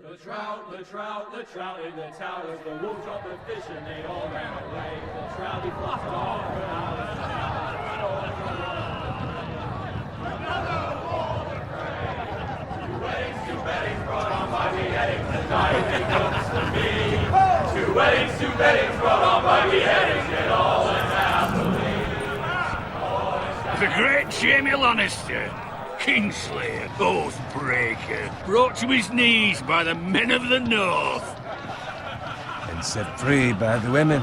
The trout in the towers, the wolves dropped the fish and they all ran away. The trout, he flopped off for hours. Another water prey. Two weddings brought on by beheadings, and I think looks to me. Two weddings brought on by beheadings, and all went happily. The great Jamie Lannister, Kingslayer, Oathbreaker, brought to his knees by the men of the North. And set free by the women.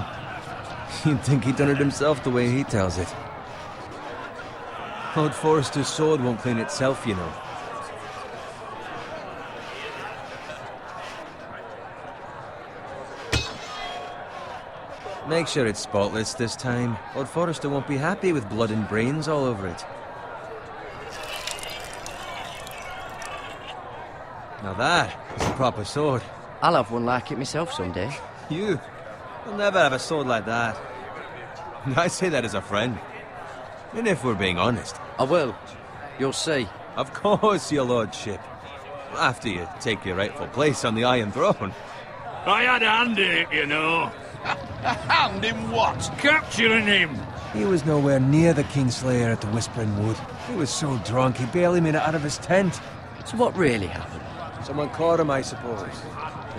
You'd think he'd done it himself the way he tells it. Lord Forrester's sword won't clean itself, you know. Make sure it's spotless this time. Lord Forrester won't be happy with blood and brains all over it. Now that is a proper sword. I'll have one like it myself someday. You'll never have a sword like that. I say that as a friend. And if we're being honest. I will. You'll see. Of course, your lordship. After you take your rightful place on the Iron Throne. I had a hand in it, you know. A hand in what? Capturing him. He was nowhere near the Kingslayer at the Whispering Wood. He was so drunk he barely made it out of his tent. So what really happened? Someone caught him, I suppose.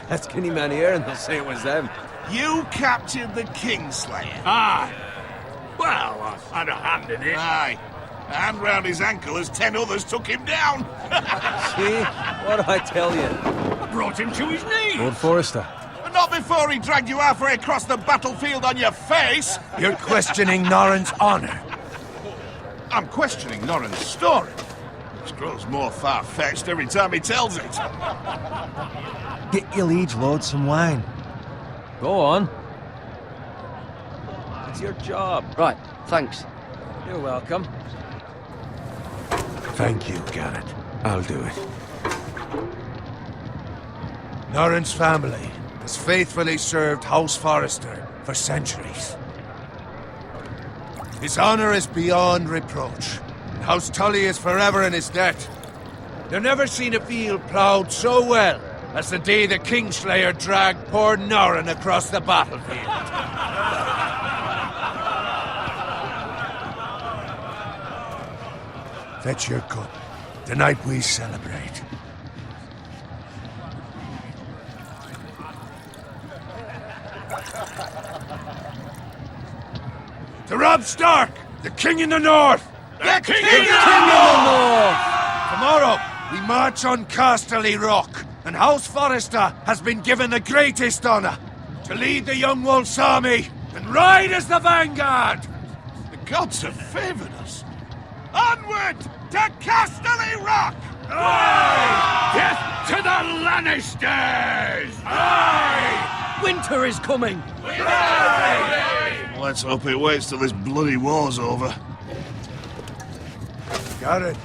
Ask any man here and they'll say it was them. You captured the Kingslayer? Aye. Well, I had a hand in it. Aye. A hand round his ankle as 10 others took him down. See? What do I tell you? I brought him to his knees. Lord Forrester. Not before he dragged you halfway across the battlefield on your face. You're questioning Norrin's honor. I'm questioning Norrin's story. Which grows more far-fetched every time he tells it. Get your liege lord some wine. Go on. It's your job. Right, thanks. You're welcome. Thank you, Garrett. I'll do it. Norrin's family has faithfully served House Forrester for centuries. His honor is beyond reproach. And House Tully is forever in his debt. They've never seen a field ploughed so well as the day the Kingslayer dragged poor Norrin across the battlefield. Fetch your cup. Tonight we celebrate. To Robb Stark, the King in the North! The King in the North! Tomorrow, we march on Casterly Rock, and House Forrester has been given the greatest honor to lead the Young Wolf's army and ride as the vanguard! The gods have favored us. Onward to Casterly Rock! Aye! Death to the Lannisters! Aye! Winter is coming! Let's hope it waits till this bloody war's over. Garrett,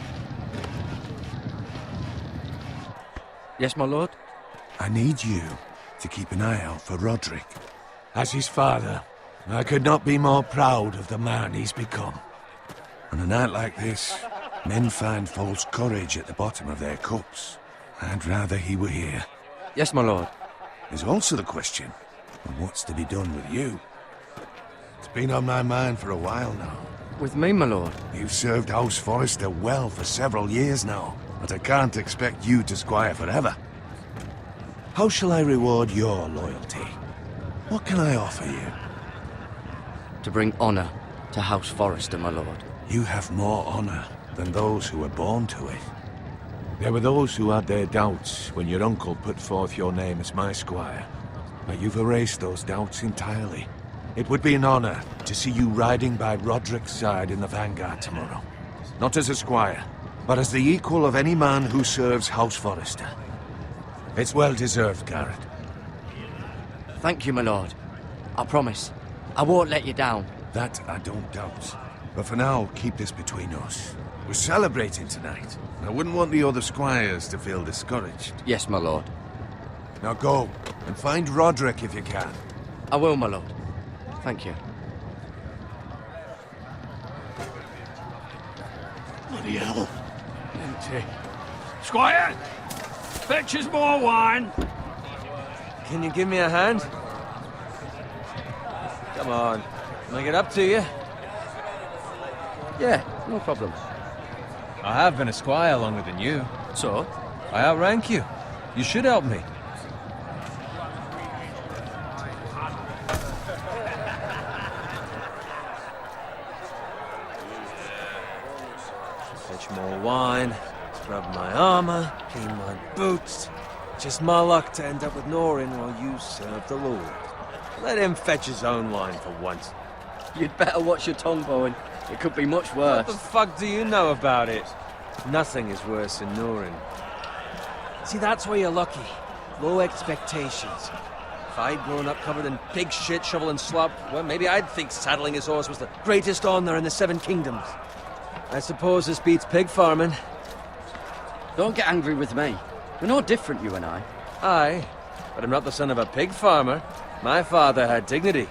Yes, my lord? I need you to keep an eye out for Roderick. As his father, I could not be more proud of the man he's become. On a night like this, men find false courage at the bottom of their cups. I'd rather he were here. Yes, my lord. There's also the question of what's to be done with you. It's been on my mind for a while now. With me, my lord? You've served House Forrester well for several years now, but I can't expect you to squire forever. How shall I reward your loyalty? What can I offer you? To bring honor to House Forrester, my lord. You have more honor than those who were born to it. There were those who had their doubts when your uncle put forth your name as my squire. But you've erased those doubts entirely. It would be an honor to see you riding by Roderick's side in the vanguard tomorrow. Not as a squire, but as the equal of any man who serves House Forrester. It's well deserved, Garrett. Thank you, my lord. I promise. I won't let you down. That I don't doubt. But for now, keep this between us. We're celebrating tonight. I wouldn't want the other squires to feel discouraged. Yes, my lord. Now go, and find Roderick if you can. I will, my lord. Thank you. Bloody hell. Empty. Squire, fetch us more wine. Can you give me a hand? Come on. Can I get up to you? Yeah, no problem. I have been a squire longer than you. So? I outrank you. You should help me. Fetch more wine, scrub my armor, clean my boots. Just my luck to end up with Norin while you serve the Lord. Let him fetch his own wine for once. You'd better watch your tongue, Bowen. It could be much What the worse. fuck do you know about it? Nothing is worse than Norin. See, that's where you're lucky. Low expectations. If I'd grown up covered in pig shit, shovel and slop, well, maybe I'd think saddling his horse was the greatest honor in the Seven Kingdoms. I suppose this beats pig farming. Don't get angry with me. We're no different, you and I. Aye, but I'm not the son of a pig farmer. My father had dignity.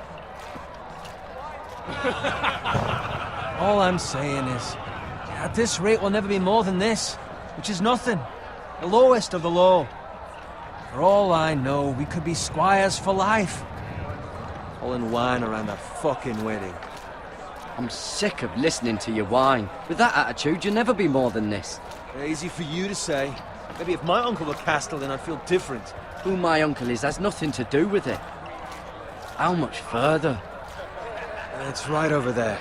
All I'm saying is, at this rate we'll never be more than this, which is nothing. The lowest of the low. For all I know, we could be squires for life. Pulling wine around a fucking wedding. I'm sick of listening to your whine. With that attitude, you'll never be more than this. Easy for you to say. Maybe if my uncle were Castellan, I'd feel different. Who my uncle is has nothing to do with it. How much further? It's right over there.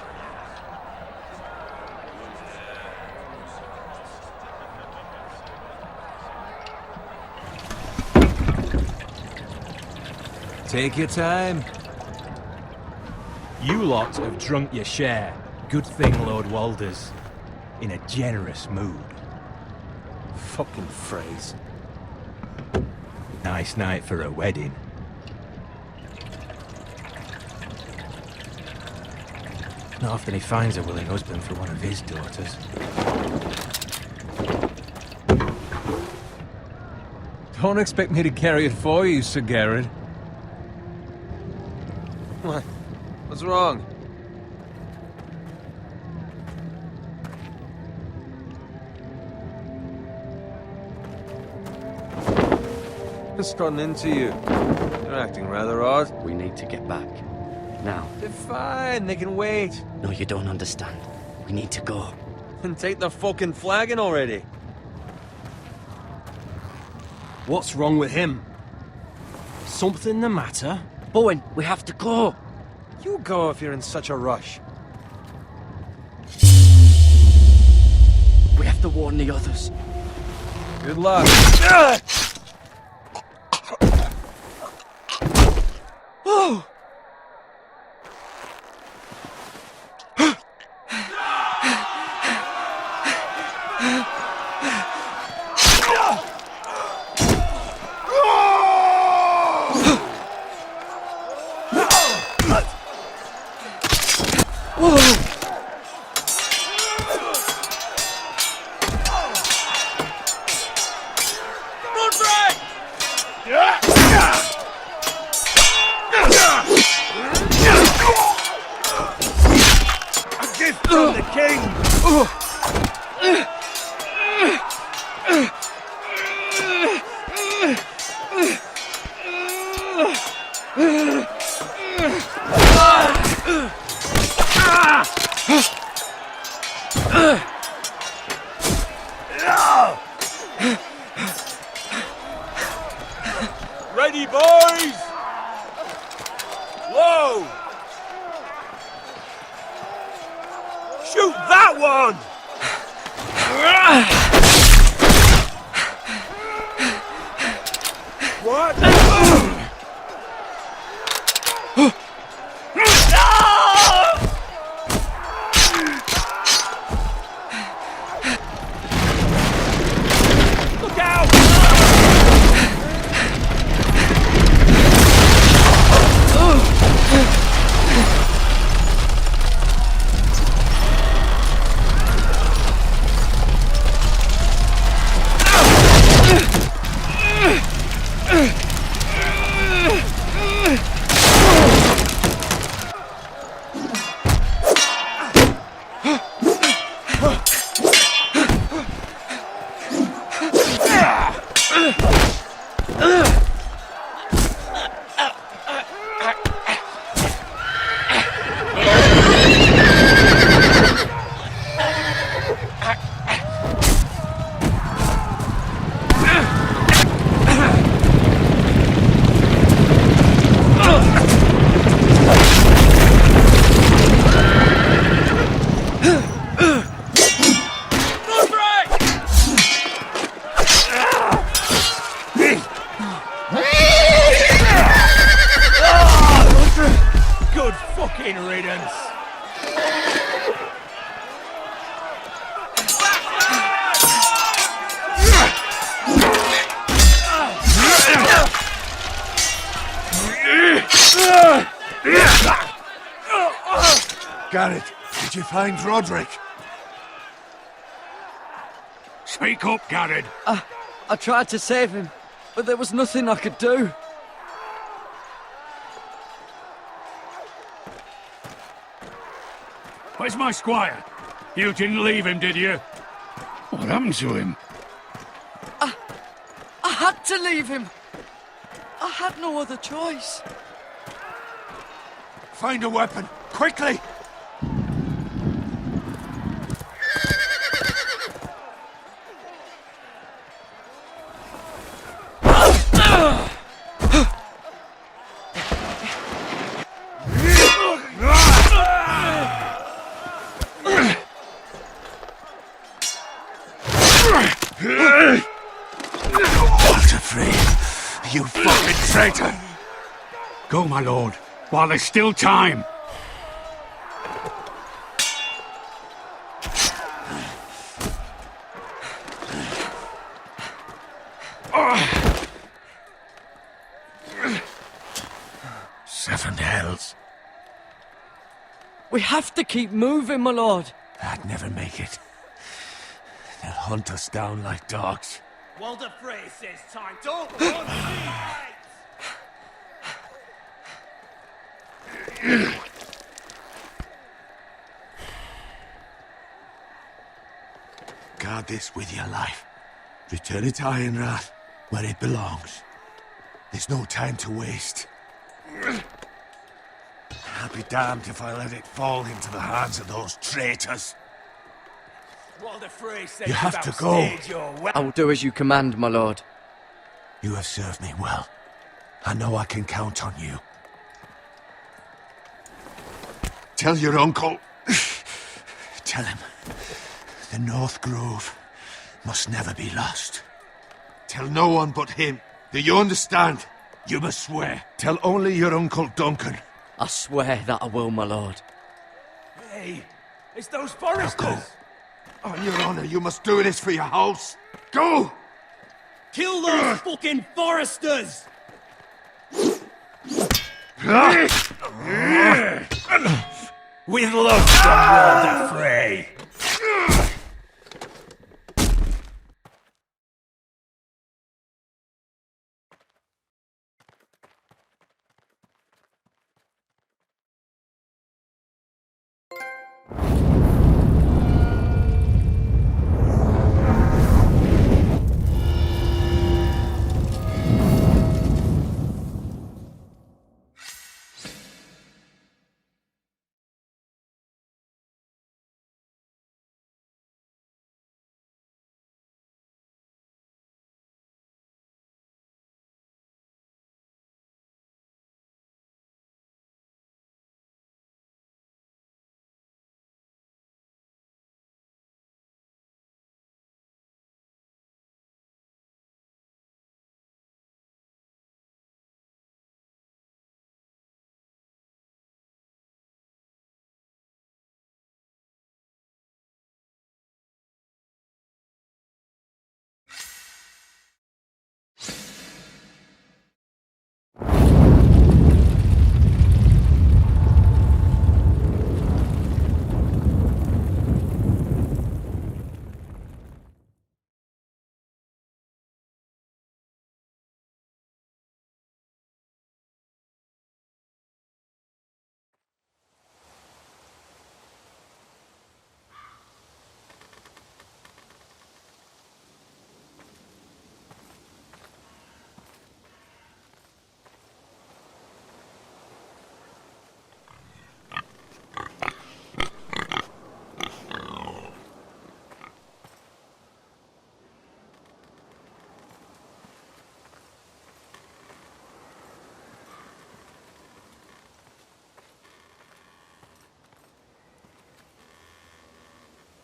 Take your time. You lot have drunk your share. Good thing Lord Walder's in a generous mood. Fucking phrase. Nice night for a wedding. Not often he finds a willing husband for one of his daughters. Don't expect me to carry it for you, Sir Garrett. What? What's wrong? Just gotten into you. You're acting rather odd. We need to get back. Now. They're fine, they can wait. No, you don't understand. We need to go. And take the fucking flagon already. What's wrong with him? Something the matter? Bowen, we have to go. You go if you're in such a rush. We have to warn the others. Good luck. Oh! From the king! Ready, boys! Whoa! Shoot that one! What? Look out! fucking riddance. Garrett, did you find Roderick? Speak up, Garrett. I tried to save him, but there was nothing I could do. Where's my squire? You didn't leave him, did you? What happened to him? I had to leave him. I had no other choice. Find a weapon, quickly! Walter Free, you fucking traitor! Go, my lord, while there's still time. Seven hells. We have to keep moving, my lord. I'd never make it. They'll hunt us down like dogs. Walder Frey says time. Don't run! Guard this with your life. Return it to Ironrath, where it belongs. There's no time to waste. I'll be damned if I let it fall into the hands of those traitors. Walder Frey says You have to go. I will do as you command, my lord. You have served me well. I know I can count on you. Tell your uncle... Tell him... The North Grove must never be lost. Tell no one but him. Do you understand? You must swear. Tell only your Uncle Duncan. I swear that I will, my lord. Hey, it's those foresters. On your honor, you must do this for your house. Go! Kill those fucking foresters! With love from Walder Frey.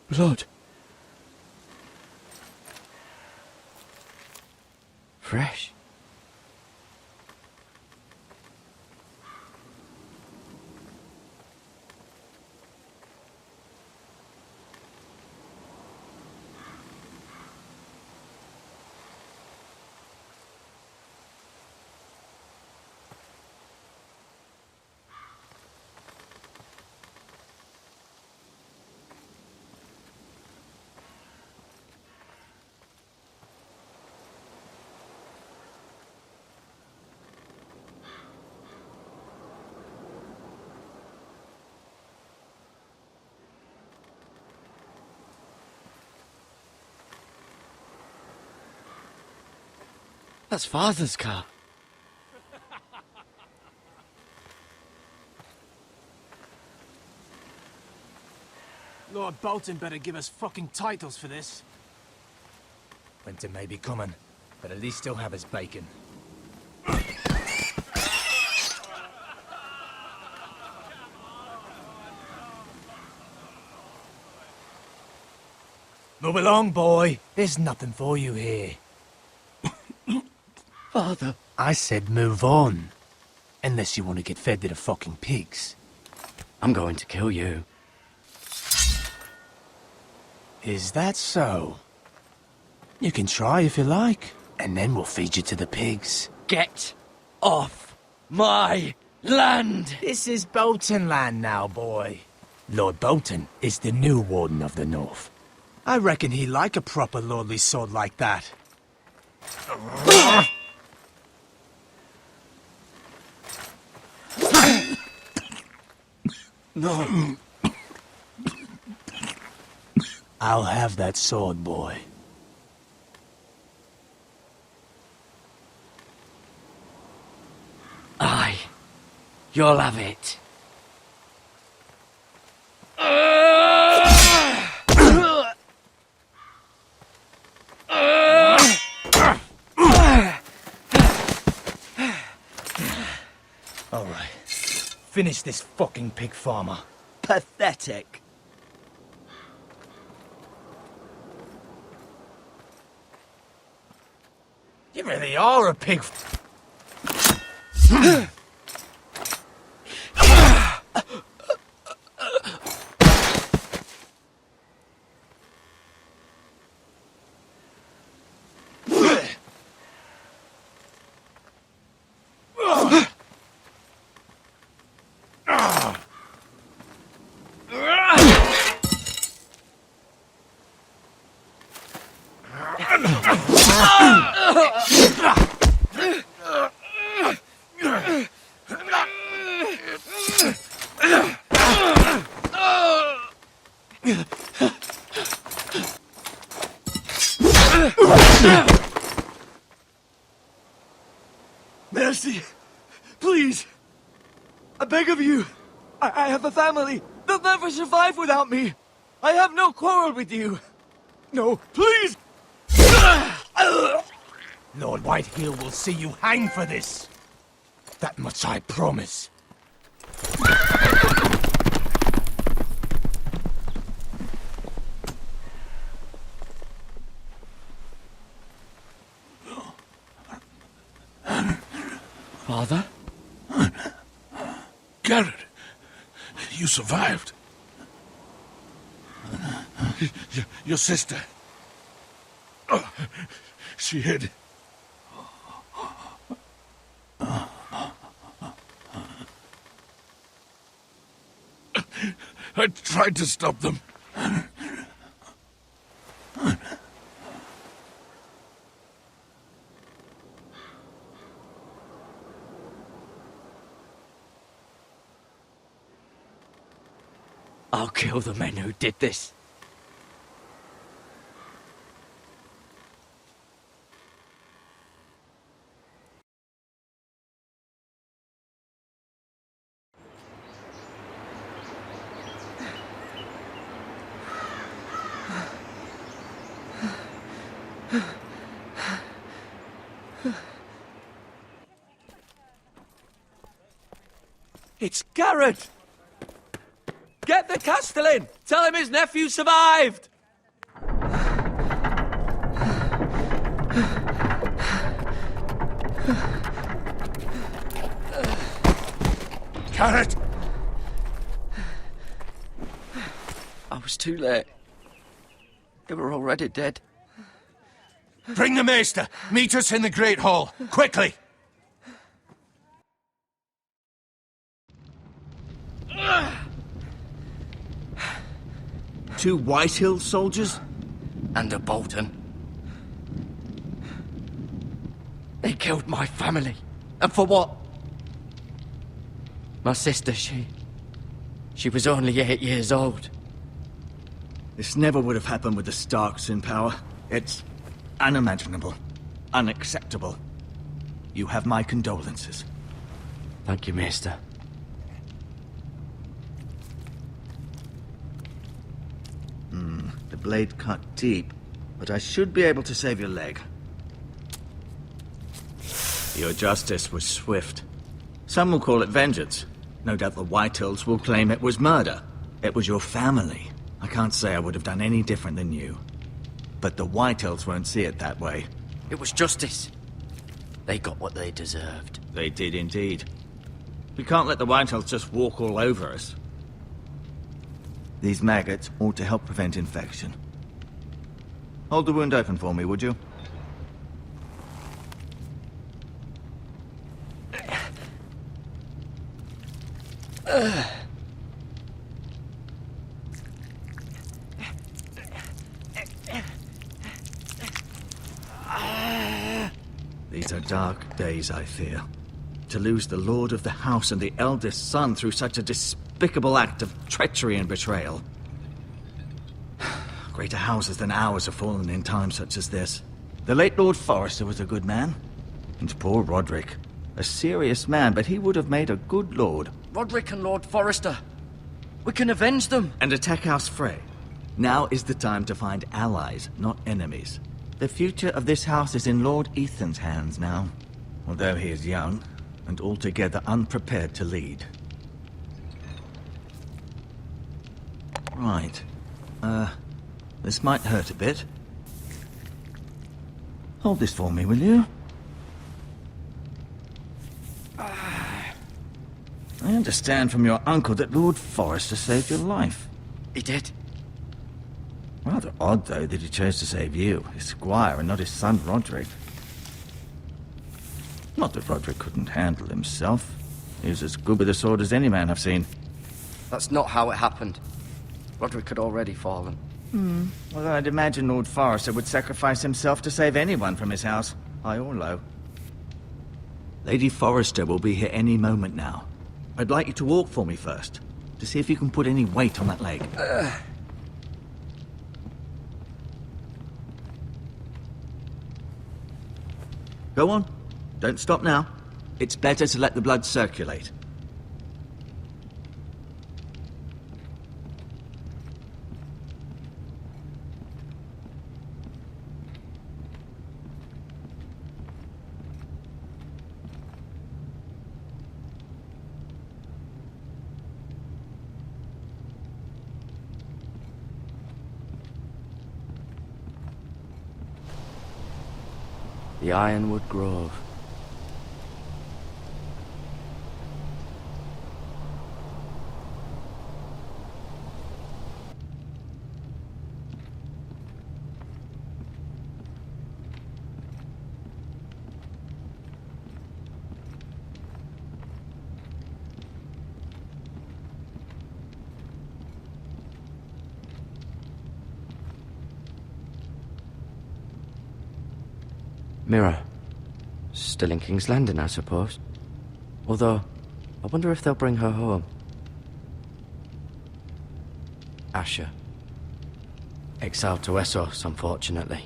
Blood. Fresh. That's Father's car. Lord Bolton better give us fucking titles for this. Winter may be coming, but at least he'll have his bacon. Move along, boy. There's nothing for you here. Father. I said move on. Unless you want to get fed to the fucking pigs. I'm going to kill you. Is that so? You can try if you like, and then we'll feed you to the pigs. Get off my land! This is Bolton land now, boy. Lord Bolton is the new Warden of the North. I reckon he'd like a proper lordly sword like that. No. I'll have that sword, boy. Aye. You'll have it. All right. Finish this fucking pig farmer. Pathetic. You really are a pig. Mercy! Please! I beg of you! I have a family! They'll never survive without me! I have no quarrel with you! No, please! Lord Whitehill will see you hang for this. That much I promise. Father? Garrett, you survived. Your sister. Oh, she hid. I tried to stop them. I'll kill the men who did this. It's Garrett! Get the Castellan! Tell him his nephew survived! Garrett! I was too late. They were already dead. Bring the maester! Meet us in the Great Hall! Quickly! Two Whitehill soldiers? And a Bolton. They killed my family. And for what? My sister, she was only 8 years old. This never would have happened with the Starks in power. It's unimaginable. Unacceptable. You have my condolences. Thank you, Maester. The blade cut deep, but I should be able to save your leg. Your justice was swift. Some will call it vengeance. No doubt the Whitehills will claim it was murder. It was your family. I can't say I would have done any different than you. But the Whitehills won't see it that way. It was justice. They got what they deserved. They did indeed. We can't let the Whitehills just walk all over us. These maggots ought to help prevent infection. Hold the wound open for me, would you? These are dark days, I fear. To lose the lord of the house and the eldest son through such a despicable act of treachery and betrayal. Greater houses than ours have fallen in times such as this. The late Lord Forrester was a good man. And poor Roderick. A serious man, but he would have made a good lord. Roderick and Lord Forrester. We can avenge them. And attack House Frey. Now is the time to find allies, not enemies. The future of this house is in Lord Ethan's hands now. Although he is young, and altogether unprepared to lead. Right. This might hurt a bit. Hold this for me, will you? I understand from your uncle that Lord Forrester saved your life. He did. Rather odd, though, that he chose to save you, his squire, and not his son Roderick. Not that Roderick couldn't handle himself. He was as good with a sword as any man I've seen. That's not how it happened. Roderick had already fallen. Well, I'd imagine Lord Forrester would sacrifice himself to save anyone from his house, high or low. Lady Forrester will be here any moment now. I'd like you to walk for me first, to see if you can put any weight on that leg. Go on. Don't stop now. It's better to let the blood circulate. The Ironwood Grove. Mirror. Still in King's Landing, I suppose. Although, I wonder if they'll bring her home. Asher. Exiled to Essos, unfortunately.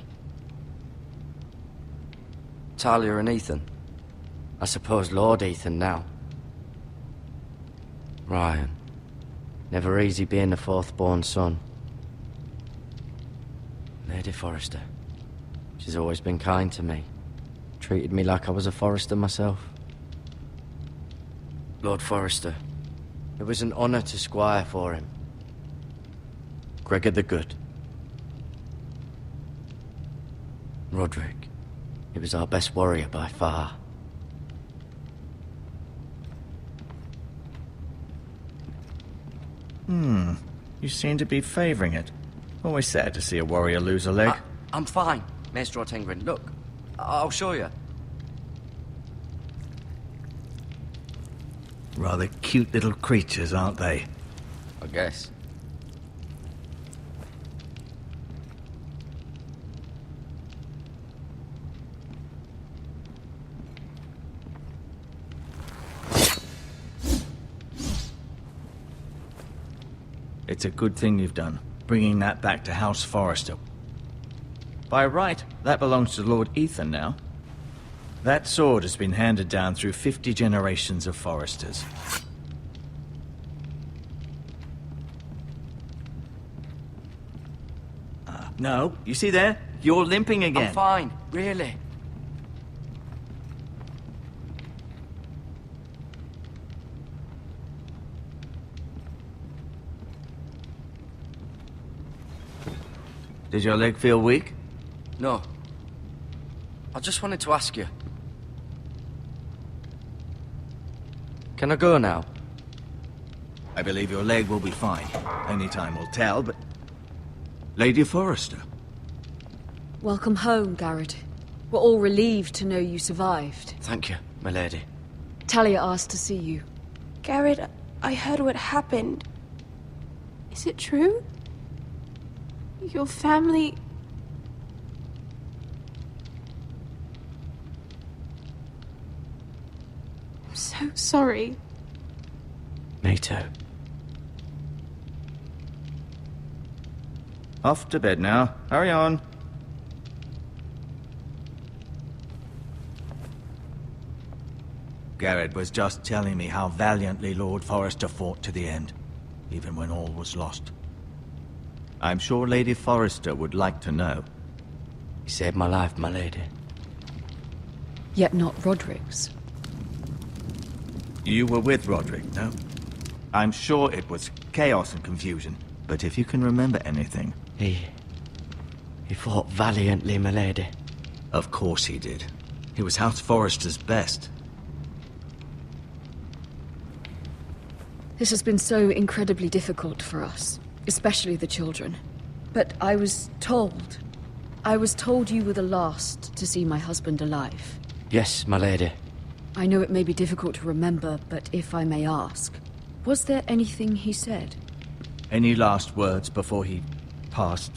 Talia and Ethan. I suppose Lord Ethan now. Ryan. Never easy being the fourth-born son. Lady Forrester. She's always been kind to me. Treated me like I was a Forrester myself. Lord Forrester. It was an honor to squire for him. Gregor the Good. Roderick. He was our best warrior by far. You seem to be favoring it. Always sad to see a warrior lose a leg. I'm fine, Maester Ortengrin. Look, I'll show you. Rather cute little creatures, aren't they? I guess. It's a good thing you've done, bringing that back to House Forrester. By right, that belongs to Lord Ethan now. That sword has been handed down through 50 generations of foresters. No, you see there? You're limping again. I'm fine, really. Did your leg feel weak? No. I just wanted to ask you. Can I go now? I believe your leg will be fine. Only time will tell, but... Lady Forrester. Welcome home, Garrett. We're all relieved to know you survived. Thank you, my lady. Talia asked to see you. Garrett, I heard what happened. Is it true? Your family... I'm so sorry. Me too. Off to bed now. Hurry on. Garrett was just telling me how valiantly Lord Forrester fought to the end, even when all was lost. I'm sure Lady Forrester would like to know. You saved my life, my lady. Yet not Roderick's. You were with Roderick, no? I'm sure it was chaos and confusion, but if you can remember anything... He fought valiantly, my lady. Of course he did. He was House Forrester's best. This has been so incredibly difficult for us, especially the children. But I was told you were the last to see my husband alive. Yes, my lady. I know it may be difficult to remember, but if I may ask, was there anything he said? Any last words before he passed?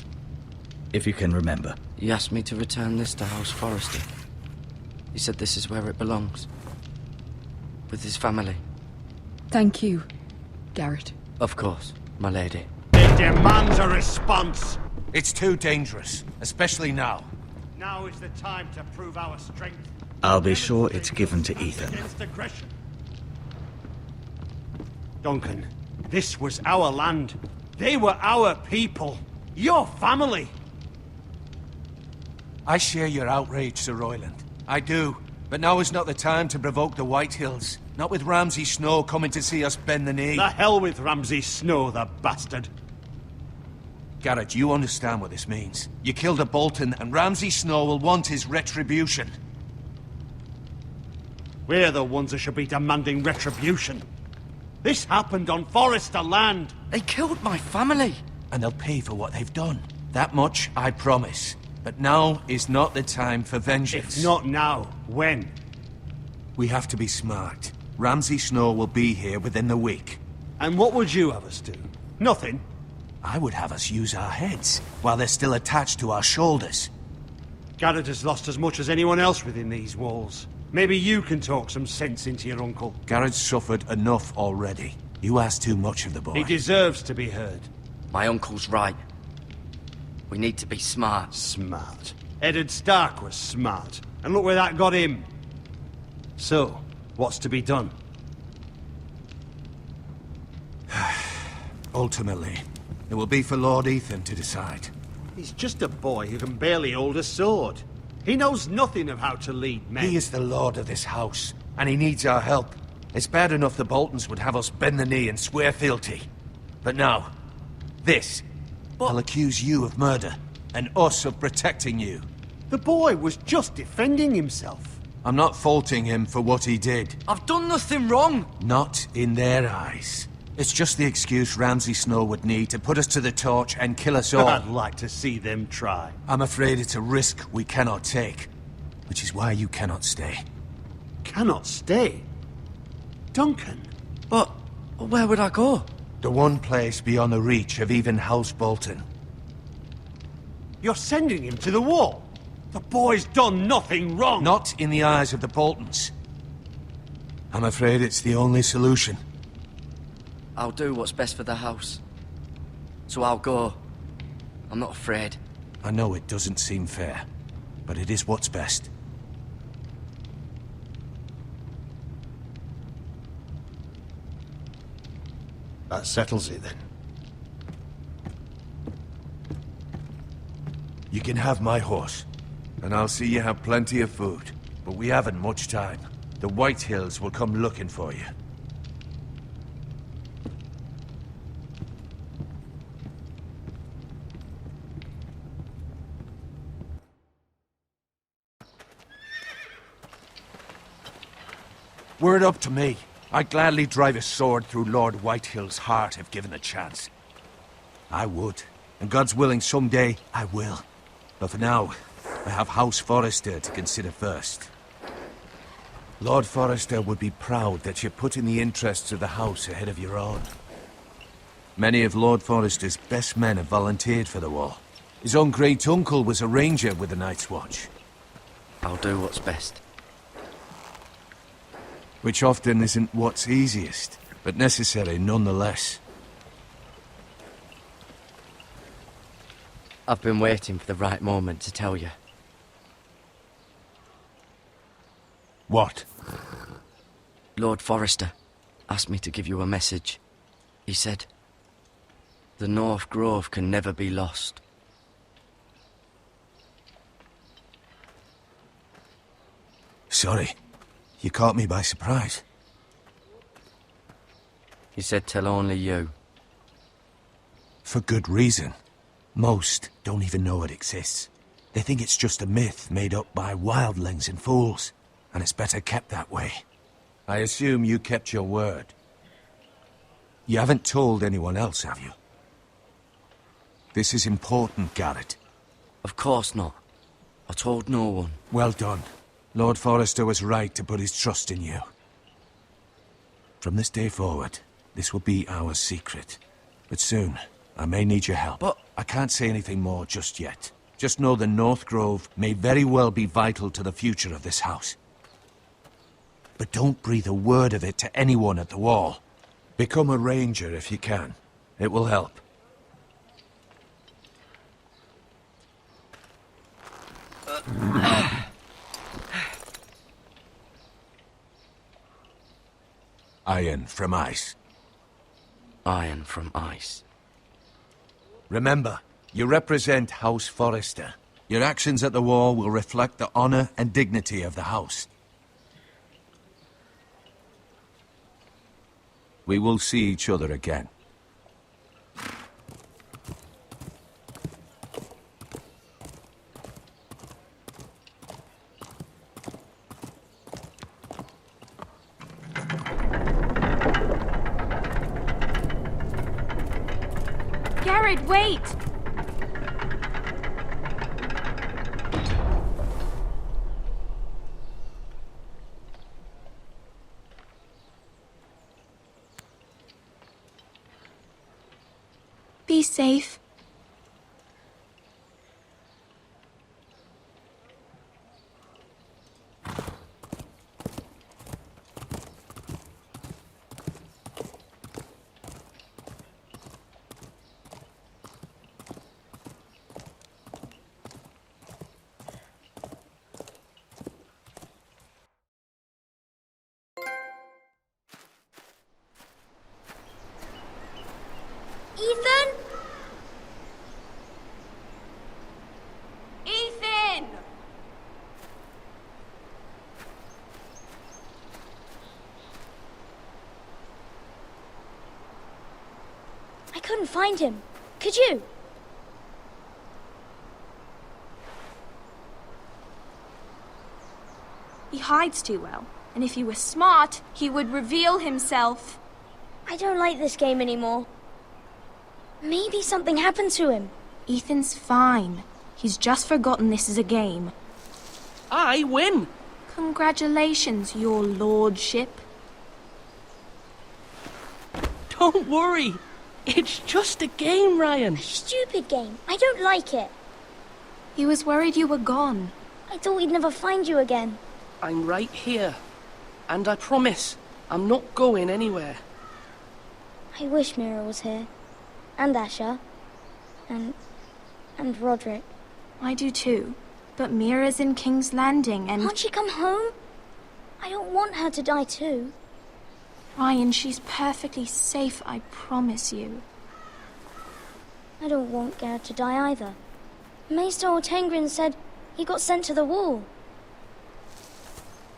If you can remember. He asked me to return this to House Forrester. He said this is where it belongs. With his family. Thank you, Garrett. Of course, my lady. It demands a response. It's too dangerous, especially now. Now is the time to prove our strength. I'll be sure it's given to Ethan. Against aggression. Duncan, this was our land. They were our people. Your family. I share your outrage, Sir Royland. I do. But now is not the time to provoke the Whitehills. Not with Ramsay Snow coming to see us bend the knee. The hell with Ramsay Snow, the bastard. Garrett, you understand what this means. You killed a Bolton, and Ramsay Snow will want his retribution. We're the ones that should be demanding retribution. This happened on Forrester land. They killed my family. And they'll pay for what they've done. That much, I promise. But now is not the time for vengeance. If not now, when? We have to be smart. Ramsay Snow will be here within the week. And what would you have us do? Nothing? I would have us use our heads, while they're still attached to our shoulders. Garrett has lost as much as anyone else within these walls. Maybe you can talk some sense into your uncle. Garrett's suffered enough already. You ask too much of the boy. He deserves to be heard. My uncle's right. We need to be smart. Smart. Eddard Stark was smart. And look where that got him. So, what's to be done? Ultimately, it will be for Lord Ethan to decide. He's just a boy who can barely hold a sword. He knows nothing of how to lead men. He is the lord of this house, and he needs our help. It's bad enough the Boltons would have us bend the knee and swear fealty. But now, this. I'll accuse you of murder, and us of protecting you. The boy was just defending himself. I'm not faulting him for what he did. I've done nothing wrong. Not in their eyes. It's just the excuse Ramsay Snow would need to put us to the torch and kill us all. I'd like to see them try. I'm afraid it's a risk we cannot take, which is why you cannot stay. Cannot stay? Duncan? But where would I go? The one place beyond the reach of even House Bolton. You're sending him to the wall? The boy's done nothing wrong! Not in the eyes of the Boltons. I'm afraid it's the only solution. I'll do what's best for the house. So I'll go. I'm not afraid. I know it doesn't seem fair, but it is what's best. That settles it then. You can have my horse, and I'll see you have plenty of food. But we haven't much time. The White Hills will come looking for you. Were it up to me, I'd gladly drive a sword through Lord Whitehill's heart if given the chance. I would, and God's willing someday I will. But for now, I have House Forrester to consider first. Lord Forrester would be proud that you're putting the interests of the house ahead of your own. Many of Lord Forrester's best men have volunteered for the war. His own great-uncle was a ranger with the Night's Watch. I'll do what's best. Which often isn't what's easiest, but necessary nonetheless. I've been waiting for the right moment to tell you. What? Lord Forrester asked me to give you a message. He said, the North Grove can never be lost. Sorry. You caught me by surprise. He said tell only you. For good reason. Most don't even know it exists. They think it's just a myth made up by wildlings and fools, and it's better kept that way. I assume you kept your word. You haven't told anyone else, have you? This is important, Garrett. Of course not. I told no one. Well done. Lord Forrester was right to put his trust in you. From this day forward, this will be our secret. But soon, I may need your help. But I can't say anything more just yet. Just know the North Grove may very well be vital to the future of this house. But don't breathe a word of it to anyone at the wall. Become a ranger if you can. It will help. Iron from ice. Iron from ice. Remember, you represent House Forrester. Your actions at the war will reflect the honor and dignity of the house. We will see each other again. Garrett, wait! Be safe. Ethan? Ethan! I couldn't find him. Could you? He hides too well, and if he were smart, he would reveal himself. I don't like this game anymore. Maybe something happened to him. Ethan's fine. He's just forgotten this is a game. I win! Congratulations, your lordship. Don't worry. It's just a game, Ryan. A stupid game. I don't like it. He was worried you were gone. I thought we'd never find you again. I'm right here. And I promise, I'm not going anywhere. I wish Mira was here. And Asher. And Roderick. I do too. But Mira's in King's Landing and... Can't she come home? I don't want her to die too. Ryan, she's perfectly safe, I promise you. I don't want Garrett to die either. Maester Ortengrin said he got sent to the wall.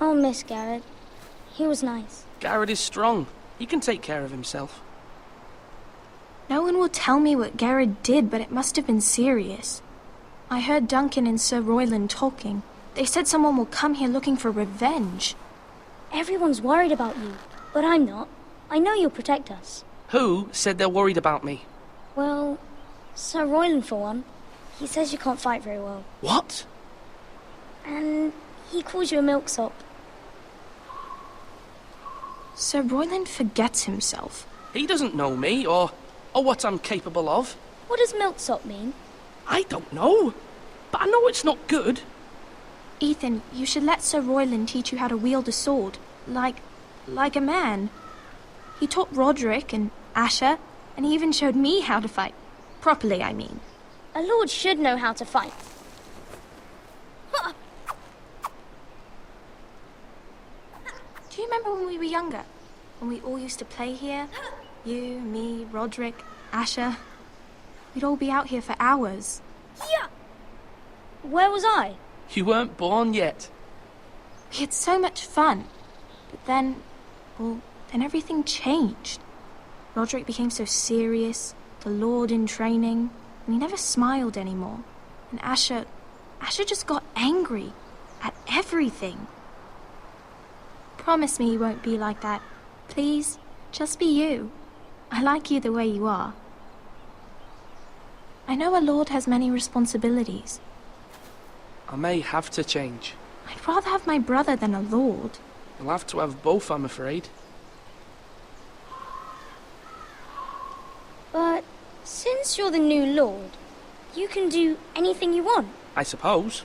I'll miss Garrett. He was nice. Garrett is strong. He can take care of himself. No one will tell me what Garrett did, but it must have been serious. I heard Duncan and Sir Royland talking. They said someone will come here looking for revenge. Everyone's worried about you, but I'm not. I know you'll protect us. Who said they're worried about me? Well, Sir Royland for one. He says you can't fight very well. What? And he calls you a milksop. Sir Royland forgets himself. He doesn't know me, or what I'm capable of. What does milksop mean? I don't know, but I know it's not good. Ethan, you should let Sir Royland teach you how to wield a sword, like a man. He taught Roderick and Asher, and he even showed me how to fight. Properly, I mean. A lord should know how to fight. Do you remember when we were younger? When we all used to play here? You, me, Roderick, Asher. We'd all be out here for hours. Yeah. Where was I? You weren't born yet. We had so much fun. But then everything changed. Roderick became so serious, the Lord in training, and he never smiled anymore. And Asher just got angry at everything. Promise me you won't be like that. Please, just be you. I like you the way you are. I know a lord has many responsibilities. I may have to change. I'd rather have my brother than a lord. You'll have to have both, I'm afraid. But since you're the new lord, you can do anything you want. I suppose.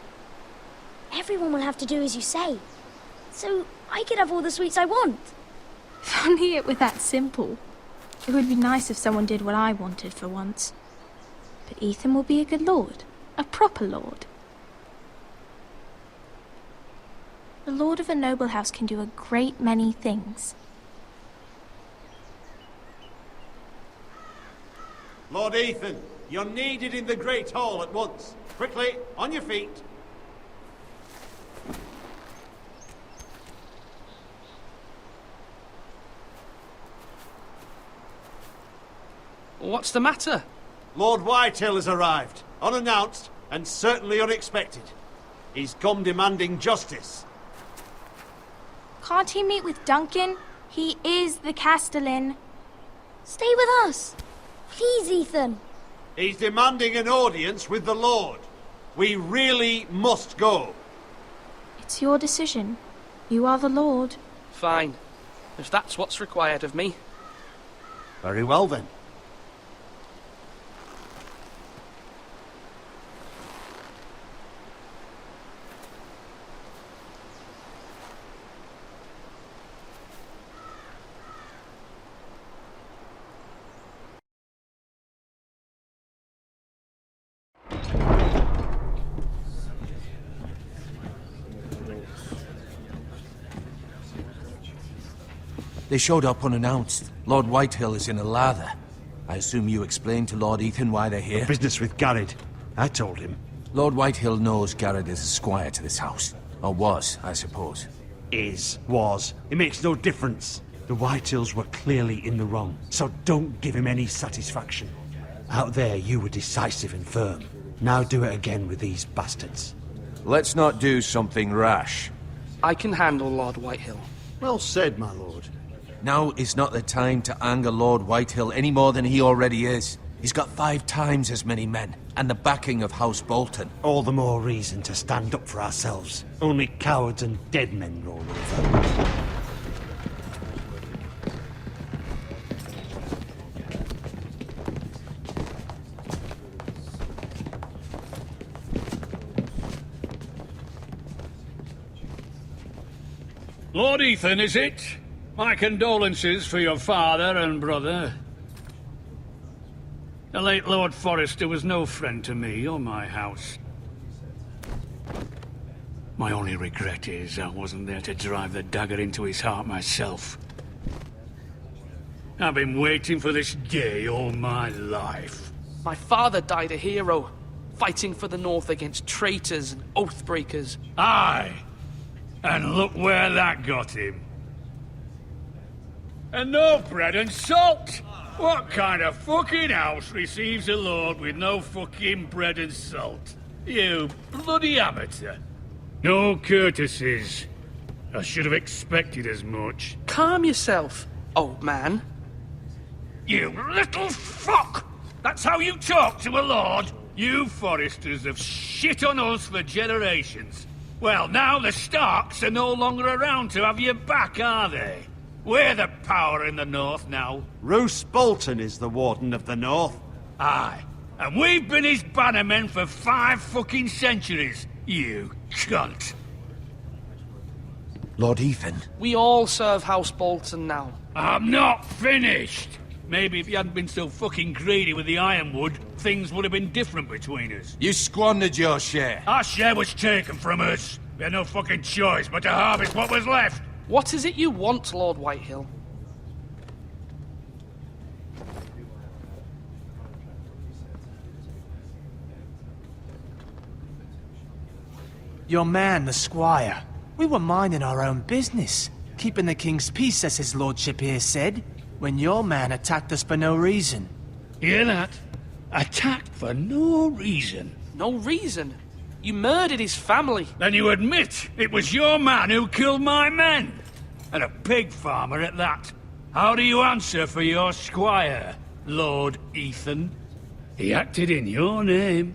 Everyone will have to do as you say. So I could have all the sweets I want. If only it were that simple. It would be nice if someone did what I wanted for once. But Ethan will be a good lord. A proper lord. The lord of a noble house can do a great many things. Lord Ethan, you're needed in the Great Hall at once. Quickly, on your feet. What's the matter? Lord Whitehill has arrived, unannounced and certainly unexpected. He's come demanding justice. Can't he meet with Duncan? He is the Castellan. Stay with us. Please, Ethan. He's demanding an audience with the Lord. We really must go. It's your decision. You are the lord. Fine. If that's what's required of me. Very well then. They showed up unannounced. Lord Whitehill is in a lather. I assume you explained to Lord Ethan why they're here? Business with Garrett. I told him. Lord Whitehill knows Garrett is a squire to this house. Or was, I suppose. Was. It makes no difference. The Whitehills were clearly in the wrong, so don't give him any satisfaction. Out there, you were decisive and firm. Now do it again with these bastards. Let's not do something rash. I can handle Lord Whitehill. Well said, my lord. Now is not the time to anger Lord Whitehill any more than he already is. He's got 5 times as many men, and the backing of House Bolton. All the more reason to stand up for ourselves. Only cowards and dead men roll over. Lord Ethan, is it? My condolences for your father and brother. The late Lord Forrester was no friend to me or my house. My only regret is I wasn't there to drive the dagger into his heart myself. I've been waiting for this day all my life. My father died a hero, fighting for the North against traitors and oath-breakers. Aye. And look where that got him. And no bread and salt! What kind of fucking house receives a lord with no fucking bread and salt? You bloody amateur. No courtesies. I should have expected as much. Calm yourself, old man. You little fuck! That's how you talk to a lord? You Foresters have shit on us for generations. Well, now the Starks are no longer around to have your back, are they? We're the power in the North now. Roose Bolton is the Warden of the North. Aye. And we've been his bannermen for 5 fucking centuries, you cunt. Lord Ethan. We all serve House Bolton now. I'm not finished. Maybe if you hadn't been so fucking greedy with the ironwood, things would have been different between us. You squandered your share. Our share was taken from us. We had no fucking choice but to harvest what was left. What is it you want, Lord Whitehill? Your man, the squire. We were minding our own business, keeping the king's peace, as his lordship here said, when your man attacked us for no reason. Hear that? Attacked for no reason. No reason? You murdered his family. Then you admit it was your man who killed my men. And a pig farmer at that. How do you answer for your squire, Lord Ethan? He acted in your name.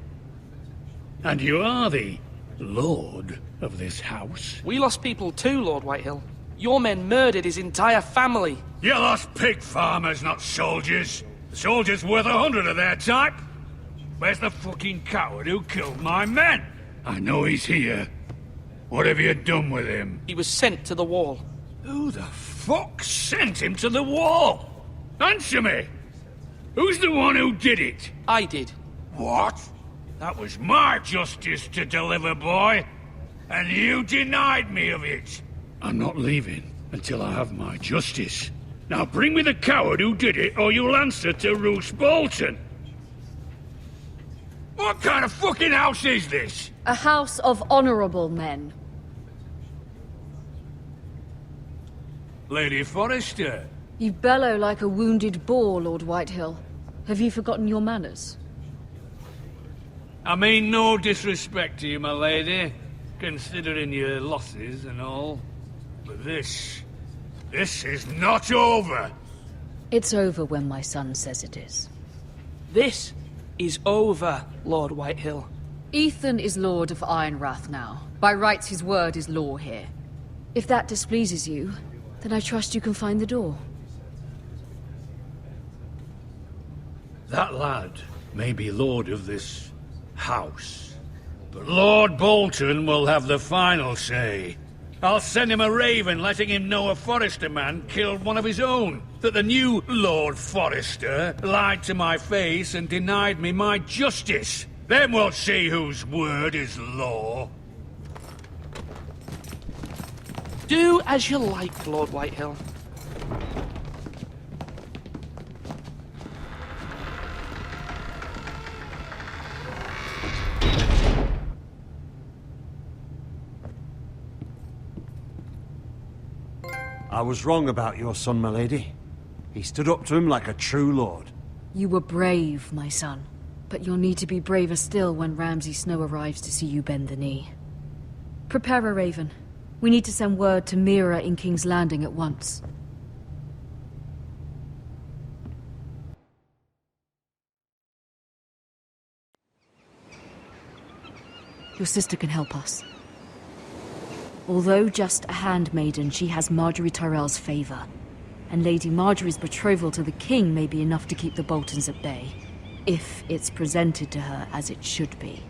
And you are the lord of this house. We lost people too, Lord Whitehill. Your men murdered his entire family. You lost pig farmers, not soldiers. The soldiers worth 100 of their type. Where's the fucking coward who killed my men? I know he's here. What have you done with him? He was sent to the wall. Who the fuck sent him to the wall? Answer me! Who's the one who did it? I did. What? That was my justice to deliver, boy. And you denied me of it. I'm not leaving until I have my justice. Now bring me the coward who did it, or you'll answer to Roose Bolton. What kind of fucking house is this? A house of honorable men. Lady Forrester. You bellow like a wounded boar, Lord Whitehill. Have you forgotten your manners? I mean no disrespect to you, my lady, considering your losses and all. But this is not over. It's over when my son says it is. This is over, Lord Whitehill. Ethan is Lord of Ironrath now. By rights, his word is law here. If that displeases you, then I trust you can find the door. That lad may be lord of this house, but Lord Bolton will have the final say. I'll send him a raven letting him know a Forrester man killed one of his own, that the new Lord Forrester lied to my face and denied me my justice. Then we'll see whose word is law. Do as you like, Lord Whitehill. I was wrong about your son, my lady. He stood up to him like a true lord. You were brave, my son. But you'll need to be braver still when Ramsay Snow arrives to see you bend the knee. Prepare a raven. We need to send word to Mira in King's Landing at once. Your sister can help us. Although just a handmaiden, she has Marjorie Tyrell's favor. And Lady Marjorie's betrothal to the king may be enough to keep the Boltons at bay. If it's presented to her as it should be.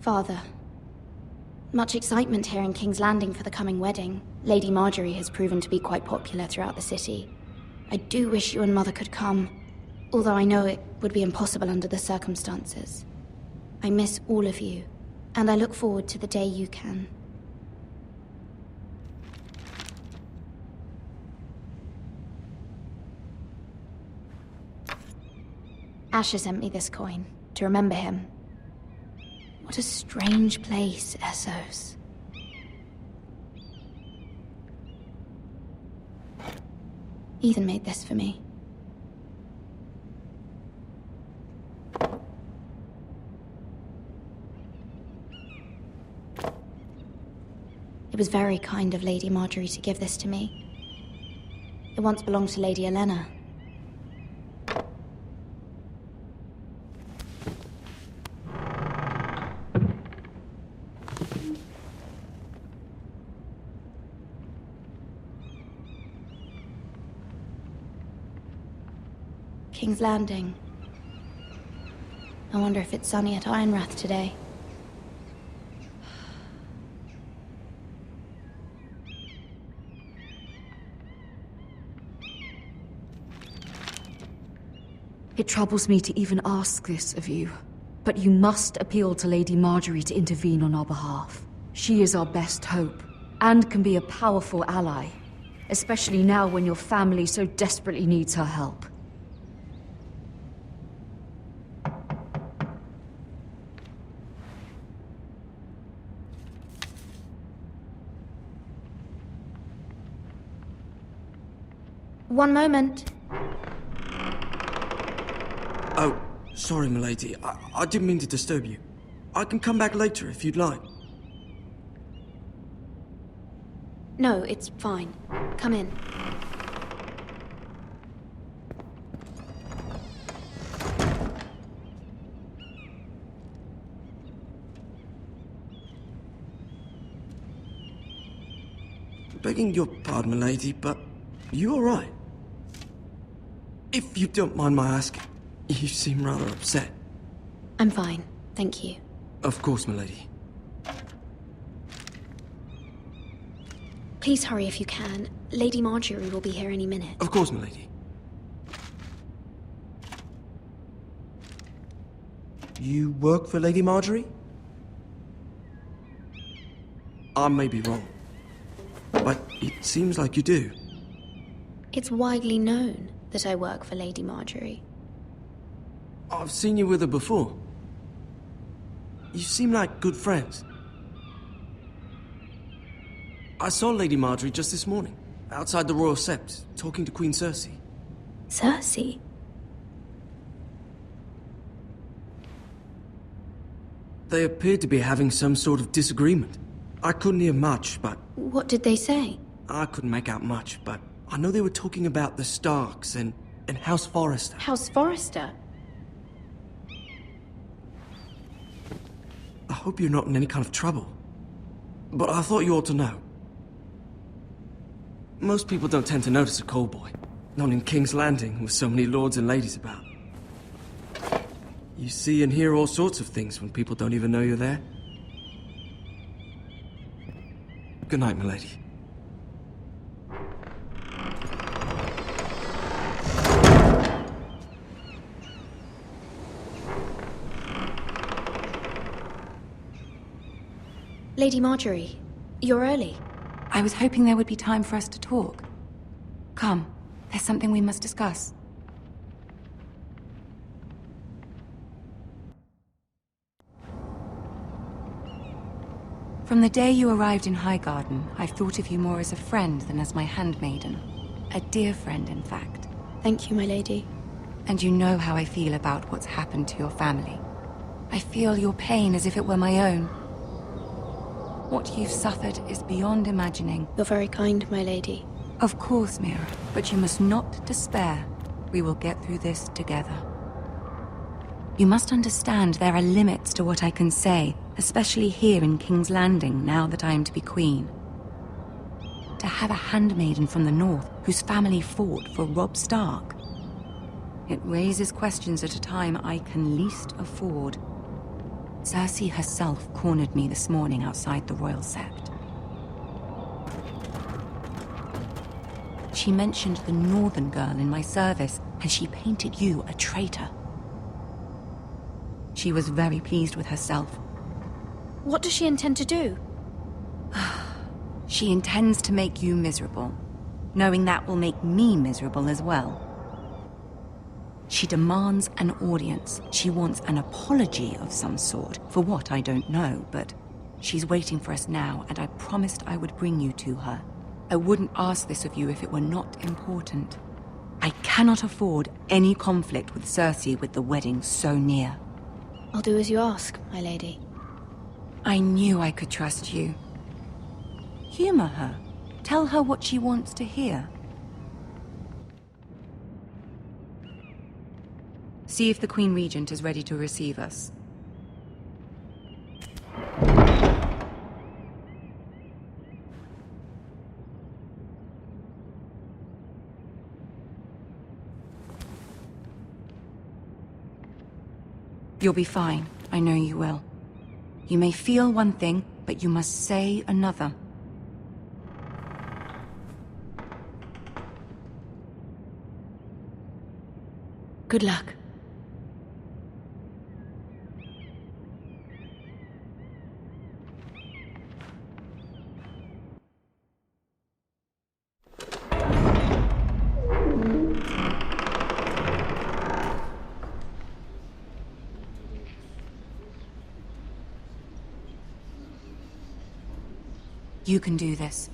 Father, much excitement here in King's Landing for the coming wedding. Lady Marjorie has proven to be quite popular throughout the city. I do wish you and Mother could come, although I know it would be impossible under the circumstances. I miss all of you, and I look forward to the day you can. Asher sent me this coin, to remember him. What a strange place, Essos. Ethan made this for me. It was very kind of Lady Marjorie to give this to me. It once belonged to Lady Elena. King's Landing. I wonder if it's sunny at Ironrath today. It troubles me to even ask this of you, but you must appeal to Lady Marjorie to intervene on our behalf. She is our best hope, and can be a powerful ally, especially now when your family so desperately needs her help. One moment. Oh, sorry, milady. I didn't mean to disturb you. I can come back later if you'd like. No, it's fine. Come in. Begging your pardon, milady, but you all right? If you don't mind my asking, you seem rather upset. I'm fine, thank you. Of course, milady. Please hurry if you can. Lady Marjorie will be here any minute. Of course, milady. You work for Lady Marjorie? I may be wrong, but it seems like you do. It's widely known that I work for Lady Marjorie. I've seen you with her before. You seem like good friends. I saw Lady Marjorie just this morning, outside the Royal Sept, talking to Queen Cersei. Cersei? They appeared to be having some sort of disagreement. I couldn't hear much, but... What did they say? I couldn't make out much, but I know they were talking about the Starks and House Forrester. House Forrester? I hope you're not in any kind of trouble. But I thought you ought to know. Most people don't tend to notice a callboy. Not in King's Landing, with so many lords and ladies about. You see and hear all sorts of things when people don't even know you're there. Good night, milady. Lady Marjorie, you're early. I was hoping there would be time for us to talk. Come, there's something we must discuss. From the day you arrived in Highgarden, I've thought of you more as a friend than as my handmaiden. A dear friend, in fact. Thank you, my lady. And you know how I feel about what's happened to your family. I feel your pain as if it were my own. What you've suffered is beyond imagining. You're very kind, my lady. Of course, Mira, but you must not despair. We will get through this together. You must understand there are limits to what I can say, especially here in King's Landing, now that I am to be queen. To have a handmaiden from the north whose family fought for Robb Stark. It raises questions at a time I can least afford. Cersei herself cornered me this morning outside the Royal Sept. She mentioned the Northern girl in my service, and she painted you a traitor. She was very pleased with herself. What does she intend to do? She intends to make you miserable, knowing that will make me miserable as well. She demands an audience. She wants an apology of some sort, for what I don't know, but she's waiting for us now, and I promised I would bring you to her. I wouldn't ask this of you if it were not important. I cannot afford any conflict with Cersei with the wedding so near. I'll do as you ask, my lady. I knew I could trust you. Humor her. Tell her what she wants to hear. See if the Queen Regent is ready to receive us. You'll be fine. I know you will. You may feel one thing, but you must say another. Good luck. You can do this.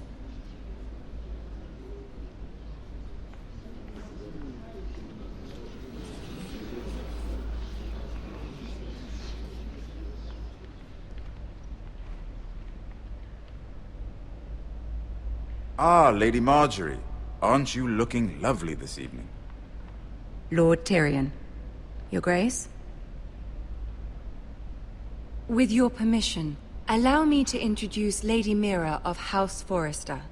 Ah, Lady Marjorie. Aren't you looking lovely this evening? Lord Tyrion. Your Grace? With your permission, allow me to introduce Lady Mira of House Forrester.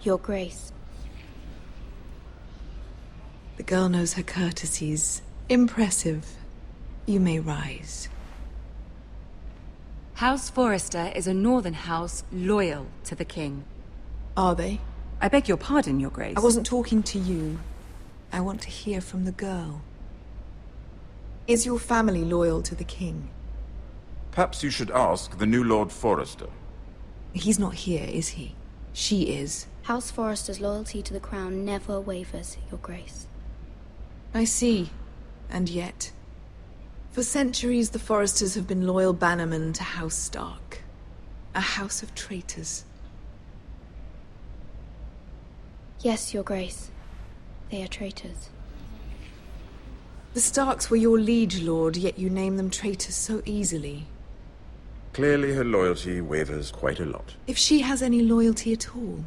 Your Grace. The girl knows her courtesies. Impressive. You may rise. House Forrester is a northern house loyal to the king. Are they? I beg your pardon, Your Grace. I wasn't talking to you. I want to hear from the girl. Is your family loyal to the king? Perhaps you should ask the new Lord Forrester. He's not here, is he? She is. House Forrester's loyalty to the crown never wavers, Your Grace. I see. And yet... For centuries, the Forresters have been loyal bannermen to House Stark. A house of traitors. Yes, Your Grace. They are traitors. The Starks were your liege lord, yet you name them traitors so easily. Clearly her loyalty wavers quite a lot. If she has any loyalty at all.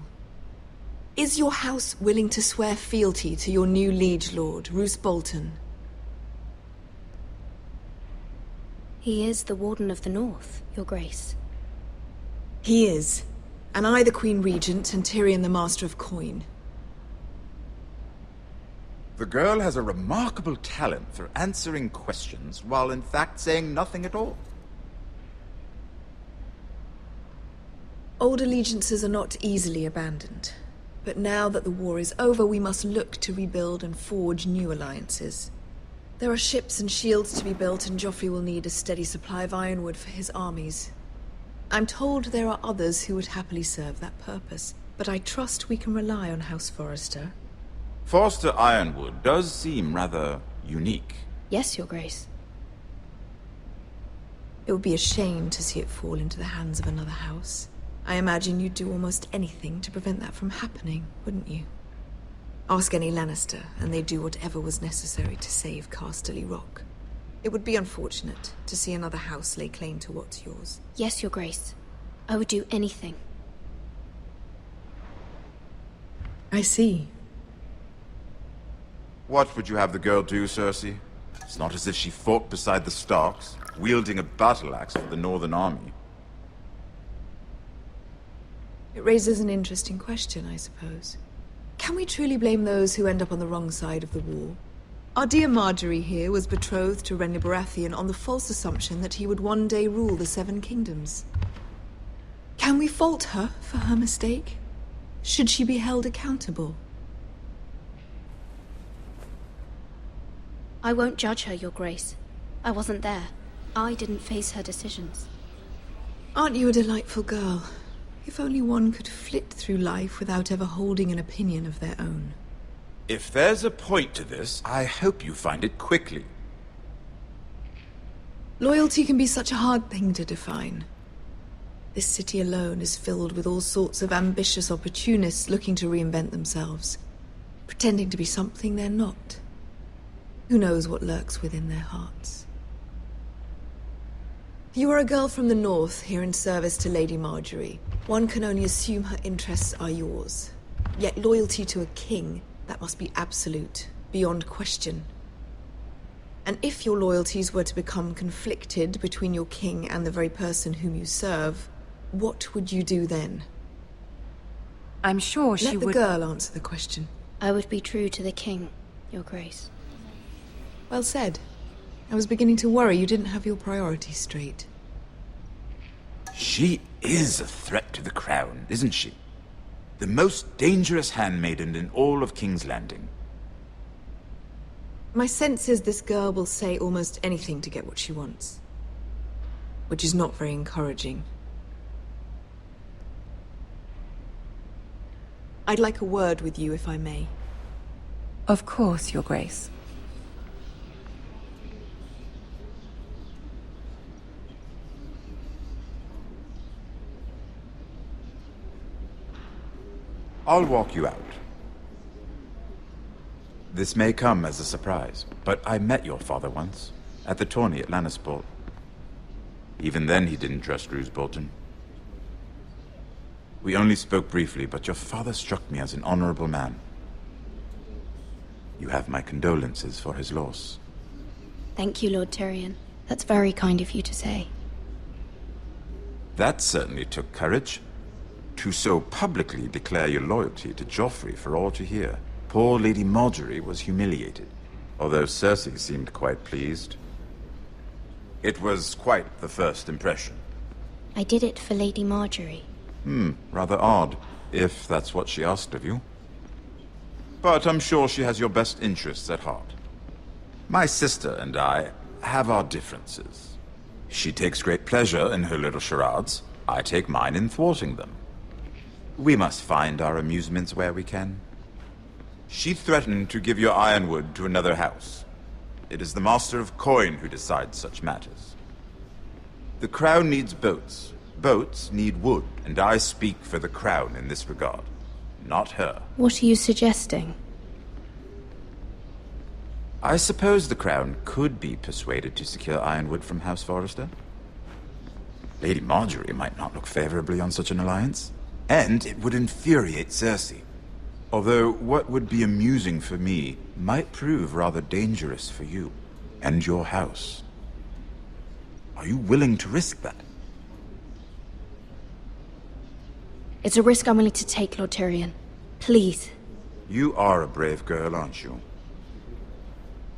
Is your house willing to swear fealty to your new liege lord, Roose Bolton? He is the Warden of the North, Your Grace. He is. And I the Queen Regent, and Tyrion the Master of Coin. The girl has a remarkable talent for answering questions while in fact saying nothing at all. Old allegiances are not easily abandoned. But now that the war is over, we must look to rebuild and forge new alliances. There are ships and shields to be built, and Joffrey will need a steady supply of ironwood for his armies. I'm told there are others who would happily serve that purpose, but I trust we can rely on House Forrester. Forster Ironwood does seem rather unique. Yes, Your Grace. It would be a shame to see it fall into the hands of another house. I imagine you'd do almost anything to prevent that from happening, wouldn't you? Ask any Lannister, and they'd do whatever was necessary to save Casterly Rock. It would be unfortunate to see another house lay claim to what's yours. Yes, Your Grace. I would do anything. I see. What would you have the girl do, Cersei? It's not as if she fought beside the Starks, wielding a battle axe for the Northern Army. It raises an interesting question, I suppose. Can we truly blame those who end up on the wrong side of the war? Our dear Marjorie here was betrothed to Renly Baratheon on the false assumption that he would one day rule the Seven Kingdoms. Can we fault her for her mistake? Should she be held accountable? I won't judge her, Your Grace. I wasn't there. I didn't face her decisions. Aren't you a delightful girl? If only one could flit through life without ever holding an opinion of their own. If there's a point to this, I hope you find it quickly. Loyalty can be such a hard thing to define. This city alone is filled with all sorts of ambitious opportunists looking to reinvent themselves, pretending to be something they're not. Who knows what lurks within their hearts? You are a girl from the north, here in service to Lady Marjorie. One can only assume her interests are yours. Yet loyalty to a king, that must be absolute, beyond question. And if your loyalties were to become conflicted between your king and the very person whom you serve, what would you do then? I'm sure she would... Let the girl answer the question. I would be true to the king, Your Grace. Well said. I was beginning to worry you didn't have your priorities straight. She is a threat to the crown, isn't she? The most dangerous handmaiden in all of King's Landing. My sense is this girl will say almost anything to get what she wants. Which is not very encouraging. I'd like a word with you, if I may. Of course, Your Grace. I'll walk you out. This may come as a surprise, but I met your father once, at the tourney at Lannisport. Even then he didn't trust Roose Bolton. We only spoke briefly, but your father struck me as an honorable man. You have my condolences for his loss. Thank you, Lord Tyrion. That's very kind of you to say. That certainly took courage. To so publicly declare your loyalty to Joffrey for all to hear. Poor Lady Marjorie was humiliated, although Cersei seemed quite pleased. It was quite the first impression. I did it for Lady Marjorie. Rather odd, if that's what she asked of you. But I'm sure she has your best interests at heart. My sister and I have our differences. She takes great pleasure in her little charades. I take mine in thwarting them. We must find our amusements where we can. She threatened to give your ironwood to another house. It is the Master of Coin who decides such matters. The Crown needs boats. Boats need wood, and I speak for the Crown in this regard, not her. What are you suggesting? I suppose the Crown could be persuaded to secure ironwood from House Forrester. Lady Marjorie might not look favorably on such an alliance. And it would infuriate Cersei. Although what would be amusing for me might prove rather dangerous for you and your house. Are you willing to risk that? It's a risk I'm willing to take, Lord Tyrion. Please. You are a brave girl, aren't you?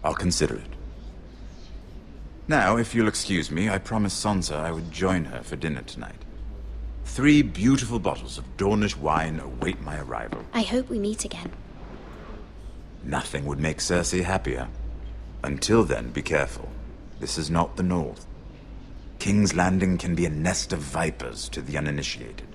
I'll consider it. Now, if you'll excuse me, I promised Sansa I would join her for dinner tonight. 3 beautiful bottles of Dornish wine await my arrival. I hope we meet again. Nothing would make Cersei happier. Until then, be careful. This is not the North. King's Landing can be a nest of vipers to the uninitiated.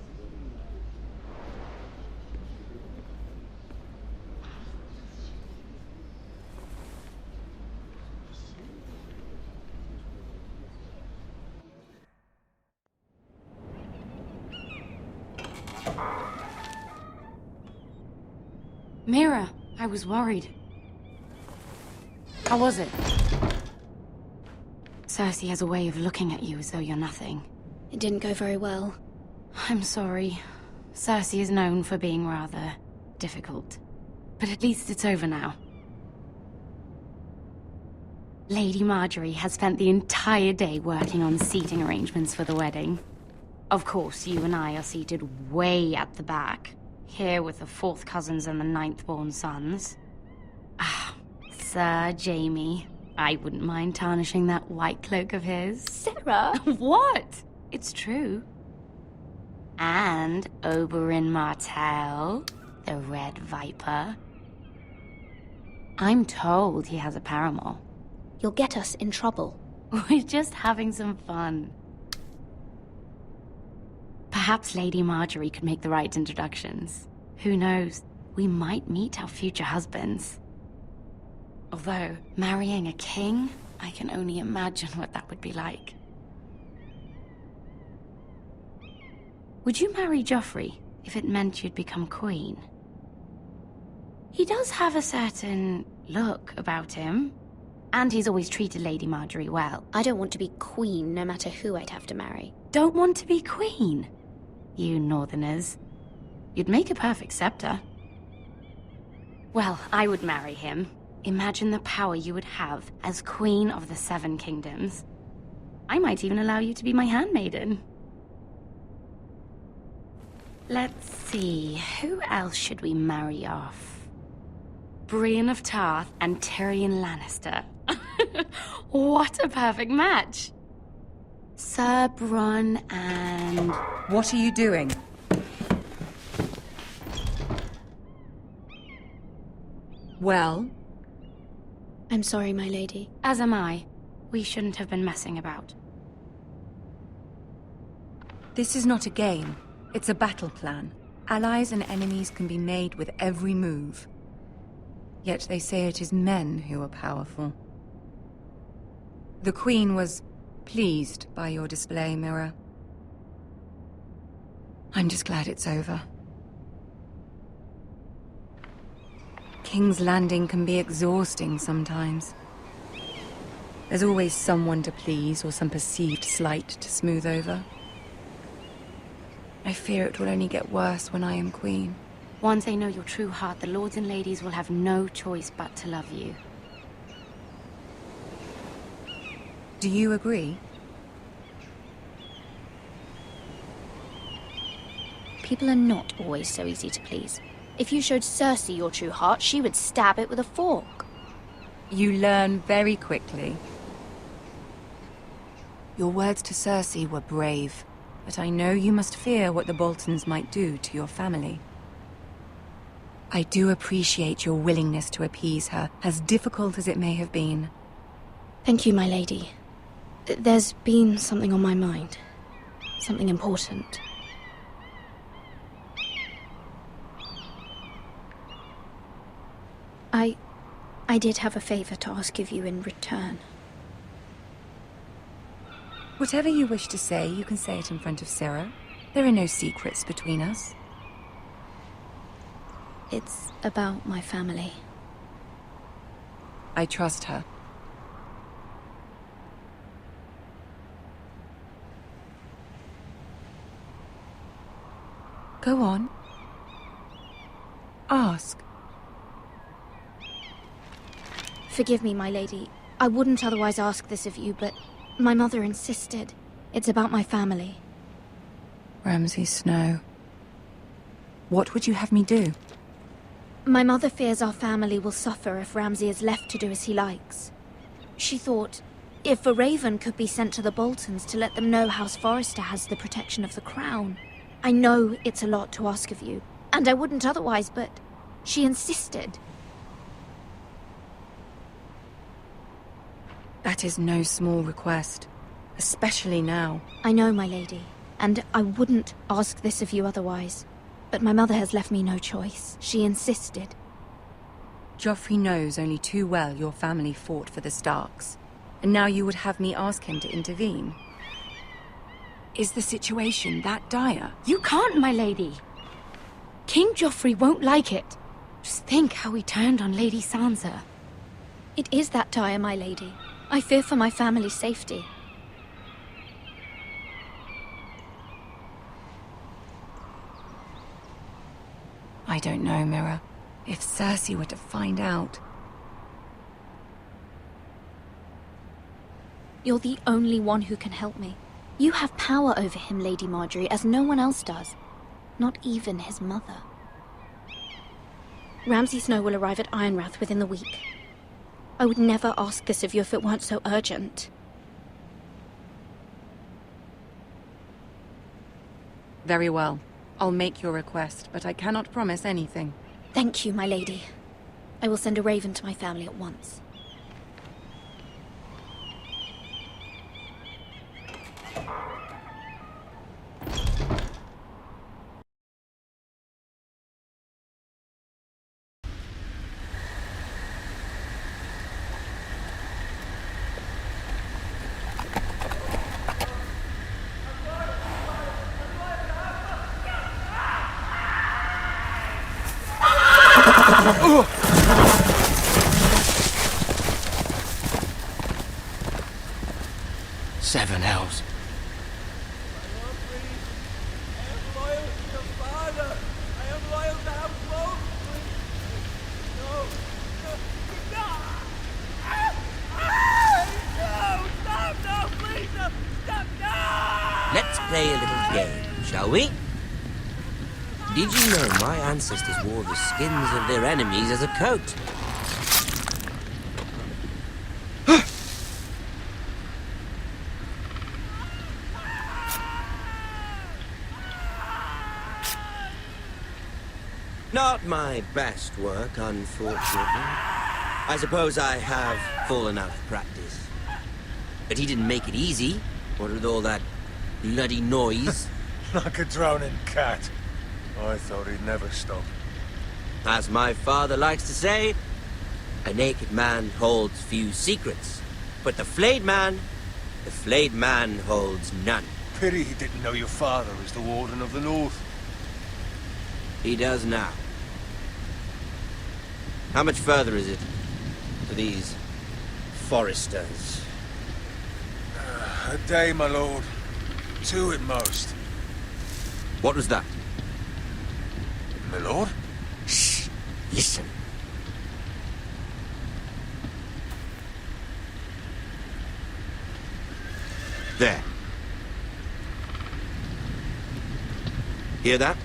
Mira, I was worried. How was it? Cersei has a way of looking at you as though you're nothing. It didn't go very well. I'm sorry. Cersei is known for being rather difficult. But at least it's over now. Lady Marjorie has spent the entire day working on seating arrangements for the wedding. Of course, you and I are seated way at the back. here with the 4th cousins and the 9th-born sons. Ah, Sir Jamie. I wouldn't mind tarnishing that white cloak of his. Sarah! What? It's true. And Oberyn Martell, the Red Viper. I'm told he has a paramour. You'll get us in trouble. We're just having some fun. Perhaps Lady Marjorie could make the right introductions. Who knows? We might meet our future husbands. Although, marrying a king, I can only imagine what that would be like. Would you marry Joffrey if it meant you'd become queen? He does have a certain look about him, and he's always treated Lady Marjorie well. I don't want to be queen no matter who I'd have to marry. Don't want to be queen? You northerners. You'd make a perfect scepter. Well, I would marry him. Imagine the power you would have as Queen of the 7 Kingdoms. I might even allow you to be my handmaiden. Let's see, who else should we marry off? Brienne of Tarth and Tyrion Lannister. What a perfect match! Sir Bronn and... What are you doing? Well? I'm sorry, my lady. As am I. We shouldn't have been messing about. This is not a game. It's a battle plan. Allies and enemies can be made with every move. Yet they say it is men who are powerful. The Queen was pleased by your display, Mira. I'm just glad it's over. King's Landing can be exhausting sometimes. There's always someone to please or some perceived slight to smooth over. I fear it will only get worse when I am queen. Once they know your true heart, the lords and ladies will have no choice but to love you. Do you agree? People are not always so easy to please. If you showed Cersei your true heart, she would stab it with a fork. You learn very quickly. Your words to Cersei were brave, but I know you must fear what the Boltons might do to your family. I do appreciate your willingness to appease her, as difficult as it may have been. Thank you, my lady. There's been something on my mind. Something important. I did have a favor to ask of you in return. Whatever you wish to say, you can say it in front of Sarah. There are no secrets between us. It's about my family. I trust her. Go on. Ask. Forgive me, my lady. I wouldn't otherwise ask this of you, but my mother insisted. It's about my family. Ramsay Snow. What would you have me do? My mother fears our family will suffer if Ramsay is left to do as he likes. She thought, if a raven could be sent to the Boltons to let them know House Forrester has the protection of the crown. I know it's a lot to ask of you, and I wouldn't otherwise, but she insisted. That is no small request, especially now. I know, my lady, and I wouldn't ask this of you otherwise. But my mother has left me no choice. She insisted. Joffrey knows only too well your family fought for the Starks, and now you would have me ask him to intervene. Is the situation that dire? You can't, my lady. King Joffrey won't like it. Just think how he turned on Lady Sansa. It is that dire, my lady. I fear for my family's safety. I don't know, Mira. If Cersei were to find out... You're the only one who can help me. You have power over him, Lady Marjorie, as no one else does. Not even his mother. Ramsay Snow will arrive at Ironrath within the week. I would never ask this of you if it weren't so urgent. Very well. I'll make your request, but I cannot promise anything. Thank you, my lady. I will send a raven to my family at once. Seven hells. Let's play a little game, shall we? Did you know my ancestors wore the skins of their enemies as a coat? Not my best work, unfortunately. I suppose I have fallen out of practice. But he didn't make it easy, what with all that bloody noise. Like a drowning cat. I thought he'd never stop. As my father likes to say, a naked man holds few secrets. But the flayed man holds none. Pity he didn't know your father was the Warden of the North. He does now. How much further is it to these foresters? A day, my lord. 2 at most. What was that? My lord? Shh! Listen. There. Hear that?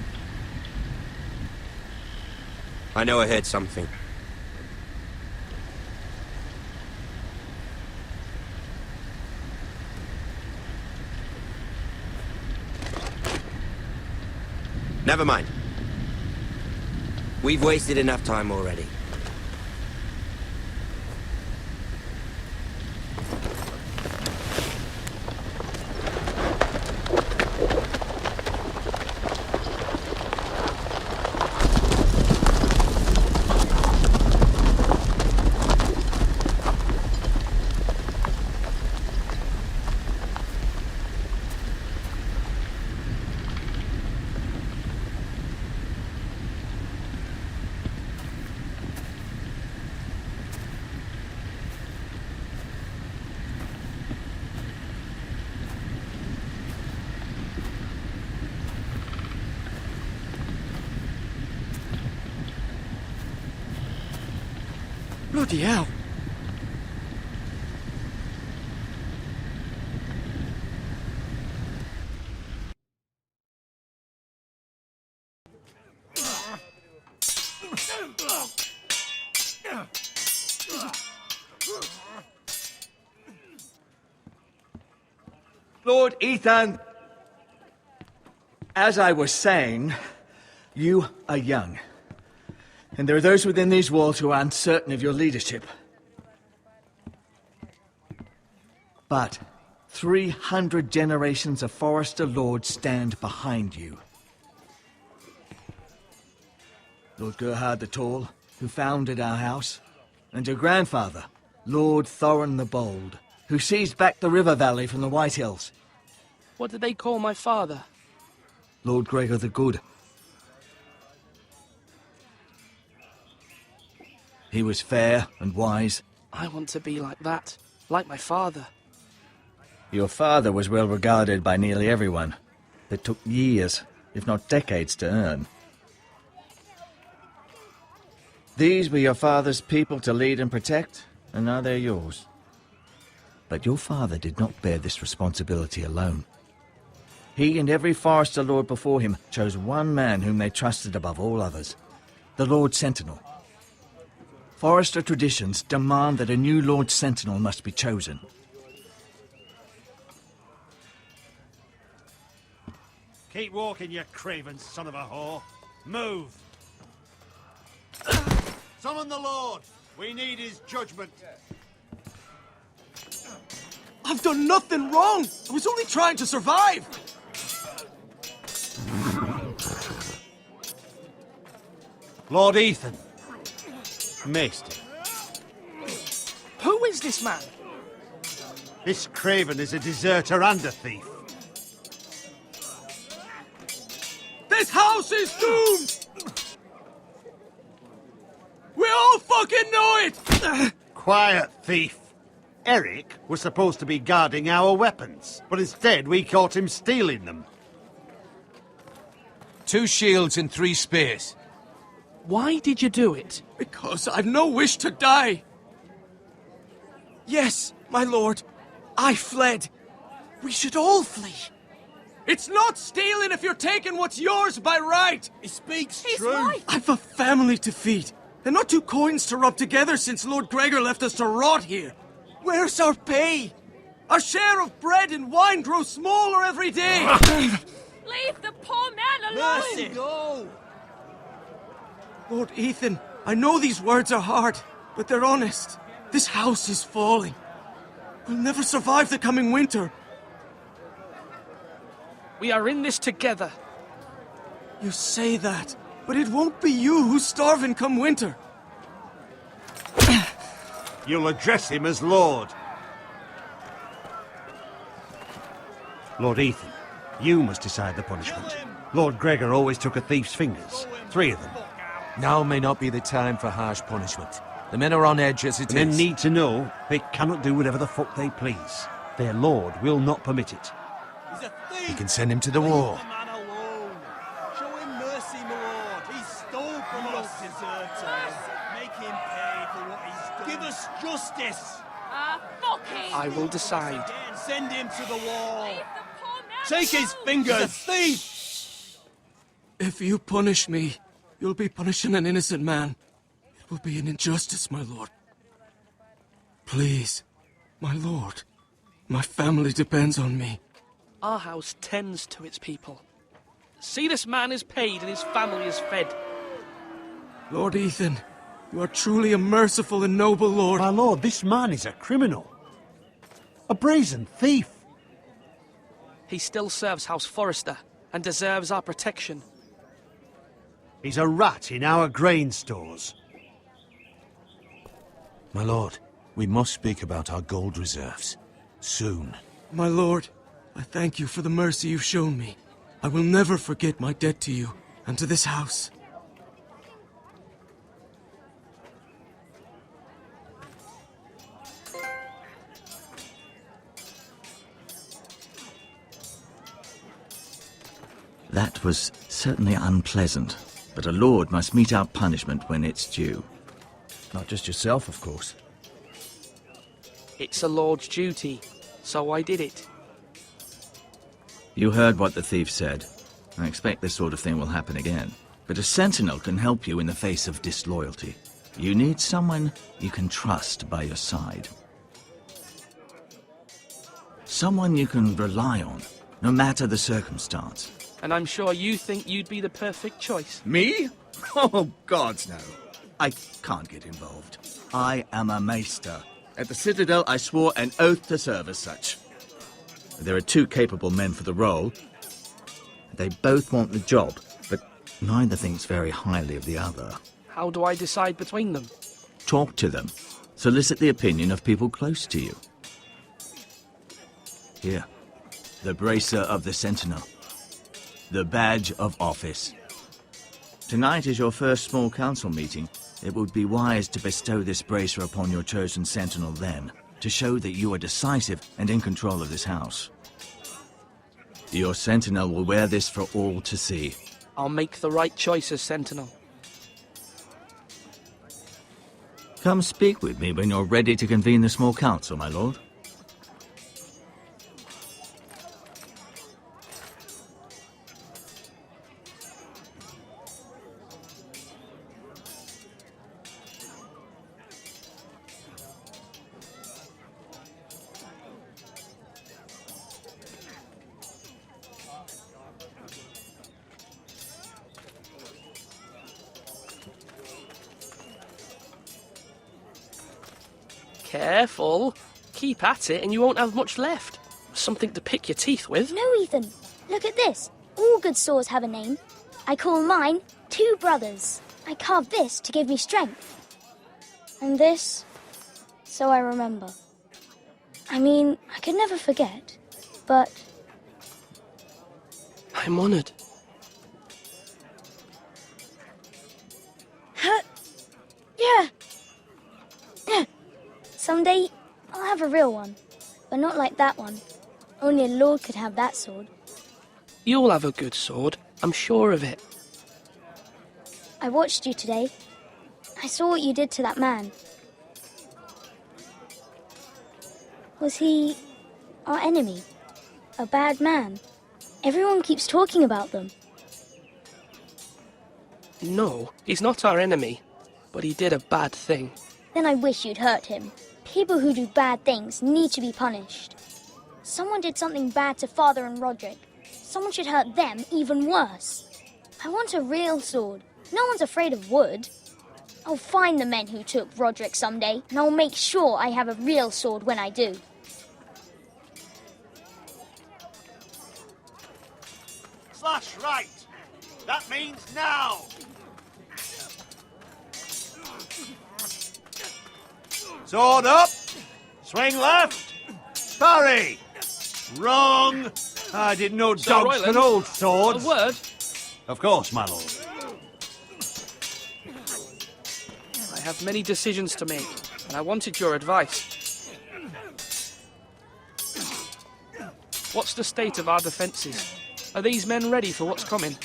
I know I heard something. Never mind. We've wasted enough time already. Bloody hell. Lord Ethan, as I was saying, you are young. And there are those within these walls who are uncertain of your leadership. But 300 generations of Forester Lords stand behind you. Lord Gerhard the Tall, who founded our house, and your grandfather, Lord Thorin the Bold, who seized back the river valley from the White Hills. What did they call my father? Lord Gregor the Good. He was fair and wise. I want to be like that, like my father. Your father was well regarded by nearly everyone. It took years, if not decades, to earn. These were your father's people to lead and protect, and now they're yours. But your father did not bear this responsibility alone. He and every Forester Lord before him chose one man whom they trusted above all others. the Lord Sentinel. Forester traditions demand that a new Lord Sentinel must be chosen. Keep walking, you craven son of a whore. Move! Summon the Lord! We need his judgment. I've done nothing wrong! I was only trying to survive! Lord Ethan. Maester. Who is this man? This craven is a deserter and a thief. This house is doomed! We all fucking know it! Quiet, thief. Eric was supposed to be guarding our weapons, but instead we caught him stealing them. 2 shields and 3 spears. Why did you do it? Because I've no wish to die. Yes, my lord. I fled. We should all flee. It's not stealing if you're taking what's yours by right. He speaks He's true. right. I've a family to feed. And not 2 coins to rub together since Lord Gregor left us to rot here. Where's our pay? Our share of bread and wine grows smaller every day. Leave the poor man alone! Mercy, go! Lord Ethan, I know these words are hard, but they're honest. This house is falling. We'll never survive the coming winter. We are in this together. You say that, but it won't be you who's starving come winter. You'll address him as Lord. Lord Ethan, you must decide the punishment. Lord Gregor always took a thief's fingers. 3 of them. Now may not be the time for harsh punishment. The men are on edge as it The men is. need to know they cannot do whatever the fuck they please. Their lord will not permit it. He's a thief! We can send him to the war. Leave the man alone. Show him mercy, my lord. He stole from us. Deserters. Make him pay for what he's done. Give us justice. Fuck him! I will decide. Send him to the wall. Leave the poor man Take his alone. fingers. He's a thief. If you punish me, you'll be punishing an innocent man. It will be an injustice, my lord. Please, my lord. My family depends on me. Our house tends to its people. See, this man is paid and his family is fed. Lord Ethan, you are truly a merciful and noble lord. My lord, this man is a criminal. A brazen thief. He still serves House Forrester and deserves our protection. He's a rat in our grain stores. My lord, we must speak about our gold reserves. Soon. My lord, I thank you for the mercy you've shown me. I will never forget my debt to you and to this house. That was certainly unpleasant, but a lord must mete out punishment when it's due. Not just yourself, of course. It's a lord's duty, so I did it. You heard what the thief said. I expect this sort of thing will happen again. But a sentinel can help you in the face of disloyalty. You need someone you can trust by your side. Someone you can rely on, no matter the circumstance. And I'm sure you think you'd be the perfect choice. Me? Oh, gods no. I can't get involved. I am a maester. At the Citadel, I swore an oath to serve as such. There are 2 capable men for the role. They both want the job, but neither thinks very highly of the other. How do I decide between them? Talk to them. Solicit the opinion of people close to you. Here, the bracer of the Sentinel. The badge of office. Tonight is your first small council meeting. It would be wise to bestow this bracer upon your chosen sentinel then, to show that you are decisive and in control of this house. Your sentinel will wear this for all to see. I'll make the right choice as sentinel. Come speak with me when you're ready to convene the small council, my lord. Careful. Keep at it and you won't have much left. Something to pick your teeth with. No, Ethan. Look at this. All good swords have a name. I call mine Two Brothers. I carved this to give me strength. And this, so I remember. I mean, I could never forget, but... I'm honoured. Yeah. Someday, I'll have a real one. But not like that one. Only a lord could have that sword. You'll have a good sword. I'm sure of it. I watched you today. I saw what you did to that man. Was he our enemy? A bad man? Everyone keeps talking about them. No, he's not our enemy. But he did a bad thing. Then I wish you'd hurt him. People who do bad things need to be punished. Someone did something bad to Father and Roderick. Someone should hurt them even worse. I want a real sword. No one's afraid of wood. I'll find the men who took Roderick someday, and I'll make sure I have a real sword when I do. Slash right. That means now. Sword up. Swing left. Parry. Wrong. I didn't know Sir dogs Royland, could hold swords. A word? Of course, my lord. I have many decisions to make, and I wanted your advice. What's the state of our defences? Are these men ready for what's coming?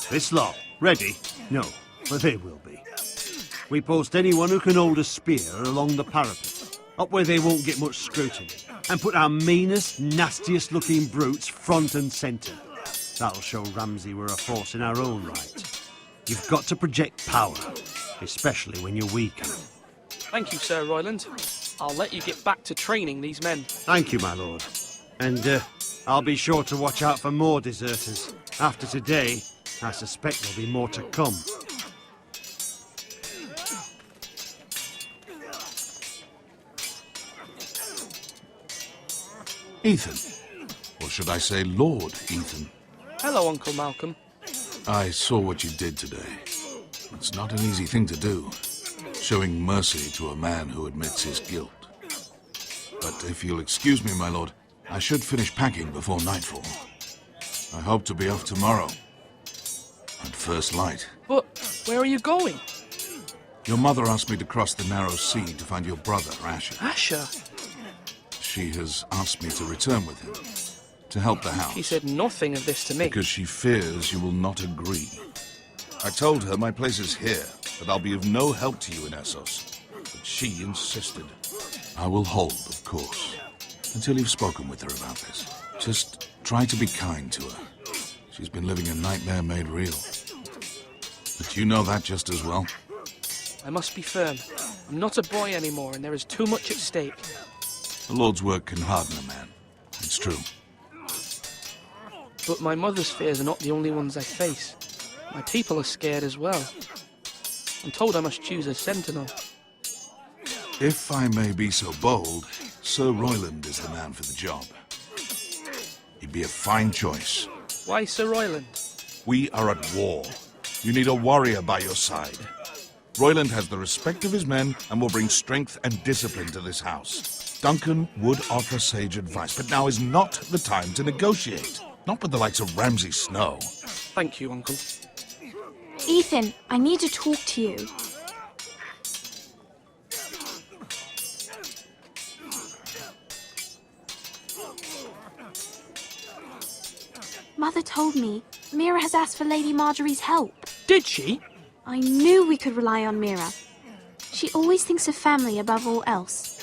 This lot, ready? No, but they will be. We post anyone who can hold a spear along the parapet, up where they won't get much scrutiny, and put our meanest, nastiest looking brutes front and centre. That'll show Ramsay we're a force in our own right. You've got to project power, especially when you're weaker. Thank you, Sir Royland. I'll let you get back to training these men. Thank you, my lord. And I'll be sure to watch out for more deserters. After today, I suspect there'll be more to come. Ethan. Or should I say Lord Ethan? Hello, Uncle Malcolm. I saw what you did today. It's not an easy thing to do, showing mercy to a man who admits his guilt. But if you'll excuse me, my lord, I should finish packing before nightfall. I hope to be off tomorrow. At first light. But where are you going? Your mother asked me to cross the narrow sea to find your brother, Asher. Asher? She has asked me to return with him, to help the house. She said nothing of this to me. Because she fears you will not agree. I told her my place is here, that I'll be of no help to you in Essos. But she insisted. I will hold, of course, until you've spoken with her about this. Just try to be kind to her. She's been living a nightmare made real. But you know that just as well. I must be firm. I'm not a boy anymore, and there is too much at stake. The Lord's work can harden a man. It's true. But my mother's fears are not the only ones I face. My people are scared as well. I'm told I must choose a sentinel. If I may be so bold, Sir Royland is the man for the job. He'd be a fine choice. Why Sir Royland? We are at war. You need a warrior by your side. Royland has the respect of his men and will bring strength and discipline to this house. Duncan would offer sage advice, but now is not the time to negotiate. Not with the likes of Ramsay Snow. Thank you, Uncle. Ethan, I need to talk to you. Mother told me Mira has asked for Lady Marjorie's help. Did she? I knew we could rely on Mira. She always thinks of family above all else.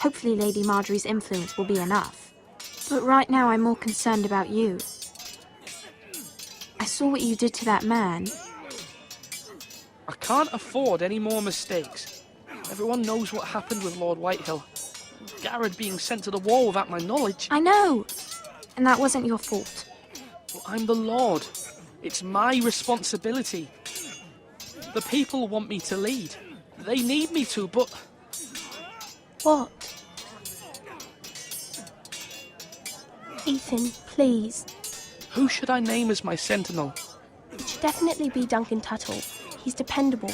Hopefully Lady Marjorie's influence will be enough. But right now I'm more concerned about you. I saw what you did to that man. I can't afford any more mistakes. Everyone knows what happened with Lord Whitehill. Garrett being sent to the wall without my knowledge. I know. And that wasn't your fault. Well, I'm the Lord. It's my responsibility. The people want me to lead. They need me to, but What? Ethan, please. Who should I name as my sentinel? It should definitely be Duncan Tuttle. He's dependable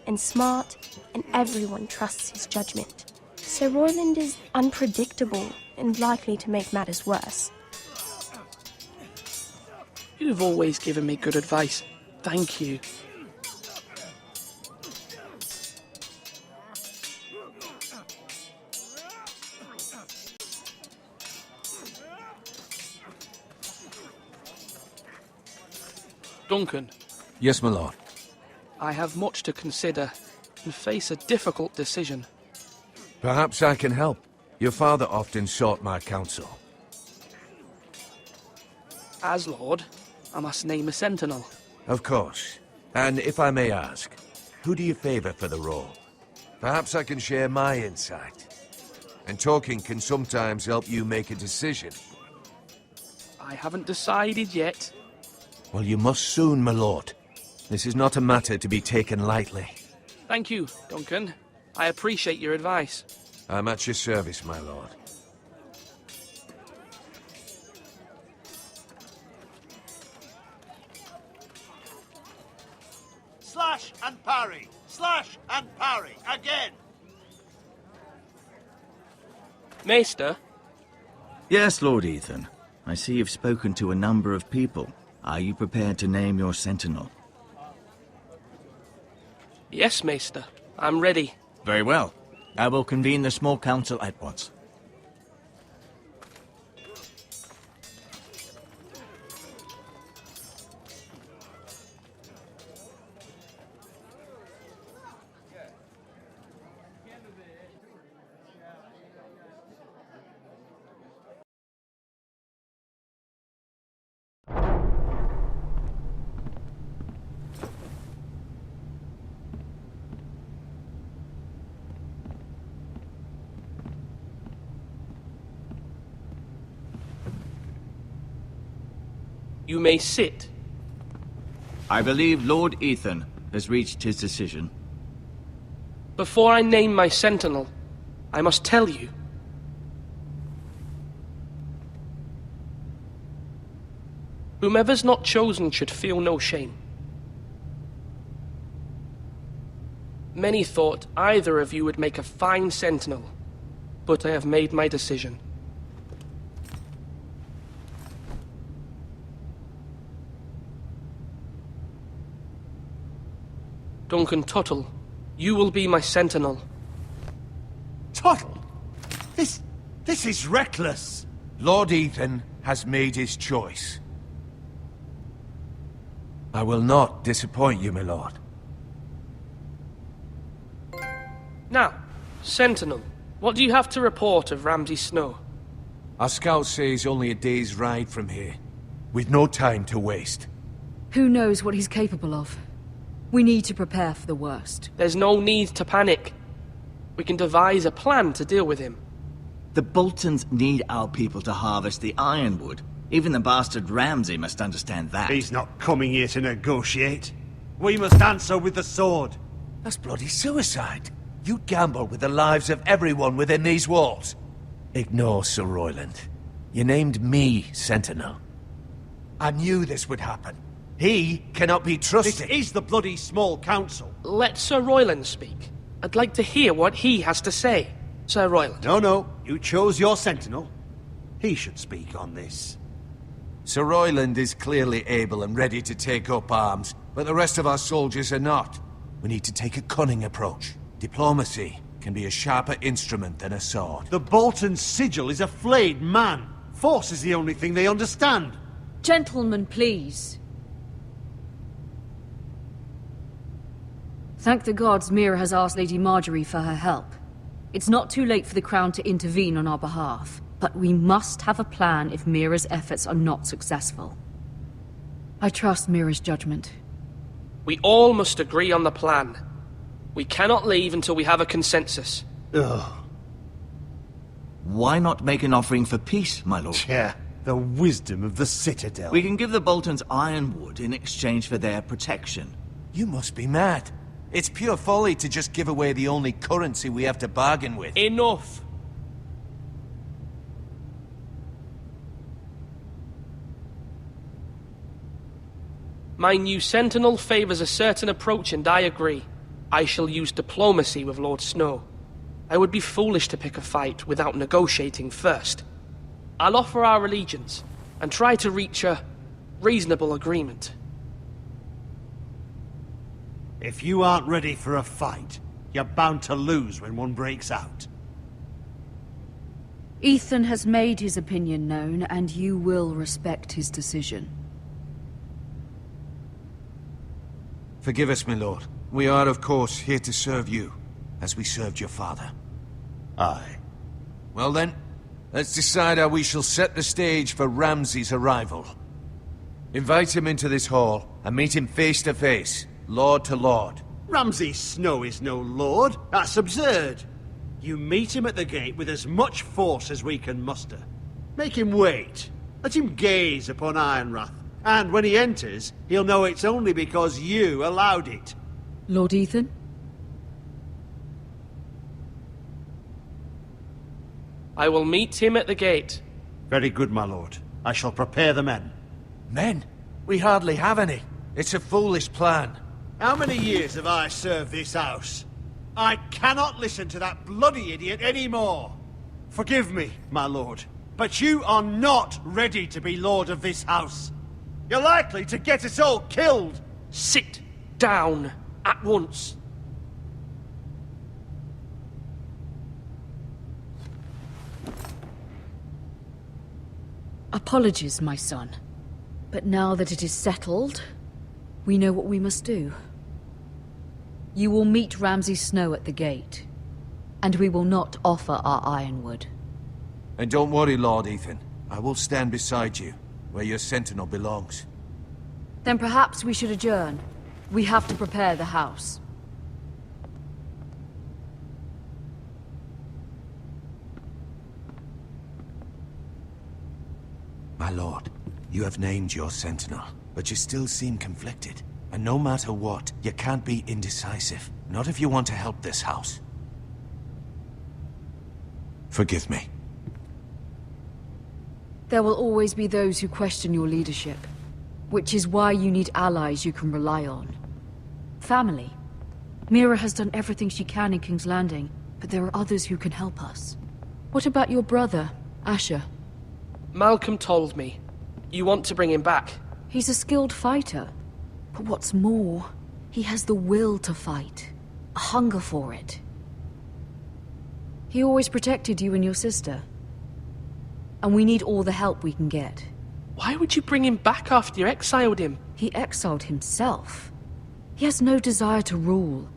and smart, and everyone trusts his judgment. Sir Royland is unpredictable and likely to make matters worse. You've always given me good advice. Thank you. Duncan. Yes, my lord. I have much to consider and face a difficult decision. Perhaps I can help. Your father often sought my counsel. As Lord, I must name a sentinel. Of course. And if I may ask, who do you favor for the role? Perhaps I can share my insight. And talking can sometimes help you make a decision. I haven't decided yet. Well, you must soon, my lord. This is not a matter to be taken lightly. Thank you, Duncan. I appreciate your advice. I'm at your service, my lord. Slash and parry! Slash and parry! Again! Maester? Yes, Lord Ethan. I see you've spoken to a number of people. Are you prepared to name your sentinel? Yes, Maester. I'm ready. Very well. I will convene the small council at once. You may sit. I believe Lord Ethan has reached his decision. Before I name my sentinel, I must tell you. Whomever's not chosen should feel no shame. Many thought either of you would make a fine sentinel, but I have made my decision. Duncan Tuttle, you will be my sentinel. Tuttle? This is reckless. Lord Ethan has made his choice. I will not disappoint you, my lord. Now, sentinel, what do you have to report of Ramsay Snow? Our scouts say he's only a day's ride from here, with no time to waste. Who knows what he's capable of? We need to prepare for the worst. There's no need to panic. We can devise a plan to deal with him. The Boltons need our people to harvest the ironwood. Even the bastard Ramsay must understand that. He's not coming here to negotiate. We must answer with the sword. That's bloody suicide. You'd gamble with the lives of everyone within these walls. Ignore Sir Royland. You named me Sentinel. I knew this would happen. He cannot be trusted. This is the bloody small council. Let Sir Royland speak. I'd like to hear what he has to say. Sir Royland. No. You chose your sentinel. He should speak on this. Sir Royland is clearly able and ready to take up arms, but the rest of our soldiers are not. We need to take a cunning approach. Diplomacy can be a sharper instrument than a sword. The Bolton sigil is a flayed man. Force is the only thing they understand. Gentlemen, please. Thank the gods Mira has asked Lady Marjorie for her help. It's not too late for the Crown to intervene on our behalf, but we must have a plan if Mira's efforts are not successful. I trust Mira's judgment. We all must agree on the plan. We cannot leave until we have a consensus. Ugh. Why not make an offering for peace, my lord? Yeah, the wisdom of the Citadel. We can give the Boltons ironwood in exchange for their protection. You must be mad. It's pure folly to just give away the only currency we have to bargain with. Enough! My new sentinel favors a certain approach, and I agree. I shall use diplomacy with Lord Snow. I would be foolish to pick a fight without negotiating first. I'll offer our allegiance, and try to reach a reasonable agreement. If you aren't ready for a fight, you're bound to lose when one breaks out. Ethan has made his opinion known, and you will respect his decision. Forgive us, my lord. We are, of course, here to serve you, as we served your father. Aye. Well then, let's decide how we shall set the stage for Ramsay's arrival. Invite him into this hall, and meet him face to face, lord to lord. Ramsay Snow is no lord. That's absurd. You meet him at the gate with as much force as we can muster. Make him wait. Let him gaze upon Ironrath. And when he enters, he'll know it's only because you allowed it. Lord Ethan? I will meet him at the gate. Very good, my lord. I shall prepare the men. Men? We hardly have any. It's a foolish plan. How many years have I served this house? I cannot listen to that bloody idiot anymore. Forgive me, my lord, but you are not ready to be lord of this house. You're likely to get us all killed. Sit down at once. Apologies, my son. But now that it is settled, we know what we must do. You will meet Ramsay Snow at the gate, and we will not offer our ironwood. And don't worry, Lord Ethan. I will stand beside you, where your sentinel belongs. Then perhaps we should adjourn. We have to prepare the house. My lord, you have named your sentinel, but you still seem conflicted. And no matter what, you can't be indecisive. Not if you want to help this house. Forgive me. There will always be those who question your leadership, which is why you need allies you can rely on. Family. Mira has done everything she can in King's Landing, but there are others who can help us. What about your brother, Asher? Malcolm told me. You want to bring him back. He's a skilled fighter. But what's more, he has the will to fight. A hunger for it. He always protected you and your sister. And we need all the help we can get. Why would you bring him back after you exiled him? He exiled himself. He has no desire to rule.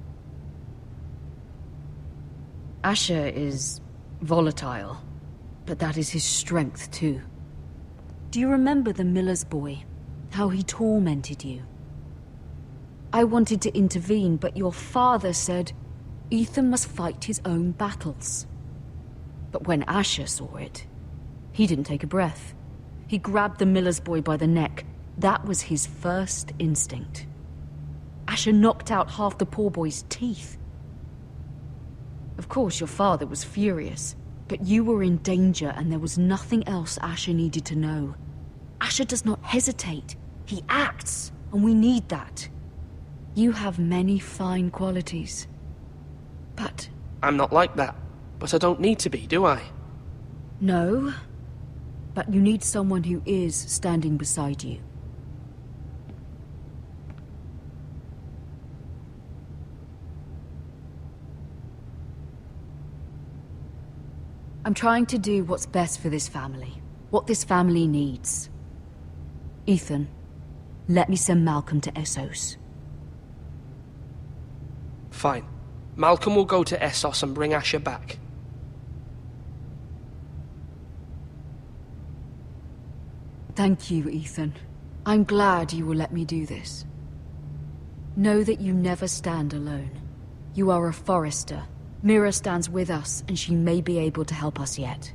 Asher is volatile, but that is his strength too. Do you remember the miller's boy? How he tormented you? I wanted to intervene, but your father said Ethan must fight his own battles. But when Asher saw it, he didn't take a breath. He grabbed the miller's boy by the neck. That was his first instinct. Asher knocked out half the poor boy's teeth. Of course, your father was furious, but you were in danger and there was nothing else Asher needed to know. Asher does not hesitate. He acts, and we need that. You have many fine qualities, but... I'm not like that, but I don't need to be, do I? No, but you need someone who is standing beside you. I'm trying to do what's best for this family, what this family needs. Ethan, let me send Malcolm to Essos. Fine. Malcolm will go to Essos and bring Asher back. Thank you, Ethan. I'm glad you will let me do this. Know that you never stand alone. You are a Forrester. Mira stands with us, and she may be able to help us yet.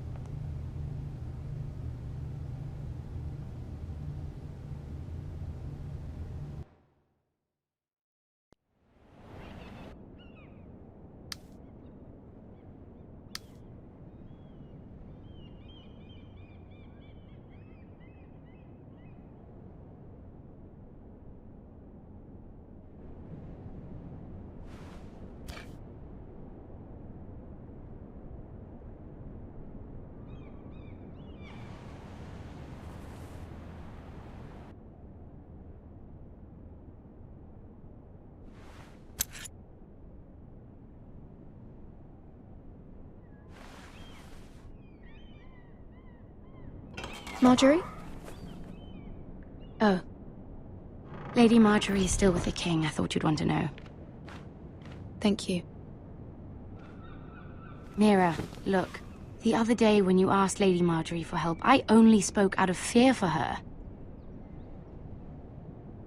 Marjorie? Oh. Lady Marjorie is still with the king. I thought you'd want to know. Thank you. Mira, look. The other day when you asked Lady Marjorie for help, I only spoke out of fear for her.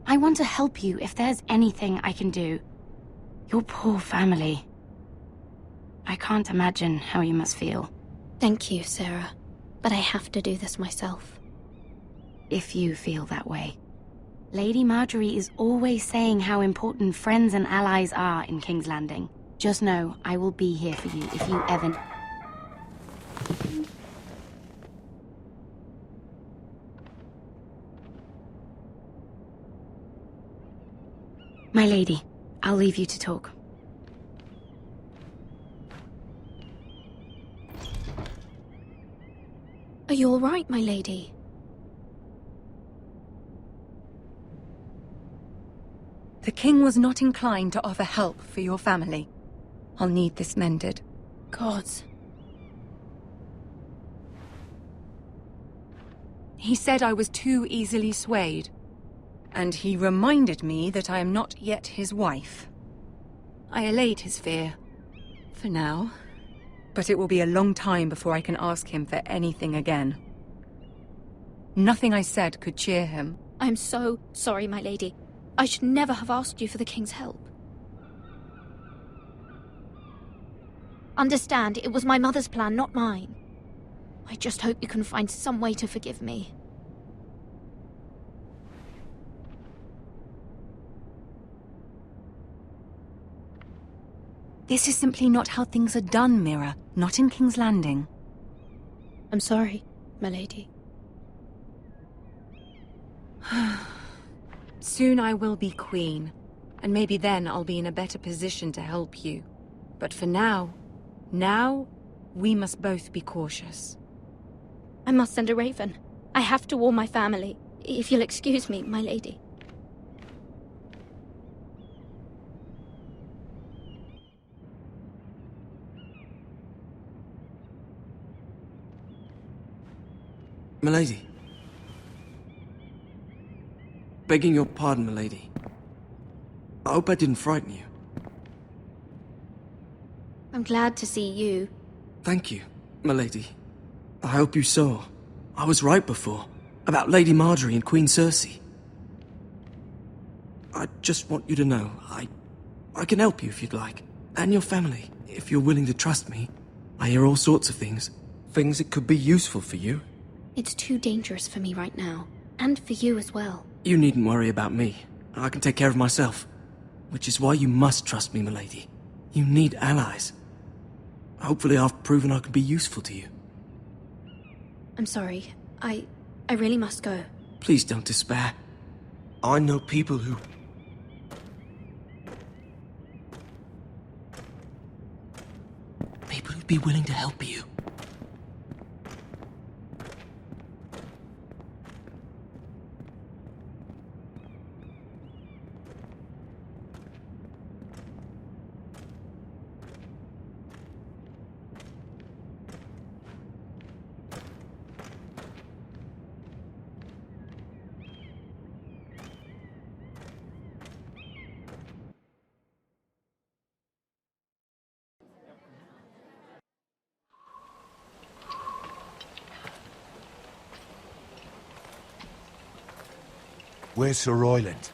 I want to help you if there's anything I can do. Your poor family. I can't imagine how you must feel. Thank you, Sarah. But I have to do this myself. If you feel that way. Lady Marjorie is always saying how important friends and allies are in King's Landing. Just know, I will be here for you if you ever... My lady, I'll leave you to talk. Are you all right, my lady? The king was not inclined to offer help for your family. I'll need this mended. Gods. He said I was too easily swayed. And he reminded me that I am not yet his wife. I allayed his fear. For now. But it will be a long time before I can ask him for anything again. Nothing I said could cheer him. I'm so sorry, my lady. I should never have asked you for the king's help. Understand, it was my mother's plan, not mine. I just hope you can find some way to forgive me. This is simply not how things are done, Mira. Not in King's Landing. I'm sorry, my lady. Soon I will be queen, and maybe then I'll be in a better position to help you. But for now, we must both be cautious. I must send a raven. I have to warn my family. If you'll excuse me, my lady. Milady. Begging your pardon, milady. I hope I didn't frighten you. I'm glad to see you. Thank you, milady. I hope you saw. I was right before. About Lady Marjorie and Queen Cersei. I just want you to know, I can help you if you'd like. And your family, if you're willing to trust me. I hear all sorts of things. Things that could be useful for you. It's too dangerous for me right now. And for you as well. You needn't worry about me. I can take care of myself. Which is why you must trust me, milady. You need allies. Hopefully I've proven I can be useful to you. I'm sorry. I really must go. Please don't despair. I know people who... People who'd be willing to help you. Where's Sir Royland?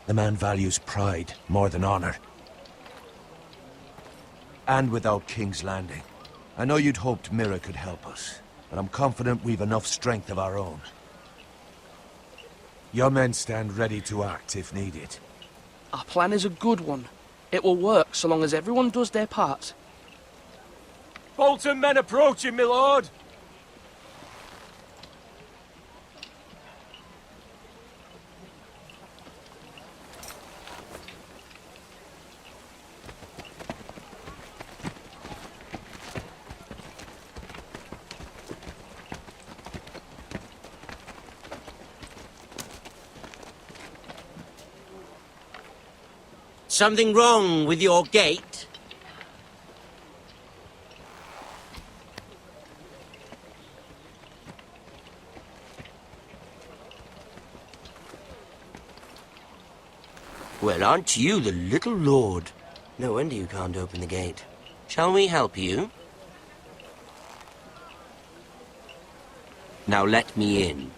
The man values pride more than honor. And without King's Landing. I know you'd hoped Mira could help us, but I'm confident we've enough strength of our own. Your men stand ready to act if needed. Our plan is a good one. It will work so long as everyone does their part. Bolton men approaching, my lord! Something wrong with your gate? Well, aren't you the little lord? No wonder you can't open the gate. Shall we help you? Now let me in.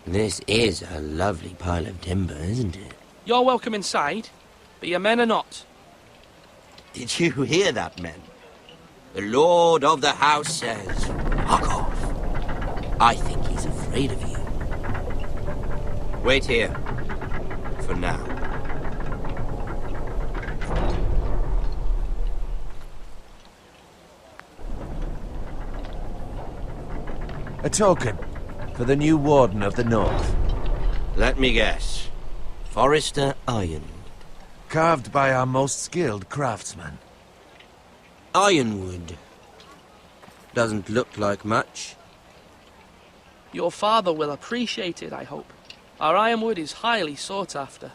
This is a lovely pile of timber, isn't it? You're welcome inside, but your men are not. Did you hear that, men? The lord of the house says, fuck off. I think he's afraid of you. Wait here. For now. A token for the new Warden of the North. Let me guess. Forrester Ironwood. Carved by our most skilled craftsman. Ironwood. Doesn't look like much. Your father will appreciate it, I hope. Our ironwood is highly sought after.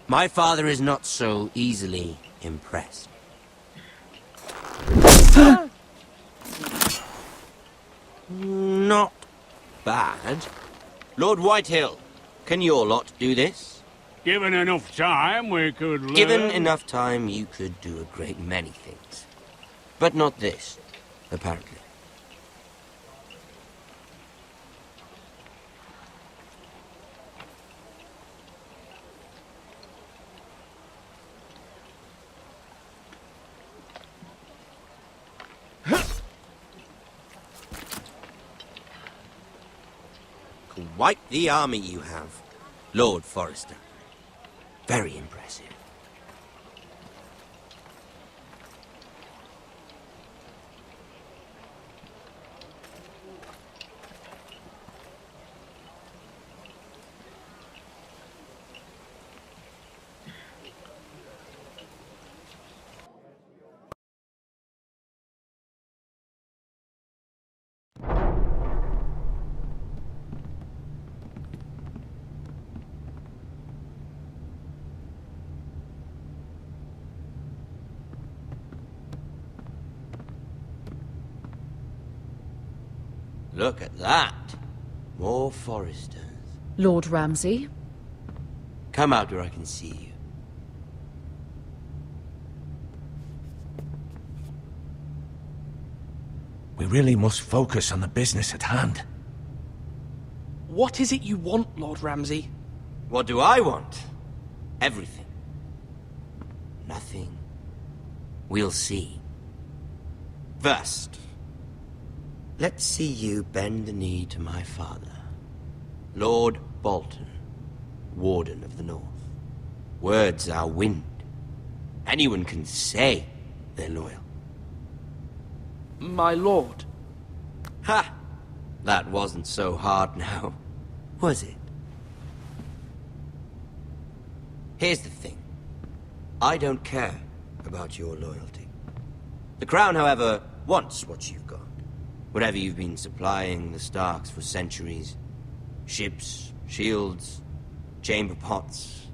My father is not so easily impressed. Not bad. Lord Whitehill, can your lot do this? Given enough time, we could learn. Given enough time, you could do a great many things. But not this, apparently. Quite the army you have, Lord Forrester. Very impressive. Look at that. More Forresters. Lord Ramsay? Come out where I can see you. We really must focus on the business at hand. What is it you want, Lord Ramsay? What do I want? Everything. Nothing. We'll see. First, let's see you bend the knee to my father, Lord Bolton, Warden of the North. Words are wind. Anyone can say they're loyal. My lord. Ha! That wasn't so hard now, was it? Here's the thing. I don't care about your loyalty. The Crown, however, wants what you've got. Whatever you've been supplying the Starks for centuries. Ships, shields, chamber pots.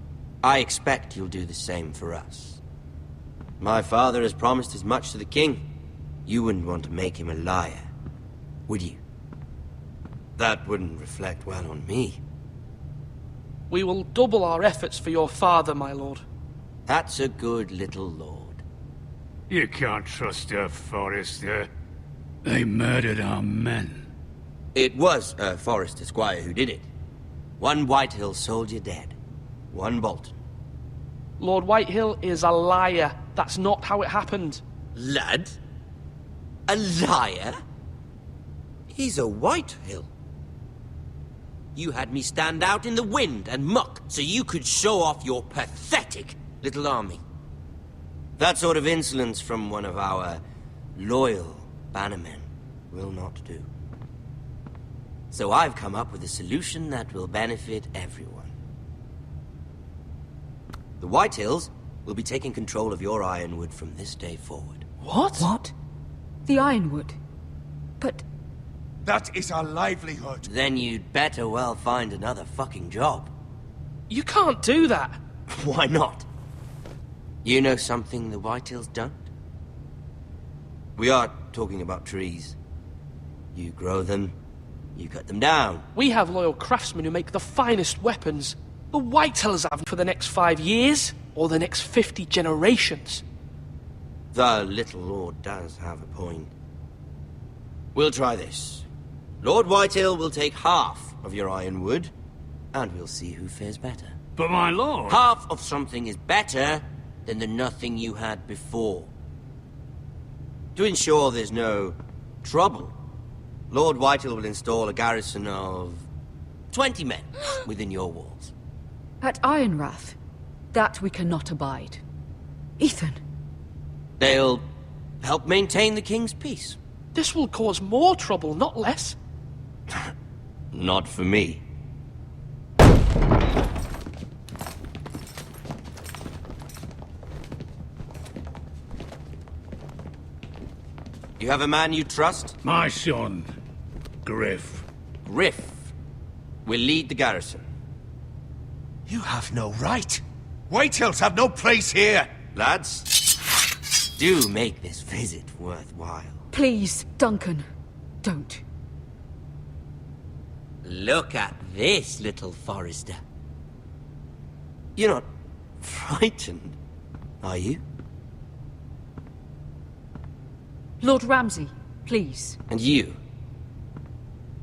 I expect you'll do the same for us. My father has promised as much to the king. You wouldn't want to make him a liar, would you? That wouldn't reflect well on me. We will double our efforts for your father, my lord. That's a good little lord. You can't trust her, Forrester. They murdered our men. It was a Forrester squire who did it. One Whitehill soldier dead. One Bolton. Lord Whitehill is a liar. That's not how it happened. Lad? A liar? He's a Whitehill. You had me stand out in the wind and muck so you could show off your pathetic little army. That sort of insolence from one of our loyal bannermen will not do. So I've come up with a solution that will benefit everyone. The Whitehills will be taking control of your ironwood from this day forward. What? What? The ironwood? But... That is our livelihood. Then you'd better well find another fucking job. You can't do that. Why not? You know something the Whitehills don't? We are talking about trees. You grow them, You cut them down. We have loyal craftsmen who make the finest weapons. The Whitetails have for the next 5 years, or the next 50 generations. The little lord does have a point. We'll try this. Lord Whitetail will take half of your ironwood, and we'll see who fares better. But my lord... Half of something is better than the nothing you had before. To ensure there's no trouble, Lord Whitetail will install a garrison of 20 men within your walls. At Ironrath, that we cannot abide. Ethan. They'll help maintain the king's peace. This will cause more trouble, not less. Not for me. You have a man you trust? My son, Griff. Griff will lead the garrison. You have no right. Whitetails have no place here. Lads, do make this visit worthwhile. Please, Duncan, don't. Look at this, little Forrester. You're not frightened, are you? Lord Ramsay, please. And you?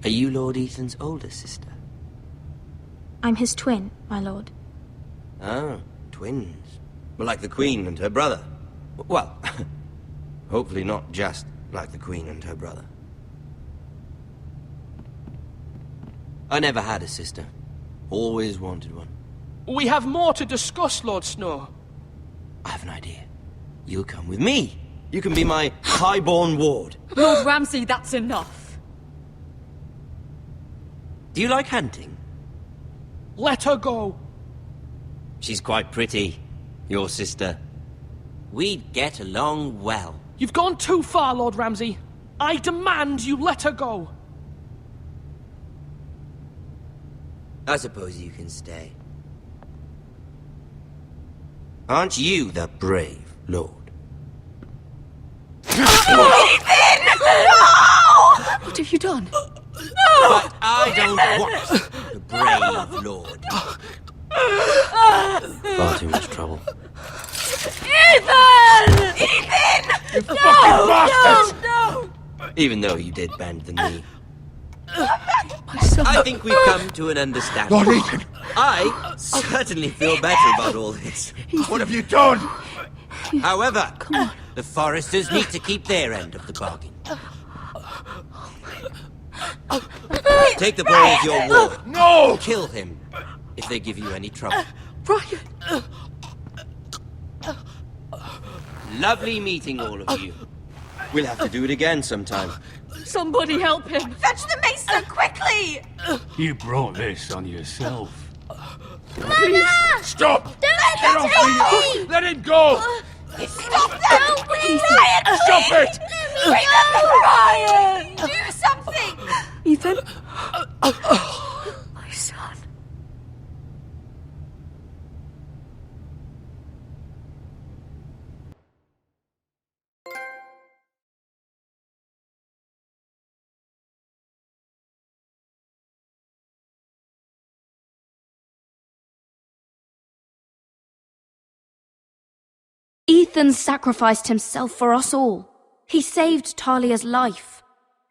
Are you Lord Ethan's older sister? I'm his twin, my lord. Ah, twins. Well, like the Queen and her brother. Well, hopefully not just like the Queen and her brother. I never had a sister. Always wanted one. We have more to discuss, Lord Snow. I have an idea. You'll come with me. You can be my highborn ward. Lord Ramsay, that's enough. Do you like hunting? Let her go. She's quite pretty, your sister. We'd get along well. You've gone too far, Lord Ramsay. I demand you let her go. I suppose you can stay. Aren't you the brave lord? Ethan! No! What have you done? But I don't want the brave lord. Far too much trouble. Ethan! Ethan! No! Even though you did bend the knee. My son. I think we've come to an understanding. Lord Ethan! I certainly feel better about all this. What have you done? However, the Foresters need to keep their end of the bargain. Take the boy as your ward. No! Kill him if they give you any trouble. Brian! Lovely meeting all of you. We'll have to do it again sometime. Somebody help him! Fetch the mason, quickly! You brought this on yourself. Mama! Stop! Don't let Get them off take me! me! Let him go! Stop them! No, please! Stop it! Bring them to Ryan! Do something! Ethan? My son. Ethan sacrificed himself for us all. He saved Talia's life.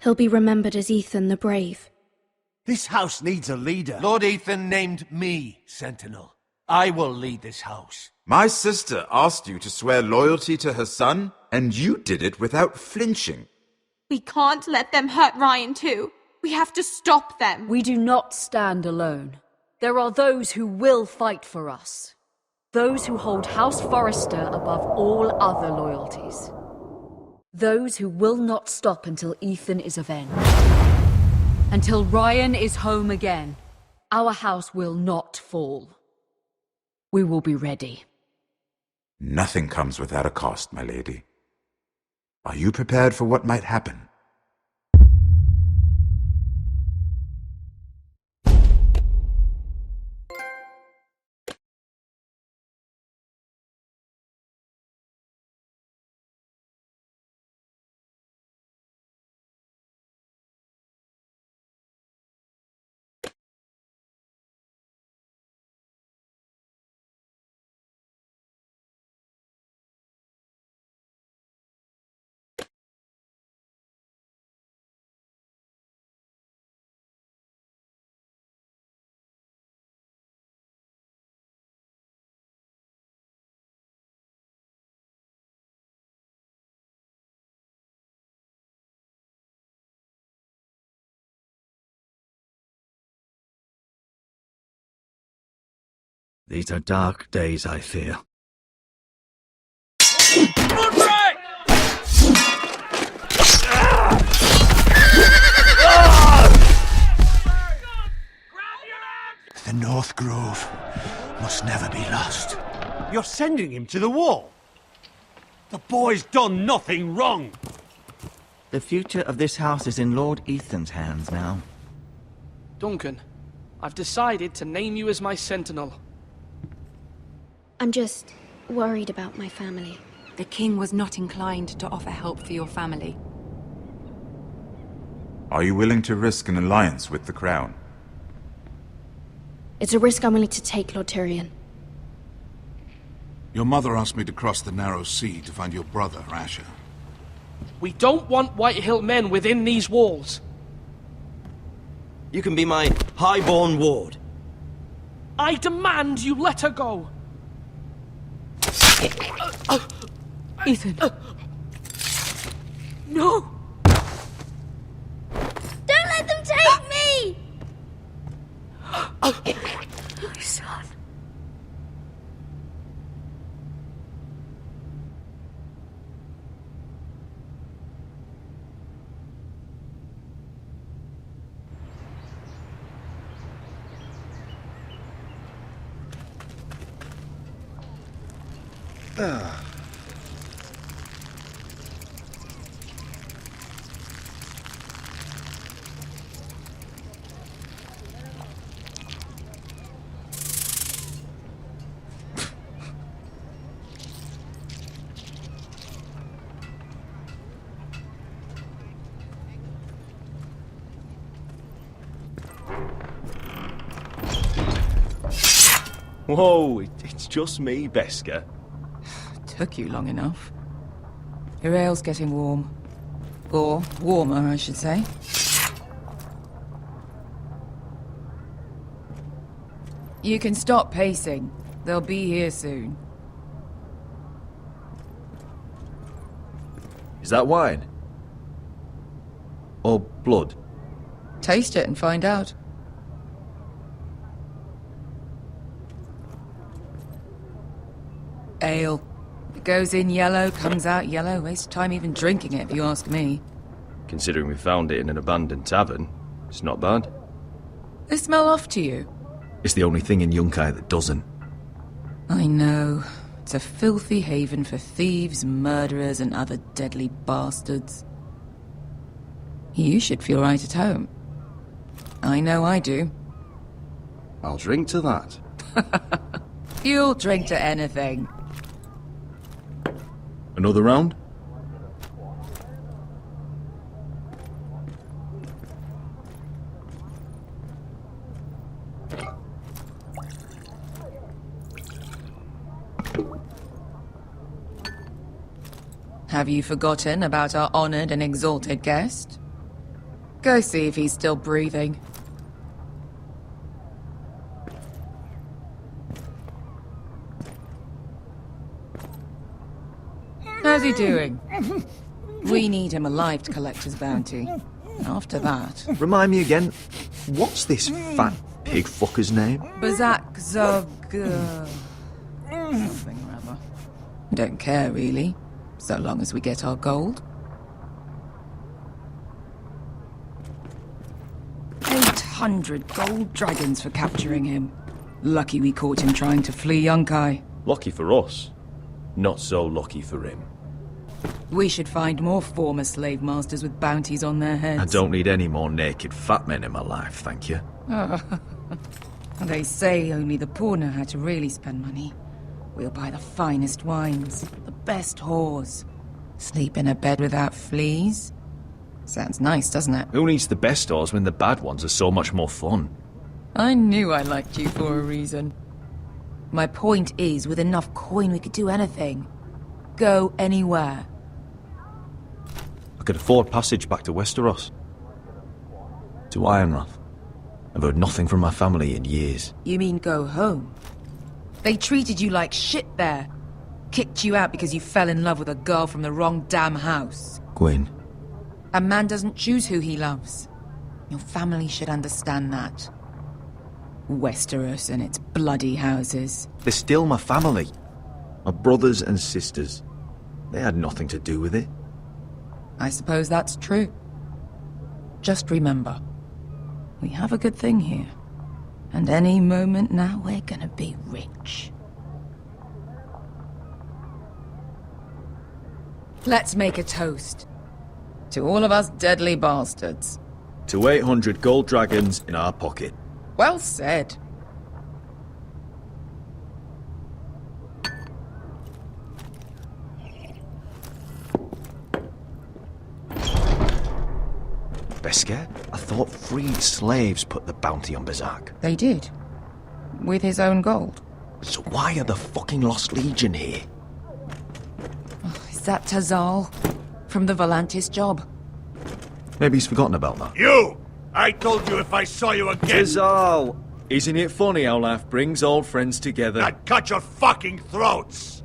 He'll be remembered as Ethan the Brave. This house needs a leader. Lord Ethan named me Sentinel. I will lead this house. My sister asked you to swear loyalty to her son, and you did it without flinching. We can't let them hurt Ryan too. We have to stop them. We do not stand alone. There are those who will fight for us. Those who hold House Forrester above all other loyalties. Those who will not stop until Ethan is avenged. Until Ryan is home again, our house will not fall. We will be ready. Nothing comes without a cost, my lady. Are you prepared for what might happen? These are dark days, I fear. The North Grove must never be lost. You're sending him to the wall? The boy's done nothing wrong. The future of this house is in Lord Ethan's hands now. Duncan, I've decided to name you as my sentinel. I'm just worried about my family. The king was not inclined to offer help for your family. Are you willing to risk an alliance with the Crown? It's a risk I'm willing to take, Lord Tyrion. Your mother asked me to cross the narrow sea to find your brother, Asher. We don't want Whitehill men within these walls. You can be my highborn ward. I demand you let her go. Ethan. No! Don't let them take me! My son. Whoa, it's just me, Beskar. Took you long enough. Your ale's getting warm. Or warmer, I should say. You can stop pacing. They'll be here soon. Is that wine? Or blood? Taste it and find out. Ale. It goes in yellow, comes out yellow. Waste time even drinking it, if you ask me. Considering we found it in an abandoned tavern, it's not bad. They smell off to you. It's the only thing in Yunkai that doesn't. I know. It's a filthy haven for thieves, murderers, and other deadly bastards. You should feel right at home. I know I do. I'll drink to that. You'll drink to anything. Another round? Have you forgotten about our honored and exalted guest? Go see if he's still breathing. How's he doing? We need him alive to collect his bounty. After that... Remind me again, what's this fat pig fucker's name? Bazak Zog... something or other. Don't care, really. So long as we get our gold. 800 gold dragons for capturing him. Lucky we caught him trying to flee Yunkai. Lucky for us. Not so lucky for him. We should find more former slave masters with bounties on their heads. I don't need any more naked fat men in my life, thank you. They say only the poor know how to really spend money. We'll buy the finest wines, the best whores. Sleep in a bed without fleas. Sounds nice, doesn't it? Who needs the best whores when the bad ones are so much more fun? I knew I liked you for a reason. My point is, with enough coin we could do anything. Go anywhere. I could afford passage back to Westeros. To Ironrath. I've heard nothing from my family in years. You mean go home? They treated you like shit there. Kicked you out because you fell in love with a girl from the wrong damn house. Gwyn. A man doesn't choose who he loves. Your family should understand that. Westeros and its bloody houses. They're still my family. My brothers and sisters. They had nothing to do with it. I suppose that's true. Just remember, we have a good thing here. And any moment now, we're gonna be rich. Let's make a toast. To all of us deadly bastards. To 800 gold dragons in our pocket. Well said. Beskar? I thought freed slaves put the bounty on Berserk. They did. With his own gold. So why are the fucking Lost Legion here? Is that Tazal? From the Volantis job? Maybe he's forgotten about that. You! I told you if I saw you again... Tazal! Isn't it funny how life brings old friends together? I'd cut your fucking throats!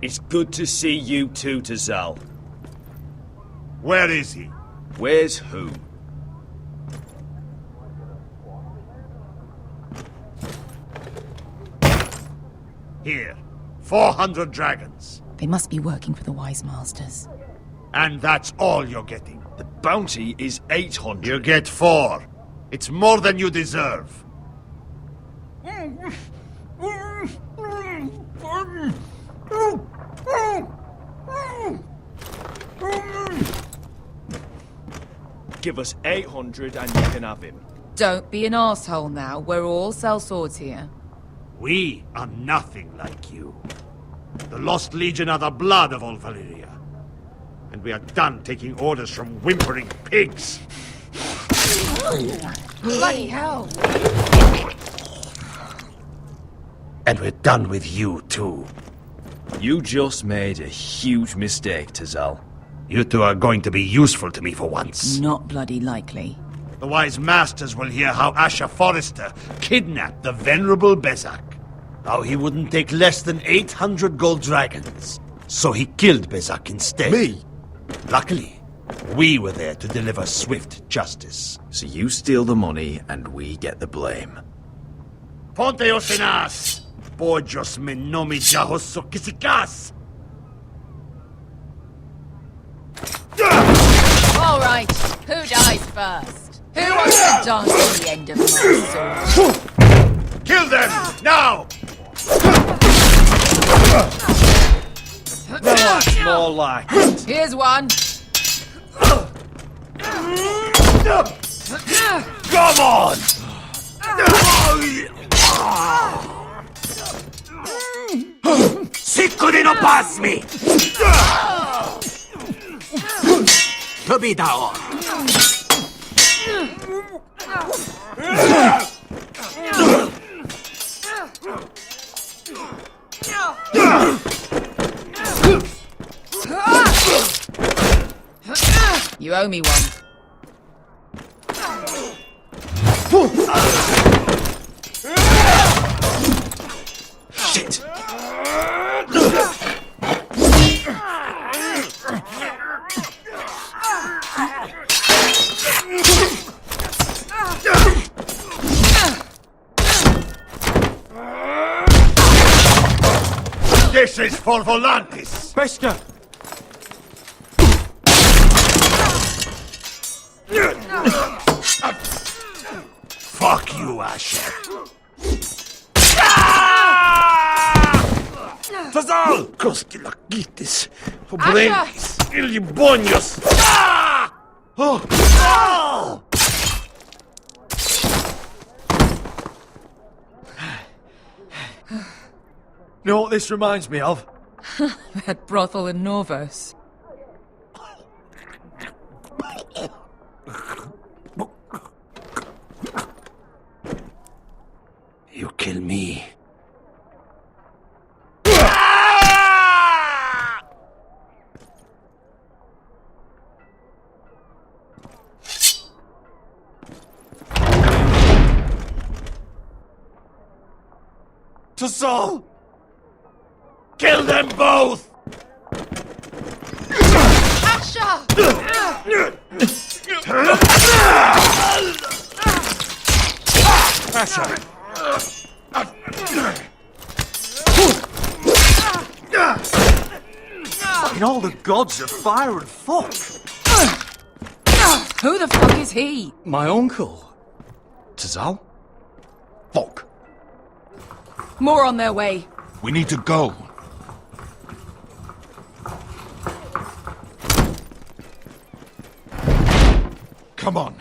It's good to see you too, Tazal. Where is he? Where's who? Here. 400 dragons. They must be working for the Wise Masters. And that's all you're getting. The bounty is 800. You get 4. It's more than you deserve. Give us 800 and you can have him. Don't be an asshole now. We're all sellswords here. We are nothing like you. The Lost Legion are the blood of all Valyria. And we are done taking orders from whimpering pigs. Bloody hell! And we're done with you, too. You just made a huge mistake, Tazal. You two are going to be useful to me for once. Not bloody likely. The Wise Masters will hear how Asher Forrester kidnapped the venerable Bezak. How he wouldn't take less than 800 gold dragons. So he killed Bezak instead. Me? Luckily, we were there to deliver swift justice. So you steal the money and we get the blame. Ponteos en as! Pojos me nomi jahoso kisikas! All right, who dies first? Who wants to dance at the end of my sword? Kill them, now! That's more like it. Here's one. Come on! Sicko di non passmi! Capitao! You owe me one. Shit! This is for Volantis! Beskar! Fuck you, Asher. Tazal! Koskilakitis, Obrenis, Ilibonios! Oh! You know what this reminds me of? That brothel in Norvos. You kill me. Tazal! Kill them both! gods of fire and fuck! Who the fuck is he? My uncle. Tazal? Fuck. More on their way. We need to go. Come on.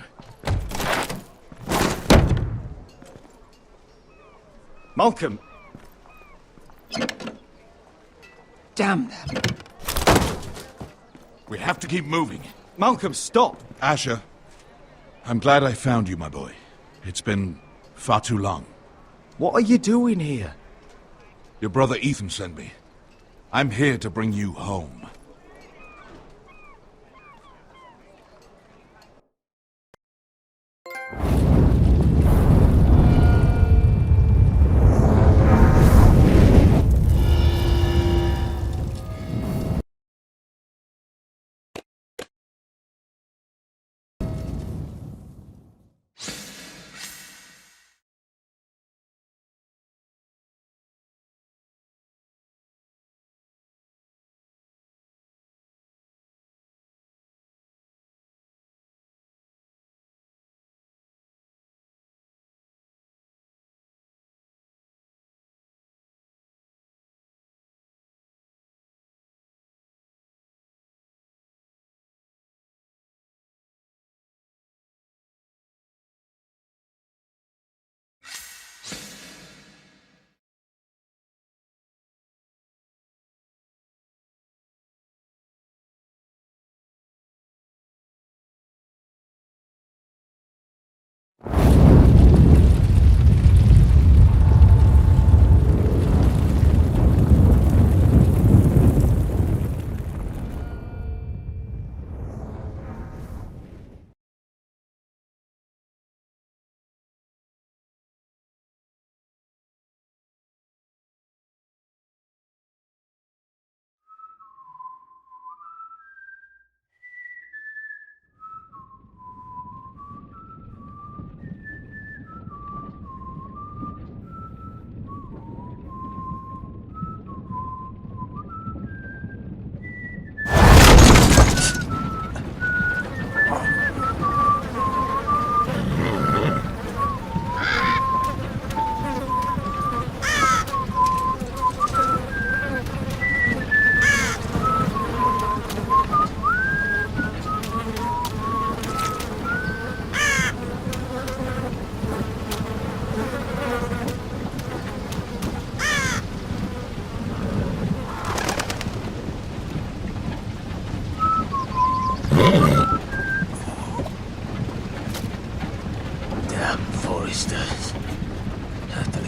Malcolm. Damn them. We have to keep moving. Malcolm, stop! Asher, I'm glad I found you, my boy. It's been far too long. What are you doing here? Your brother Ethan sent me. I'm here to bring you home.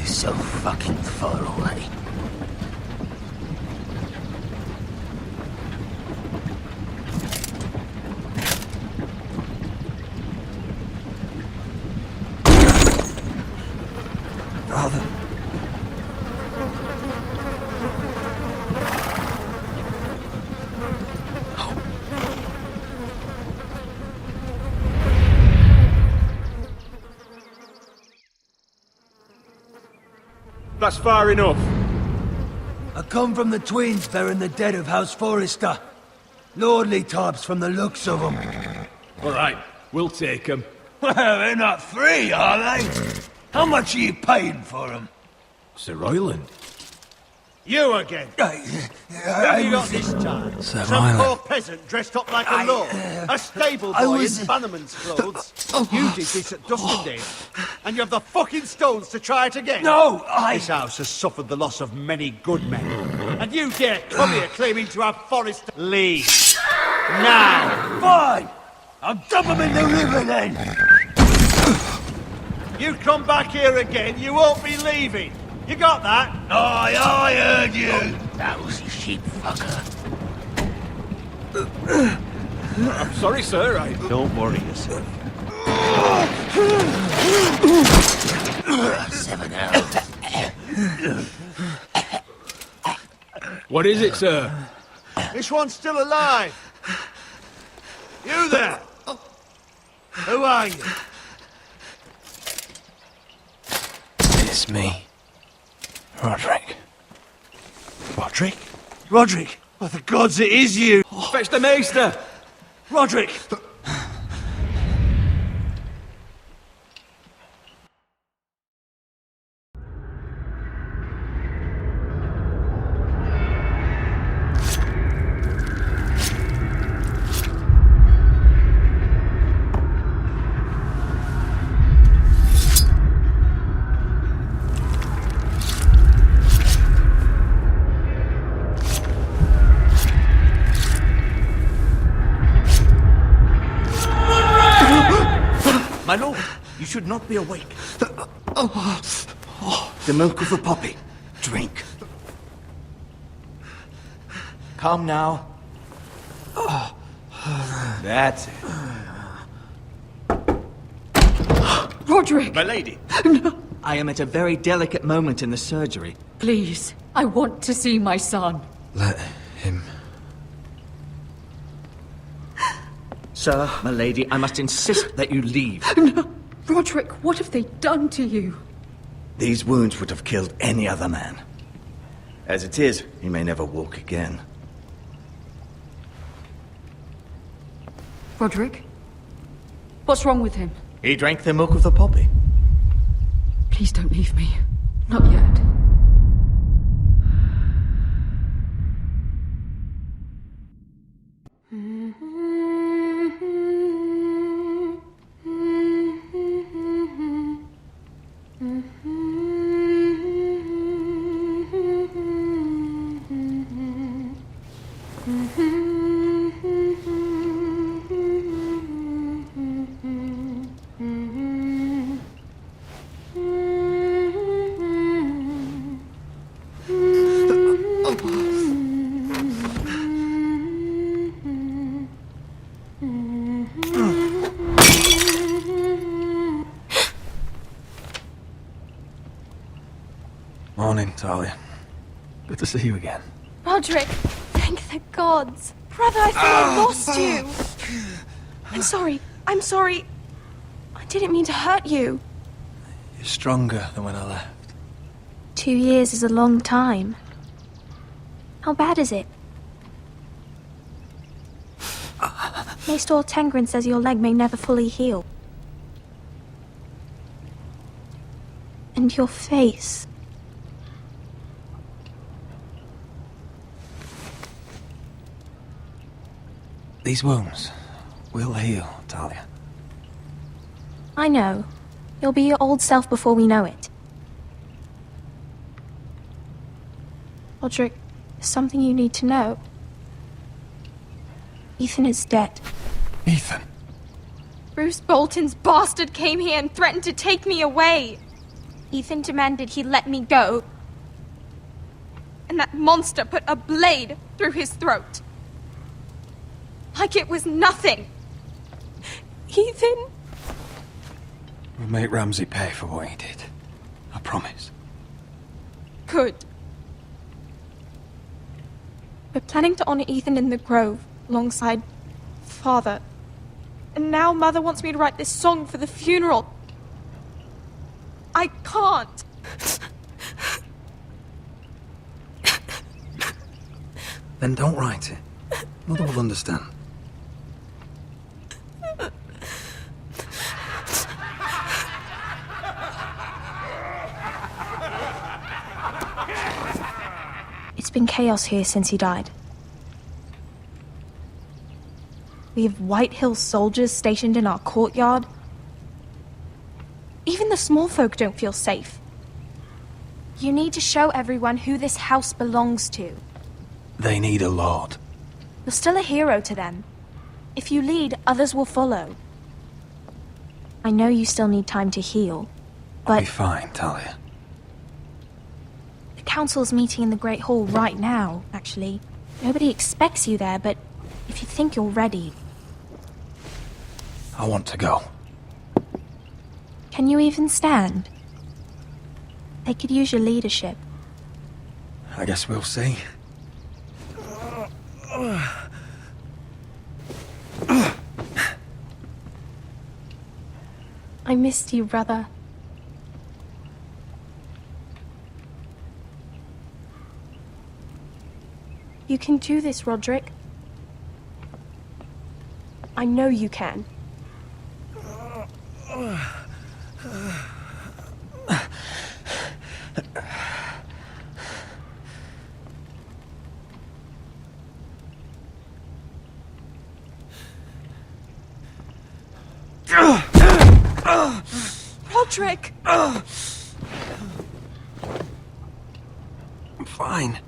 So fucking far away. Father. That's far enough. I come from the twins bearing the dead of House Forrester. Lordly types from the looks of them. All right, we'll take them. Well, they're not free, are they? How much are you paying for them? Sir Royland. You again. Who have you got this time? Sir Some Ryland. poor peasant dressed up like a lord. A stable boy in Bannerman's clothes. You did this at Duskendale. And you have the fucking stones to try it again. No, This house has suffered the loss of many good men. And you dare come here claiming to have Forrester. Leave. Now. Fine! I'll dump them in the river then! You come back here again, you won't be leaving. You got that? Aye, I heard you! Lousy sheep fucker. I'm sorry, sir. Don't worry yourself. 7 hours. What is it, sir? This one's still alive. You there? Who are you? It's me. Roderick. Roderick? Roderick? By the gods, it is you! Oh, fetch the maester! Roderick! My lord, you should not be awake. The milk of the poppy. Drink. Calm now. That's it. Roderick! My lady. No. I am at a very delicate moment in the surgery. Please, I want to see my son. Let him. Sir, my lady, I must insist that you leave. No! Roderick, what have they done to you? These wounds would have killed any other man. As it is, he may never walk again. Roderick? What's wrong with him? He drank the milk of the poppy. Please don't leave me. Not yet. Morning, Talia. Good to see you again. Roderick, thank the gods. Brother, I thought I lost you. I'm sorry. I didn't mean to hurt you. You're stronger than when I left. 2 years is a long time. How bad is it? Maester Tengrin says your leg may never fully heal. And your face. These wounds will heal, Talia. I know. You'll be your old self before we know it. Roderick, there's something you need to know. Ethan is dead. Ethan? Bruce Bolton's bastard came here and threatened to take me away. Ethan demanded he let me go. And that monster put a blade through his throat. Like it was nothing. Ethan? We'll make Ramsay pay for what he did. I promise. Good. We're planning to honor Ethan in the Grove, alongside Father. And now Mother wants me to write this song for the funeral. I can't. Then don't write it. Mother will understand. It's been chaos here since he died. We have White Hill soldiers stationed in our courtyard. Even the small folk don't feel safe. You need to show everyone who this house belongs to. They need a lord. You're still a hero to them. If you lead, others will follow. I know you still need time to heal, but... I'll be fine, Talia. The council's meeting in the Great Hall right now, actually. Nobody expects you there, but if you think you're ready... I want to go. Can you even stand? They could use your leadership. I guess we'll see. I missed you, brother. You can do this, Roderick. I know you can. Roderick! I'm fine.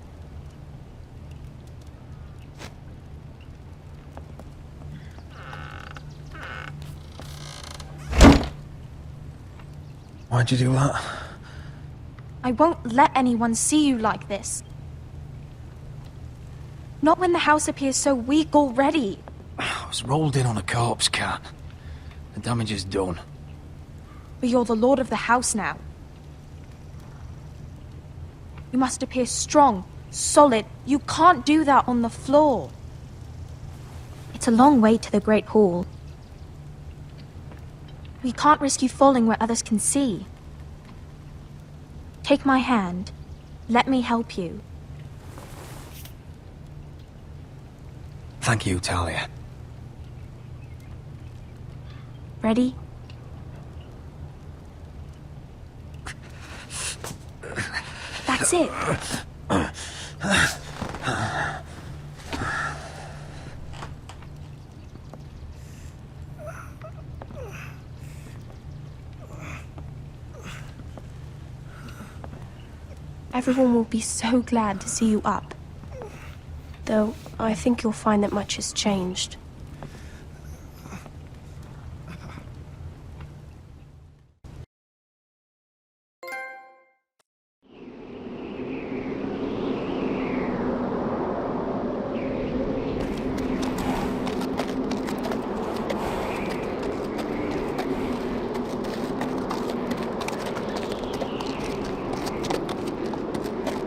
Why'd you do that? I won't let anyone see you like this. Not when the house appears so weak already. I was rolled in on a corpse cart. The damage is done. But you're the lord of the house now. You must appear strong, solid. You can't do that on the floor. It's a long way to the Great Hall. We can't risk you falling where others can see. Take my hand. Let me help you. Thank you, Talia. Ready? That's it. Everyone will be so glad to see you up. Though, I think you'll find that much has changed.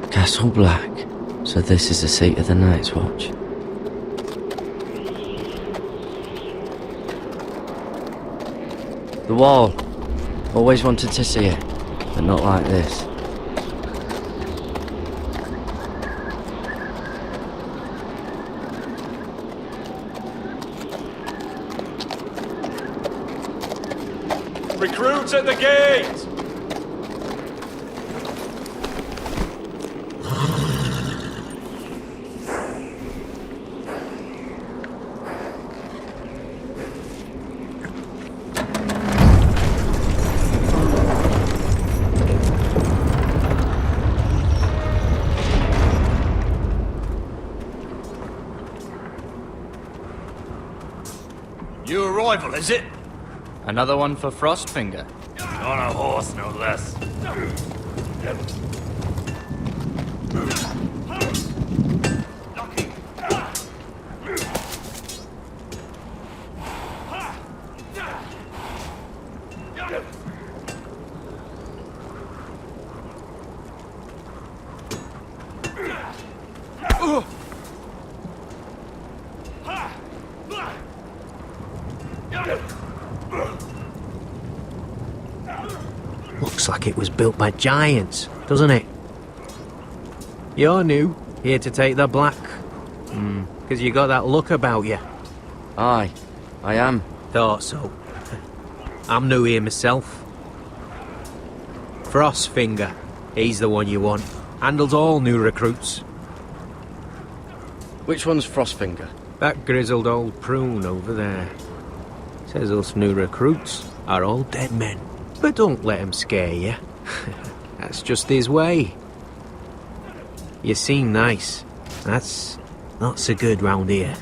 Castle Black. So this is the seat of the Night's Watch. The wall. Always wanted to see it, but not like this. Recruits at the gate! New arrival, is it? Another one for Frostfinger. On a horse, no less. Looks like it was built by giants, doesn't it? You're new, here to take the black. Because you got that look about you. Aye, I am. Thought so. I'm new here myself. Frostfinger, he's the one you want. Handles all new recruits. Which one's Frostfinger? That grizzled old prune over there. Says us new recruits are all dead men. But don't let him scare you. That's just his way. You seem nice. That's not so good round here.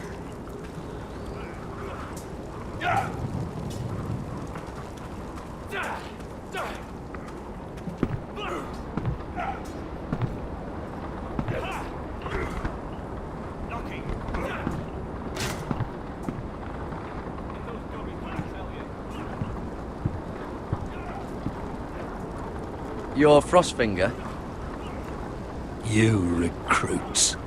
You're Frostfinger? You recruits.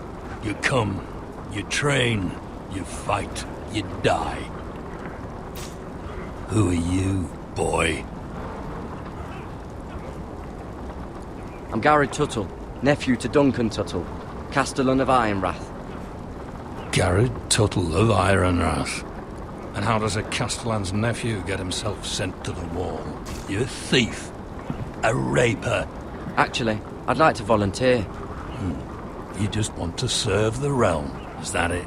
You come, you train, you fight, you die. Who are you, boy? I'm Gary Tuttle, nephew to Duncan Tuttle, Castellan of Ironrath. Garrett Tuttle of Ironrath. And how does a Castellan's nephew get himself sent to the wall? You're a thief. A raper. Actually, I'd like to volunteer. You just want to serve the realm, is that it?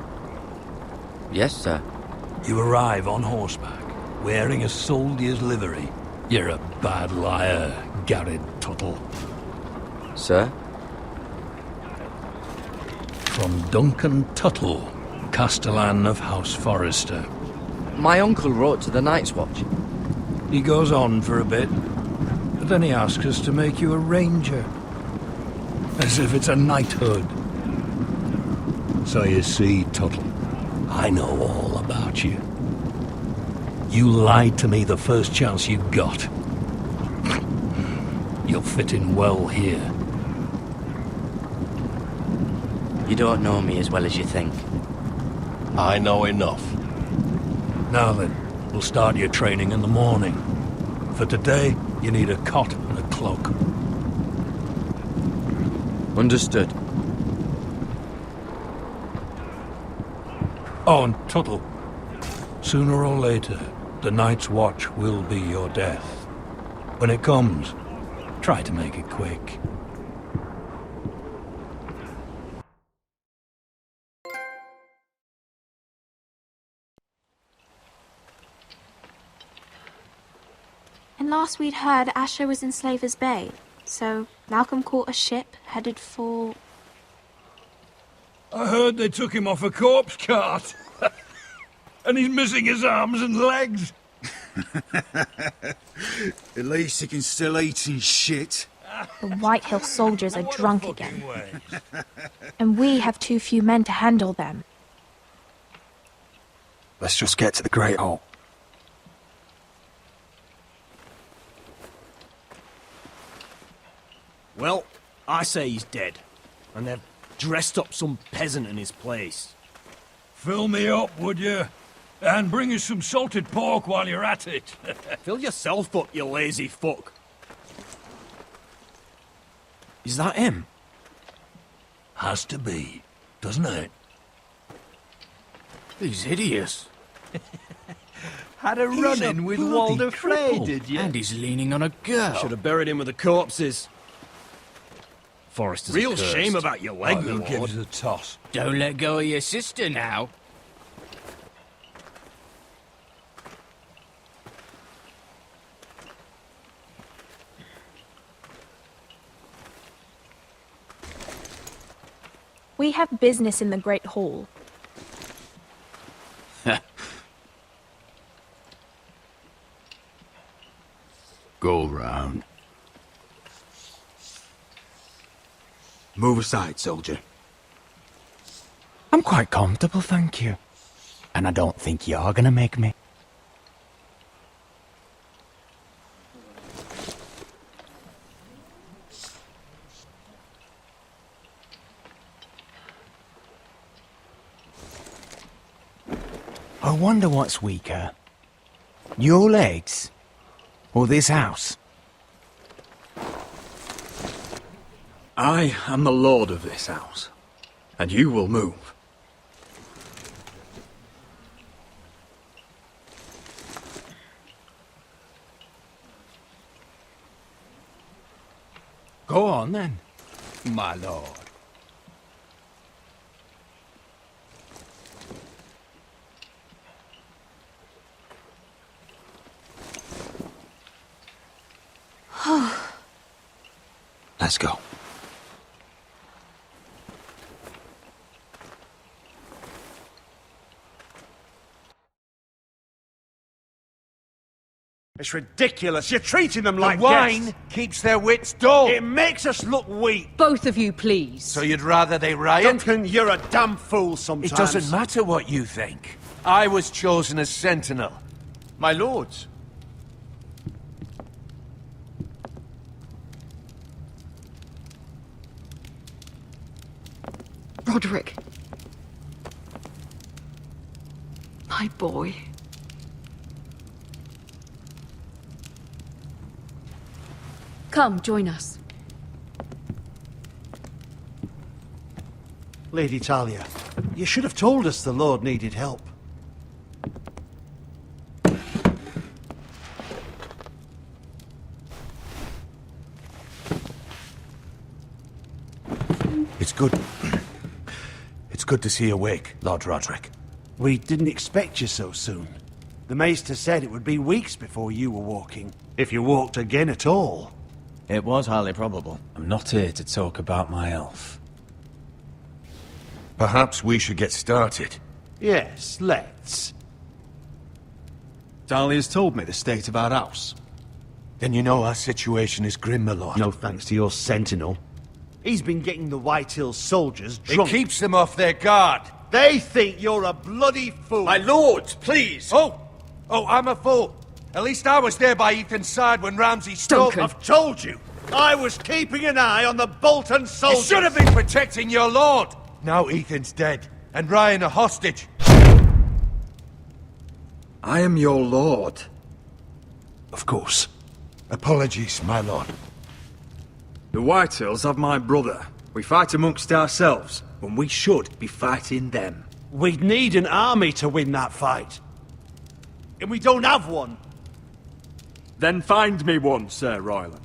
Yes, sir. You arrive on horseback, wearing a soldier's livery. You're a bad liar, Garrett Tuttle. Sir? From Duncan Tuttle, Castellan of House Forrester. My uncle wrote to the Night's Watch. He goes on for a bit, but then he asks us to make you a ranger. As if it's a knighthood. So you see, Tuttle, I know all about you. You lied to me the first chance you got. You'll fit in well here. You don't know me as well as you think. I know enough. Now then, we'll start your training in the morning. For today, you need a cot and a cloak. Understood. Oh, and Tuttle, sooner or later, the Night's Watch will be your death. When it comes, try to make it quick. And last we'd heard, Asher was in Slaver's Bay, so Malcolm caught a ship headed for... I heard they took him off a corpse cart. And he's missing his arms and legs. At least he can still eat and shit. The White Hill soldiers are drunk again. And we have too few men to handle them. Let's just get to the Great Hall. Well, I say he's dead. And they've dressed up some peasant in his place. Fill me up, would you? And bring us some salted pork while you're at it. Fill yourself up, you lazy fuck. Is that him? Has to be, doesn't it? He's hideous. Had a run-in with Walder Frey, did you? And he's leaning on a girl. Should have buried him with the corpses. Forrester's Real accursed. shame about your leg, Who Lord. gives a toss? Don't let go of your sister now. We have business in the Great Hall. Go round. Move aside, soldier. I'm quite comfortable, thank you. And I don't think you're gonna make me. I wonder what's weaker. Your legs? Or this house? I am the lord of this house, and you will move. Go on then, my lord. Let's go. It's ridiculous. You're treating them like wine guests. keeps their wits dull. It makes us look weak. Both of you, please. So you'd rather they riot? Duncan, you're a damn fool sometimes. It doesn't matter what you think. I was chosen as sentinel. My lords. Roderick. My boy. Come, join us. Lady Talia, you should have told us the Lord needed help. It's good. It's good to see you awake, Lord Roderick. We didn't expect you so soon. The Maester said it would be weeks before you were walking, if you walked again at all. It was highly probable. I'm not here to talk about my elf. Perhaps we should get started. Yes, let's. Dahlia's told me the state of our house. Then you know our situation is grim, my lord. No thanks to your sentinel. He's been getting the White Hills soldiers It drunk. keeps them off their guard. They think you're a bloody fool. My lord, please! Oh, I'm a fool. At least I was there by Ethan's side when Ramsay stole... Duncan. I've told you. I was keeping an eye on the Bolton You soldiers. should have been protecting your lord! Now Ethan's dead, and Ryan a hostage. I am your lord. Of course. Apologies, my lord. The Whitehills have my brother. We fight amongst ourselves, when we should be fighting them. We'd need an army to win that fight. And we don't have one. Then find me one, Sir Royland.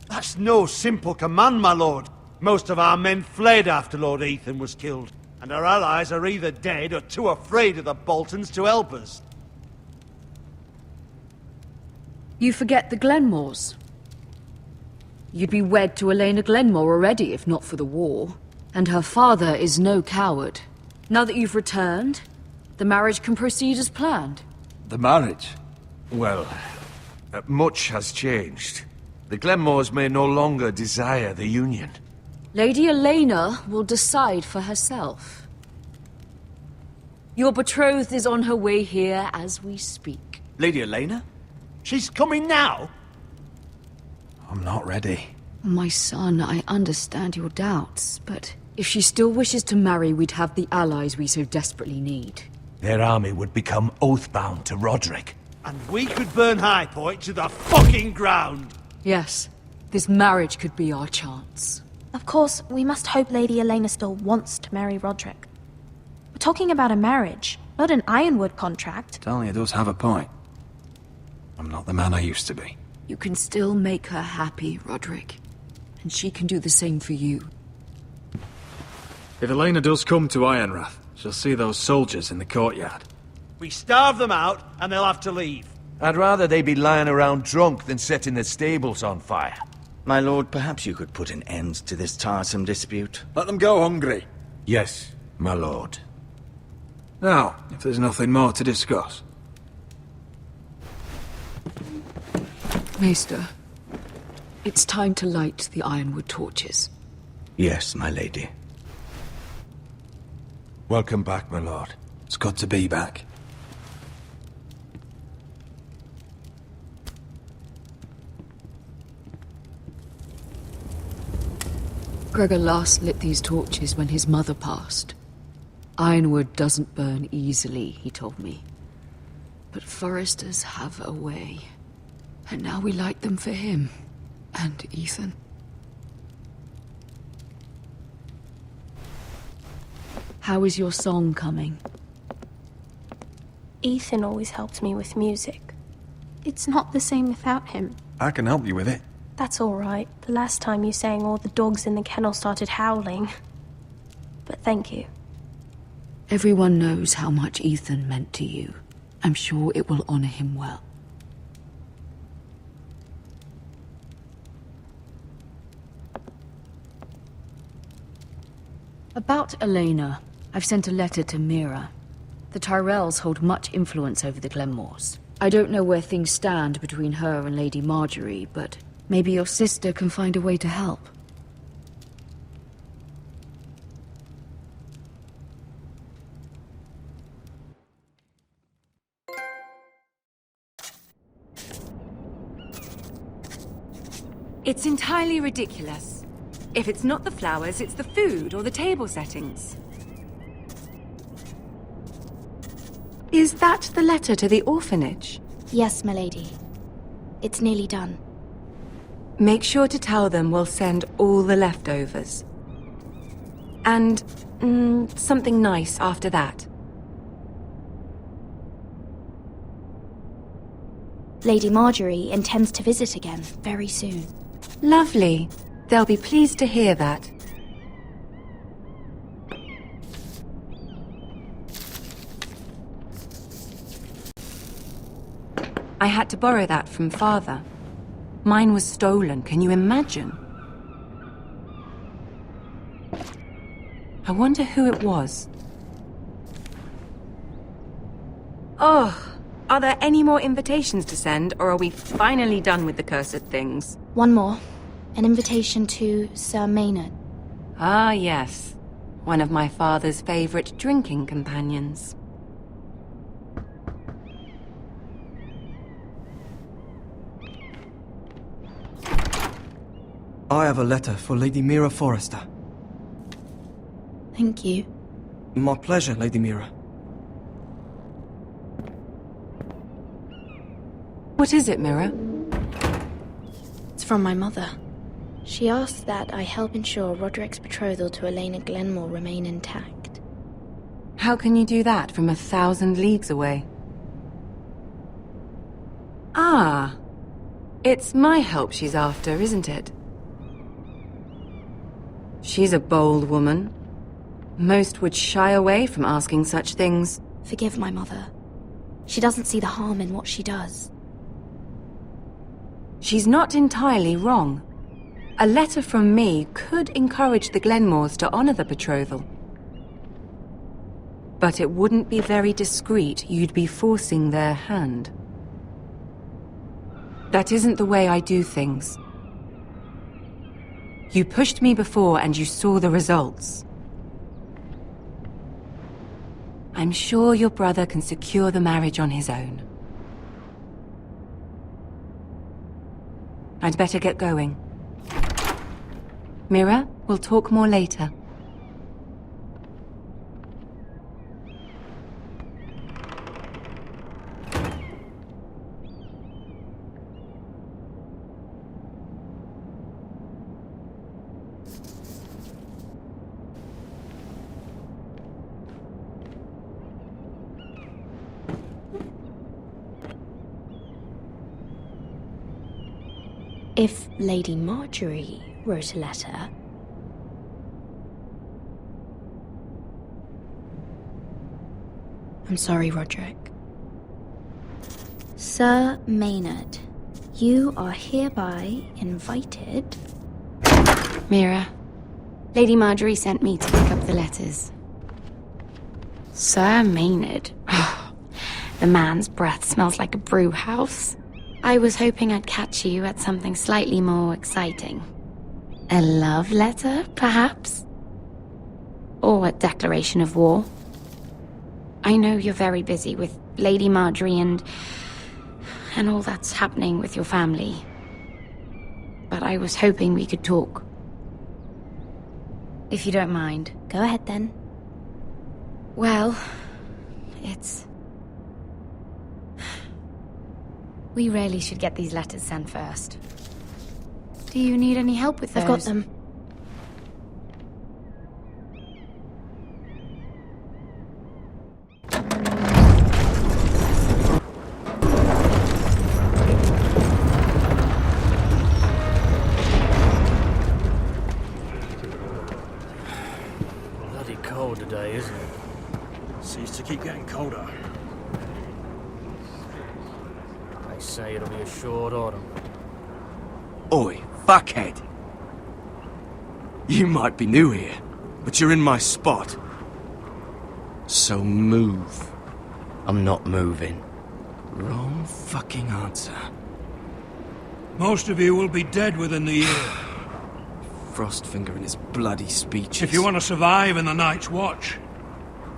That's no simple command, my lord. Most of our men fled after Lord Ethan was killed, and our allies are either dead or too afraid of the Boltons to help us. You forget the Glenmores. You'd be wed to Elena Glenmore already if not for the war. And her father is no coward. Now that you've returned, the marriage can proceed as planned. The marriage? Well, much has changed. The Glenmores may no longer desire the union. Lady Elena will decide for herself. Your betrothed is on her way here as we speak. Lady Elena? She's coming now? I'm not ready. My son, I understand your doubts, but if she still wishes to marry, we'd have the allies we so desperately need. Their army would become oath-bound to Roderick. And we could burn High Point to the fucking ground! Yes, this marriage could be our chance. Of course, we must hope Lady Elena still wants to marry Roderick. We're talking about a marriage, not an Ironwood contract. Dahlia does have a point. I'm not the man I used to be. You can still make her happy, Roderick. And she can do the same for you. If Elena does come to Ironrath, she'll see those soldiers in the courtyard. We starve them out, and they'll have to leave. I'd rather they be lying around drunk than setting the stables on fire. My lord, perhaps you could put an end to this tiresome dispute. Let them go hungry. Yes, my lord. Now, if there's nothing more to discuss. Maester, it's time to light the Ironwood torches. Yes, my lady. Welcome back, my lord. It's good to be back. Gregor last lit these torches when his mother passed. Ironwood doesn't burn easily, he told me. But foresters have a way. And now we light them for him. And Ethan. How is your song coming? Ethan always helps me with music. It's not the same without him. I can help you with it. That's all right. The last time you sang, all the dogs in the kennel started howling. But thank you. Everyone knows how much Ethan meant to you. I'm sure it will honor him well. About Elena, I've sent a letter to Mira. The Tyrells hold much influence over the Glenmores. I don't know where things stand between her and Lady Marjorie, but maybe your sister can find a way to help. It's entirely ridiculous. If it's not the flowers, it's the food or the table settings. Is that the letter to the orphanage? Yes, my lady. It's nearly done. Make sure to tell them we'll send all the leftovers. And something nice after that. Lady Marjorie intends to visit again very soon. Lovely. They'll be pleased to hear that. I had to borrow that from Father. Mine was stolen, can you imagine? I wonder who it was. Oh, are there any more invitations to send, or are we finally done with the cursed things? One more. An invitation to Sir Maynard. Ah, yes. One of my father's favorite drinking companions. I have a letter for Lady Mira Forrester. Thank you. My pleasure, Lady Mira. What is it, Mira? It's from my mother. She asks that I help ensure Roderick's betrothal to Elena Glenmore remain intact. How can you do that from 1,000 leagues away? Ah, it's my help she's after, isn't it? She's a bold woman. Most would shy away from asking such things. Forgive my mother. She doesn't see the harm in what she does. She's not entirely wrong. A letter from me could encourage the Glenmores to honor the betrothal. But it wouldn't be very discreet. You'd be forcing their hand. That isn't the way I do things. You pushed me before and you saw the results. I'm sure your brother can secure the marriage on his own. I'd better get going. Mira, we'll talk more later. If Lady Marjorie wrote a letter... I'm sorry, Roderick. Sir Maynard, you are hereby invited... Mira, Lady Marjorie sent me to pick up the letters. Sir Maynard? The man's breath smells like a brew house. I was hoping I'd catch you at something slightly more exciting. A love letter, perhaps? Or a declaration of war? I know you're very busy with Lady Marjorie and all that's happening with your family. But I was hoping we could talk. If you don't mind, go ahead then. Well, it's... We really should get these letters sent first. Do you need any help with those? I've got them. Bloody cold today, isn't it? Seems to keep getting colder. They say it'll be a short autumn. Oi, fuckhead. You might be new here, but you're in my spot. So move. I'm not moving. Wrong fucking answer. Most of you will be dead within the year. Frostfinger and his bloody speeches. If you want to survive in the Night's Watch,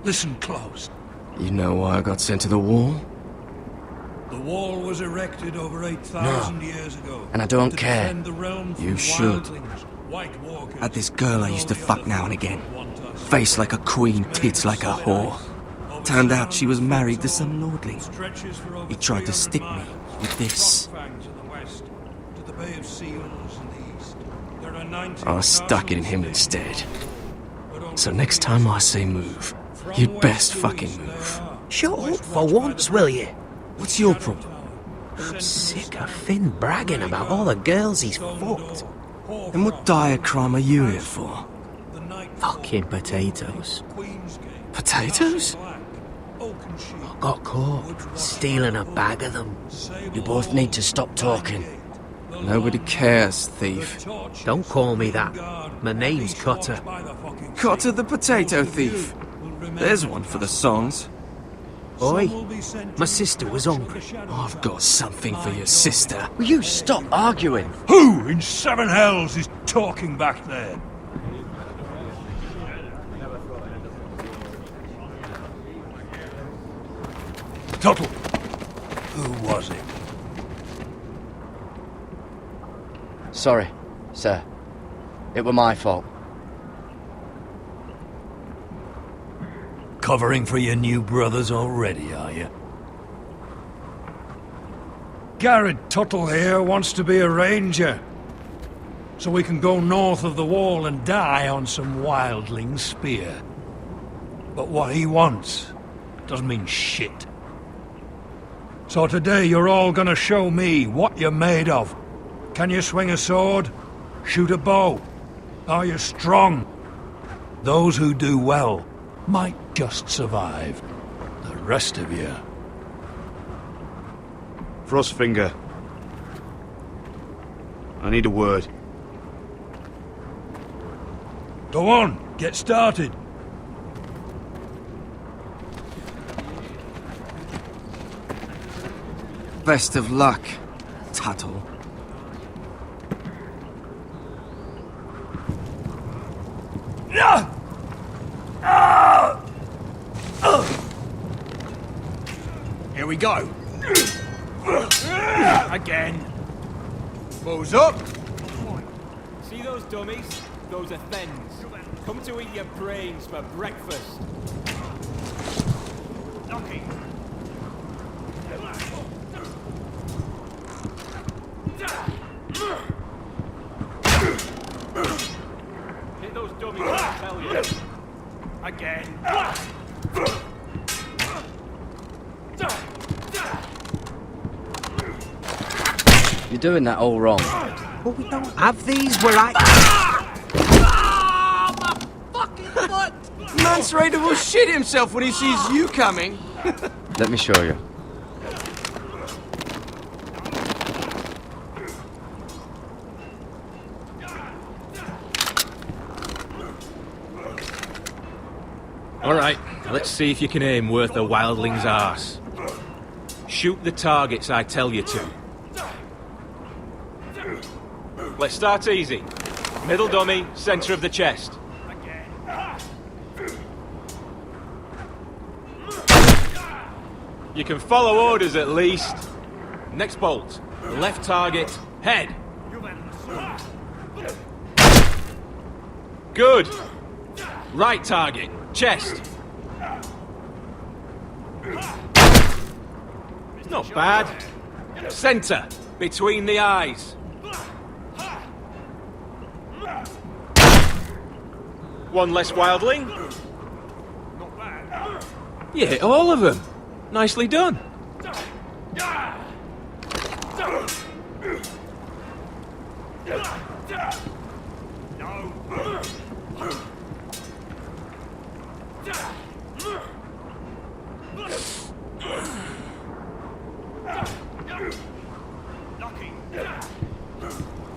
listen close. You know why I got sent to the wall? The wall was erected over 8,000 years ago. And I don't to care. defend the realm from You should. wildlings, White Walkers, Had this girl I used to fuck now and again. Face like a queen, tits like a whore. Turned out she was married to some lordling. He tried to stick me with this. I stuck it in him instead. So next time I say move, you'd best fucking move. Shut up for once, will you? What's your problem? I'm sick of Finn bragging about all the girls he's fucked. And what dire crime are you here for? Fucking potatoes. Potatoes? got caught stealing a bag of them. You both need to stop talking. Nobody cares, thief. Don't call me that. My name's Cutter. Cutter the potato thief. There's one for the songs. Oi, my sister was hungry. I've got something for your sister. Will you stop arguing? Who in seven hells is talking back there? Tuttle. Who was it? Sorry, sir. It were my fault. Covering for your new brothers already, are you? Garrett Tuttle here wants to be a ranger. So we can go north of the wall and die on some wildling spear. But what he wants doesn't mean shit. So today you're all gonna show me what you're made of. Can you swing a sword? Shoot a bow? Are you strong? Those who do well might just survive. The rest of you... Frostfinger. I need a word. Go on, get started. Best of luck, Tuttle. Here we go. Again. Moves up. See those dummies? Those are thens. Come to eat your brains for breakfast. Knocking. Hit those dummies, I tell you. Again. You're doing that all wrong. But we don't have these where I... Mance Raider will shit himself when he sees you coming. Let me show you. Alright, let's see if you can aim worth a wildling's arse. Shoot the targets I tell you to. Let's start easy. Middle dummy, centre of the chest. You can follow orders at least. Next bolt. Left target, head. Good. Right target, chest. Not bad. Centre, between the eyes. One less wildling. You hit all of them. Nicely done.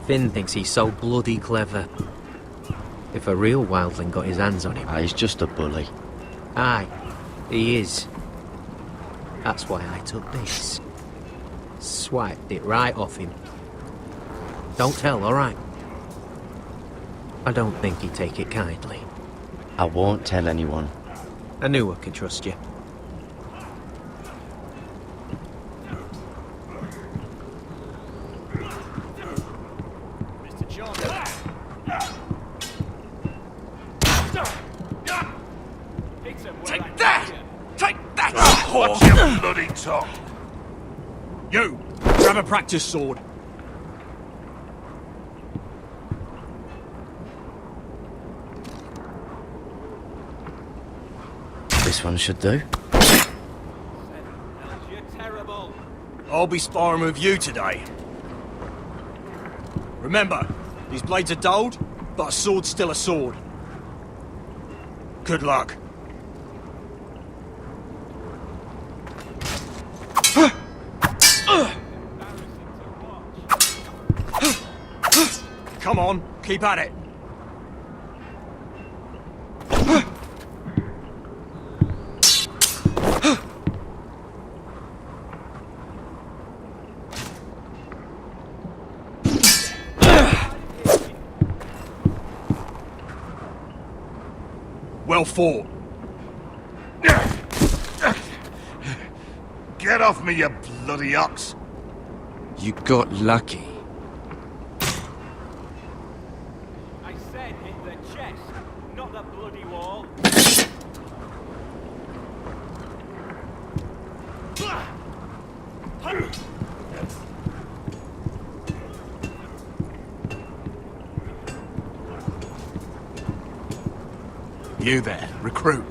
Finn thinks he's so bloody clever. If a real wildling got his hands on him... He's just a bully. Aye, he is. That's why I took this. Swiped it right off him. Don't tell, alright? I don't think he'd take it kindly. I won't tell anyone. I knew I could trust you. Take that! Take that! Watch your bloody tongue! You! Grab a practice sword. This one should do. You're terrible. I'll be sparring with you today. Remember, these blades are dulled, but a sword's still a sword. Good luck. Come on, keep at it. Well fought. Get off me, you bloody ox! You got lucky. I said hit the chest, not the bloody wall. You there, recruit.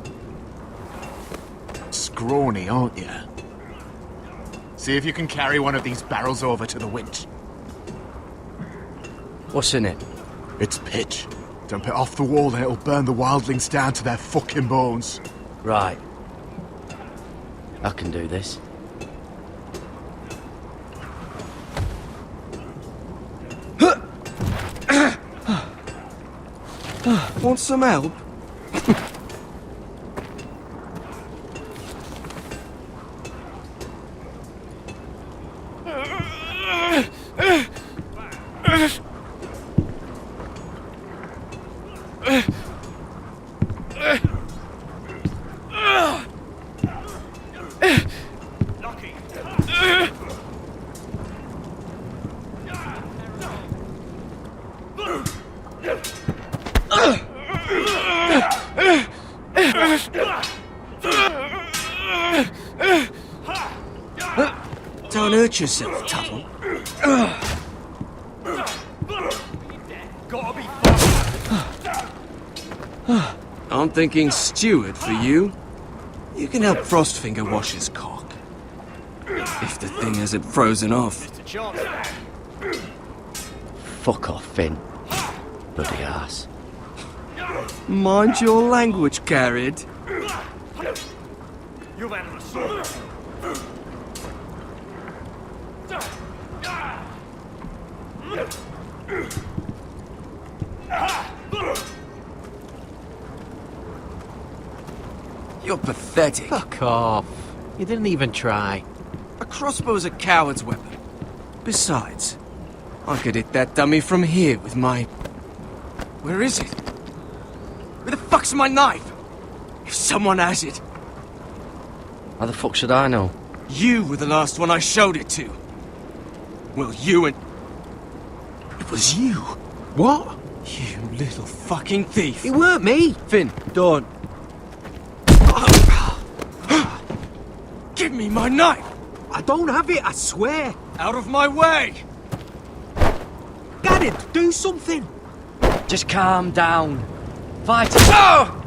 Scrawny, aren't you? See if you can carry one of these barrels over to the winch. What's in it? It's pitch. Dump it off the wall and it'll burn the wildlings down to their fucking bones. Right. I can do this. Want some help? Don't hurt yourself, Tuttle. I'm thinking steward for you. You can help Frostfinger wash his cock. If the thing hasn't frozen off. Fuck off, Finn. Bloody ass. Mind your language, Carried. You've had a sword. You're pathetic. Fuck off. You didn't even try. A crossbow's a coward's weapon. Besides, I could hit that dummy from here with my... Where is it? Where the fuck's my knife? If someone has it. How the fuck should I know? You were the last one I showed it to. Well, you and... It was you. What? You little fucking thief. It weren't me. Finn, don't. Give me my knife! I don't have it, I swear. Out of my way! Garrett, do something. Just calm down. Fight it. Oh!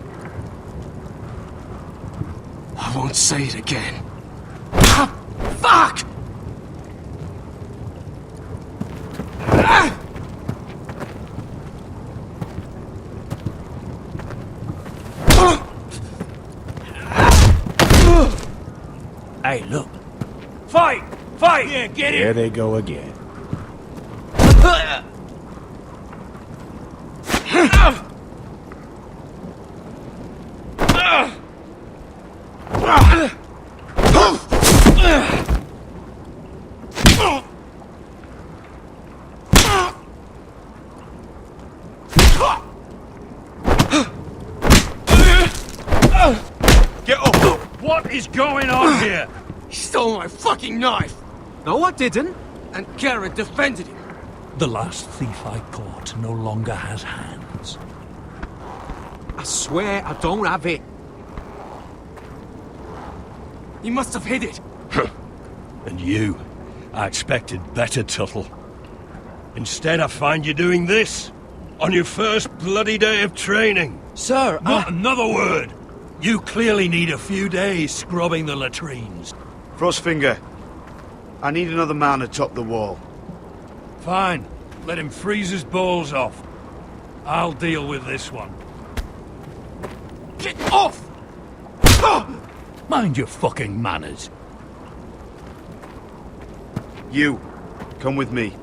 I won't say it again. Fuck! Hey, look. Fight! Fight! Yeah, get There it! they go again. Get up! What is going on here? He stole my fucking knife! No, I didn't. And Garrett defended him. The last thief I caught no longer has hands. I swear I don't have it. He must have hid it. And you, I expected better, Tuttle. Instead, I find you doing this on your first bloody day of training. Sir, Not another word. You clearly need a few days scrubbing the latrines. Frostfinger, I need another man atop the wall. Fine. Let him freeze his balls off. I'll deal with this one. Get off! Mind your fucking manners. You, come with me.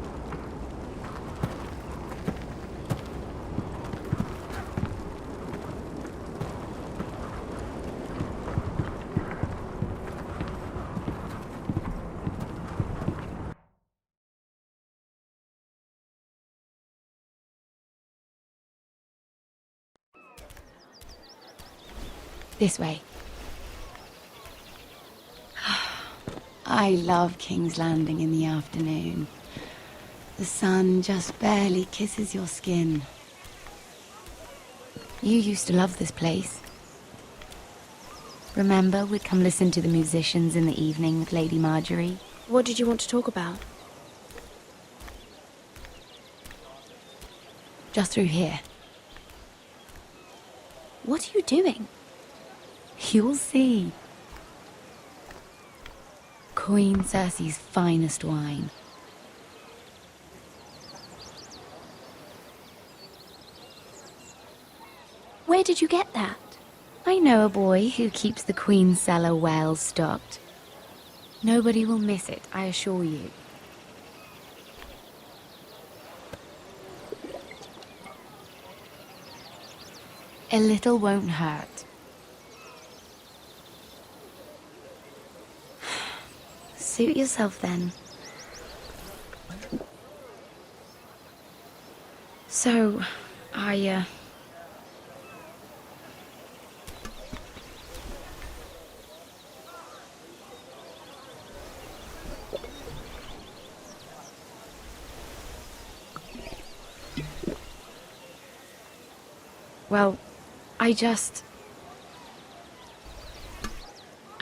This way. I love King's Landing in the afternoon. The sun just barely kisses your skin. You used to love this place. Remember, we'd come listen to the musicians in the evening with Lady Marjorie? What did you want to talk about? Just through here. What are you doing? You'll see. Queen Cersei's finest wine. Where did you get that? I know a boy who keeps the Queen's cellar well stocked. Nobody will miss it, I assure you. A little won't hurt. Suit yourself then. So, Well, I'm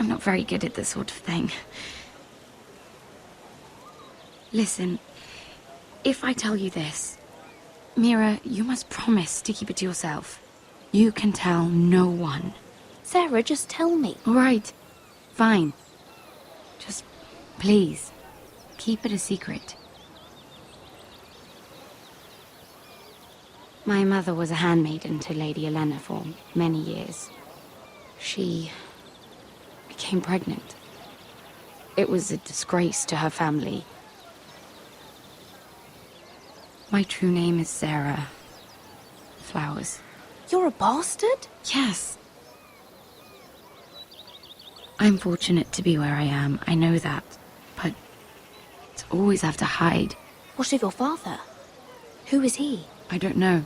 not very good at this sort of thing. Listen, if I tell you this, Mira, you must promise to keep it to yourself. You can tell no one. Sarah, just tell me. All right, fine. Just, please, keep it a secret. My mother was a handmaiden to Lady Olenna for many years. She became pregnant. It was a disgrace to her family. My true name is Sarah Flowers. You're a bastard? Yes. I'm fortunate to be where I am, I know that. But to always have to hide. What of your father? Who is he? I don't know.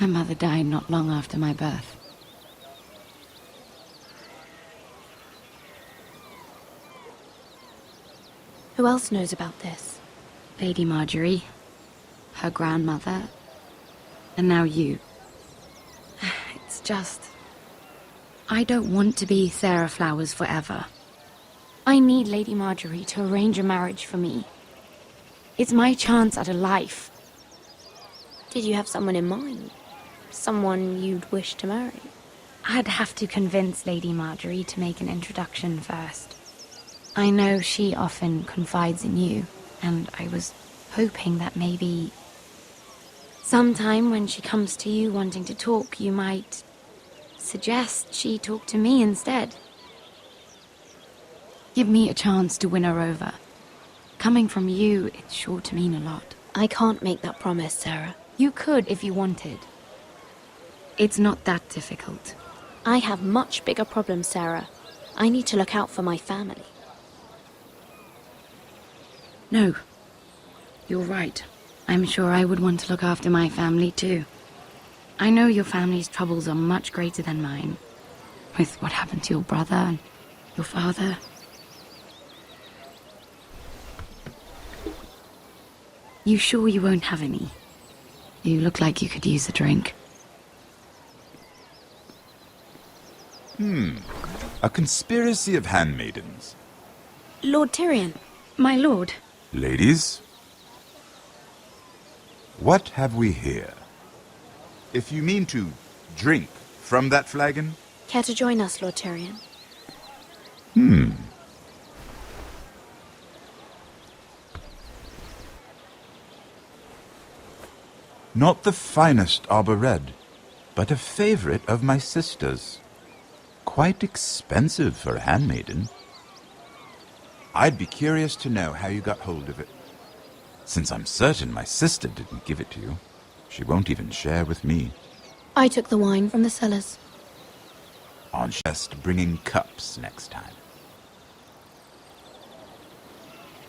My mother died not long after my birth. Who else knows about this? Lady Marjorie, her grandmother, and now you. It's just... I don't want to be Sarah Flowers forever. I need Lady Marjorie to arrange a marriage for me. It's my chance at a life. Did you have someone in mind? Someone you'd wish to marry? I'd have to convince Lady Marjorie to make an introduction first. I know she often confides in you, and I was hoping that maybe... sometime when she comes to you wanting to talk, you might suggest she talk to me instead. Give me a chance to win her over. Coming from you, it's sure to mean a lot. I can't make that promise, Sarah. You could if you wanted. It's not that difficult. I have much bigger problems, Sarah. I need to look out for my family. No. You're right. I'm sure I would want to look after my family too. I know your family's troubles are much greater than mine. With what happened to your brother and your father. You sure you won't have any? You look like you could use a drink. A conspiracy of handmaidens. Lord Tyrion. My lord. Ladies, what have we here? If you mean to drink from that flagon? Care to join us, Lord Tyrion? Not the finest arbor red, but a favorite of my sister's. Quite expensive for a handmaiden. I'd be curious to know how you got hold of it. Since I'm certain my sister didn't give it to you, she won't even share with me. I took the wine from the cellars. On just bringing cups next time.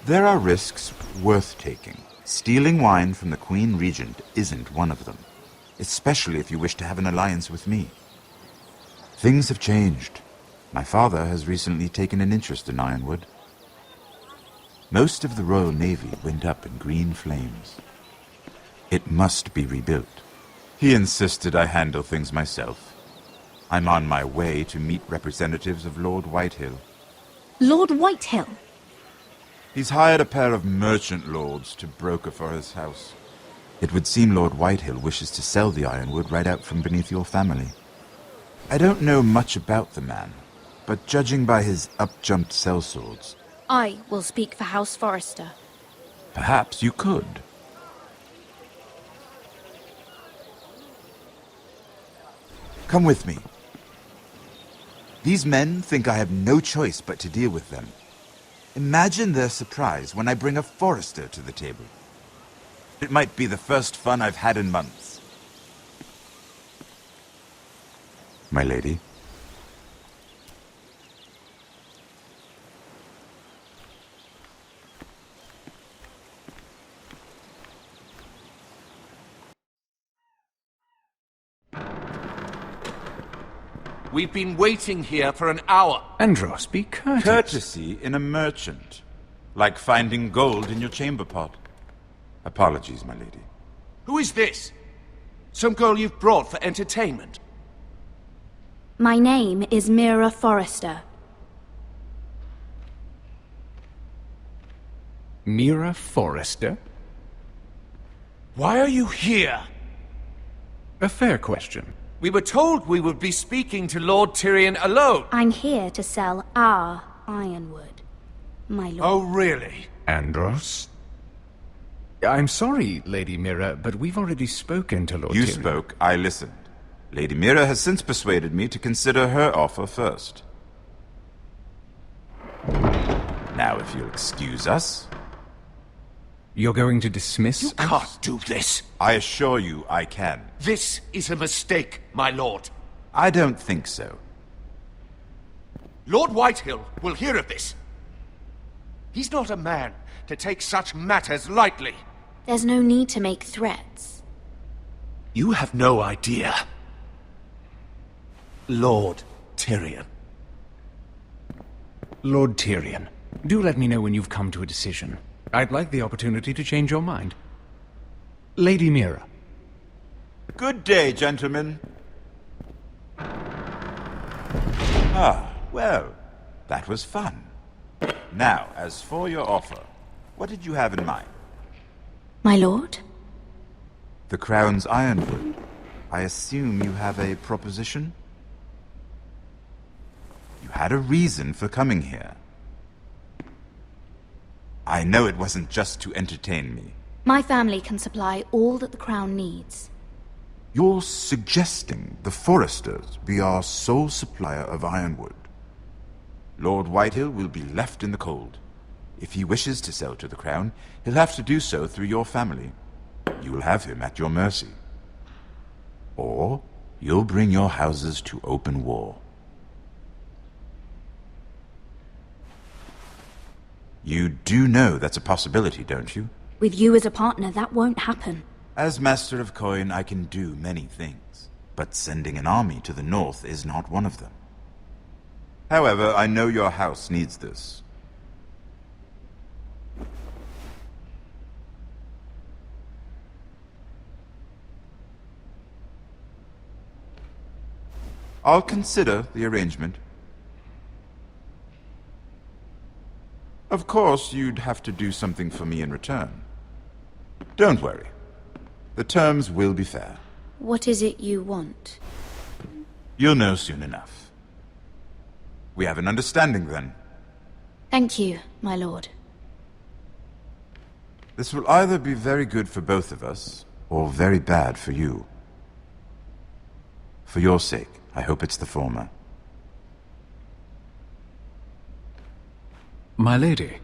There are risks worth taking. Stealing wine from the Queen Regent isn't one of them, especially if you wish to have an alliance with me. Things have changed. My father has recently taken an interest in Ironwood. Most of the Royal Navy went up in green flames. It must be rebuilt. He insisted I handle things myself. I'm on my way to meet representatives of Lord Whitehill. Lord Whitehill? He's hired a pair of merchant lords to broker for his house. It would seem Lord Whitehill wishes to sell the Ironwood right out from beneath your family. I don't know much about the man, but judging by his up-jumped sellswords, I will speak for House Forrester. perhaps you could. Come with me. These men think I have no choice but to deal with them. Imagine their surprise when I bring a Forrester to the table. It might be the first fun I've had in months. My lady. We've been waiting here for an hour. Andros, be courteous. Courtesy in a merchant. Like finding gold in your chamber pot. Apologies, my lady. Who is this? Some girl you've brought for entertainment? My name is Mira Forrester. Mira Forrester? Why are you here? A fair question. We were told we would be speaking to Lord Tyrion alone. I'm here to sell our Ironwood, my lord. Oh, really? Andros? I'm sorry, Lady Mira, but we've already spoken to Lord You Tyrion. spoke, I listened. Lady Mira has since persuaded me to consider her offer first. Now, if you'll excuse us... You're going to dismiss You can't do this. I assure you I can. This is a mistake, my lord. I don't think so. Lord Whitehill will hear of this. He's not a man to take such matters lightly. There's no need to make threats. You have no idea. Lord Tyrion. Lord Tyrion, do let me know when you've come to a decision. I'd like the opportunity to change your mind. Lady Mira. Good day, gentlemen. Ah, well, that was fun. Now, as for your offer, what did you have in mind? My lord? The Crown's Ironwood. I assume you have a proposition? You had a reason for coming here. I know it wasn't just to entertain me. My family can supply all that the Crown needs. You're suggesting the Forresters be our sole supplier of Ironwood. Lord Whitehill will be left in the cold. If he wishes to sell to the Crown, he'll have to do so through your family. You will have him at your mercy. Or you'll bring your houses to open war. You do know that's a possibility, don't you? With you as a partner, that won't happen. As Master of Coin, I can do many things, but sending an army to the north is not one of them. However, I know your house needs this. I'll consider the arrangement. Of course, you'd have to do something for me in return. Don't worry. The terms will be fair. What is it you want? You'll know soon enough. We have an understanding, then. Thank you, my lord. This will either be very good for both of us, or very bad for you. For your sake, I hope it's the former. My lady.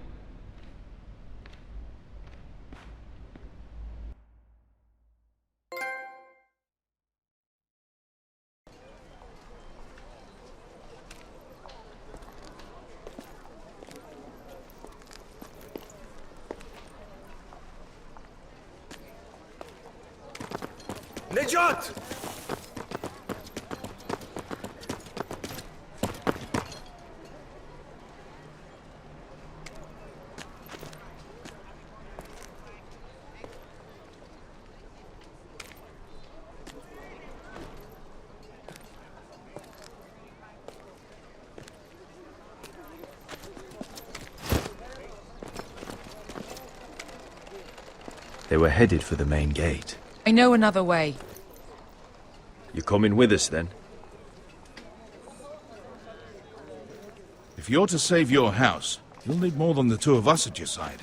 Nejat! They were headed for the main gate. I know another way. You coming with us, then? If you're to save your house, you'll need more than the two of us at your side.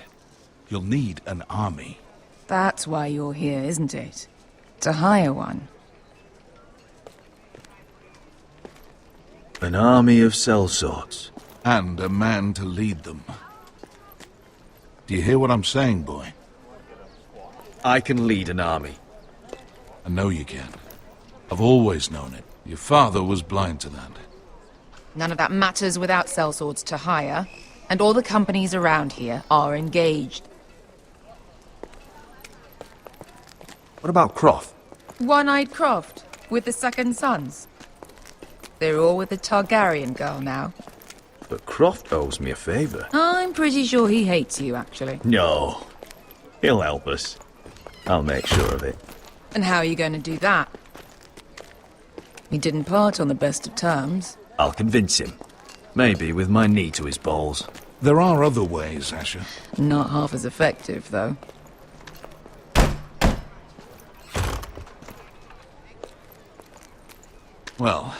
You'll need an army. That's why you're here, isn't it? To hire one. An army of sellswords. And a man to lead them. Do you hear what I'm saying, boy? I can lead an army. I know you can. I've always known it. Your father was blind to that. None of that matters without sellswords to hire, and all the companies around here are engaged. What about Croft? One-eyed Croft, with the second sons. They're all with the Targaryen girl now. But Croft owes me a favour. I'm pretty sure he hates you, actually. No. He'll help us. I'll make sure of it. And how are you going to do that? We didn't part on the best of terms. I'll convince him. Maybe with my knee to his balls. There are other ways, Asher. Not half as effective, though. Well,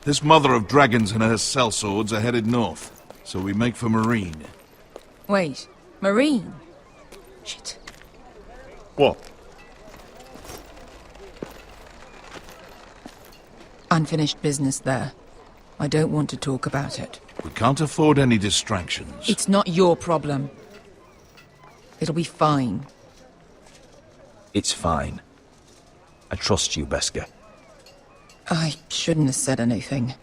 this mother of dragons and her sellswords are headed north, so we make for Marine. Wait, Marine? Shit. What? Unfinished business there. I don't want to talk about it. We can't afford any distractions. It's not your problem. It'll be fine. It's fine. I trust you, Beskar. I shouldn't have said anything.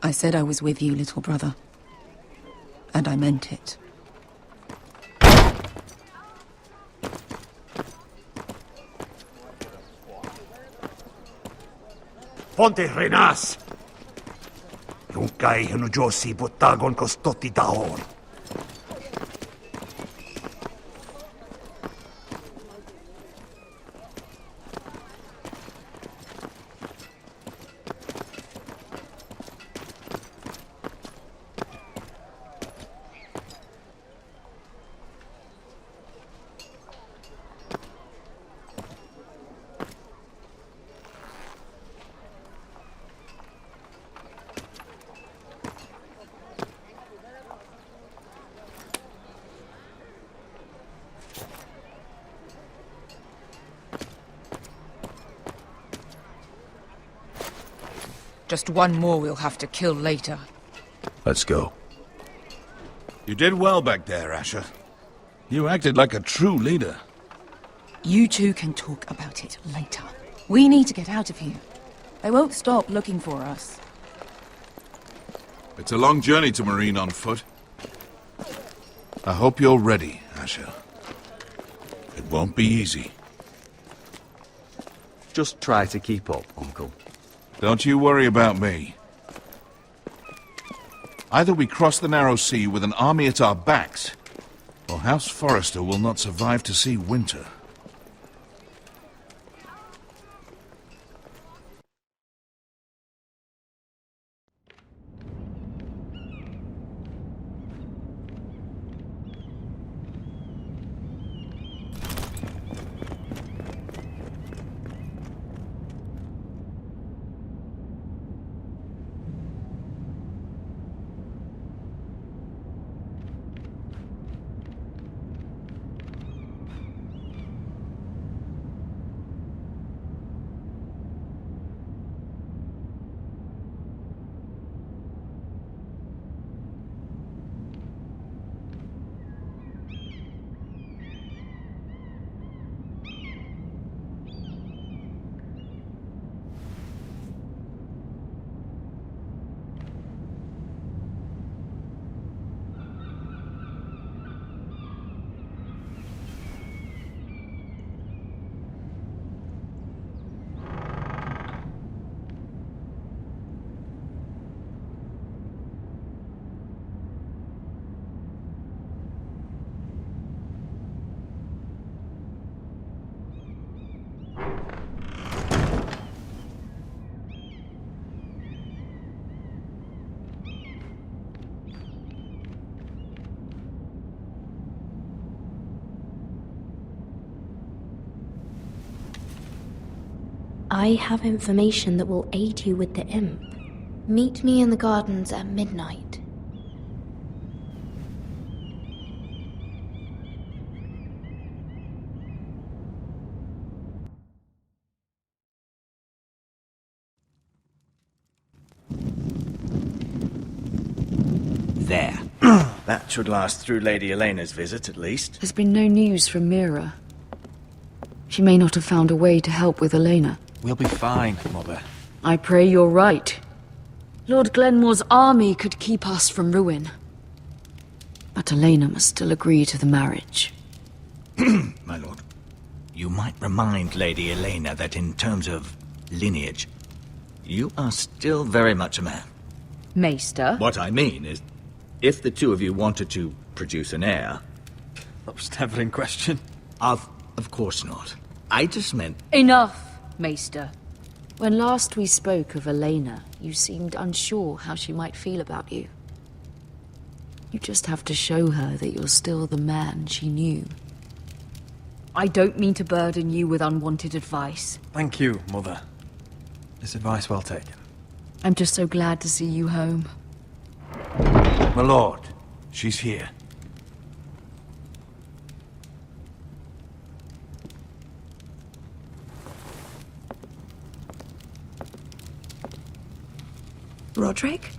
I said I was with you, little brother. And I meant it. Ponte renas! Yung kai hanu Josi butagon kostoti dahon. Just one more we'll have to kill later. Let's go. You did well back there, Asher. You acted like a true leader. You two can talk about it later. We need to get out of here. They won't stop looking for us. It's a long journey to Marine on foot. I hope you're ready, Asher. It won't be easy. Just try to keep up, Uncle. Don't you worry about me. Either we cross the narrow sea with an army at our backs, or House Forrester will not survive to see winter. I have information that will aid you with the imp. Meet me in the gardens at midnight. There. That should last through Lady Elena's visit, at least. There's been no news from Mira. She may not have found a way to help with Elena. We'll be fine, Mother. I pray you're right. Lord Glenmore's army could keep us from ruin. But Elena must still agree to the marriage. My lord, you might remind Lady Elena that in terms of lineage, you are still very much a man. Maester? What I mean is, if the two of you wanted to produce an heir... That was never in question. Of course not. I just meant... Enough, Maester. When last we spoke of Elena, you seemed unsure how she might feel about you. You just have to show her that you're still the man she knew. I don't mean to burden you with unwanted advice. Thank you, Mother. This advice well taken. I'm just so glad to see you home. My lord, she's here. Roderick?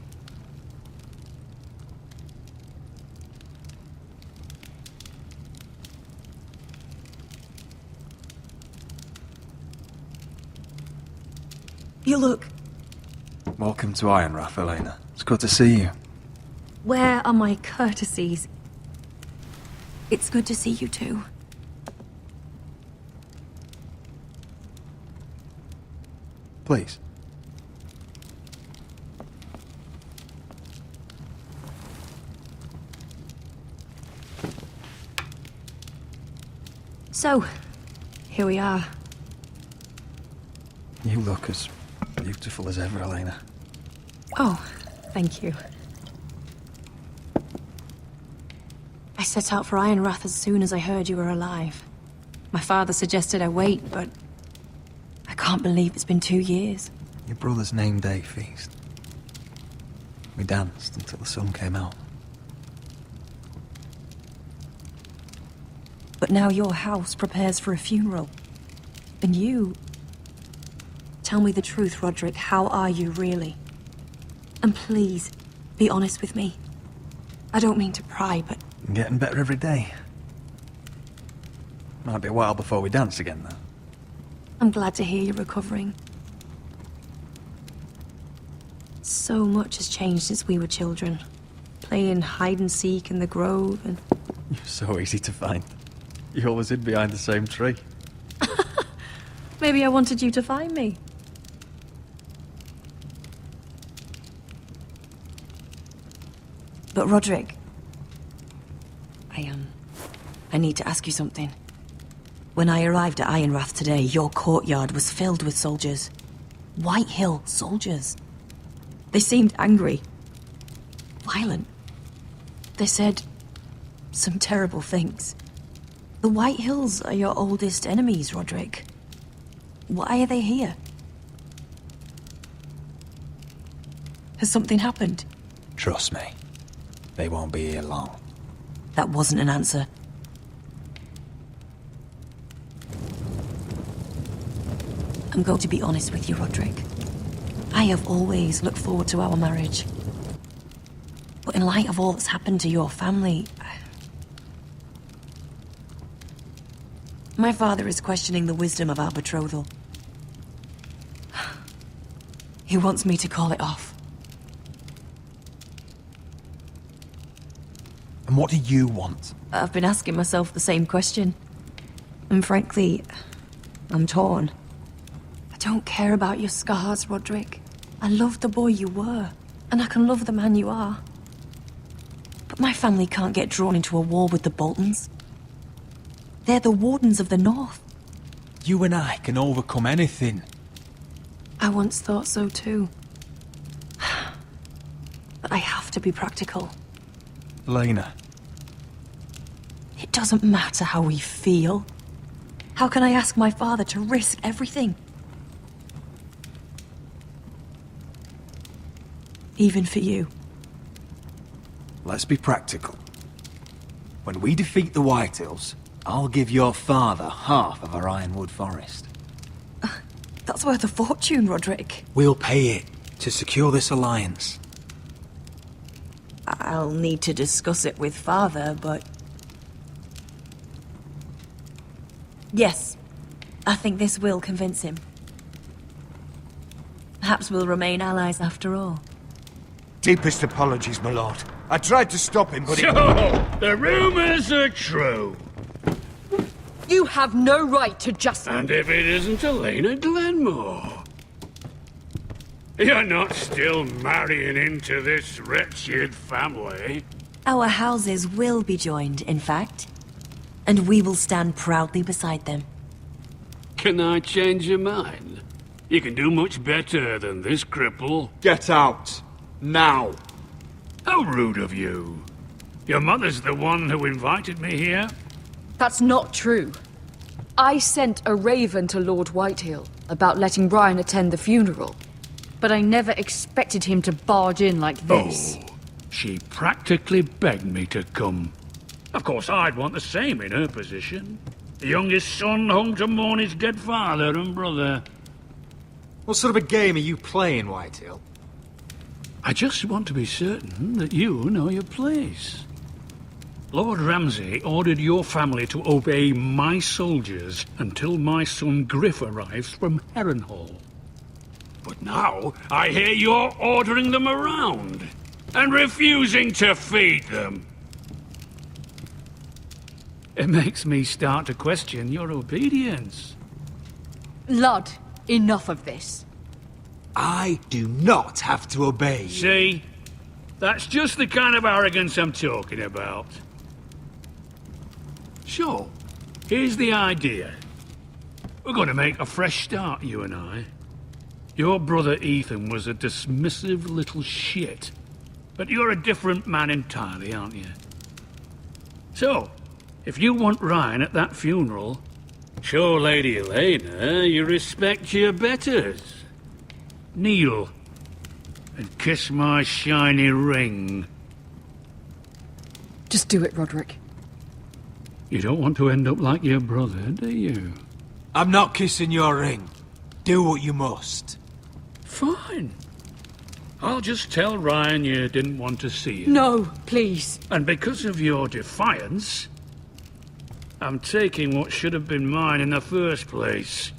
You look... Welcome to Ironrath, Elena. It's good to see you. Where are my courtesies? It's good to see you too. Please. So, here we are. You look as beautiful as ever, Elena. Oh, thank you. I set out for Ironrath as soon as I heard you were alive. My father suggested I wait, but I can't believe it's been 2 years. Your brother's name day feast. We danced until the sun came out. But now your house prepares for a funeral. And you... Tell me the truth, Roderick. How are you, really? And please, be honest with me. I don't mean to pry, but... I'm getting better every day. Might be a while before we dance again, though. I'm glad to hear you're recovering. So much has changed since we were children. Playing hide-and-seek in the grove and... You're so easy to find. You always hid behind the same tree. Maybe I wanted you to find me. But Roderick... I need to ask you something. When I arrived at Ironrath today, your courtyard was filled with soldiers. White Hill soldiers. They seemed angry. Violent. They said some terrible things. The White Hills are your oldest enemies, Roderick. Why are they here? Has something happened? Trust me. They won't be here long. That wasn't an answer. I'm going to be honest with you, Roderick. I have always looked forward to our marriage. But in light of all that's happened to your family... My father is questioning the wisdom of our betrothal. He wants me to call it off. And what do you want? I've been asking myself the same question. And frankly, I'm torn. I don't care about your scars, Roderick. I love the boy you were, and I can love the man you are. But my family can't get drawn into a war with the Boltons. They're the Wardens of the North. You and I can overcome anything. I once thought so too. But I have to be practical. Elena. It doesn't matter how we feel. How can I ask my father to risk everything? even for you. Let's be practical. When we defeat the Whitehills, I'll give your father half of our Ironwood forest. That's worth a fortune, Roderick. We'll pay it to secure this alliance. I'll need to discuss it with Father, but... Yes, I think this will convince him. Perhaps we'll remain allies after all. Deepest apologies, my lord. I tried to stop him, but So, the rumors are true. You have no right to just... And if it isn't Elena Glenmore? You're not still marrying into this wretched family. Our houses will be joined, in fact. And we will stand proudly beside them. Can I change your mind? You can do much better than this cripple. Get out. Now. How rude of you. Your mother's the one who invited me here. That's not true. I sent a raven to Lord Whitehill about letting Brian attend the funeral. But I never expected him to barge in like this. Oh, she practically begged me to come. Of course, I'd want the same in her position. The youngest son home to mourn his dead father and brother. What sort of a game are you playing, Whitehill? I just want to be certain that you know your place. Lord Ramsay ordered your family to obey my soldiers until my son Griff arrives from Harrenhal. But now, I hear you're ordering them around, and refusing to feed them. It makes me start to question your obedience. Lud, enough of this. I do not have to obey you. See? That's just the kind of arrogance I'm talking about. So, here's the idea. We're going to make a fresh start, you and I. Your brother Ethan was a dismissive little shit. But you're a different man entirely, aren't you? So, if you want Ryan at that funeral, show Lady Elena you respect your betters. Kneel and kiss my shiny ring. Just do it, Roderick. You don't want to end up like your brother, do you? I'm not kissing your ring. Do what you must. Fine. I'll just tell Ryan you didn't want to see him. No, please. And because of your defiance, I'm taking what should have been mine in the first place.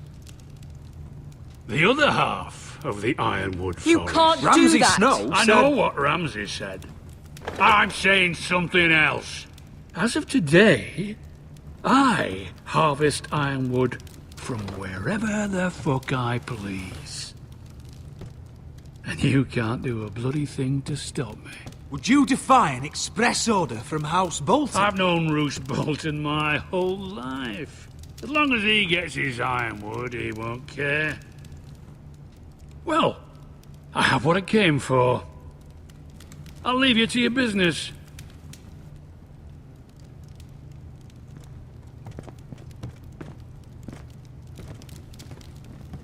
The other half of the Ironwood Forest. You can't do that! I know what Ramsay said. I'm saying something else. As of today, I harvest ironwood from wherever the fuck I please. And you can't do a bloody thing to stop me. Would you defy an express order from House Bolton? I've known Roose Bolton my whole life. As long as he gets his ironwood, he won't care. Well, I have what I came for. I'll leave you to your business.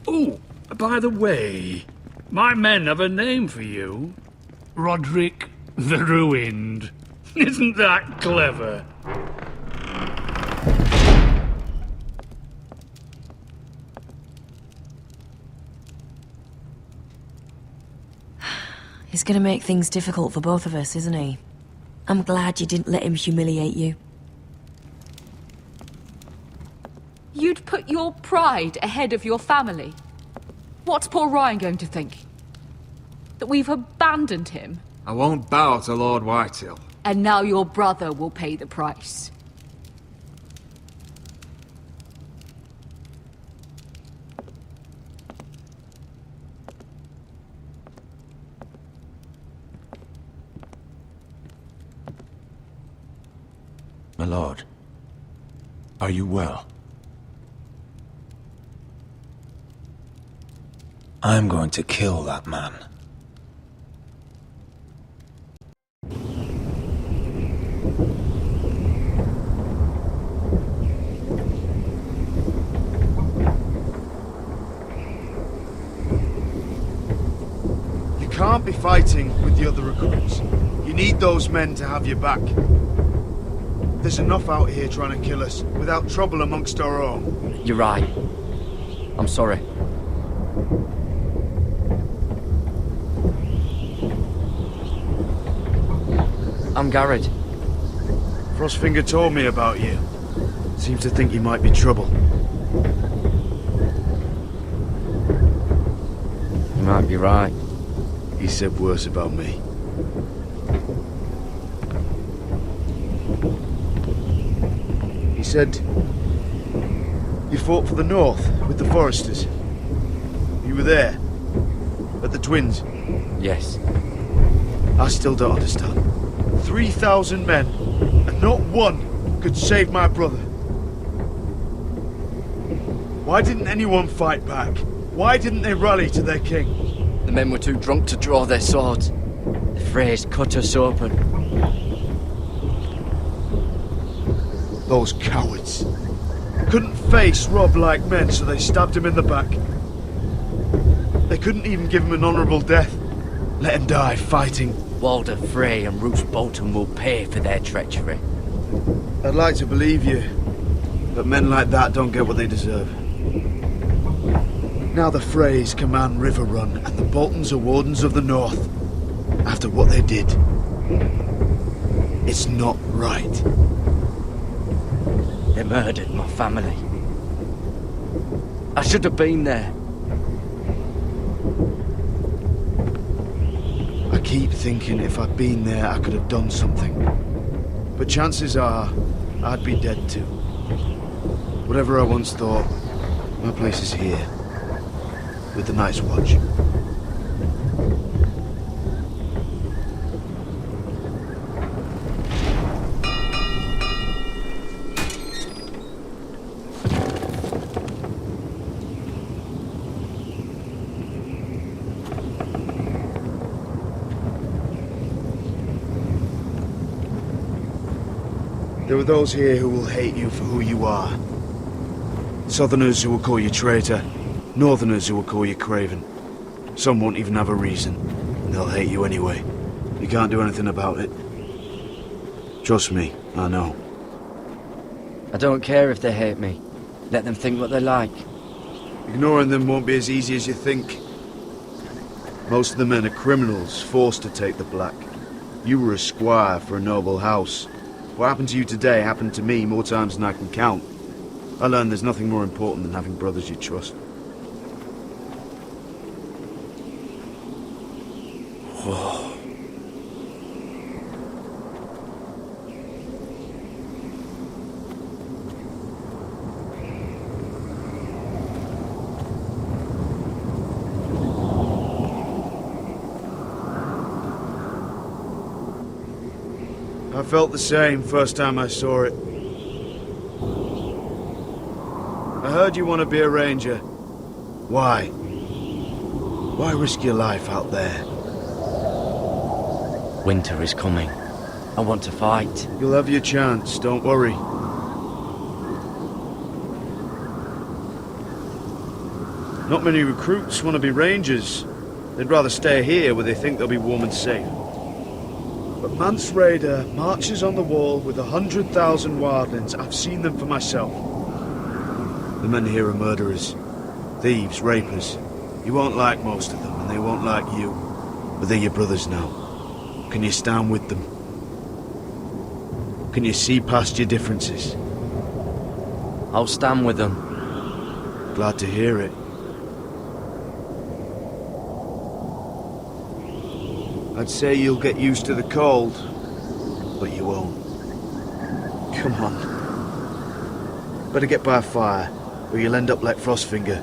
Oh, by the way, my men have a name for you. Roderick the Ruined. Isn't that clever? He's gonna make things difficult for both of us, isn't he? I'm glad you didn't let him humiliate you. You'd put your pride ahead of your family. What's poor Ryan going to think? That we've abandoned him? I won't bow to Lord Whitehill. And now your brother will pay the price. My lord, are you well? I'm going to kill that man. You can't be fighting with the other recruits. You need those men to have your back. There's enough out here trying to kill us, without trouble amongst our own. You're right. I'm sorry. I'm Garrett. Frostfinger told me about you. Seems to think you might be trouble. You might be right. He said worse about me. He said you fought for the North with the Foresters. You were there, at the Twins. Yes. I still don't understand. 3,000 men, and not one could save my brother. Why didn't anyone fight back? Why didn't they rally to their king? The men were too drunk to draw their swords. The Freys cut us open. Those cowards. Couldn't face Rob like men, so they stabbed him in the back. They couldn't even give him an honourable death. Let him die fighting. Walder Frey and Roose Bolton will pay for their treachery. I'd like to believe you, but men like that don't get what they deserve. Now the Freys command Riverrun, and the Boltons are Wardens of the North. After what they did. It's not right. They murdered my family. I should have been there. I keep thinking if I'd been there, I could have done something. But chances are, I'd be dead too. Whatever I once thought, my place is here. With the Night's Watch. There are those here who will hate you for who you are. Southerners who will call you traitor, Northerners who will call you craven. Some won't even have a reason, and they'll hate you anyway. You can't do anything about it. Trust me, I know. I don't care if they hate me. Let them think what they like. Ignoring them won't be as easy as you think. Most of the men are criminals, forced to take the black. You were a squire for a noble house. What happened to you today happened to me more times than I can count. I learned there's nothing more important than having brothers you trust. Whoa. I felt the same first time I saw it. I heard you want to be a ranger. Why? Why risk your life out there? Winter is coming. I want to fight. You'll have your chance, don't worry. Not many recruits want to be rangers. They'd rather stay here where they think they'll be warm and safe. But Mance Raider marches on the wall with 100,000 wildlings. I've seen them for myself. The men here are murderers. Thieves, rapers. You won't like most of them, and they won't like you. But they're your brothers now. Can you stand with them? Can you see past your differences? I'll stand with them. Glad to hear it. I'd say you'll get used to the cold, but you won't. Come on. Better get by a fire, or you'll end up like Frostfinger.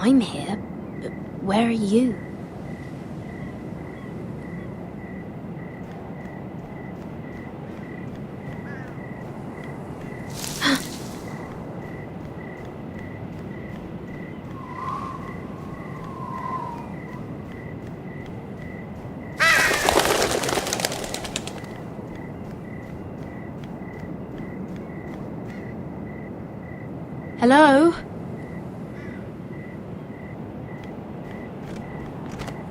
I'm here, but where are you? Hello?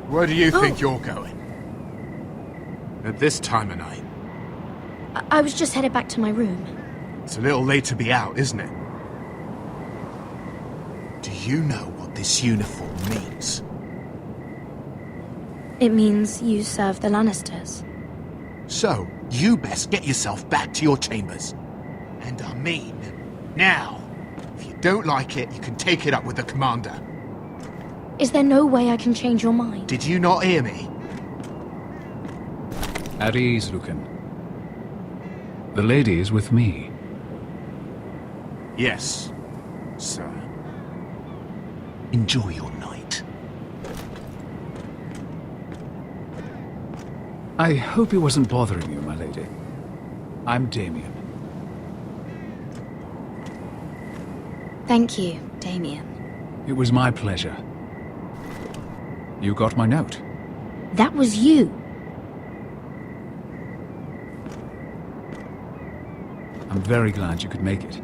Where do you think you're going? At this time of night? I was just headed back to my room. It's a little late to be out, isn't it? Do you know what this uniform means? It means you serve the Lannisters. So, you best get yourself back to your chambers. And I mean, now. If you don't like it, you can take it up with the commander. Is there no way I can change your mind? Did you not hear me? At ease, Lucan. The lady is with me. Yes, sir. Enjoy your night. I hope he wasn't bothering you, my lady. I'm Damien. Thank you, Damien. It was my pleasure. You got my note. That was you. I'm very glad you could make it.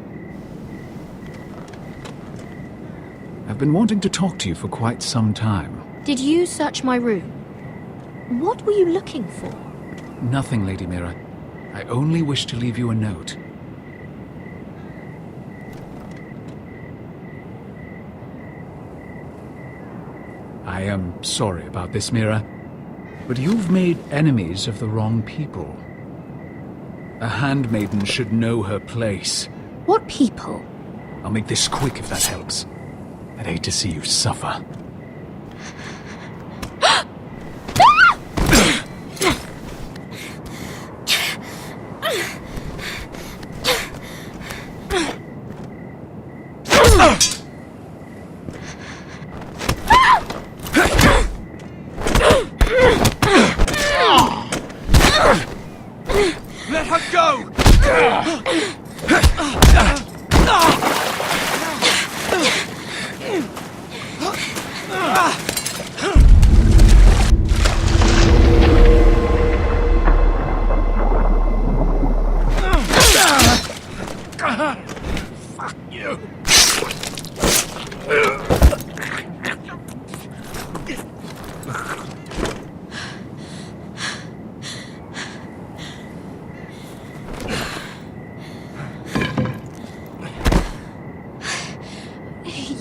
I've been wanting to talk to you for quite some time. Did you search my room? What were you looking for? Nothing, Lady Mira. I only wish to leave you a note. I am sorry about this, Mira, but you've made enemies of the wrong people. A handmaiden should know her place. What people? I'll make this quick if that helps. I'd hate to see you suffer. Let her go! Fuck you!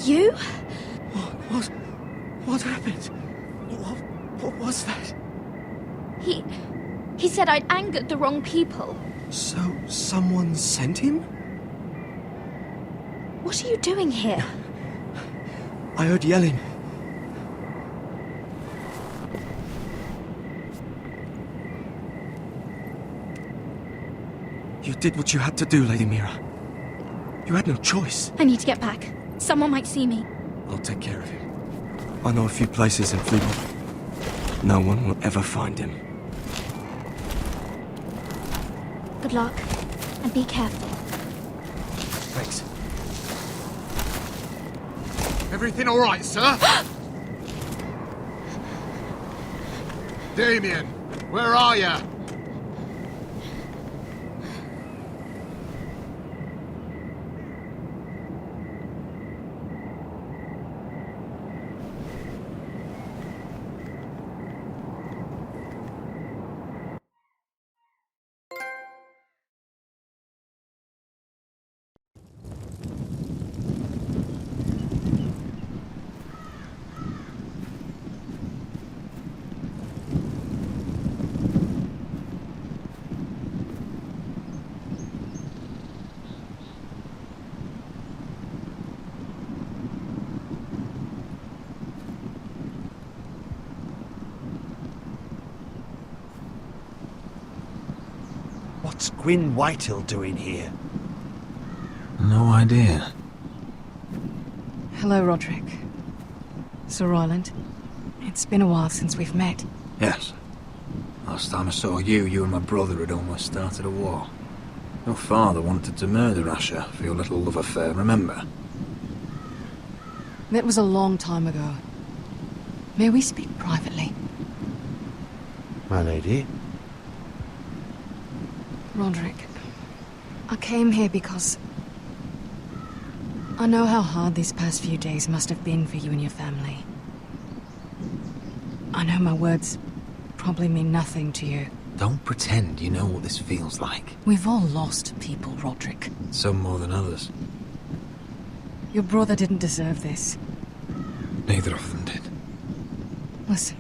You? What happened? What was that? He said I'd angered the wrong people. So, someone sent him? What are you doing here? I heard yelling. You did what you had to do, Lady Mira. You had no choice. I need to get back. Someone might see me. I'll take care of him. I know a few places in Fleetwood. No one will ever find him. Good luck, and be careful. Thanks. Everything all right, sir? Damien, where are you? What's Gwyn Whitehill doing here? No idea. Hello, Roderick. Sir Roland. It's been a while since we've met. Yes. Last time I saw you and my brother had almost started a war. Your father wanted to murder Asher for your little love affair, remember? That was a long time ago. May we speak privately? My lady? Roderick, I came here because I know how hard these past few days must have been for you and your family. I know my words probably mean nothing to you. Don't pretend you know what this feels like. We've all lost people, Roderick. Some more than others. Your brother didn't deserve this. Neither of them did. Listen.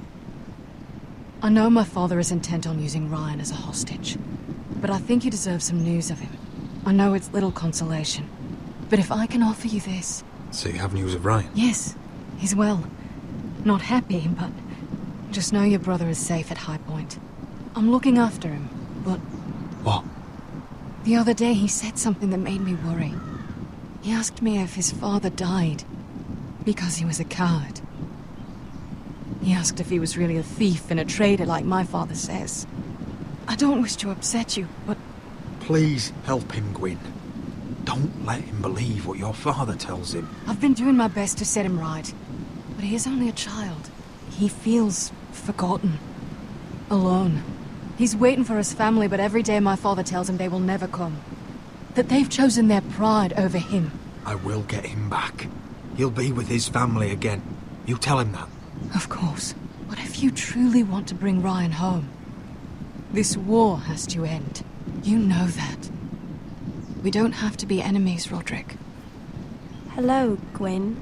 I know my father is intent on using Ryan as a hostage, but I think you deserve some news of him. I know it's little consolation, but if I can offer you this... So you have news of Ryan? Yes, he's well. Not happy, but just know your brother is safe at High Point. I'm looking after him, but... What? The other day he said something that made me worry. He asked me if his father died because he was a coward. He asked if he was really a thief and a traitor like my father says. I don't wish to upset you, but... Please help him, Gwyn. Don't let him believe what your father tells him. I've been doing my best to set him right, but he is only a child. He feels forgotten. Alone. He's waiting for his family, but every day my father tells him they will never come. That they've chosen their pride over him. I will get him back. He'll be with his family again. You tell him that. Of course. But if you truly want to bring Ryan home, this war has to end. You know that. We don't have to be enemies, Roderick. Hello, Gwyn.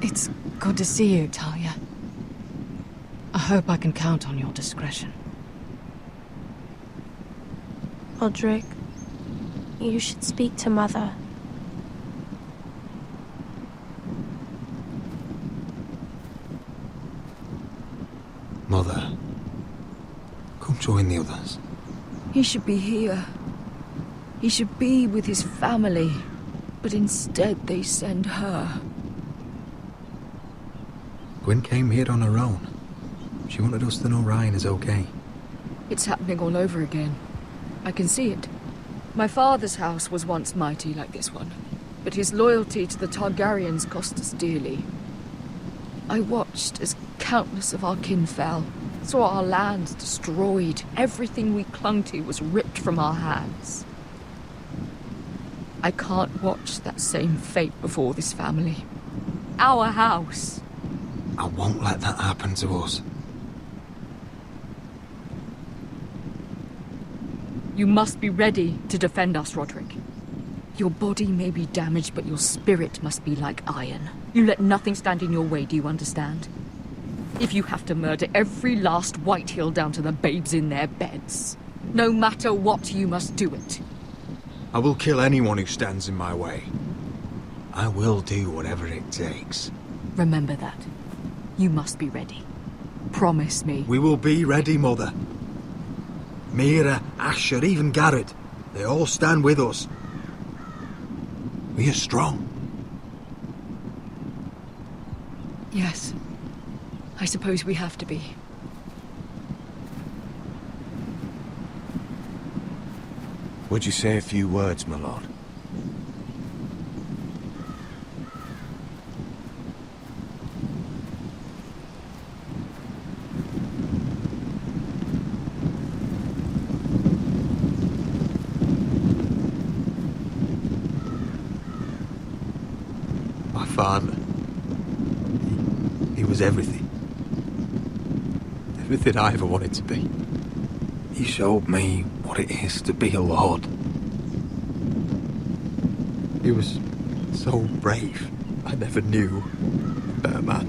It's good to see you, Talia. I hope I can count on your discretion. Roderick, you should speak to Mother. Mother, come join the others. He should be here. He should be with his family. But instead they send her. Gwyn came here on her own. She wanted us to know Ryan is okay. It's happening all over again. I can see it. My father's house was once mighty like this one, but his loyalty to the Targaryens cost us dearly. I watched as countless of our kin fell, saw our lands destroyed, everything we clung to was ripped from our hands. I can't watch that same fate before this family. Our house. I won't let that happen to us. You must be ready to defend us, Roderick. Your body may be damaged, but your spirit must be like iron. You let nothing stand in your way, do you understand? If you have to murder every last Whitehill down to the babes in their beds, no matter what, you must do it. I will kill anyone who stands in my way. I will do whatever it takes. Remember that. You must be ready. Promise me. We will be ready, Mother. Mira, Asher, even Garrett. They all stand with us. We are strong. Yes. I suppose we have to be. Would you say a few words, my lord? My father. He was everything. Everything I ever wanted to be. He showed me what it is to be a lord. He was so brave. I never knew a better man.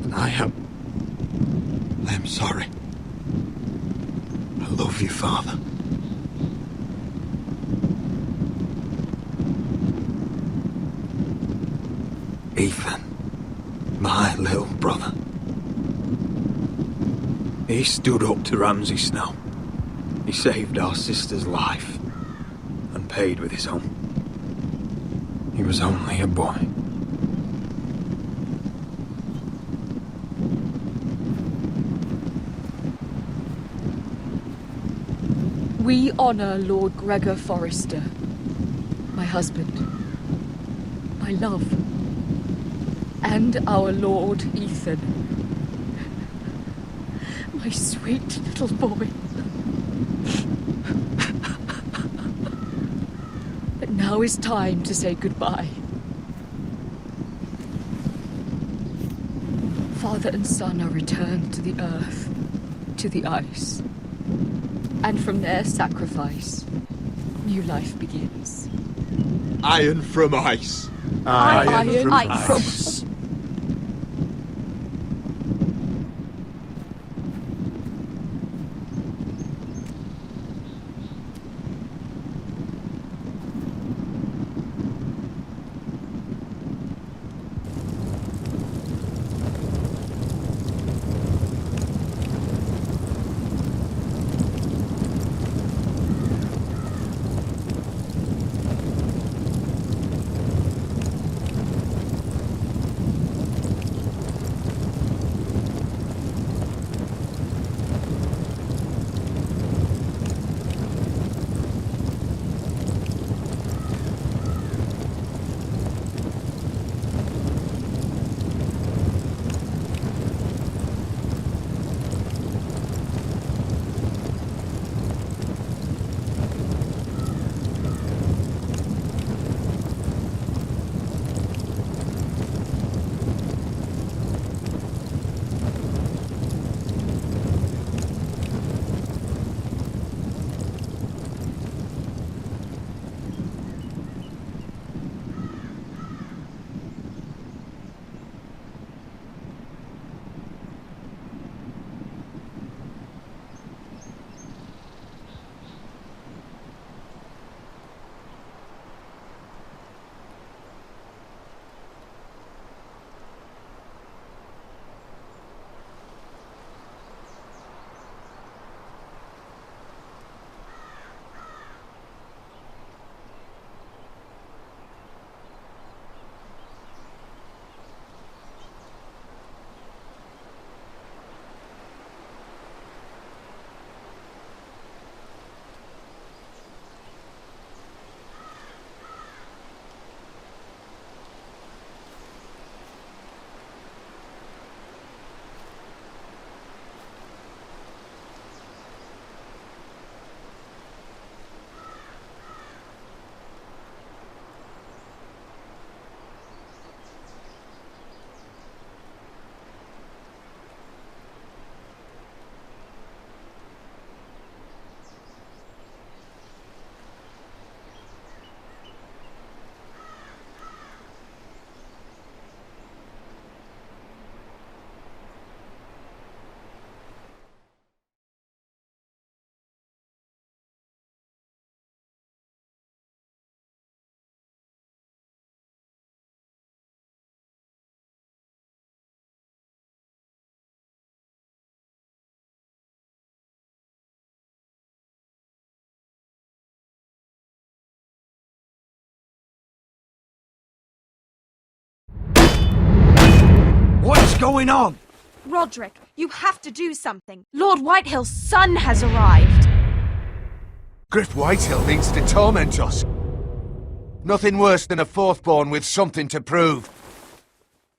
And I am sorry. I love you, Father. Ethan, my little brother. He stood up to Ramsay Snow. He saved our sister's life and paid with his own. He was only a boy. We honor Lord Gregor Forrester, my husband, my love, and our Lord Ethan, my sweet little boy. But now is time to say goodbye. Father and son are returned to the earth, to the ice. And from their sacrifice, new life begins. Iron from ice. Iron from ice. What's going on? Roderick, you have to do something. Lord Whitehill's son has arrived. Griff Whitehill means to torment us. Nothing worse than a fourthborn with something to prove.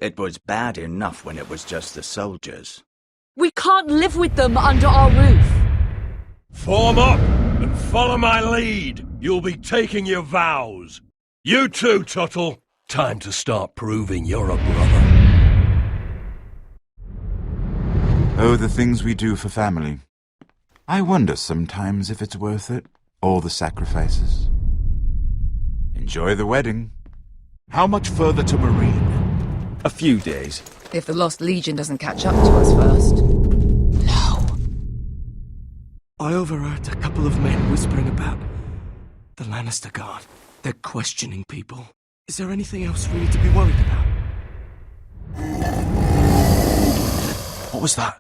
It was bad enough when it was just the soldiers. We can't live with them under our roof. Form up and follow my lead. You'll be taking your vows. You too, Tuttle. Time to start proving you're a brother. Oh, the things we do for family. I wonder sometimes if it's worth it, all the sacrifices. Enjoy the wedding. How much further to Marine? A few days. If the Lost Legion doesn't catch up to us first. I overheard a couple of men whispering about the Lannister Guard. They're questioning people. Is there anything else we need to be worried about? What was that?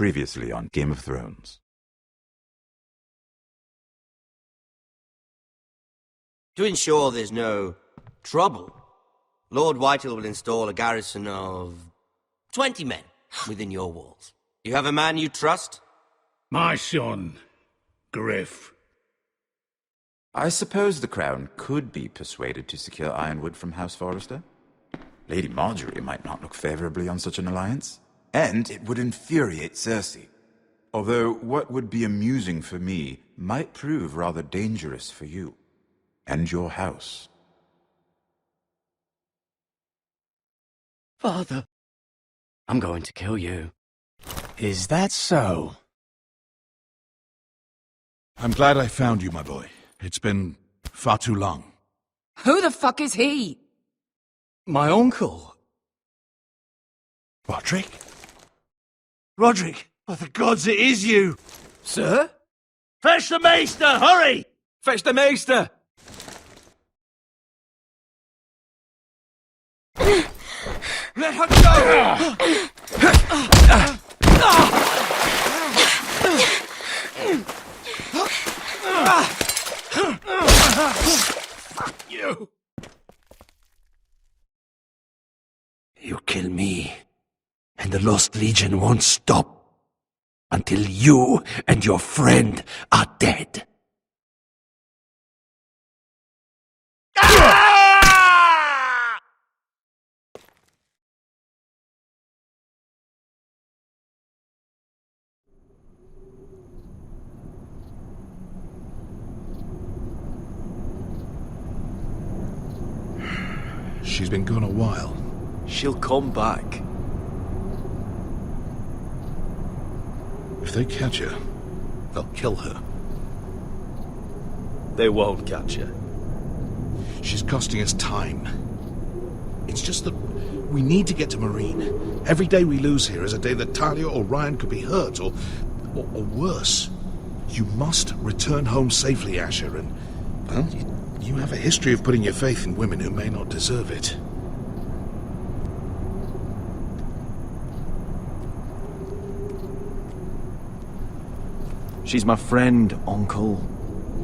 Previously on Game of Thrones. To ensure there's no trouble, Lord Whitehill will install a garrison of 20 men within your walls. You have a man you trust? My son, Griff. I suppose the Crown could be persuaded to secure Ironwood from House Forrester. Lady Marjorie might not look favourably on such an alliance. And it would infuriate Cersei. Although what would be amusing for me might prove rather dangerous for you. And your house. Father. I'm going to kill you. Is that so? I'm glad I found you, my boy. It's been far too long. Who the fuck is he? My uncle. Roderick? Roderick, by the gods, it is you! Sir? Fetch the maester, hurry! Fetch the maester! Let her go! Fuck you! You kill me, and the Lost Legion won't stop until you and your friend are dead. She's been gone a while. She'll come back. If they catch her, they'll kill her. They won't catch her. She's costing us time. It's just that we need to get to Marine. Every day we lose here is a day that Talia or Ryan could be hurt, or worse. You must return home safely, Asher, and, well, you have a history of putting your faith in women who may not deserve it. She's my friend, Uncle.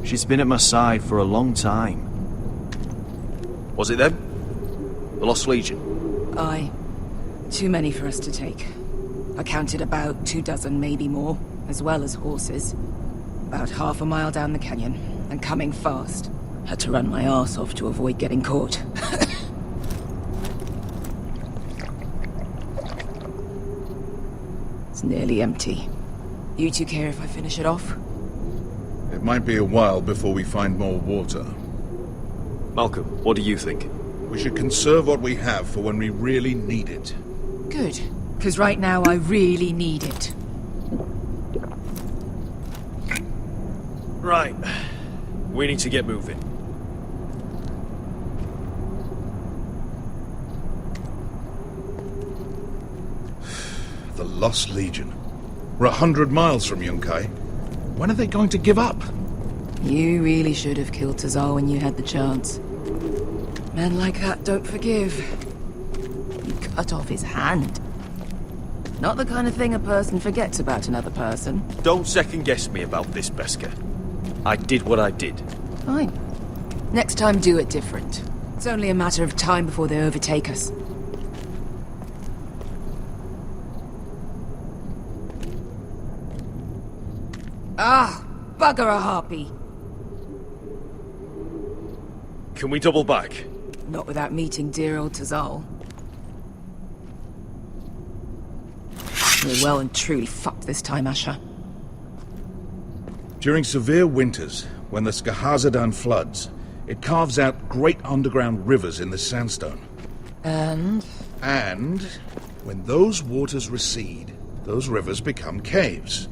She's been at my side for a long time. Was it them? The Lost Legion? Aye. Too many for us to take. I counted about 24, maybe more, as well as horses. About half a mile down the canyon, and coming fast. Had to run my arse off to avoid getting caught. It's nearly empty. You two care if I finish it off? It might be a while before we find more water. Malcolm, what do you think? We should conserve what we have for when we really need it. Good. Because right now I really need it. Right. We need to get moving. The Lost Legion. We're 100 miles from Yunkai. When are they going to give up? You really should have killed Tazal when you had the chance. Men like that don't forgive. You cut off his hand. Not the kind of thing a person forgets about another person. Don't second-guess me about this, Beskar. I did what I did. Fine. Next time, do it different. It's only a matter of time before they overtake us. Ah, bugger a harpy. Can we double back? Not without meeting dear old Tazal. We're well and truly fucked this time, Asher. During severe winters, when the Skahazadan floods, it carves out great underground rivers in the sandstone. And when those waters recede, those rivers become caves.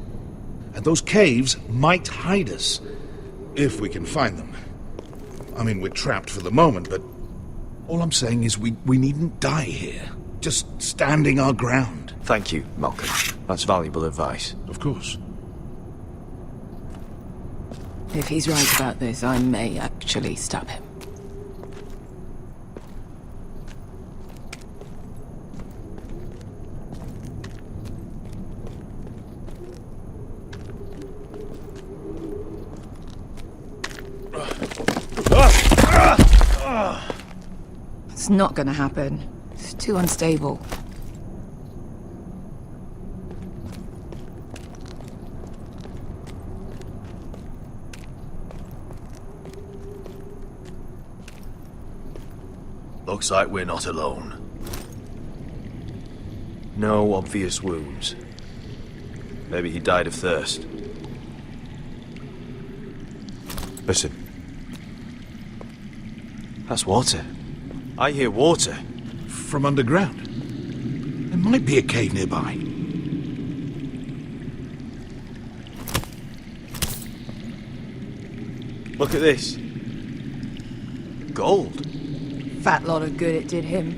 And those caves might hide us, if we can find them. I mean, we're trapped for the moment, but all I'm saying is we needn't die here. Just standing our ground. Thank you, Malcolm. That's valuable advice. Of course. If he's right about this, I may actually stop him. It's not gonna happen. It's too unstable. Looks like we're not alone. No obvious wounds. Maybe he died of thirst. Listen. That's water. I hear water. From underground. There might be a cave nearby. Look at this. Gold. Fat lot of good it did him.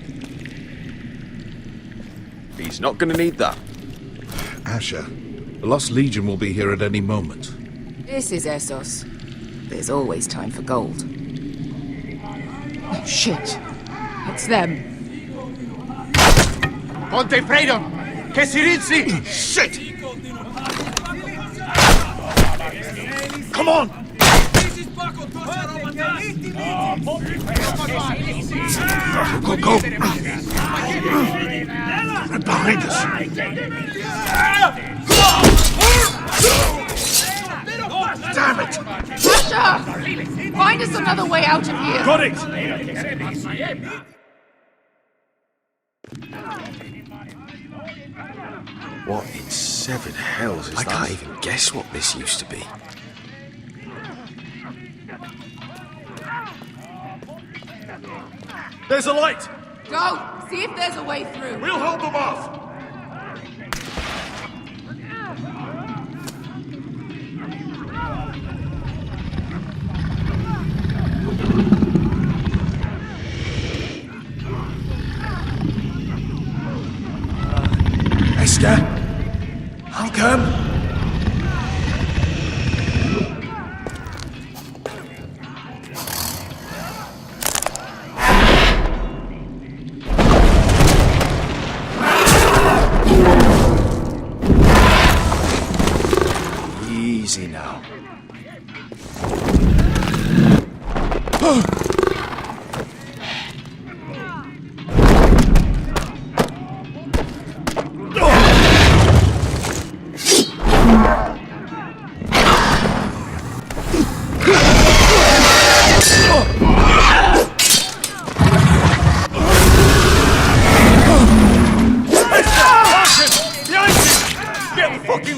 He's not gonna need that. Asher, the Lost Legion will be here at any moment. This is Essos. There's always time for gold. Oh, shit. It's them. Ponte freedom! Che si rizzi! Shit! Come on! Go, go! Right behind us! Damn it! Asher! Find us another way out of here! Got it! What in seven hells is that? I can't even guess what this used to be. There's a light! Go! See if there's a way through. We'll hold them off! Esther? I'll come. Easy now.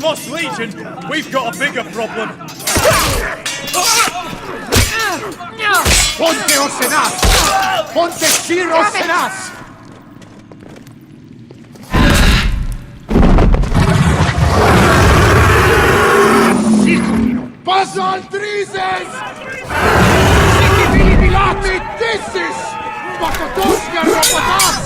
Lost Legion, we've got a bigger problem. Ponteos en us! Ponte Shiros en us! Paso al Drizes! Sikivili Vilami Dissis! Pakotoska Ropotas!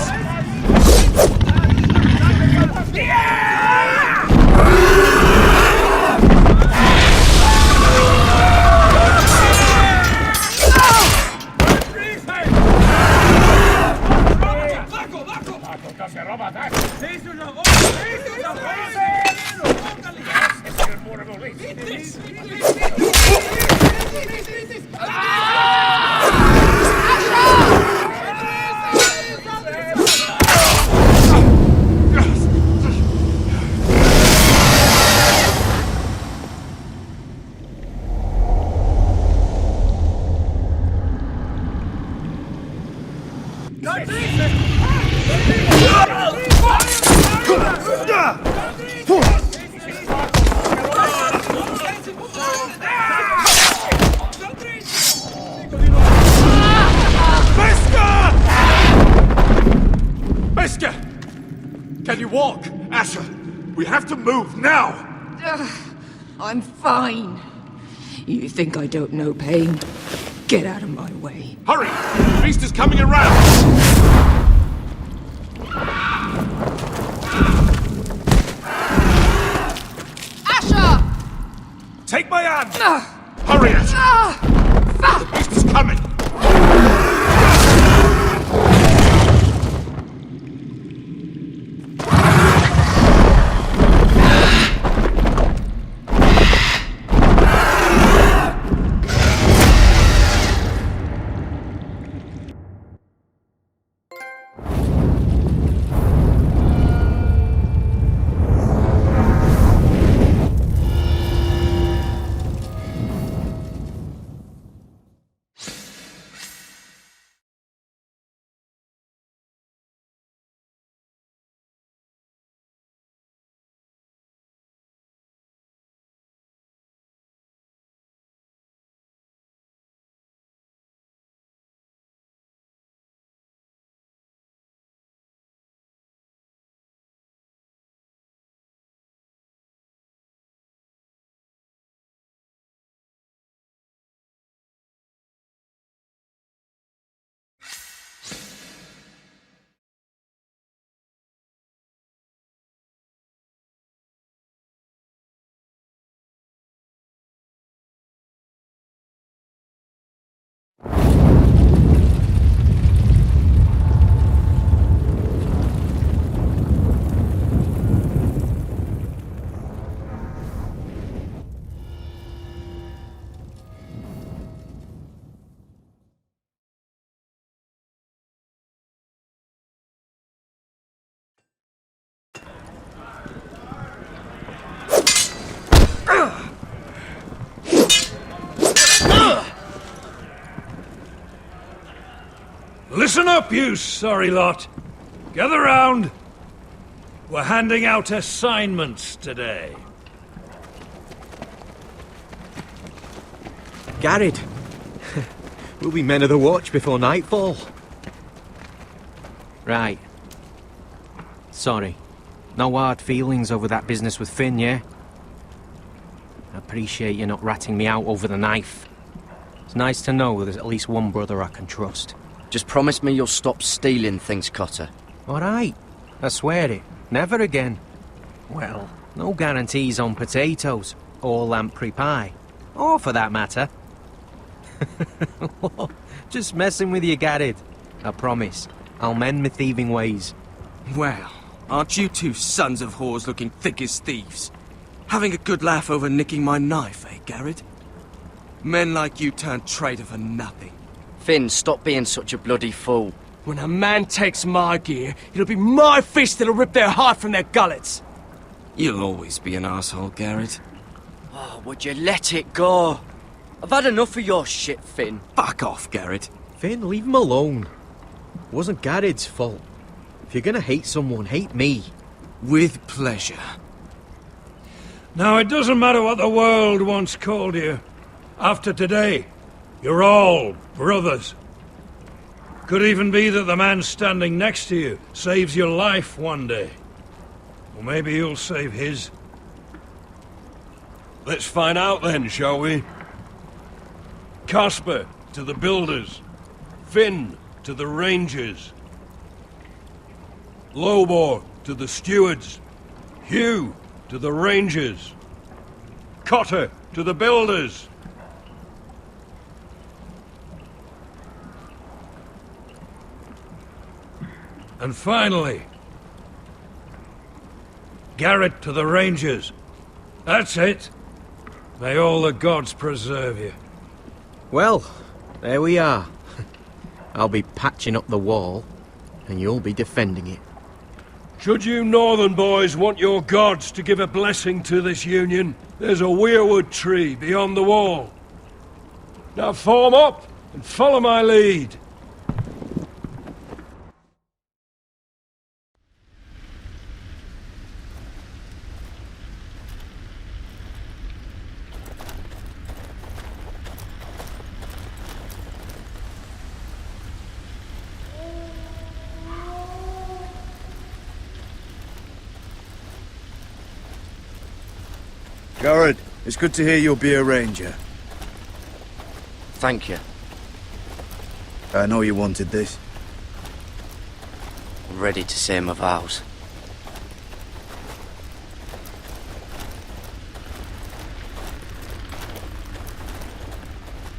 Can you walk? Asher, we have to move now! I'm fine. You think I don't know pain? Get out of my way. Hurry! The beast is coming around! Asher! Take my hand! Hurry, Asher! The beast is coming! Listen up, you sorry lot. Gather round. We're handing out assignments today. Garrett, we'll be men of the watch before nightfall. Right. Sorry. No hard feelings over that business with Finn, yeah? I appreciate you not ratting me out over the knife. It's nice to know there's at least one brother I can trust. Just promise me you'll stop stealing things, Cotter. All right. I swear it. Never again. Well, no guarantees on potatoes, or lamprey pie. Or for that matter. Just messing with you, Garrett. I promise. I'll mend my thieving ways. Well, aren't you two sons of whores looking thick as thieves? Having a good laugh over nicking my knife, eh, Garrett? Men like you turn traitor for nothing. Finn, stop being such a bloody fool. When a man takes my gear, it'll be my fist that'll rip their heart from their gullets. You'll always be an asshole, Garrett. Oh, would you let it go? I've had enough of your shit, Finn. Fuck off, Garrett. Finn, leave him alone. It wasn't Garrett's fault. If you're gonna hate someone, hate me. With pleasure. Now, it doesn't matter what the world once called you. After today, you're all brothers. Could even be that the man standing next to you saves your life one day. Or maybe you'll save his. Let's find out then, shall we? Casper to the builders. Finn to the rangers. Lobor to the stewards. Hugh to the rangers. Cotter to the builders. And finally, Garrett to the rangers. That's it. May all the gods preserve you. Well, there we are. I'll be patching up the wall, and you'll be defending it. Should you northern boys want your gods to give a blessing to this union, there's a weirwood tree beyond the wall. Now form up and follow my lead. Garrett, it's good to hear you'll be a ranger. Thank you. I know you wanted this. I'm ready to say my vows.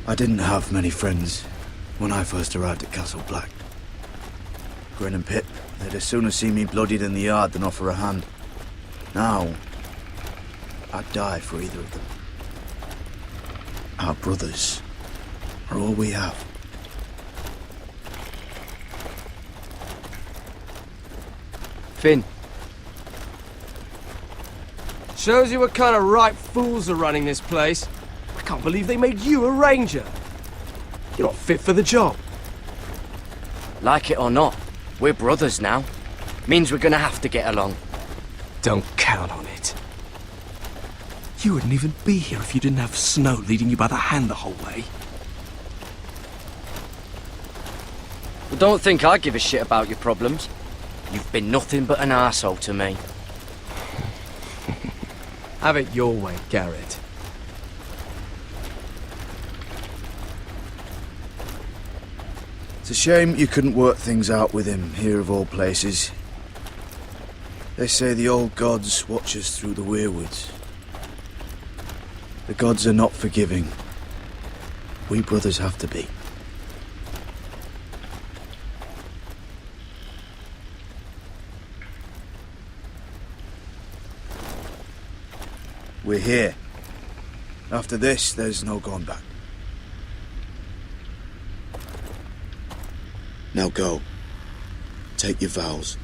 I didn't have many friends when I first arrived at Castle Black. Grin and Pip, they'd as soon see me bloodied in the yard than offer a hand. Now, I'd die for either of them. Our brothers are all we have. Finn. Shows you what kind of ripe fools are running this place. I can't believe they made you a ranger. You're not fit for the job. Like it or not, we're brothers now. Means we're gonna have to get along. Don't count on it. You wouldn't even be here if you didn't have Snow leading you by the hand the whole way. Well, don't think I give a shit about your problems. You've been nothing but an arsehole to me. Have it your way, Garrett. It's a shame you couldn't work things out with him here of all places. They say the old gods watch us through the weirwoods. The gods are not forgiving. We brothers have to be. We're here. After this, there's no going back. Now go. Take your vows.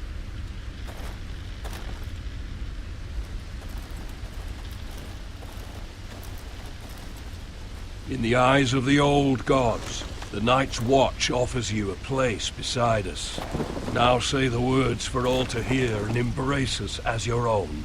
In the eyes of the old gods, The Night's Watch offers you a place beside us. Now say the words for all to hear and embrace us as your own.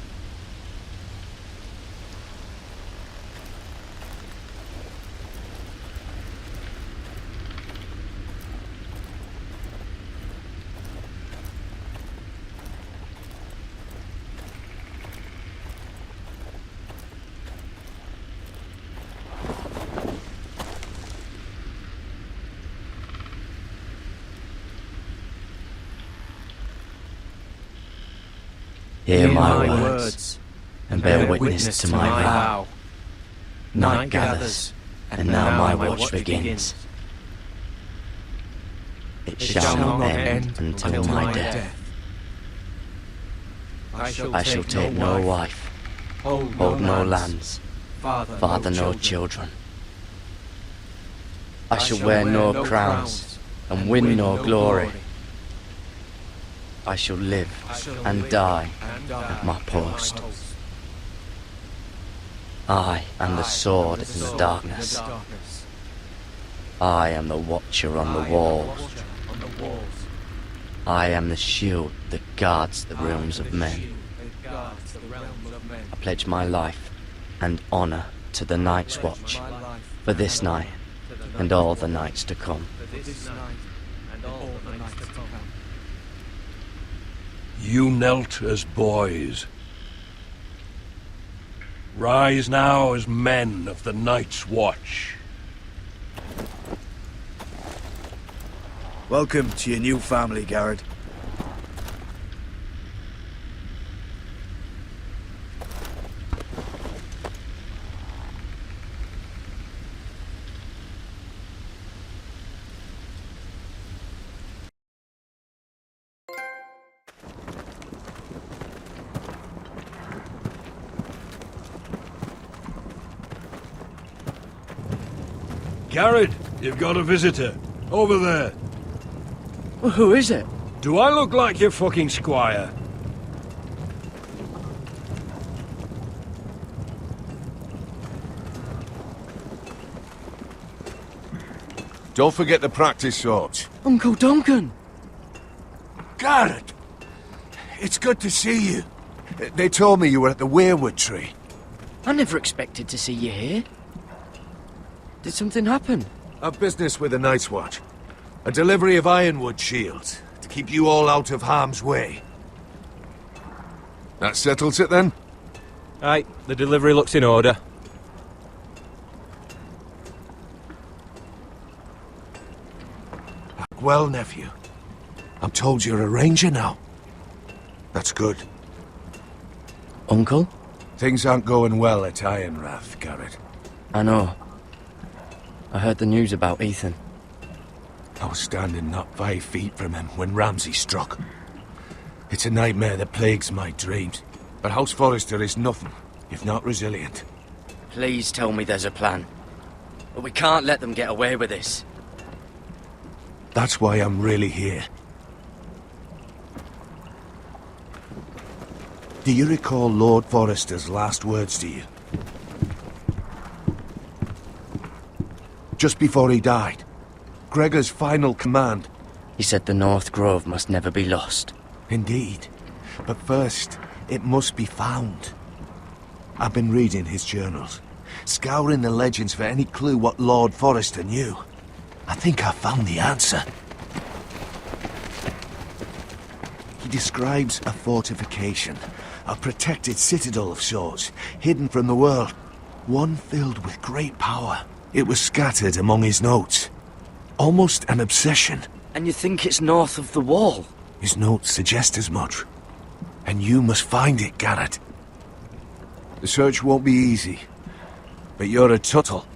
Hear my words, and bear witness to my vow. Night gathers, and now my watch begins. It shall not end until my death. I shall take no wife, hold no lands, father no children. I shall wear no crowns, and win no glory. I shall live and die at my post. I am the sword in the darkness. I am the watcher on the walls. I am the shield that guards the realms of men. I pledge my life and honor to the Night's Watch for this night and all the nights to come. You knelt as boys. Rise now as men of the Night's Watch. Welcome to your new family, Garrett. Garrett, you've got a visitor. Over there. Well, who is it? Do I look like your fucking squire? Don't forget the practice swords. Uncle Duncan! Garrett! It's good to see you. They told me you were at the weirwood tree. I never expected to see you here. Did something happen? I've business with the Night's Watch. A delivery of ironwood shields to keep you all out of harm's way. That settles it then? Aye, the delivery looks in order. Well, nephew. I'm told you're a ranger now. That's good. Uncle? Things aren't going well at Ironrath, Garrett. I know. I heard the news about Ethan. I was standing not 5 feet from him when Ramsay struck. It's a nightmare that plagues my dreams. But House Forrester is nothing, if not resilient. Please tell me there's a plan. But we can't let them get away with this. That's why I'm really here. Do you recall Lord Forrester's last words to you? Just before he died. Gregor's final command. He said the North Grove must never be lost. Indeed. But first, it must be found. I've been reading his journals, scouring the legends for any clue what Lord Forrester knew. I think I found the answer. He describes a fortification, a protected citadel of sorts, hidden from the world, one filled with great power. It was scattered among his notes. Almost an obsession. And you think it's north of the wall? His notes suggest as much. And you must find it, Garrett. The search won't be easy. But you're a Tuttle.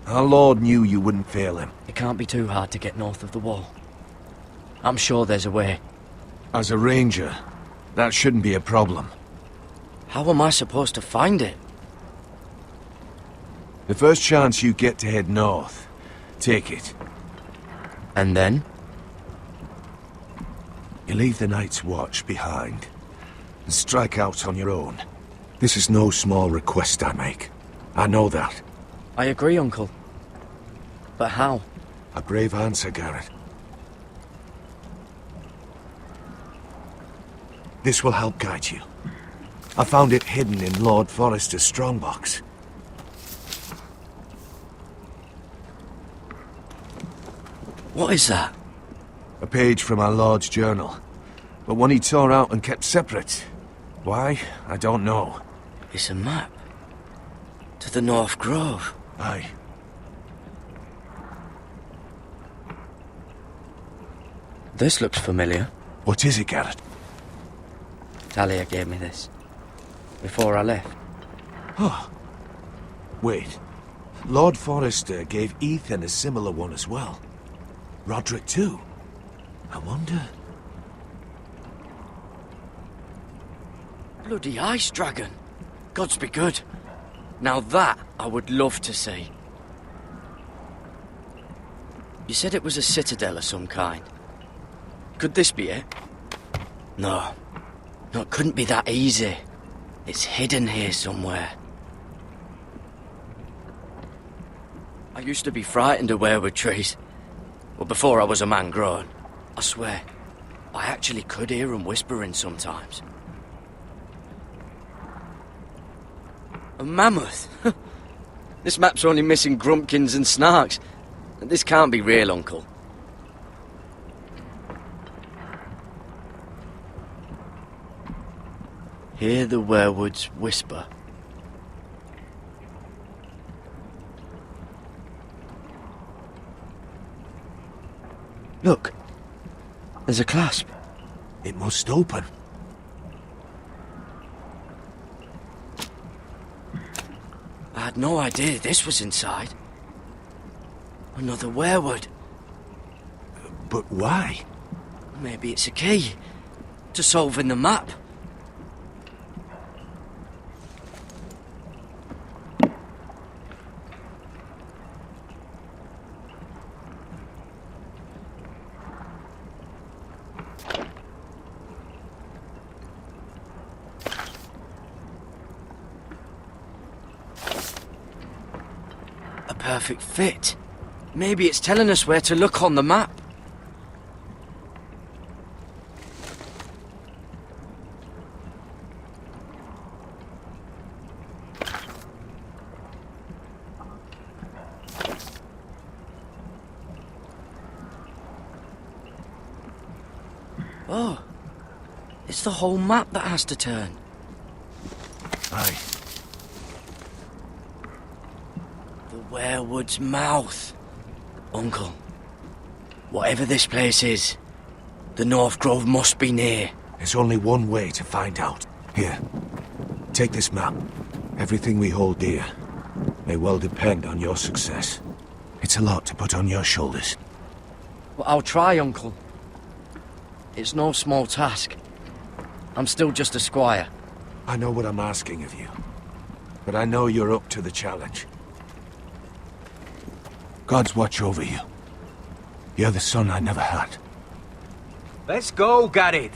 Our Lord knew you wouldn't fail him. It can't be too hard to get north of the wall. I'm sure there's a way. As a ranger, that shouldn't be a problem. How am I supposed to find it? The first chance you get to head north, take it. And then? You leave the Night's Watch behind, and strike out on your own. This is no small request I make. I know that. I agree, Uncle. But how? A brave answer, Garrett. This will help guide you. I found it hidden in Lord Forrester's strongbox. What is that? A page from our Lord's journal, but one he tore out and kept separate. Why? I don't know. It's a map. To the North Grove. Aye. This looks familiar. What is it, Garrett? Talia gave me this. Before I left. Oh. Wait. Lord Forrester gave Ethan a similar one as well. Roderick too. I wonder... Bloody ice dragon. Gods be good. Now that I would love to see. You said it was a citadel of some kind. Could this be it? No. No, it couldn't be that easy. It's hidden here somewhere. I used to be frightened of weirwood trees. Well, before I was a man grown. I swear, I actually could hear them whispering sometimes. A mammoth? This map's only missing grumpkins and snarks. This can't be real, Uncle. Hear the werewoods whisper. Look, there's a clasp. It must open. I had no idea this was inside. Another werewood. But why? Maybe it's a key to solving the map. Perfect fit. Maybe it's telling us where to look on the map. Oh, it's the whole map that has to turn. Aye. Werewood's mouth. Uncle, whatever this place is, the North Grove must be near. There's only one way to find out. Here, take this map. Everything we hold dear may well depend on your success. It's a lot to put on your shoulders. Well, I'll try, Uncle. It's no small task. I'm still just a squire. I know what I'm asking of you, but I know you're up to the challenge. God's watch over you. You're the son I never had. Let's go, Garrett.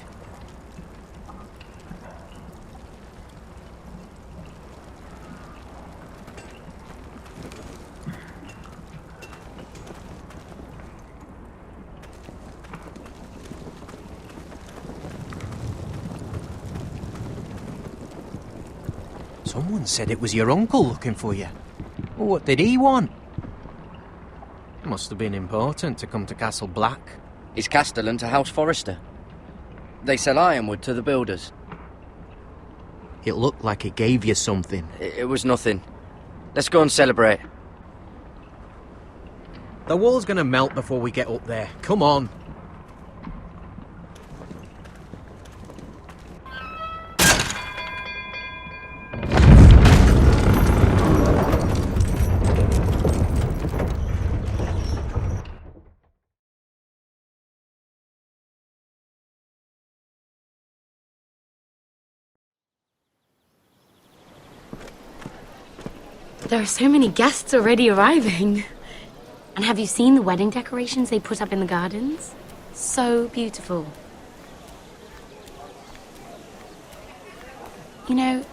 Someone said it was your uncle looking for you. What did he want? Must have been important to come to Castle Black. It's Castellan to House Forrester. They sell ironwood to the builders. It looked like he gave you something. It was nothing. Let's go and celebrate. The wall's gonna melt before we get up there. Come on. There are so many guests already arriving. And have you seen the wedding decorations they put up in the gardens? So beautiful. You know,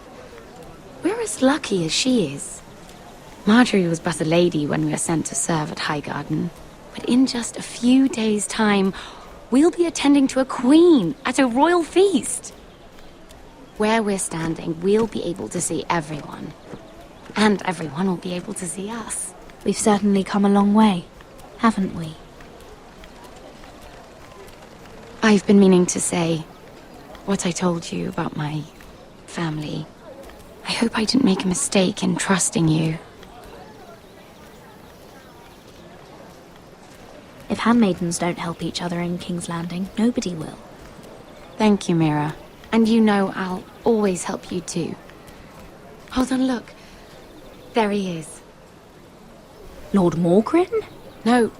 we're as lucky as she is. Marjorie was but a lady when we were sent to serve at Highgarden, But in just a few days' time, we'll be attending to a queen at a royal feast. Where we're standing, we'll be able to see everyone. And everyone will be able to see us. We've certainly come a long way, haven't we? I've been meaning to say what I told you about my family. I hope I didn't make a mistake in trusting you. If handmaidens don't help each other in King's Landing, nobody will. Thank you, Mira. And you know I'll always help you too. Hold on, look. There he is. Lord Morgrin? No,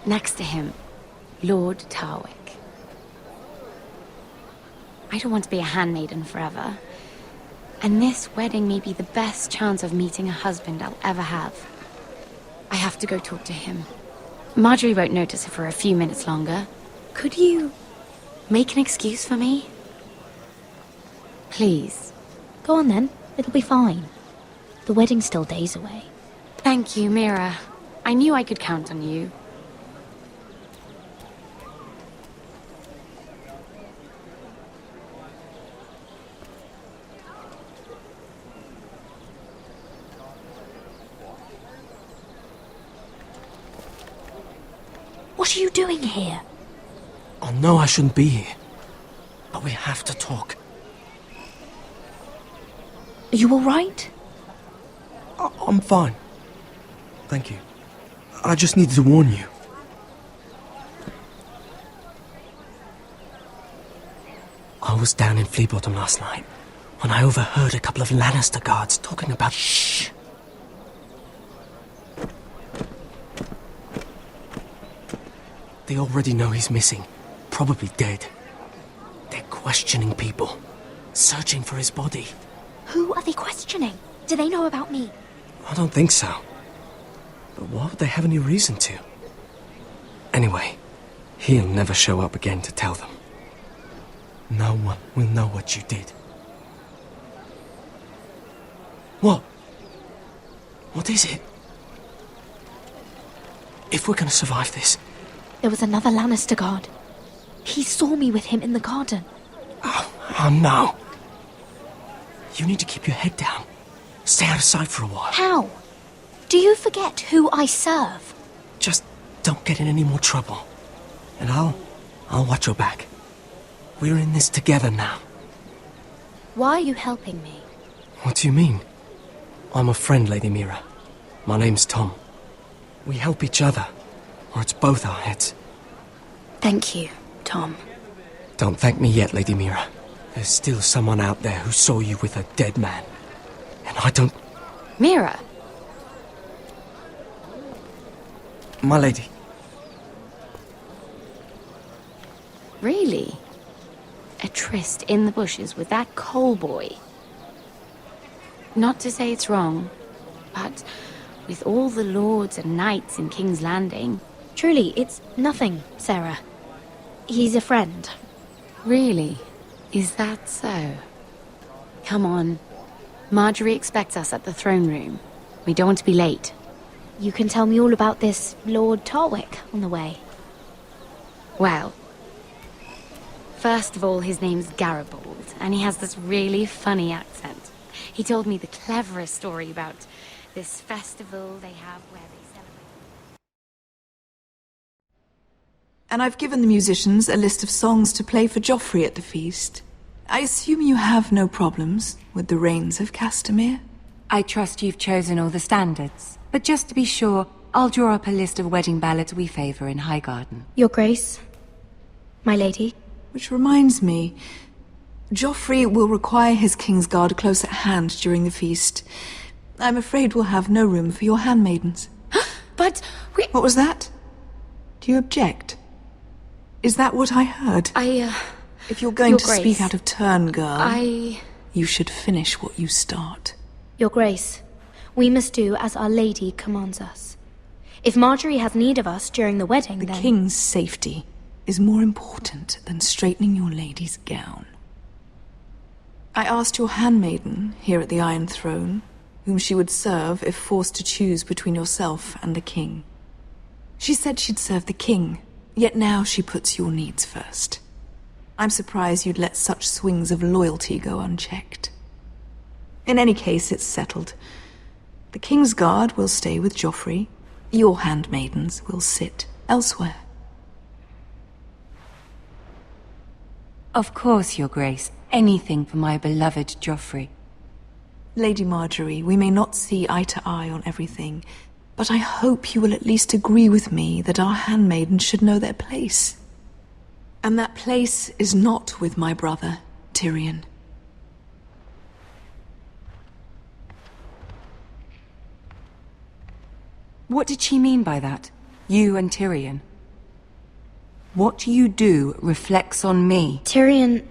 next to him. Lord Tarwick. I don't want to be a handmaiden forever. And this wedding may be the best chance of meeting a husband I'll ever have. I have to go talk to him. Marjorie won't notice it for a few minutes longer. Could you make an excuse for me? Please. Go on then, it'll be fine. The wedding's still days away. Thank you, Mira. I knew I could count on you. What are you doing here? I know I shouldn't be here, but we have to talk. Are you alright? I'm fine. Thank you. I just needed to warn you. I was down in Fleabottom last night when I overheard a couple of Lannister guards talking about... Shh! They already know he's missing. Probably dead. They're questioning people. Searching for his body. Who are they questioning? Do they know about me? I don't think so. But why would they have any reason to? Anyway, he'll never show up again to tell them. No one will know what you did. What? What is it? If we're gonna survive this... There was another Lannister guard. He saw me with him in the garden. Oh no. You need to keep your head down. Stay out of sight for a while. How? Do you forget who I serve? Just don't get in any more trouble. And I'll watch your back. We're in this together now. Why are you helping me? What do you mean? I'm a friend, Lady Mira. My name's Tom. We help each other, or it's both our heads. Thank you, Tom. Don't thank me yet, Lady Mira. There's still someone out there who saw you with a dead man. And I don't... Mira! My lady. Really? A tryst in the bushes with that coal boy? Not to say it's wrong, but with all the lords and knights in King's Landing... Truly, it's nothing, Sarah. He's a friend. Really? Is that so? Come on. Marjorie expects us at the throne room. We don't want to be late. You can tell me all about this Lord Tarwick on the way. Well, first of all, his name's Garibold, and he has this really funny accent. He told me the cleverest story about this festival they have where they celebrate... And I've given the musicians a list of songs to play for Joffrey at the feast. I assume you have no problems with the Rains of Castamere? I trust you've chosen all the standards. But just to be sure, I'll draw up a list of wedding ballads we favor in Highgarden. Your Grace, my lady. Which reminds me, Joffrey will require his Kingsguard close at hand during the feast. I'm afraid we'll have no room for your handmaidens. But we... What was that? Do you object? Is that what I heard? If you're going Your to Grace, speak out of turn, girl, you should finish what you start. Your Grace, we must do as Our Lady commands us. If Marjorie has need of us during the wedding, The then... King's safety is more important than straightening your lady's gown. I asked your handmaiden here at the Iron Throne whom she would serve if forced to choose between yourself and the King. She said she'd serve the king, yet now she puts your needs first. I'm surprised you'd let such swings of loyalty go unchecked. In any case, it's settled. The King's Guard will stay with Joffrey. Your handmaidens will sit elsewhere. Of course, Your Grace. Anything for my beloved Joffrey. Lady Marjorie, we may not see eye to eye on everything, but I hope you will at least agree with me that our handmaidens should know their place. And that place is not with my brother, Tyrion. What did she mean by that? You and Tyrion? What you do reflects on me. Tyrion...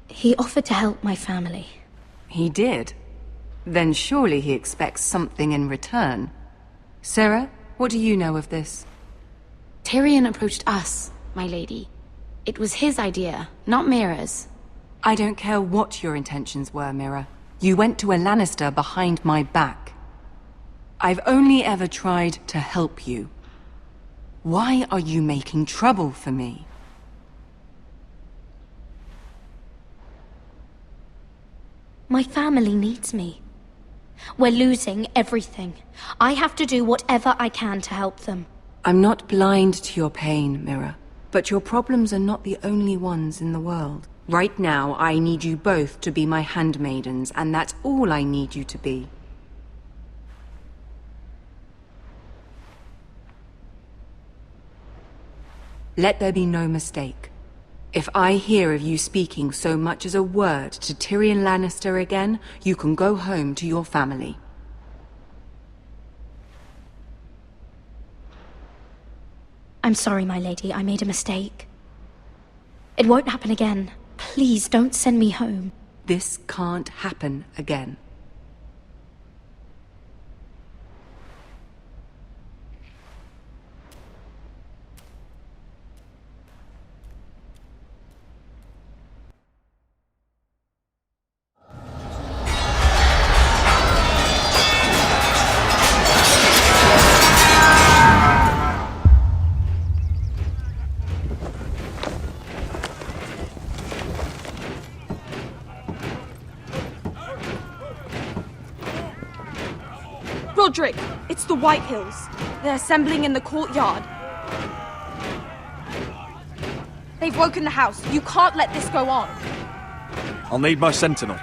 he offered to help my family. He did? Then surely he expects something in return. Sarah, what do you know of this? Tyrion approached us, my lady. It was his idea, not Mira's. I don't care what your intentions were, Mira. You went to a Lannister behind my back. I've only ever tried to help you. Why are you making trouble for me? My family needs me. We're losing everything. I have to do whatever I can to help them. I'm not blind to your pain, Mira. But your problems are not the only ones in the world. Right now, I need you both to be my handmaidens, and that's all I need you to be. Let there be no mistake. If I hear of you speaking so much as a word to Tyrion Lannister again, you can go home to your family. I'm sorry, my lady. I made a mistake. It won't happen again. Please don't send me home. This can't happen again. Roderick, it's the White Hills. They're assembling in the courtyard. They've woken the house. You can't let this go on. I'll need my sentinel.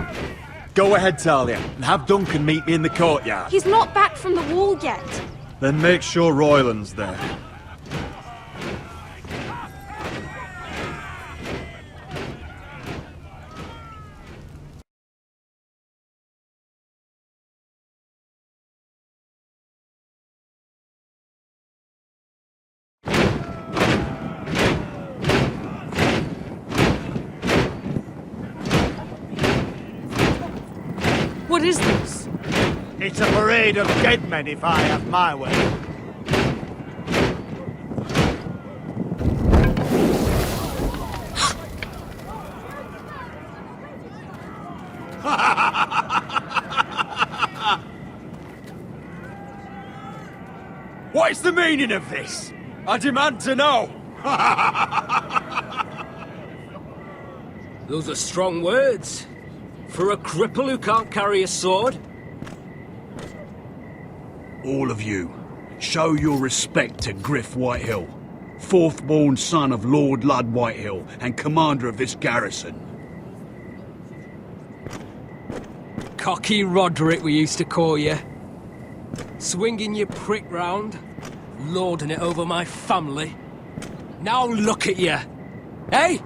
Go ahead, Talia, and have Duncan meet me in the courtyard. He's not back from the wall yet. Then make sure Royland's there. What is this? It's a parade of dead men if I have my way. What is the meaning of this? I demand to know! Those are strong words. For a cripple who can't carry a sword? All of you, show your respect to Griff Whitehill, fourth-born son of Lord Lud Whitehill and commander of this garrison. Cocky Roderick, we used to call you. Swinging your prick round, lording it over my family. Now look at you! Hey?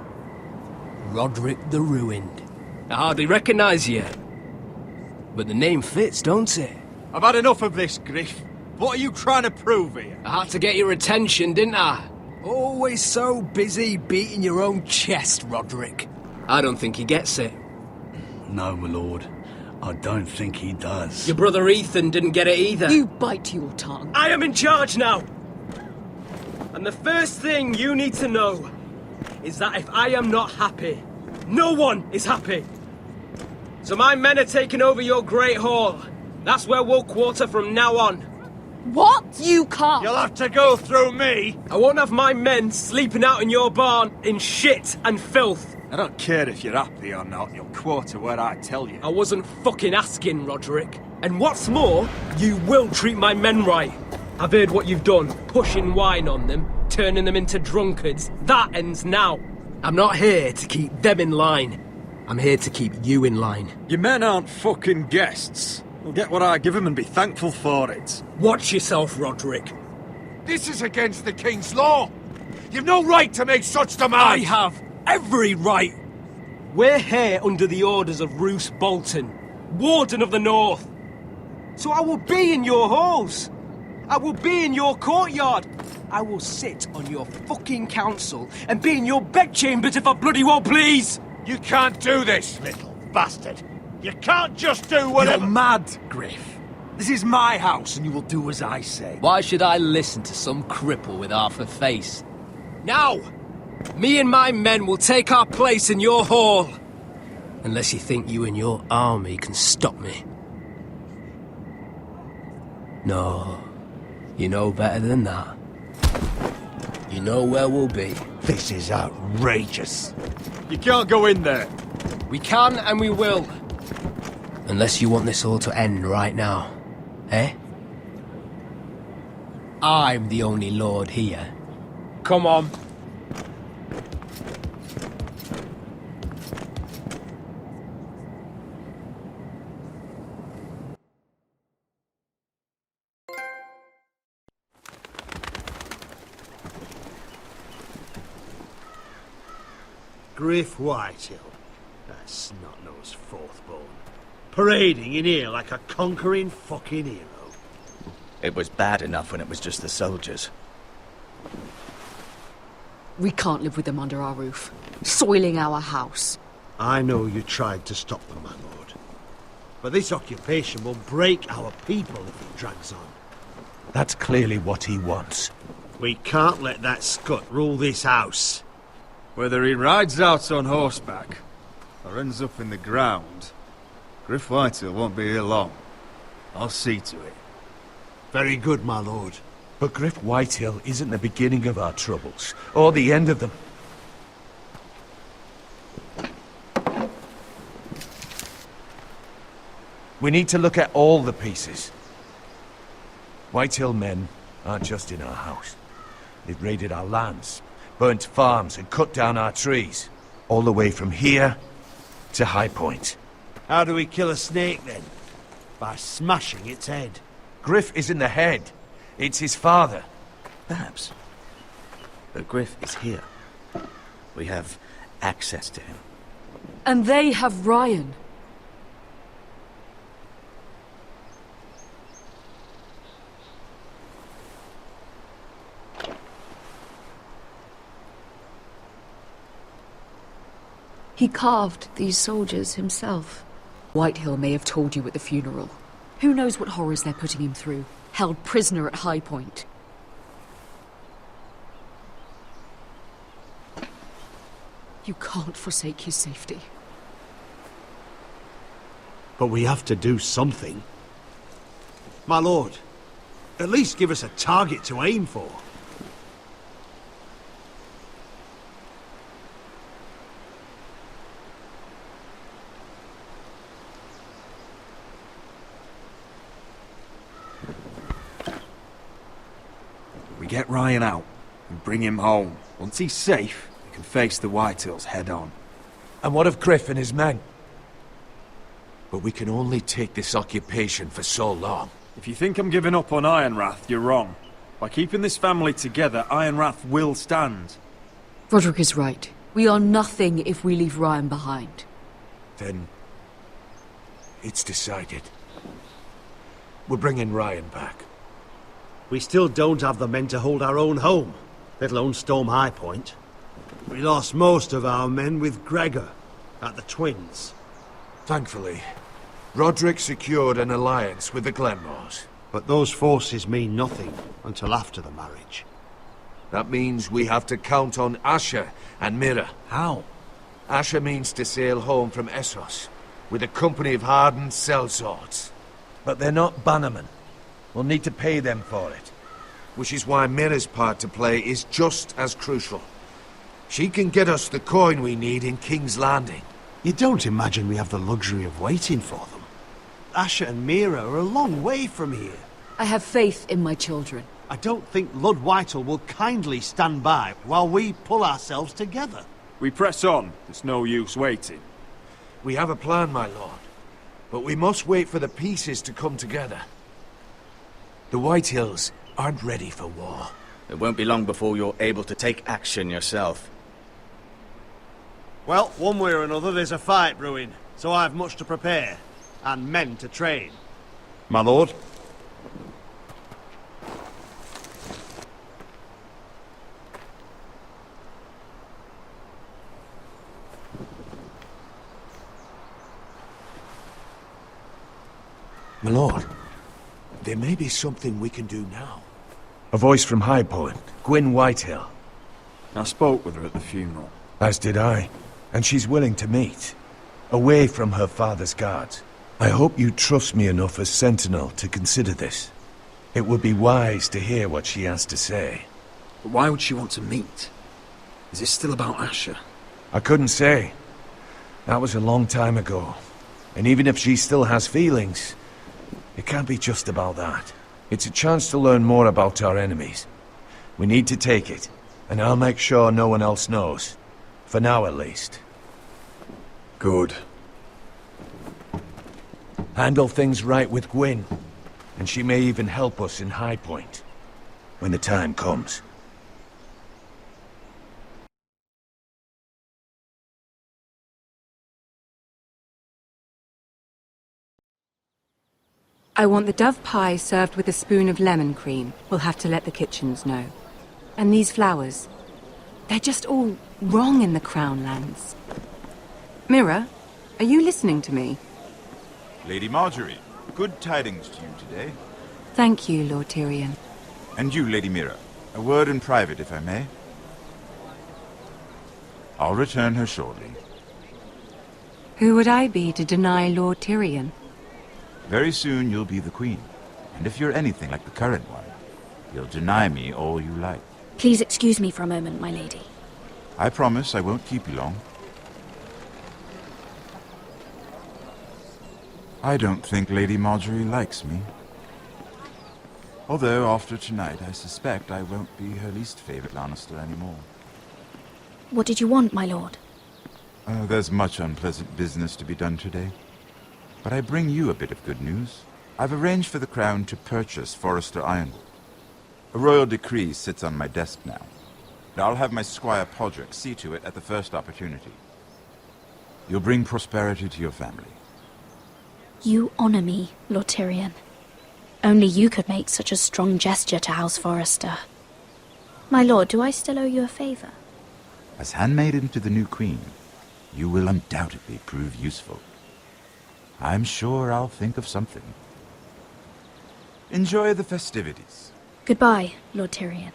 Roderick the Ruined. I hardly recognise you. But the name fits, don't it? I've had enough of this, Griff. What are you trying to prove here? I had to get your attention, didn't I? Always so busy beating your own chest, Roderick. I don't think he gets it. No, my lord. I don't think he does. Your brother Ethan didn't get it either. You bite your tongue. I am in charge now! And the first thing you need to know is that if I am not happy, no one is happy. So my men are taking over your Great Hall. That's where we'll quarter from now on. What? You can't. You'll have to go through me. I won't have my men sleeping out in your barn in shit and filth. I don't care if you're happy or not, you'll quarter where I tell you. I wasn't fucking asking, Roderick. And what's more, you will treat my men right. I've heard what you've done, pushing wine on them, turning them into drunkards. That ends now. I'm not here to keep them in line. I'm here to keep you in line. Your men aren't fucking guests. They'll get what I give them and be thankful for it. Watch yourself, Roderick. This is against the King's law. You've no right to make such demands. I have every right. We're here under the orders of Roose Bolton, Warden of the North. So I will be in your halls. I will be in your courtyard. I will sit on your fucking council and be in your bedchambers if I bloody well please. You can't do this, little bastard. You can't just do whatever— You're mad, Griff. This is my house and you will do as I say. Why should I listen to some cripple with half a face? Now, me and my men will take our place in your hall. Unless you think you and your army can stop me. No, you know better than that. You know where we'll be. This is outrageous. You can't go in there. We can and we will. Unless you want this all to end right now. Eh? I'm the only lord here. Come on. Griff Whitehill, that snot-nosed fourth-born, parading in here like a conquering fucking hero. It was bad enough when it was just the soldiers. We can't live with them under our roof, soiling our house. I know you tried to stop them, my lord. But this occupation will break our people if it drags on. That's clearly what he wants. We can't let that scut rule this house. Whether he rides out on horseback or ends up in the ground, Griff Whitehill won't be here long. I'll see to it. Very good, my lord. But Griff Whitehill isn't the beginning of our troubles, or the end of them. We need to look at all the pieces. Whitehill men aren't just in our house. They've raided our lands, burnt farms and cut down our trees. All the way from here to High Point. How do we kill a snake, then? By smashing its head. Griff isn't the head. It's his father. Perhaps. But Griff is here. We have access to him. And they have Ryan. He carved these soldiers himself. Whitehill may have told you at the funeral. Who knows what horrors they're putting him through? Held prisoner at High Point. You can't forsake his safety. But we have to do something. My lord, at least give us a target to aim for. Get Ryan out and bring him home. Once he's safe, we can face the Whitehills head on. And what of Griff and his men? But we can only take this occupation for so long. If you think I'm giving up on Ironrath, you're wrong. By keeping this family together, Ironrath will stand. Roderick is right. We are nothing if we leave Ryan behind. Then it's decided. We're bringing Ryan back. We still don't have the men to hold our own home, let alone storm High Point. We lost most of our men with Gregor at the Twins. Thankfully, Roderick secured an alliance with the Glenmores. But those forces mean nothing until after the marriage. That means we have to count on Asher and Mira. How? Asher means to sail home from Essos with a company of hardened sellswords. But they're not bannermen. We'll need to pay them for it. Which is why Mira's part to play is just as crucial. She can get us the coin we need in King's Landing. You don't imagine we have the luxury of waiting for them? Asher and Mira are a long way from here. I have faith in my children. I don't think Lord Whitehall will kindly stand by while we pull ourselves together. We press on. There's no use waiting. We have a plan, my lord. But we must wait for the pieces to come together. The Whitehills aren't ready for war. It won't be long before you're able to take action yourself. Well, one way or another there's a fight brewing, so I've much to prepare, and men to train. My lord? My lord, there may be something we can do now. A voice from High Point, Gwyn Whitehill. I spoke with her at the funeral. As did I. And she's willing to meet. Away from her father's guards. I hope you trust me enough as Sentinel to consider this. It would be wise to hear what she has to say. But why would she want to meet? Is it still about Asher? I couldn't say. That was a long time ago. And even if she still has feelings, it can't be just about that. It's a chance to learn more about our enemies. We need to take it, and I'll make sure no one else knows. For now, at least. Good. Handle things right with Gwyn, and she may even help us in High Point, when the time comes. I want the dove pie served with a spoon of lemon cream. We'll have to let the kitchens know. And these flowers, they're just all wrong in the Crown lands. Mira, are you listening to me? Lady Marjorie, good tidings to you today. Thank you, Lord Tyrion. And you, Lady Mira. A word in private, if I may. I'll return her shortly. Who would I be to deny Lord Tyrion? Very soon you'll be the queen. And if you're anything like the current one, you'll deny me all you like. Please excuse me for a moment, my lady. I promise I won't keep you long. I don't think Lady Marjorie likes me. Although, after tonight, I suspect I won't be her least favorite Lannister anymore. What did you want, my lord? There's much unpleasant business to be done today. But I bring you a bit of good news. I've arranged for the Crown to purchase Forrester Ironwood. A royal decree sits on my desk now. And I'll have my squire Podrick see to it at the first opportunity. You'll bring prosperity to your family. You honor me, Lord Tyrion. Only you could make such a strong gesture to House Forrester. My lord, do I still owe you a favor? As handmaiden to the new queen, you will undoubtedly prove useful. I'm sure I'll think of something. Enjoy the festivities. Goodbye, Lord Tyrion.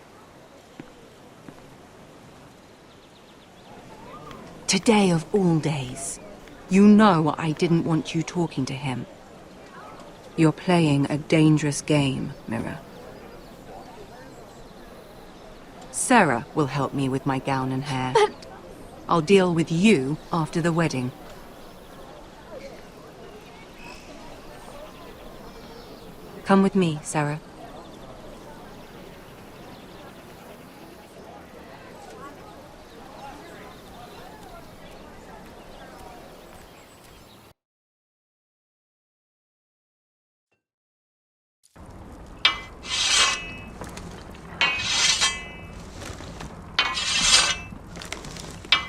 Today of all days. You know I didn't want you talking to him. You're playing a dangerous game, Mira. Sarah will help me with my gown and hair. But... I'll deal with you after the wedding. Come with me, Sarah.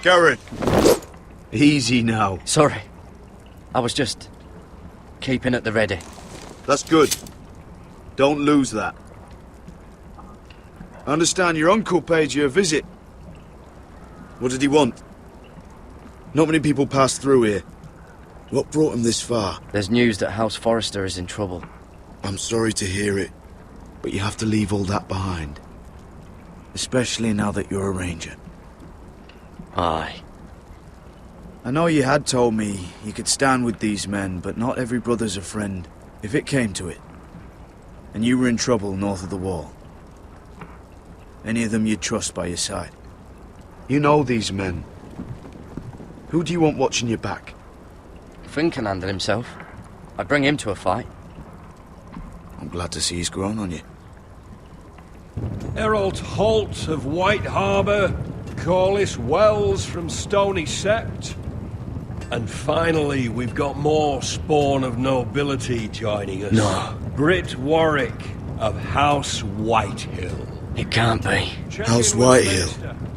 Garrett! Easy now. Sorry. I was just keeping at the ready. That's good. Don't lose that. I understand your uncle paid you a visit. What did he want? Not many people pass through here. What brought him this far? There's news that House Forrester is in trouble. I'm sorry to hear it, but you have to leave all that behind. Especially now that you're a ranger. Aye. I know you had told me you could stand with these men, but not every brother's a friend, if it came to it. And you were in trouble north of the wall. Any of them you'd trust by your side? You know these men. Who do you want watching your back? Finn can handle himself. I'd bring him to a fight. I'm glad to see he's grown on you. Errol Holt of White Harbour, Corliss Wells from Stony Sept. And finally, we've got more spawn of nobility joining us. No. Britt Warwick of House Whitehill. It can't be. House Whitehill.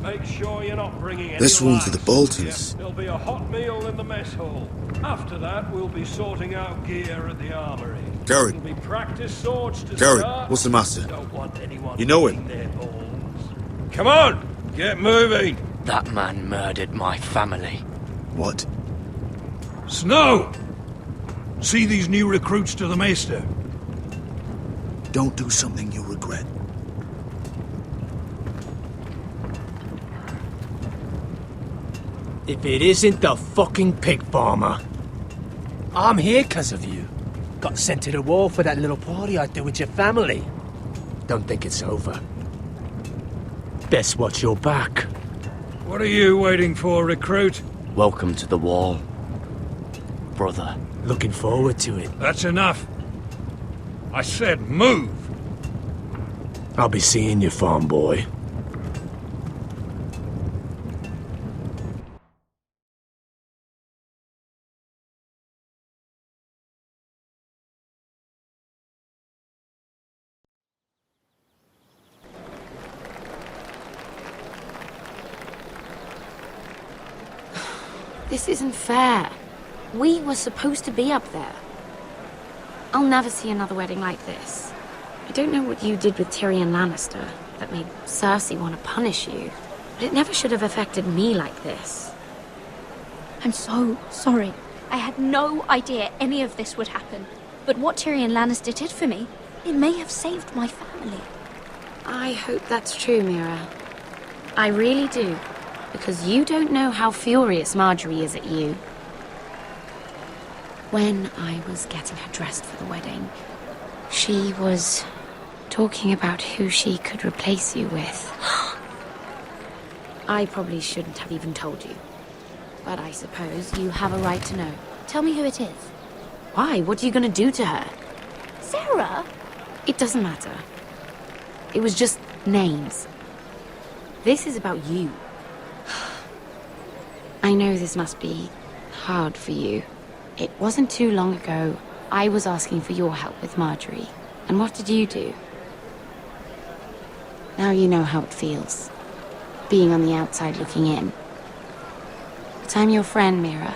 Make sure you're not bringing any This one for the lights. Boltons. There'll be a hot meal in the mess hall. After that, we'll be sorting out gear at the armory. Gary. It'll be practice swords to Gary, start. what's the matter? Don't want anyone You know eating him? their balls. Come on, get moving. That man murdered my family. What? Snow! See these new recruits to the Maester. Don't do something you'll regret. If it isn't the fucking pig farmer. I'm here 'cause of you. Got sent to the war for that little party I did with your family. Don't think it's over. Best watch your back. What are you waiting for, recruit? Welcome to the wall, brother. Looking forward to it. That's enough. I said move. I'll be seeing you, farm boy. This isn't fair. We were supposed to be up there. I'll never see another wedding like this. I don't know what you did with Tyrion Lannister that made Cersei want to punish you, but it never should have affected me like this. I'm so sorry. I had no idea any of this would happen. But what Tyrion Lannister did for me, it may have saved my family. I hope that's true, Mira. I really do. Because you don't know how furious Marjorie is at you. When I was getting her dressed for the wedding, she was talking about who she could replace you with. I probably shouldn't have even told you. But I suppose you have a right to know. Tell me who it is. Why? What are you going to do to her? Sarah? It doesn't matter. It was just names. This is about you. I know this must be hard for you. It wasn't too long ago I was asking for your help with Marjorie. And what did you do? Now you know how it feels. Being on the outside looking in. But I'm your friend, Mira.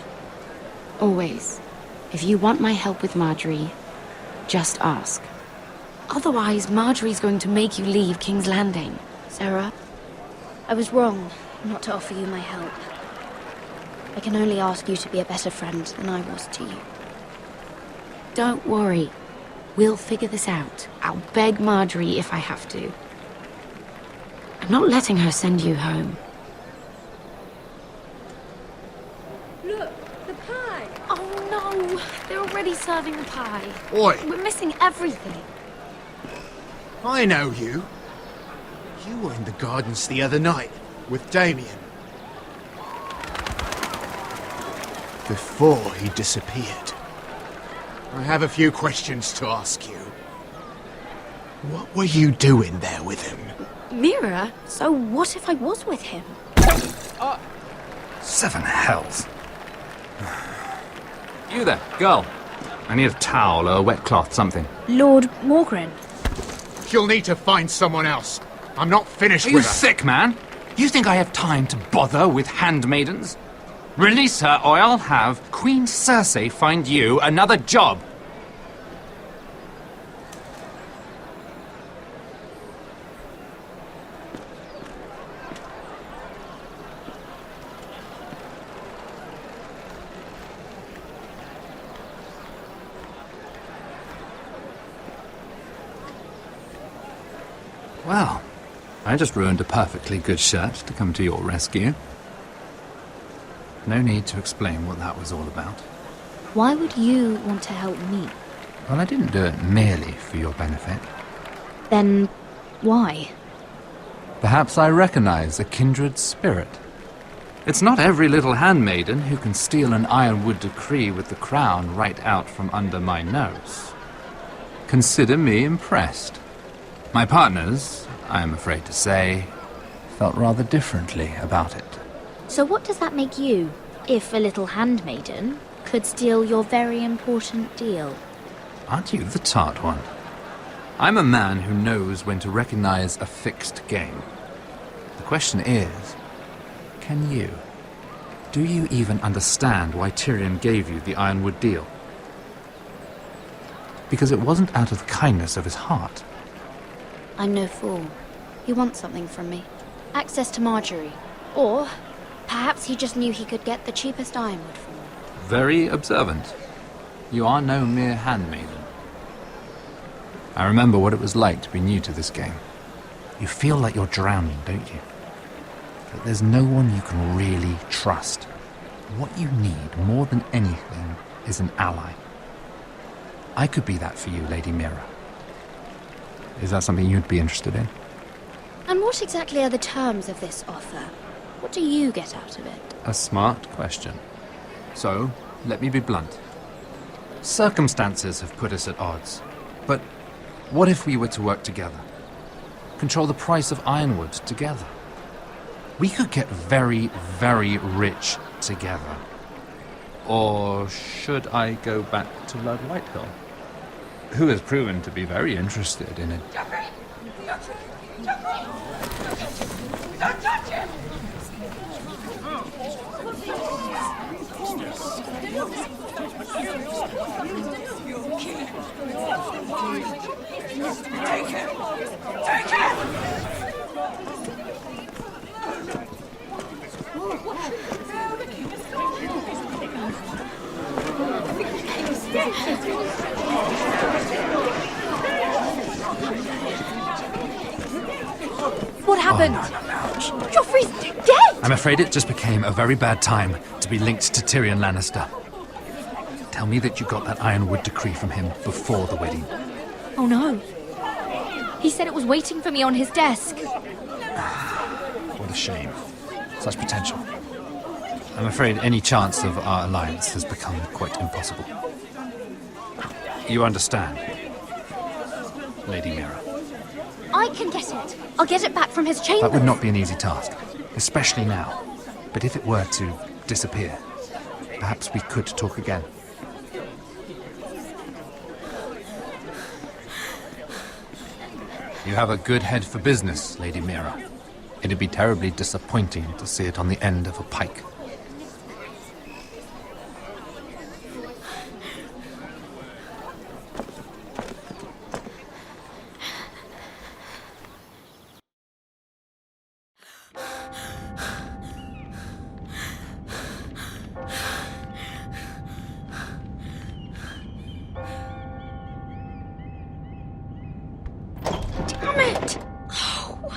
Always. If you want my help with Marjorie, just ask. Otherwise, Marjorie's going to make you leave King's Landing. Sarah, I was wrong not to offer you my help. I can only ask you to be a better friend than I was to you. Don't worry. We'll figure this out. I'll beg Marjorie if I have to. I'm not letting her send you home. Look, the pie! Oh no! They're already serving the pie. Oi! We're missing everything. I know you. You were in the gardens the other night with Damien. Before he disappeared. I have a few questions to ask you. What were you doing there with him? Mira? So what if I was with him? Seven hells. You there, girl. I need a towel or a wet cloth, something. Lord Morgren. You'll need to find someone else. I'm not finished Are with you her. sick, man? You think I have time to bother with handmaidens? Release her, or I'll have Queen Cersei find you another job. Well, I just ruined a perfectly good shirt to come to your rescue. No need to explain what that was all about. Why would you want to help me? Well, I didn't do it merely for your benefit. Then why? Perhaps I recognize a kindred spirit. It's not every little handmaiden who can steal an ironwood decree with the crown right out from under my nose. Consider me impressed. My partners, I am afraid to say, felt rather differently about it. So what does that make you, if a little handmaiden could steal your very important deal? Aren't you the tart one? I'm a man who knows when to recognize a fixed game. The question is, can you? Do you even understand why Tyrion gave you the Ironwood deal? Because it wasn't out of the kindness of his heart. I'm no fool. He wants something from me. Access to Marjorie. Or perhaps he just knew he could get the cheapest ironwood for me. Very observant. You are no mere handmaiden. I remember what it was like to be new to this game. You feel like you're drowning, don't you? That there's no one you can really trust. What you need more than anything is an ally. I could be that for you, Lady Mira. Is that something you'd be interested in? And what exactly are the terms of this offer? What do you get out of it? A smart question. So, let me be blunt. Circumstances have put us at odds. But what if we were to work together? Control the price of ironwood together? We could get very, very rich together. Or should I go back to Lord Whitehill, who has proven to be very interested in it? Don't touch him! Take him! Take him! What happened? Joffrey's dead! I'm afraid it just became a very bad time to be linked to Tyrion Lannister. Tell me that you got that Ironwood decree from him before the wedding. Oh no. He said it was waiting for me on his desk. What a shame. Such potential. I'm afraid any chance of our alliance has become quite impossible. You understand, Lady Mira? I can get it. I'll get it back from his chamber. That would not be an easy task, especially now. But if it were to disappear, perhaps we could talk again. You have a good head for business, Lady Mira. It'd be terribly disappointing to see it on the end of a pike.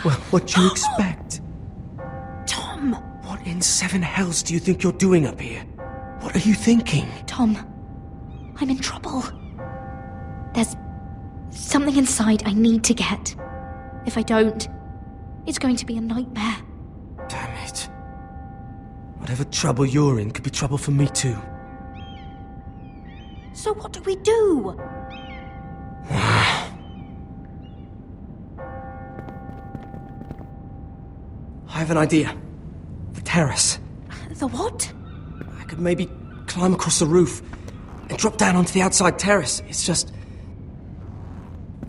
Well, what do you expect? Tom! What in seven hells do you think you're doing up here? What are you thinking? Tom, I'm in trouble. There's something inside I need to get. If I don't, it's going to be a nightmare. Damn it. Whatever trouble you're in could be trouble for me too. So what do we do? I have an idea. The terrace. The what? I could maybe climb across the roof and drop down onto the outside terrace. It's just...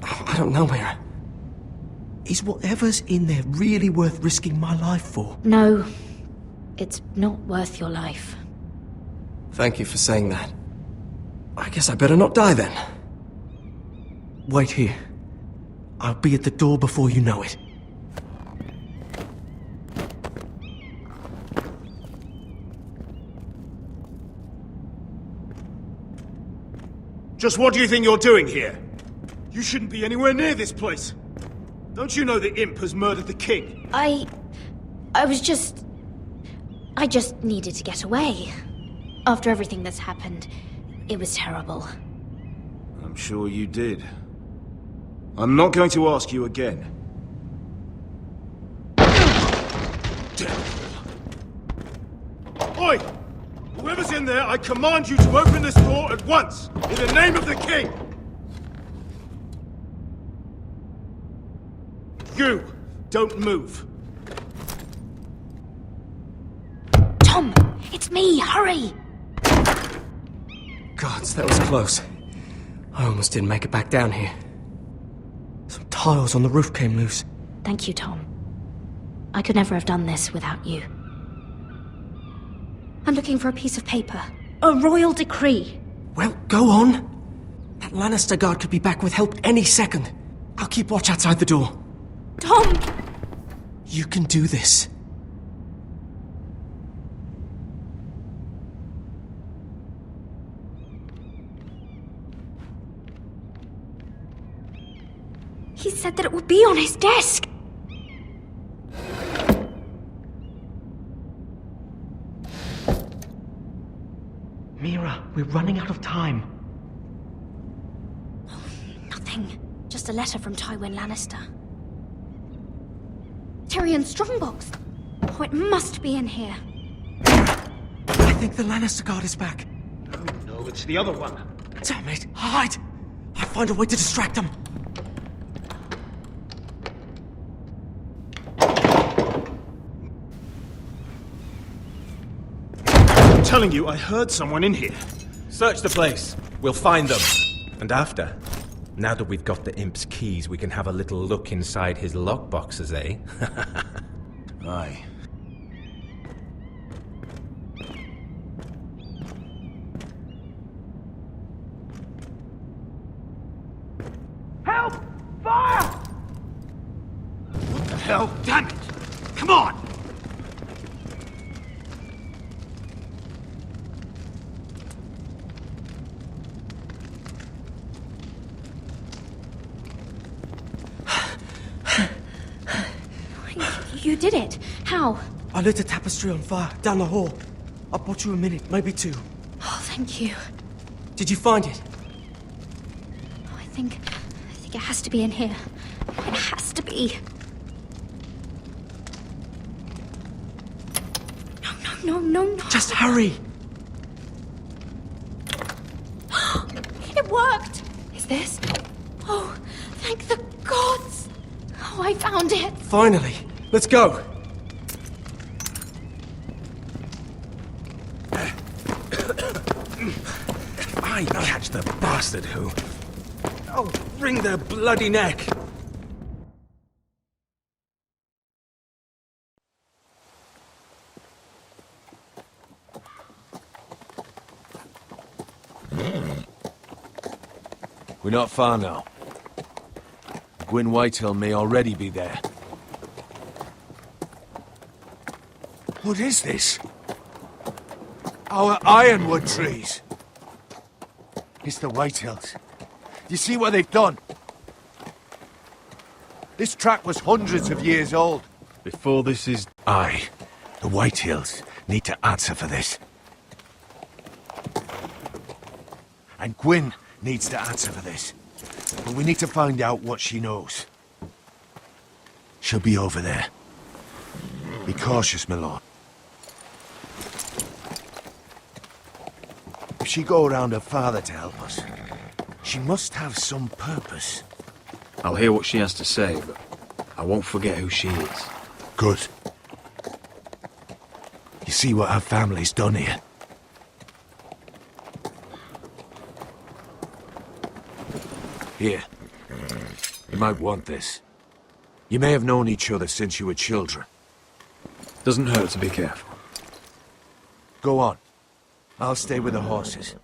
I don't know, Mira. Is whatever's in there really worth risking my life for? No, it's not worth your life. Thank you for saying that. I guess I better not die then. Wait here. I'll be at the door before you know it. Just what do you think you're doing here? You shouldn't be anywhere near this place. Don't you know the imp has murdered the king? I just needed to get away. After everything that's happened, it was terrible. I'm sure you did. I'm not going to ask you again. Oi! Whoever's in there, I command you to open this door at once! In the name of the king! You! Don't move! Tom! It's me! Hurry! Gods, that was close. I almost didn't make it back down here. Some tiles on the roof came loose. Thank you, Tom. I could never have done this without you. I'm looking for a piece of paper. A royal decree. Well, go on. That Lannister guard could be back with help any second. I'll keep watch outside the door. Tom! You can do this. He said that it would be on his desk. Mira, we're running out of time. Nothing. Just a letter from Tywin Lannister. Tyrion Strongbox. Oh, it must be in here. I think the Lannister guard is back. No, it's the other one. Damn it! Hide! I'll find a way to distract them. I'm telling you, I heard someone in here. Search the place. We'll find them. And after, now that we've got the imp's keys, we can have a little look inside his lockboxes, eh? Aye. Help! Fire! What the hell? Damn it! Come on! You did it. How? I lit a tapestry on fire down the hall. I bought you a minute, maybe two. Oh, thank you. Did you find it? I think it has to be in here. It has to be. No. Just hurry! It worked! Is this? Oh, thank the gods! Oh, I found it! Finally! Let's go! If I catch the bastard who... I'll wring their bloody neck! We're not far now. Gwyn Whitehill may already be there. What is this? Our ironwood trees. It's the Whitehills. You see what they've done? This track was hundreds of years old. Before this is... Aye. The Whitehills need to answer for this. And Gwyn needs to answer for this. But we need to find out what she knows. She'll be over there. Be cautious, my lord. If she go around her father to help us, she must have some purpose. I'll hear what she has to say, but I won't forget who she is. Good. You see what her family's done here? Here. You might want this. You may have known each other since you were children. Doesn't hurt to be careful. Go on. I'll stay with the horses.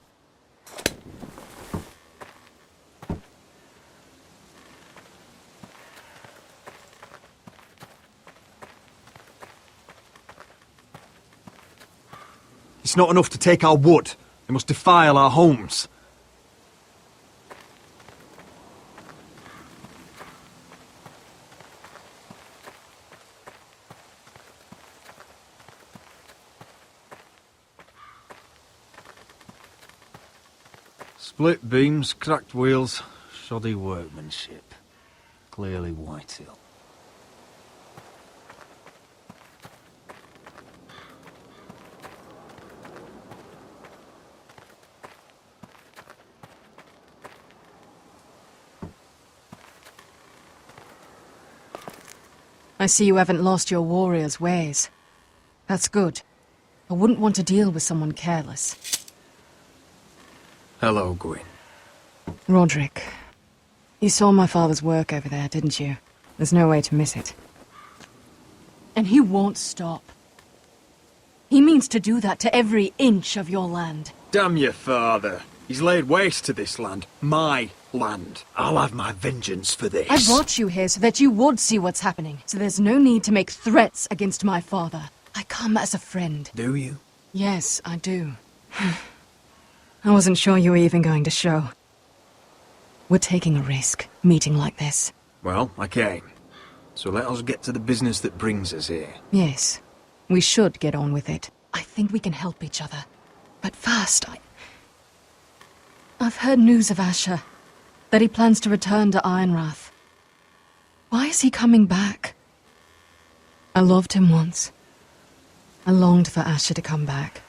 It's not enough to take our wood. They must defile our homes. Split beams, cracked wheels, shoddy workmanship. Clearly Whitehill. I see you haven't lost your warrior's ways. That's good. I wouldn't want to deal with someone careless. Hello, Gwyn. Roderick, you saw my father's work over there, didn't you? There's no way to miss it. And he won't stop. He means to do that to every inch of your land. Damn your father. He's laid waste to this land. My land. I'll have my vengeance for this. I brought you here so that you would see what's happening. So there's no need to make threats against my father. I come as a friend. Do you? Yes, I do. I wasn't sure you were even going to show. We're taking a risk, meeting like this. Well, I came. So let us get to the business that brings us here. Yes, we should get on with it. I think we can help each other. But first, I've heard news of Asher. That he plans to return to Ironrath. Why is he coming back? I loved him once. I longed for Asher to come back.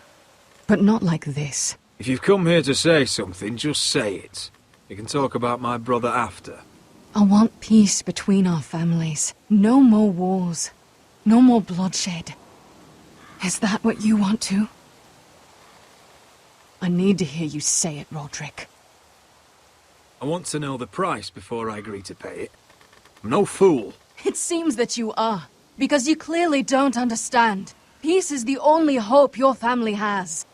But not like this. If you've come here to say something, just say it. You can talk about my brother after. I want peace between our families. No more wars. No more bloodshed. Is that what you want too? I need to hear you say it, Roderick. I want to know the price before I agree to pay it. I'm no fool. It seems that you are, because you clearly don't understand. Peace is the only hope your family has.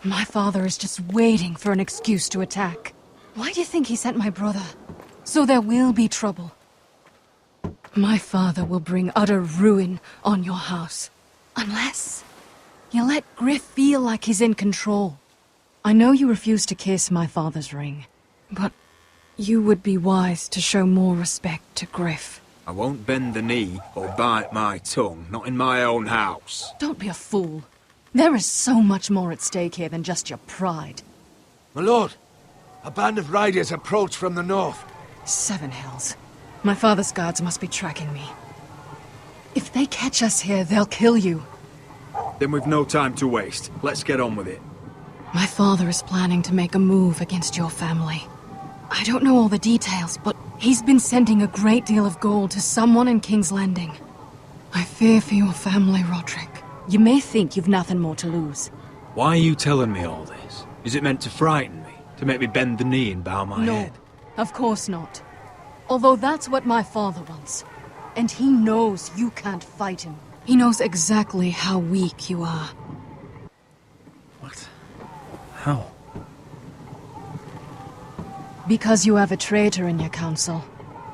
My father is just waiting for an excuse to attack. Why do you think he sent my brother? So there will be trouble. My father will bring utter ruin on your house. Unless you let Griff feel like he's in control. I know you refuse to kiss my father's ring, but you would be wise to show more respect to Griff. I won't bend the knee or bite my tongue, not in my own house. Don't be a fool. There is so much more at stake here than just your pride. My lord, a band of riders approach from the north. 7 Hills. My father's guards must be tracking me. If they catch us here, they'll kill you. Then we've no time to waste. Let's get on with it. My father is planning to make a move against your family. I don't know all the details, but he's been sending a great deal of gold to someone in King's Landing. I fear for your family, Roderick. You may think you've nothing more to lose. Why are you telling me all this? Is it meant to frighten me? To make me bend the knee and bow my head? No, of course not. Although that's what my father wants. And he knows you can't fight him. He knows exactly how weak you are. What? How? Because you have a traitor in your council.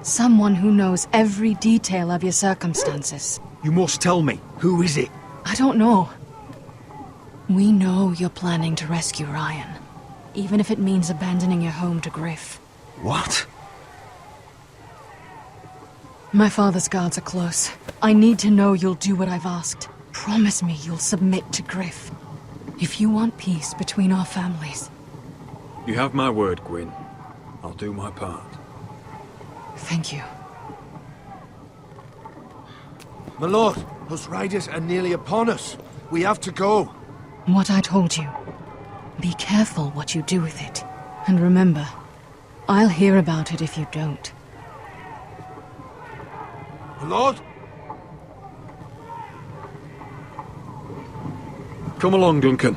Someone who knows every detail of your circumstances. You must tell me. Who is it? I don't know. We know you're planning to rescue Ryan. Even if it means abandoning your home to Griff. What? My father's guards are close. I need to know you'll do what I've asked. Promise me you'll submit to Griff. If you want peace between our families. You have my word, Gwyn. I'll do my part. Thank you. My lord, those riders are nearly upon us. We have to go. What I told you. Be careful what you do with it. And remember, I'll hear about it if you don't. My lord? Come along, Duncan.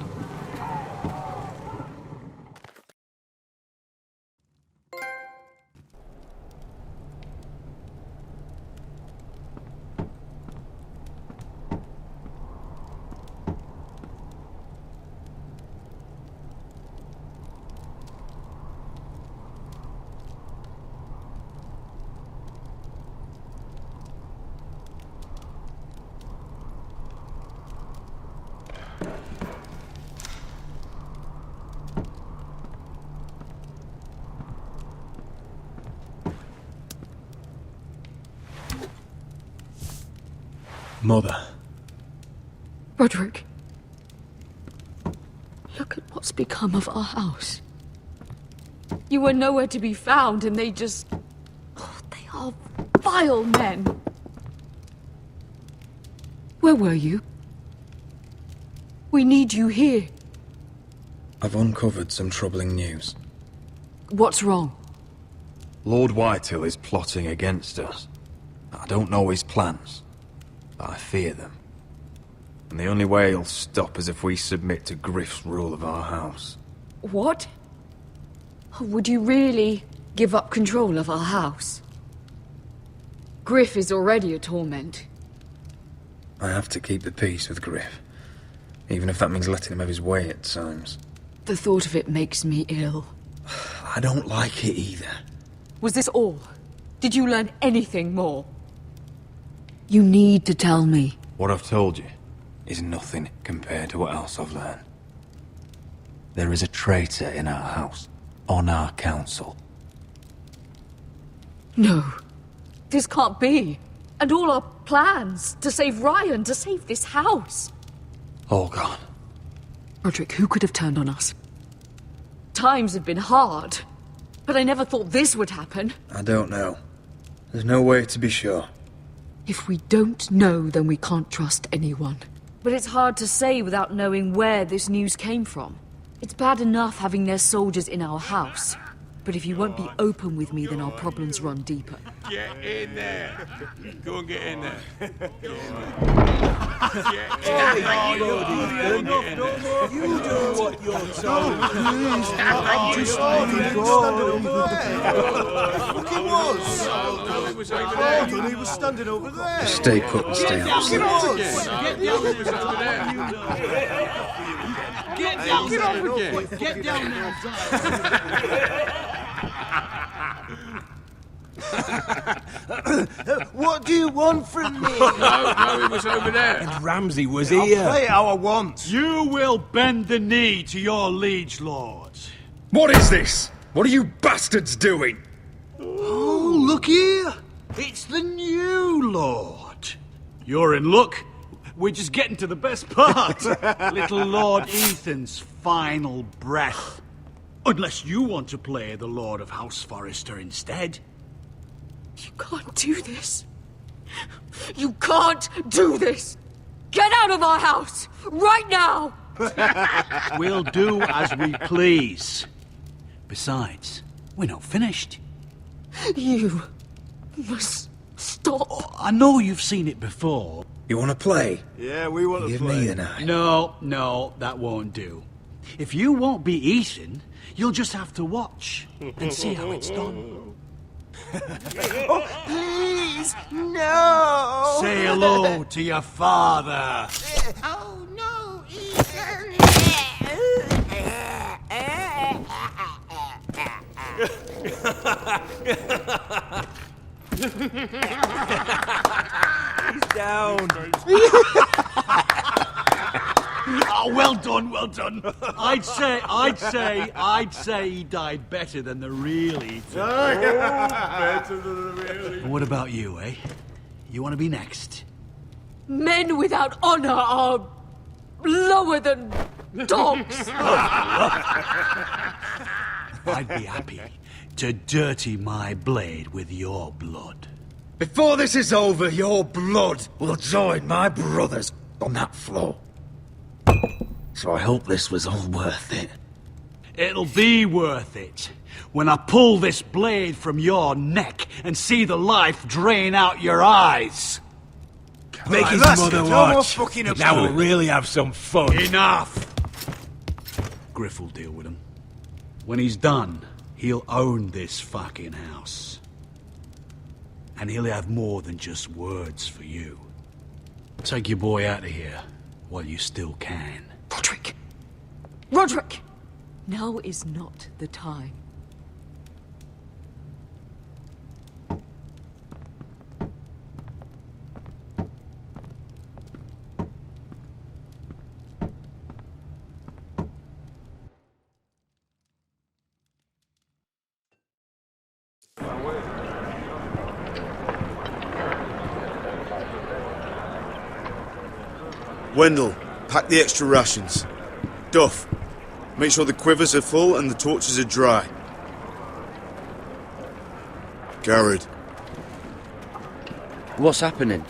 Mother. Roderick. Look at what's become of our house. You were nowhere to be found, and they just... Oh, they are vile men. Where were you? We need you here. I've uncovered some troubling news. What's wrong? Lord Whitehill is plotting against us. I don't know his plans, but I fear them. And the only way he'll stop is if we submit to Griff's rule of our house. What? Would you really give up control of our house? Griff is already a torment. I have to keep the peace with Griff, even if that means letting him have his way at times. The thought of it makes me ill. I don't like it either. Was this all? Did you learn anything more? You need to tell me. What I've told you is nothing compared to what else I've learned. There is a traitor in our house, on our council. No. This can't be. And all our plans to save Ryan, to save this house. All gone. Roderick, who could have turned on us? Times have been hard, but I never thought this would happen. I don't know. There's no way to be sure. If we don't know, then we can't trust anyone. But it's hard to say without knowing where this news came from. It's bad enough having their soldiers in our house. But if you won't be open with me, then our problems run deeper. Get in there. Go and get in there. Get in You do what you're told. Look, it was. Oh, he was standing over there. Stay put and stay outside. Get down. Get down now. What do you want from me? No, he was over there. And Ramsay was I'll here. play how I want. You will bend the knee to your liege lord. What is this? What are you bastards doing? Oh, look here. It's the new lord. You're in luck. We're just getting to the best part. Little Lord Ethan's final breath. Unless you want to play the Lord of House Forrester instead. You can't do this. You can't do this. Get out of our house, right now! We'll do as we please. Besides, we're not finished. You must stop. Oh, I know you've seen it before. You want to play? Yeah, we want to Give play. me the knife. No, that won't do. If you won't be Ethan, you'll just have to watch and see how it's done. Oh, please, no! Say hello to your father. Oh no, Ethan! He's down. Oh, well done. I'd say he died better than the real Ethan. Better than the real. What about you, eh? You want to be next? Men without honor are lower than dogs. I'd be happy to dirty my blade with your blood. Before this is over, your blood will join my brother's on that floor. So I hope this was all worth it. It'll be worth it when I pull this blade from your neck and see the life drain out your eyes. Make his mother watch. Now we'll really have some fun. Enough! Griff will deal with him. When he's done, he'll own this fucking house. And he'll have more than just words for you. Take your boy out of here while you still can. Roderick! Roderick! Now is not the time. Wendell, pack the extra rations. Duff, make sure the quivers are full and the torches are dry. Garrett. What's happening?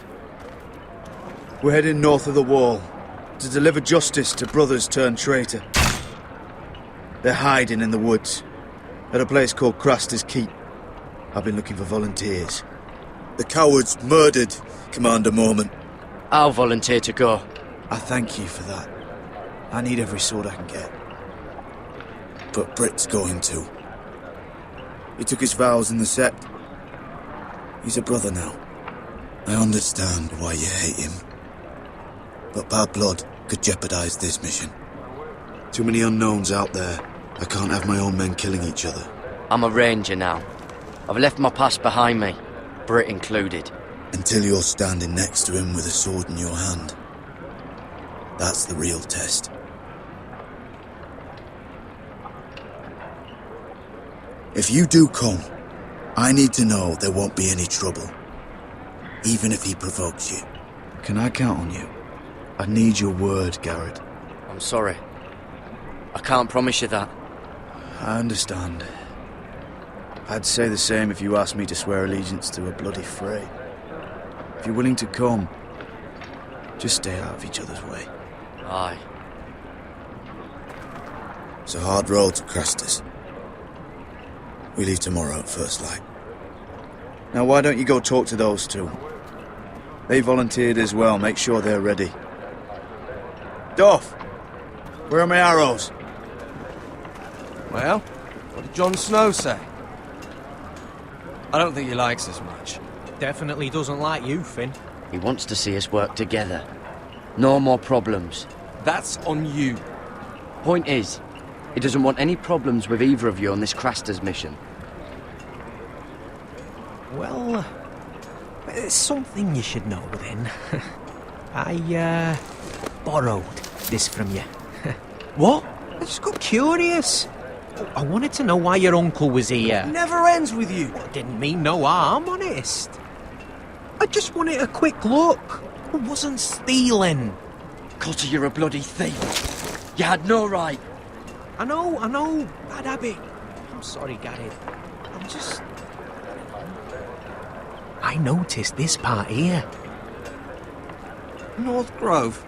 We're heading north of the wall to deliver justice to brothers turned traitor. They're hiding in the woods at a place called Craster's Keep. I've been looking for volunteers. The cowards murdered Commander Mormon. I'll volunteer to go. I thank you for that. I need every sword I can get. But Britt's going too. He took his vows in the Sept. He's a brother now. I understand why you hate him. But bad blood could jeopardize this mission. Too many unknowns out there. I can't have my own men killing each other. I'm a ranger now. I've left my past behind me, Britt included. Until you're standing next to him with a sword in your hand. That's the real test. If you do come, I need to know there won't be any trouble. Even if he provokes you. Can I count on you? I need your word, Garrett. I'm sorry. I can't promise you that. I understand. I'd say the same if you asked me to swear allegiance to a bloody fray. If you're willing to come, just stay out of each other's way. Aye. It's a hard road to Crestus. We leave tomorrow at first light. Now why don't you go talk to those two? They volunteered as well, make sure they're ready. Duff! Where are my arrows? Well, what did Jon Snow say? I don't think he likes us much. Definitely doesn't like you, Finn. He wants to see us work together. No more problems. That's on you. Point is, he doesn't want any problems with either of you on this Craster's mission. Well, there's something you should know then. I, borrowed this from you. What? I just got curious. I wanted to know why your uncle was here. It never ends with you. I didn't mean no harm, honest. I just wanted a quick look. I wasn't stealing. Cotter, you're a bloody thief. You had no right. I know. Bad habit. I'm sorry, Garrett. I'm just... I noticed this part here. North Grove?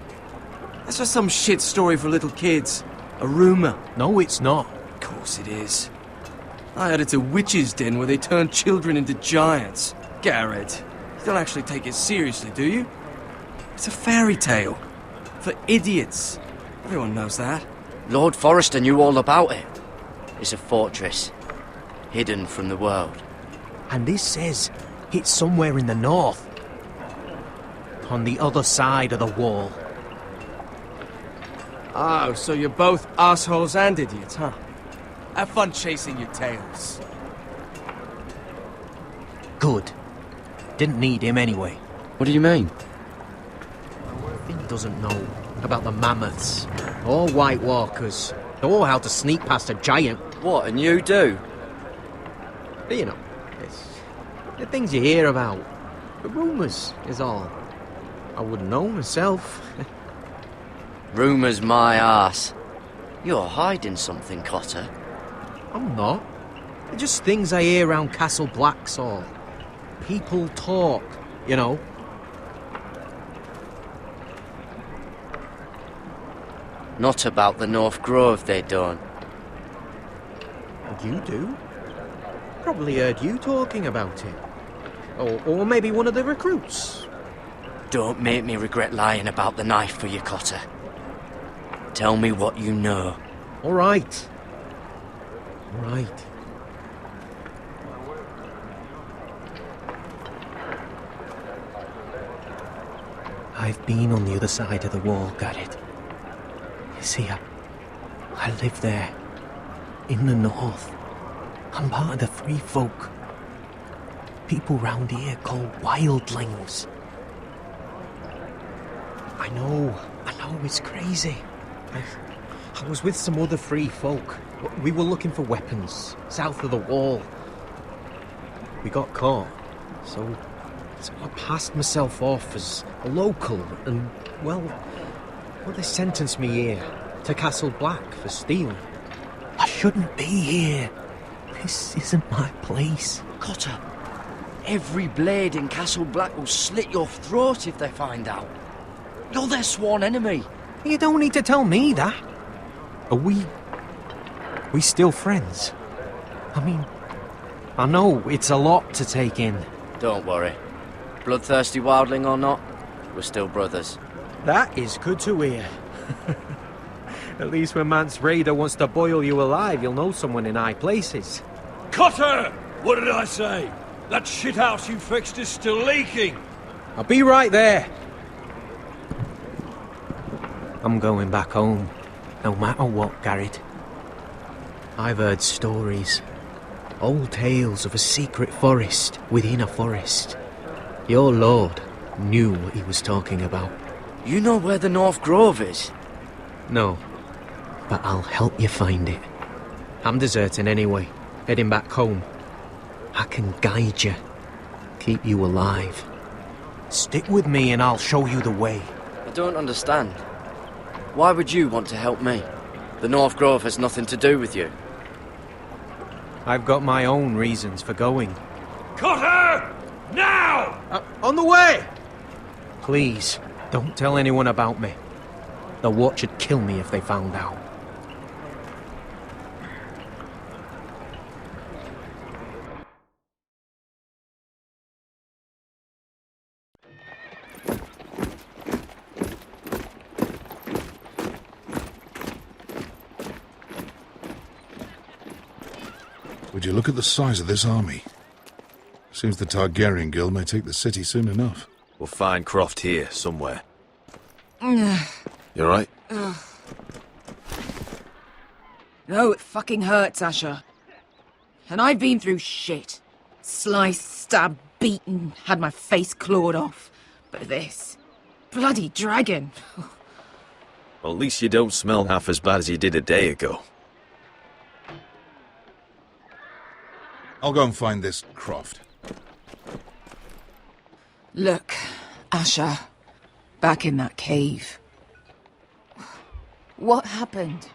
That's just some shit story for little kids. A rumour. No, it's not. Of course it is. I heard it's a witch's den where they turn children into giants. Garrett, you don't actually take it seriously, do you? It's a fairy tale. For idiots. Everyone knows that. Lord Forrester knew all about it. It's a fortress, hidden from the world. And this says it's somewhere in the north. On the other side of the wall. Oh, so you're both assholes and idiots, huh? Have fun chasing your tails. Good. Didn't need him anyway. What do you mean? Finn doesn't know about the mammoths, or White Walkers, or how to sneak past a giant. What, and you do? You know, it's the things you hear about. The rumours is all. I wouldn't know myself. Rumours my arse. You're hiding something, Cotter. I'm not. They're just things I hear around Castle Blacksall. People talk, you know. Not about the North Grove, they don't. You do? Probably heard you talking about it. Or maybe one of the recruits. Don't make me regret lying about the knife for you, Cotter. Tell me what you know. All right. All right. I've been on the other side of the wall, Garrett. You see, I live there. In the north. I'm part of the free folk. People round here called wildlings. I know it's crazy. I was with some other free folk. We were looking for weapons, south of the wall. We got caught, so I passed myself off as a local, and, well, they sentenced me here, to Castle Black, for stealing. I shouldn't be here. This isn't my place. Cotter, Every blade in Castle Black will slit your throat if they find out. You're their sworn enemy. You don't need to tell me that. Are we still friends? I mean, I know it's a lot to take in. Don't worry. Bloodthirsty wildling or not, we're still brothers. That is good to hear. At least when Mance Raider wants to boil you alive, you'll know someone in high places. Cutter! What did I say? That shithouse you fixed is still leaking! I'll be right there. I'm going back home, no matter what, Garrett. I've heard stories. Old tales of a secret forest within a forest. Your lord knew what he was talking about. You know where the North Grove is? No, but I'll help you find it. I'm deserting anyway, heading back home. I can guide you, keep you alive. Stick with me and I'll show you the way. I don't understand. Why would you want to help me? The North Grove has nothing to do with you. I've got my own reasons for going. Cutter! Now! On the way! Please, don't tell anyone about me. The Watch would kill me if they found out. Would you look at the size of this army? Seems the Targaryen Guild may take the city soon enough. We'll find Croft here, somewhere. You alright? No, it fucking hurts, Asher. And I've been through shit. Sliced, stabbed, beaten, had my face clawed off. But this... bloody dragon. Well, at least you don't smell half as bad as you did a day ago. I'll go and find this Croft. Look, Asher. Back in that cave. What happened?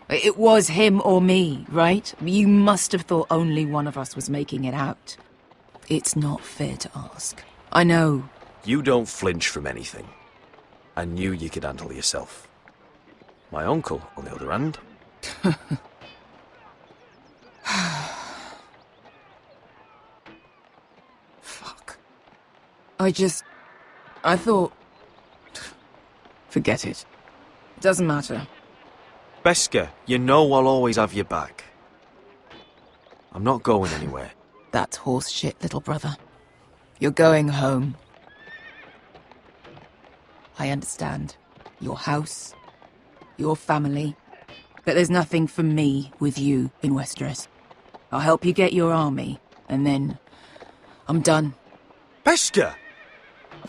It was him or me, right? You must have thought only one of us was making it out. It's not fair to ask. I know. You don't flinch from anything. I knew you could handle yourself. My uncle, on the other hand... I thought... Forget it. Doesn't matter. Beskar, you know I'll always have your back. I'm not going anywhere. That's horse shit, little brother. You're going home. I understand. Your house, your family. But there's nothing for me with you in Westeros. I'll help you get your army, and then... I'm done. Beskar!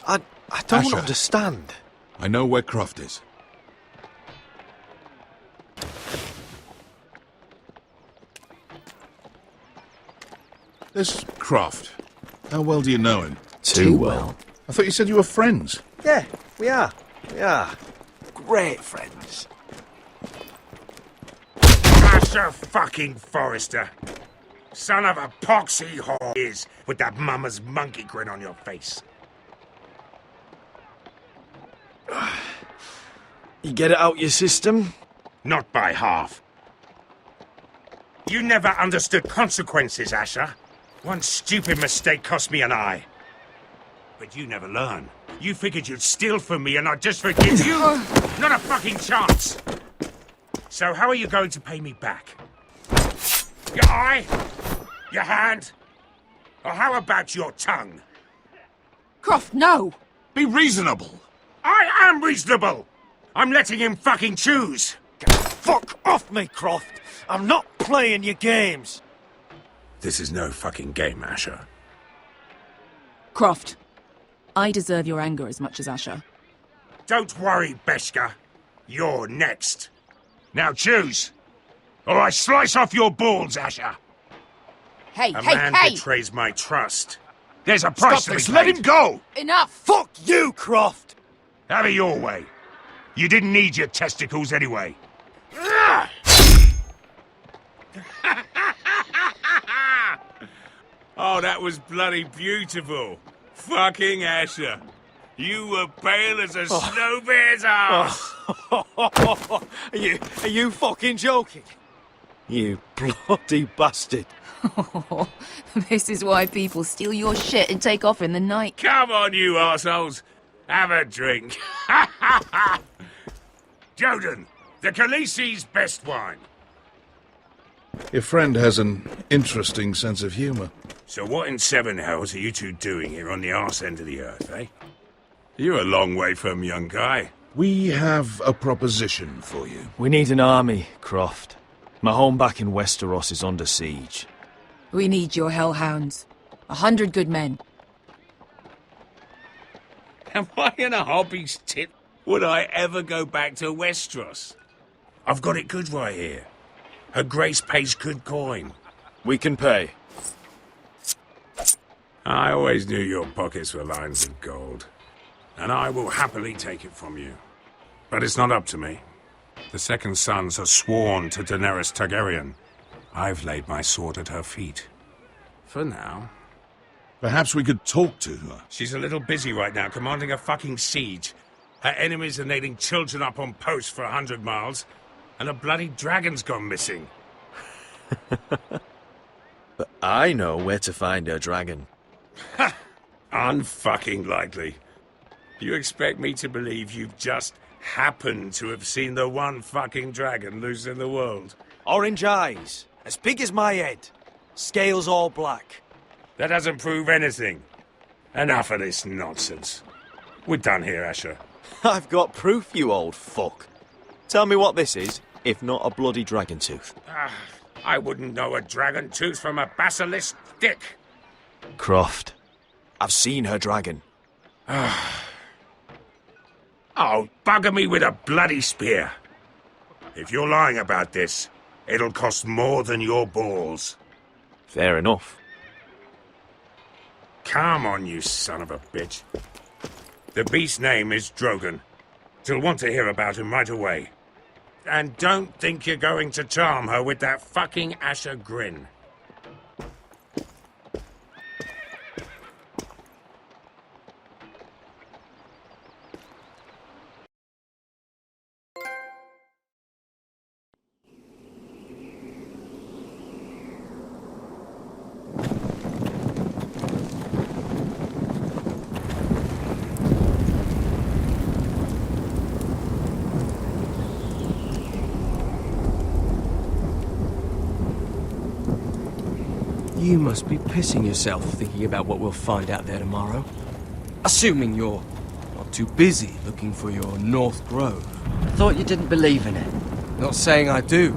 I don't Asher. understand. I know where Croft is. This Croft, how well do you know him? Too well. I thought you said you were friends. Yeah, we are. We are. Great friends. Asher fucking Forrester. Son of a poxy whore is with that mama's monkey grin on your face. You get it out your system? Not by half. You never understood consequences, Asher. One stupid mistake cost me an eye. But you never learn. You figured you'd steal from me and I'd just forgive you? Not a fucking chance! So how are you going to pay me back? Your eye? Your hand? Or how about your tongue? Croft, no! Be reasonable. I am reasonable! I'm letting him fucking choose! Fuck off me, Croft! I'm not playing your games! This is no fucking game, Asher. Croft, I deserve your anger as much as Asher. Don't worry, Beskar. You're next. Now choose, or I slice off your balls, Asher. Hey, A hey, man hey! betrays my trust. There's a price to be this, paid. let him go! Enough! Fuck you, Croft! Have it your way. You didn't need your testicles anyway. Oh, that was bloody beautiful. Fucking Asher. You were pale as a snow bear's ass. Are you fucking joking? You bloody bastard. This is why people steal your shit and take off in the night. Come on, you arseholes. Have a drink. Joden, the Khaleesi's best wine. Your friend has an interesting sense of humour. So what in seven hells are you two doing here on the arse end of the earth, eh? You're a long way from, young guy. We have a proposition for you. We need an army, Croft. My home back in Westeros is under siege. We need your hellhounds. 100 good men. Am I in a hobby's tit? Would I ever go back to Westeros? I've got it good right here. Her Grace pays good coin. We can pay. I always knew your pockets were lines of gold. And I will happily take it from you. But it's not up to me. The Second Sons are sworn to Daenerys Targaryen. I've laid my sword at her feet. For now. Perhaps we could talk to her. She's a little busy right now, commanding a fucking siege. Her enemies are nailing children up on posts for 100 miles, and a bloody dragon's gone missing. But I know where to find her dragon. Ha! Unfucking likely. You expect me to believe you've just happened to have seen the one fucking dragon loose in the world? Orange eyes, as big as my head. Scales all black. That doesn't prove anything. Enough of this nonsense. We're done here, Asher. I've got proof, you old fuck. Tell me what this is, if not a bloody dragon tooth. I wouldn't know a dragon tooth from a basilisk dick. Croft, I've seen her dragon. Oh, bugger me with a bloody spear. If you're lying about this, it'll cost more than your balls. Fair enough. Come on, you son of a bitch. The beast's name is Drogon. She'll want to hear about him right away. And don't think you're going to charm her with that fucking Asher grin. You must be pissing yourself thinking about what we'll find out there tomorrow. Assuming you're not too busy looking for your North Grove. I thought you didn't believe in it. Not saying I do.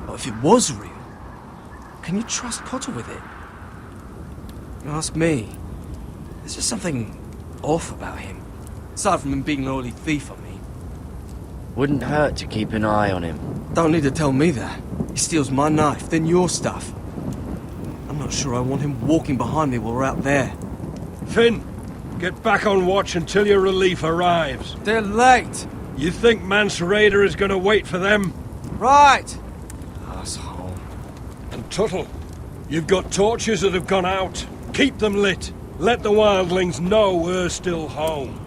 But if it was real, can you trust Potter with it? You ask me. There's just something off about him. Aside from him being an early thief, I mean. Wouldn't hurt to keep an eye on him. Don't need to tell me that. He steals my knife, then your stuff. I'm not sure I want him walking behind me while we're out there. Finn, get back on watch until your relief arrives. They're late. You think Mance Rayder is going to wait for them? Right. Asshole. And Tuttle, you've got torches that have gone out. Keep them lit. Let the wildlings know we're still home.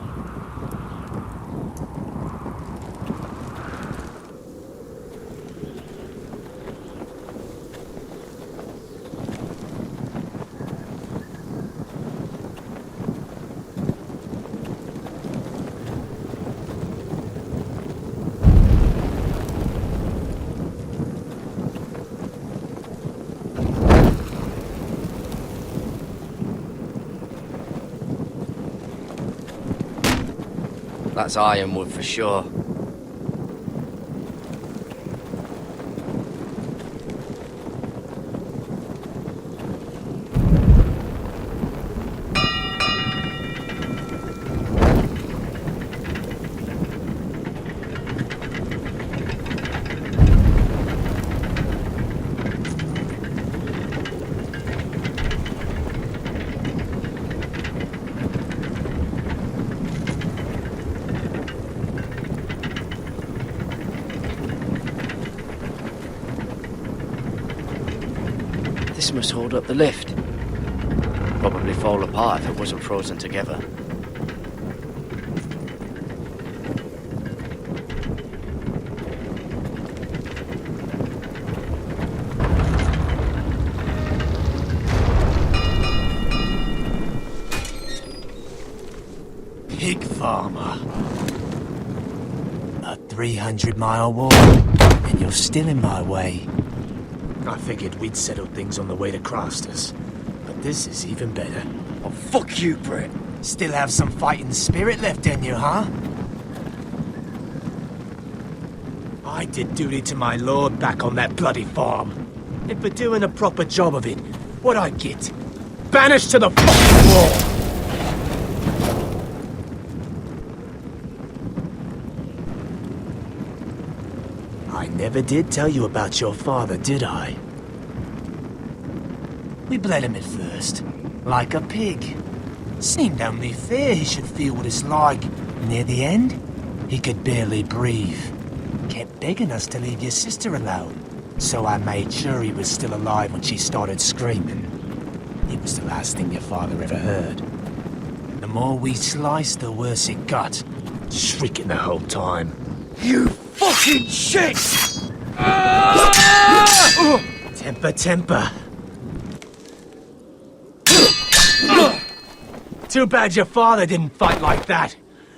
That's ironwood for sure. This must hold up the lift. probably fall apart if it wasn't frozen together. Pig farmer. A 300-mile walk, and you're still in my way. I figured we'd settled things on the way to Crosters, but this is even better. Oh, fuck you, Brett. Still have some fighting spirit left in you, huh? I did duty to my lord back on that bloody farm. And for doing a proper job of it, what'd I get? Banished to the fucking wall! I never did tell you about your father, did I? We bled him at first, like a pig. Seemed only fair he should feel what it's like. Near the end, he could barely breathe. Kept begging us to leave your sister alone, so I made sure he was still alive when she started screaming. It was the last thing your father ever heard. The more we sliced, the worse it got. Shrieking the whole time. You fucking shit! Temper, temper. Too bad your father didn't fight like that.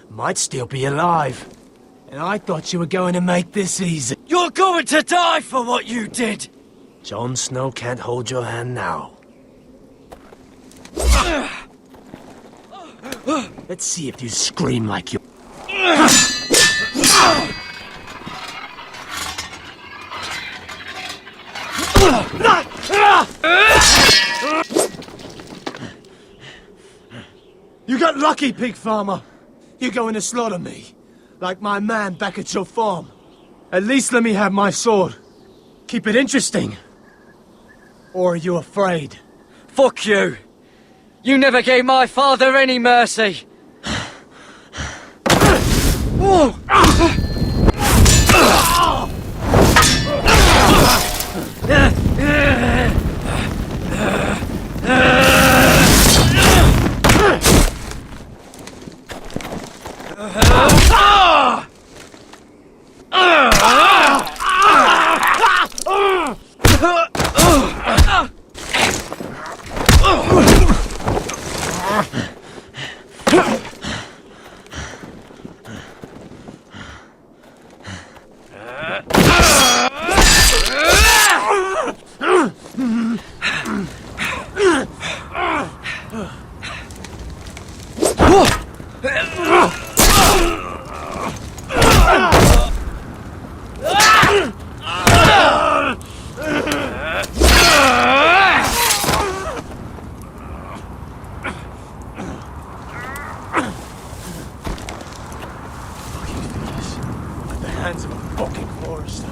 Might still be alive. And I thought you were going to make this easy. You're going to die for what you did! Jon Snow can't hold your hand now. Let's see if you scream like you... You got lucky, pig farmer. You're going to slaughter me, like my man back at your farm. At least let me have my sword. Keep it interesting. Or are you afraid? Fuck you! You never gave my father any mercy! Hands of a fucking forest.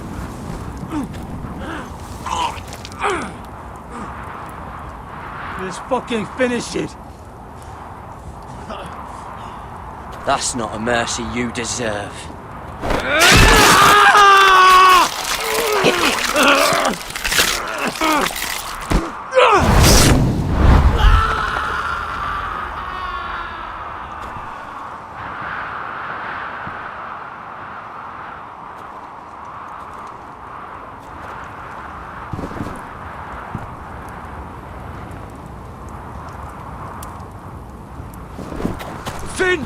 Let's fucking finish it. That's not a mercy you deserve. Finn!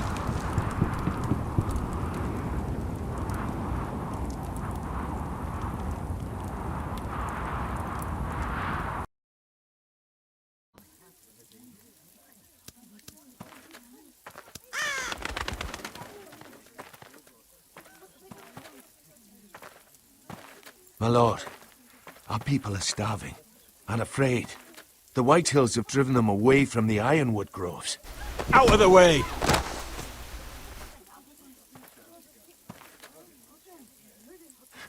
My lord, our people are starving and afraid. The White Hills have driven them away from the ironwood groves. Out of the way!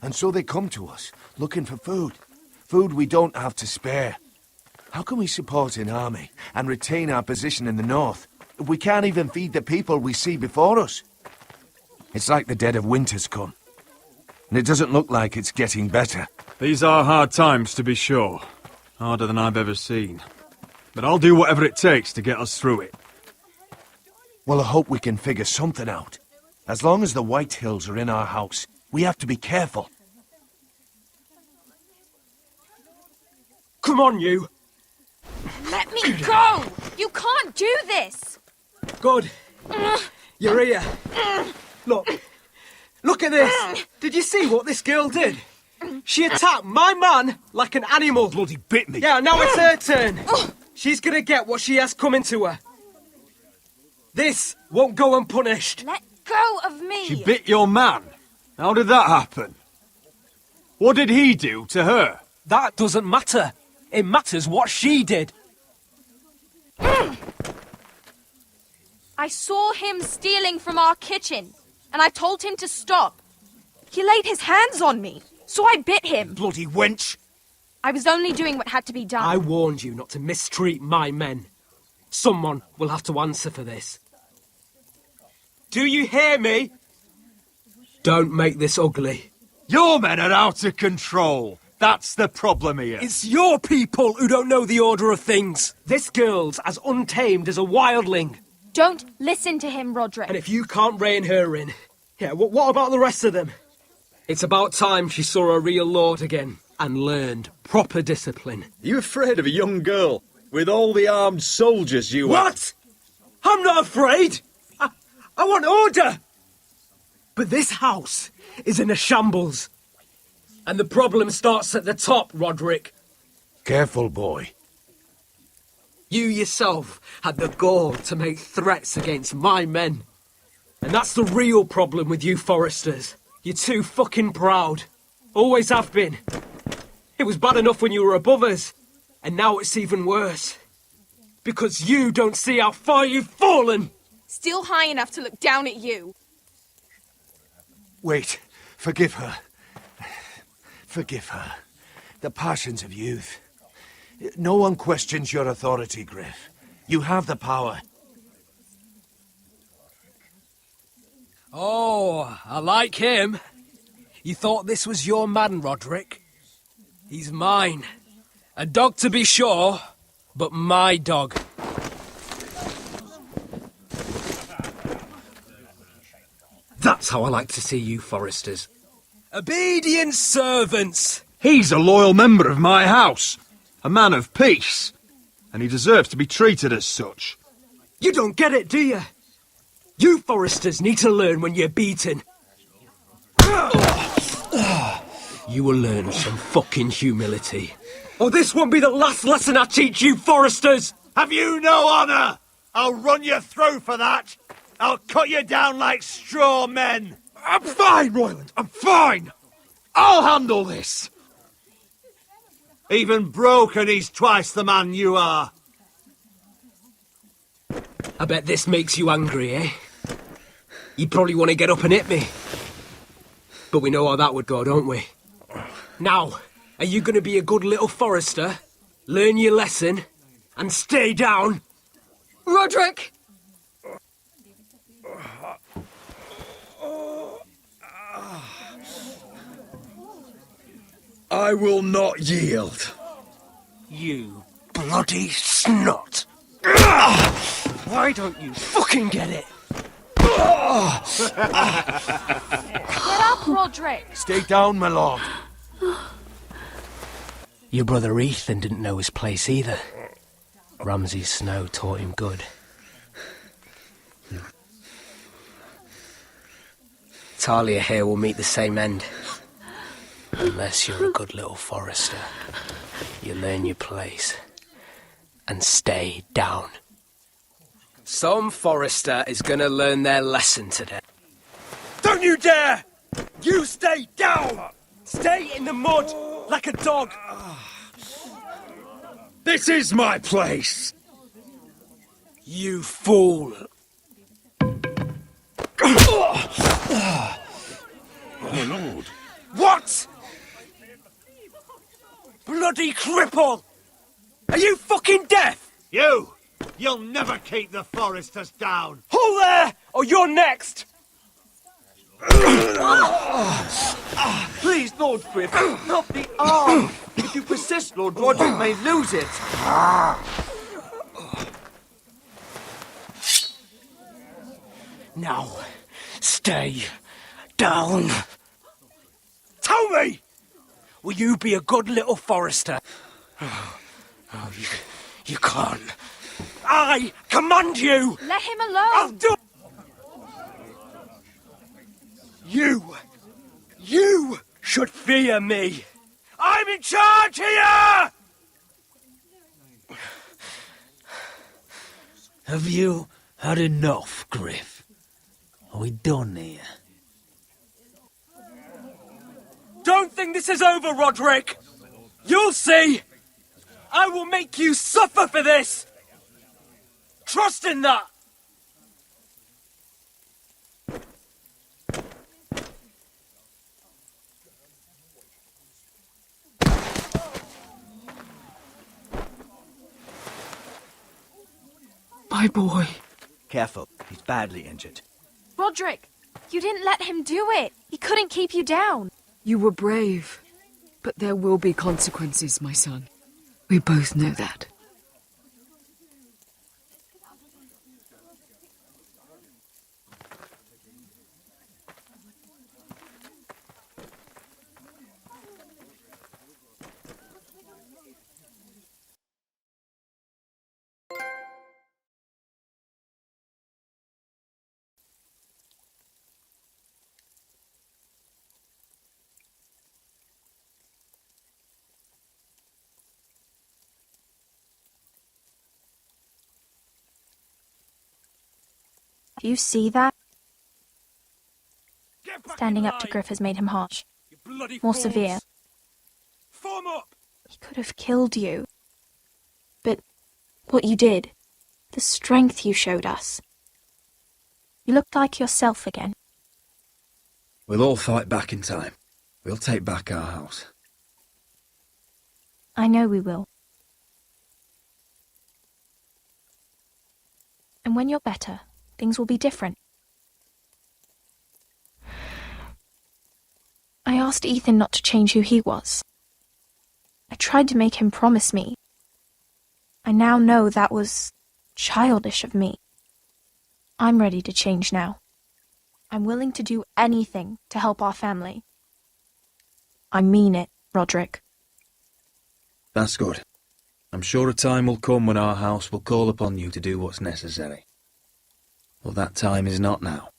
And so they come to us, looking for food. Food we don't have to spare. How can we support an army and retain our position in the north if we can't even feed the people we see before us? It's like the dead of winter's come. And it doesn't look like it's getting better. These are hard times, to be sure. Harder than I've ever seen. but I'll do whatever it takes to get us through it. Well, I hope we can figure something out. As long as the White Hills are in our house, we have to be careful. Come on, you! Let me go! You can't do this! Good. You're here. Look. Look at this! Did you see what this girl did? She attacked my man like an animal. Bloody bit me. Yeah, now it's her turn. She's gonna get what she has coming to her. This won't go unpunished. Let go of me! She bit your man? How did that happen? What did he do to her? That doesn't matter. It matters what she did. I saw him stealing from our kitchen, and I told him to stop. He laid his hands on me, so I bit him. Bloody wench! I was only doing what had to be done. I warned you not to mistreat my men. Someone will have to answer for this. Do you hear me? Don't make this ugly. Your men are out of control. That's the problem here. It's your people who don't know the order of things. This girl's as untamed as a wildling. Don't listen to him, Roderick. And if you can't rein her in, yeah, what about the rest of them? It's about time she saw a real lord again and learned proper discipline. Are you afraid of a young girl with all the armed soldiers you What? I'm not afraid. I want order. But this house is in a shambles. And the problem starts at the top, Roderick. Careful, boy. You yourself had the gall to make threats against my men. And that's the real problem with you Foresters. You're too fucking proud. Always have been. It was bad enough when you were above us. And now it's even worse. Because you don't see how far you've fallen. Still high enough to look down at you. Wait. Forgive her. Forgive her. The passions of youth. No one questions your authority, Griff. You have the power. Oh, I like him. You thought this was your man, Roderick? He's mine. A dog to be sure, but my dog. That's how I like to see you, Foresters. Obedient servants! He's a loyal member of my house. A man of peace. And he deserves to be treated as such. You don't get it, do you? You Foresters need to learn when you're beaten. You will learn some fucking humility. Or this won't be the last lesson I teach you, Foresters! Have you no honour? I'll run you through for that. I'll cut you down like straw men. I'm fine, Royland. I'm fine. I'll handle this. Even broken, he's twice the man you are. I bet this makes you angry, eh? You probably want to get up and hit me. But we know how that would go, don't we? Now, are you going to be a good little Forester, learn your lesson, and stay down? Roderick! I will not yield. You bloody snot! Why don't you fucking get it? Get up, Roderick! Stay down, my lord. Your brother Ethan didn't know his place either. Ramsay's snow taught him good. Talia here will meet the same end. Unless you're a good little Forester. You learn your place. And stay down. Some Forester is gonna learn their lesson today. Don't you dare! You stay down! Stay in the mud, like a dog! This is my place! You fool! My lord. What?! Bloody cripple! Are you fucking deaf? You'll never keep the Foresters down. Hold there, or you're next! Please, Lord Griff, not the arm. If you persist, Lord Roderick may lose it. Now, stay down. Tell me! Will you be a good little Forrester? Oh, you can't. I command you! Let him alone! You should fear me! I'm in charge here! Have you had enough, Griff? Are we done here? Don't think this is over, Roderick! You'll see! I will make you suffer for this! Trust in that! My boy. Careful, he's badly injured. Roderick, you didn't let him do it. He couldn't keep you down. You were brave, but there will be consequences, my son. We both know that. Do you see that? Standing up to Griff has made him harsh. More severe. Form up! He could have killed you. But what you did, the strength you showed us. You looked like yourself again. We'll all fight back in time. We'll take back our house. I know we will. And when you're better, things will be different. I asked Ethan not to change who he was. I tried to make him promise me. I now know that was childish of me. I'm ready to change now. I'm willing to do anything to help our family. I mean it, Roderick. That's good. I'm sure a time will come when our house will call upon you to do what's necessary. Well, that time is not now.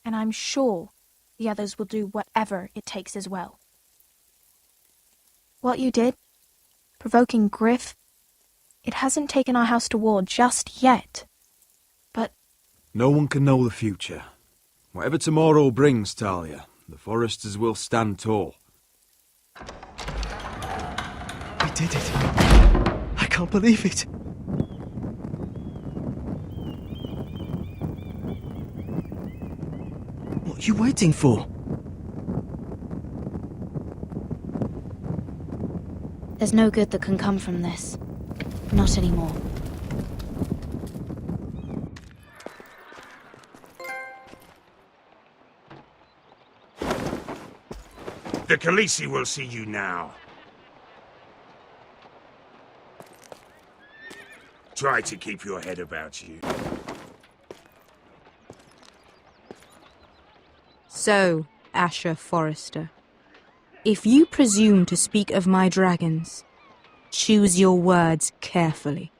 And I'm sure the others will do whatever it takes as well. What you did, provoking Griff, it hasn't taken our house to war just yet. But no one can know the future. Whatever tomorrow brings, Talia, the Foresters will stand tall. We did it. I can't believe it. What are you waiting for? there's no good that can come from this. Not anymore. The Khaleesi will see you now. Try to keep your head about you. So, Asher Forrester, if you presume to speak of my dragons, choose your words carefully.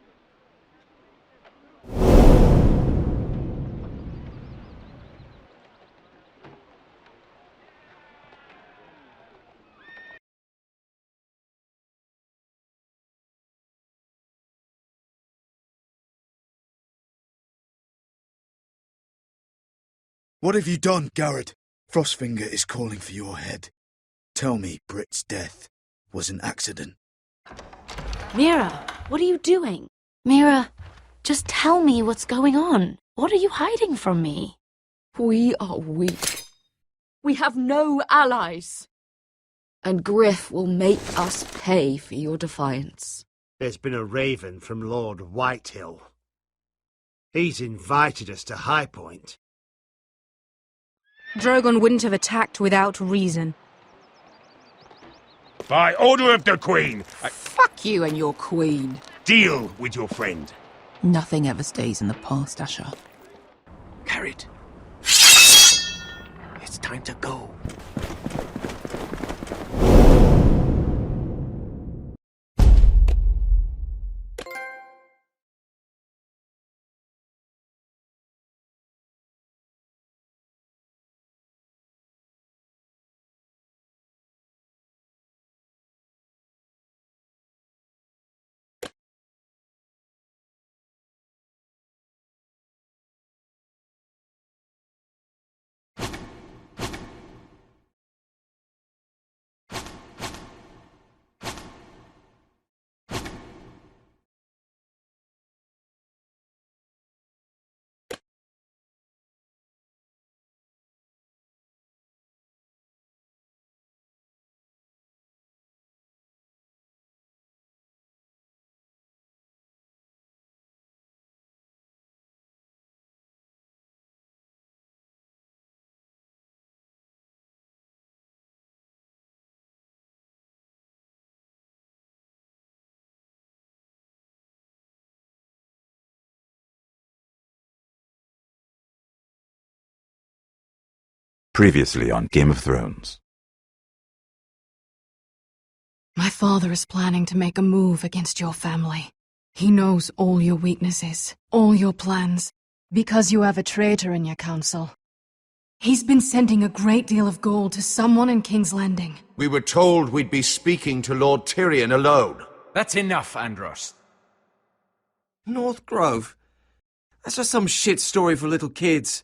What have you done, Garrett? Frostfinger is calling for your head. Tell me Britt's death was an accident. Mira, what are you doing? Mira, just tell me what's going on. What are you hiding from me? We are weak. We have no allies. And Griff will make us pay for your defiance. There's been a raven from Lord Whitehill. He's invited us to High Point. Drogon wouldn't have attacked without reason. By order of the Queen, Fuck you and your queen. deal with your friend. Nothing ever stays in the past, Asher. Garrett. It's time to go. Previously on Game of Thrones. My father is planning to make a move against your family. He knows all your weaknesses, all your plans, because you have a traitor in your council. He's been sending a great deal of gold to someone in King's Landing. We were told we'd be speaking to Lord Tyrion alone. That's enough, Andros. North Grove? That's just some shit story for little kids.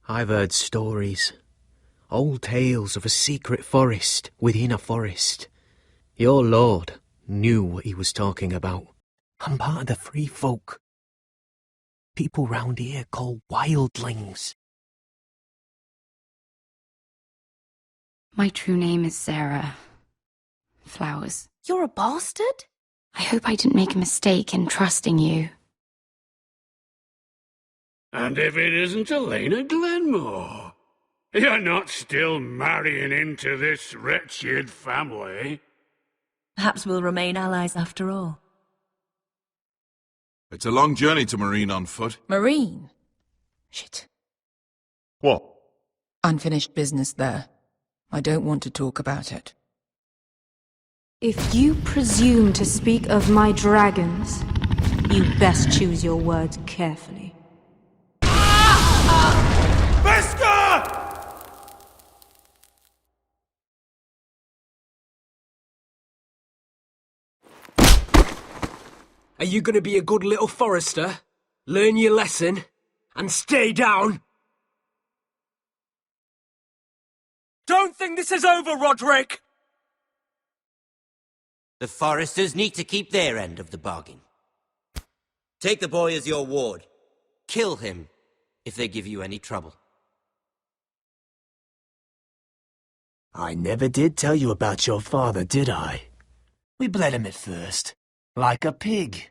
I've heard stories. Old tales of a secret forest within a forest. Your lord knew what he was talking about. I'm part of the free folk. People round here call wildlings. My true name is Sarah Flowers. You're a bastard? I hope I didn't make a mistake in trusting you. And if it isn't Elena Glenmore, you're not still marrying into this wretched family. Perhaps we'll remain allies after all. It's a long journey to Marine on foot. Marine? Shit. What? Unfinished business there. I don't want to talk about it. If you presume to speak of my dragons, you best choose your words carefully. Are you gonna be a good little Forester? Learn your lesson? And stay down? Don't think this is over, Roderick! The Foresters need to keep their end of the bargain. Take the boy as your ward. Kill him if they give you any trouble. I never did tell you about your father, did I? We bled him at first, like a pig.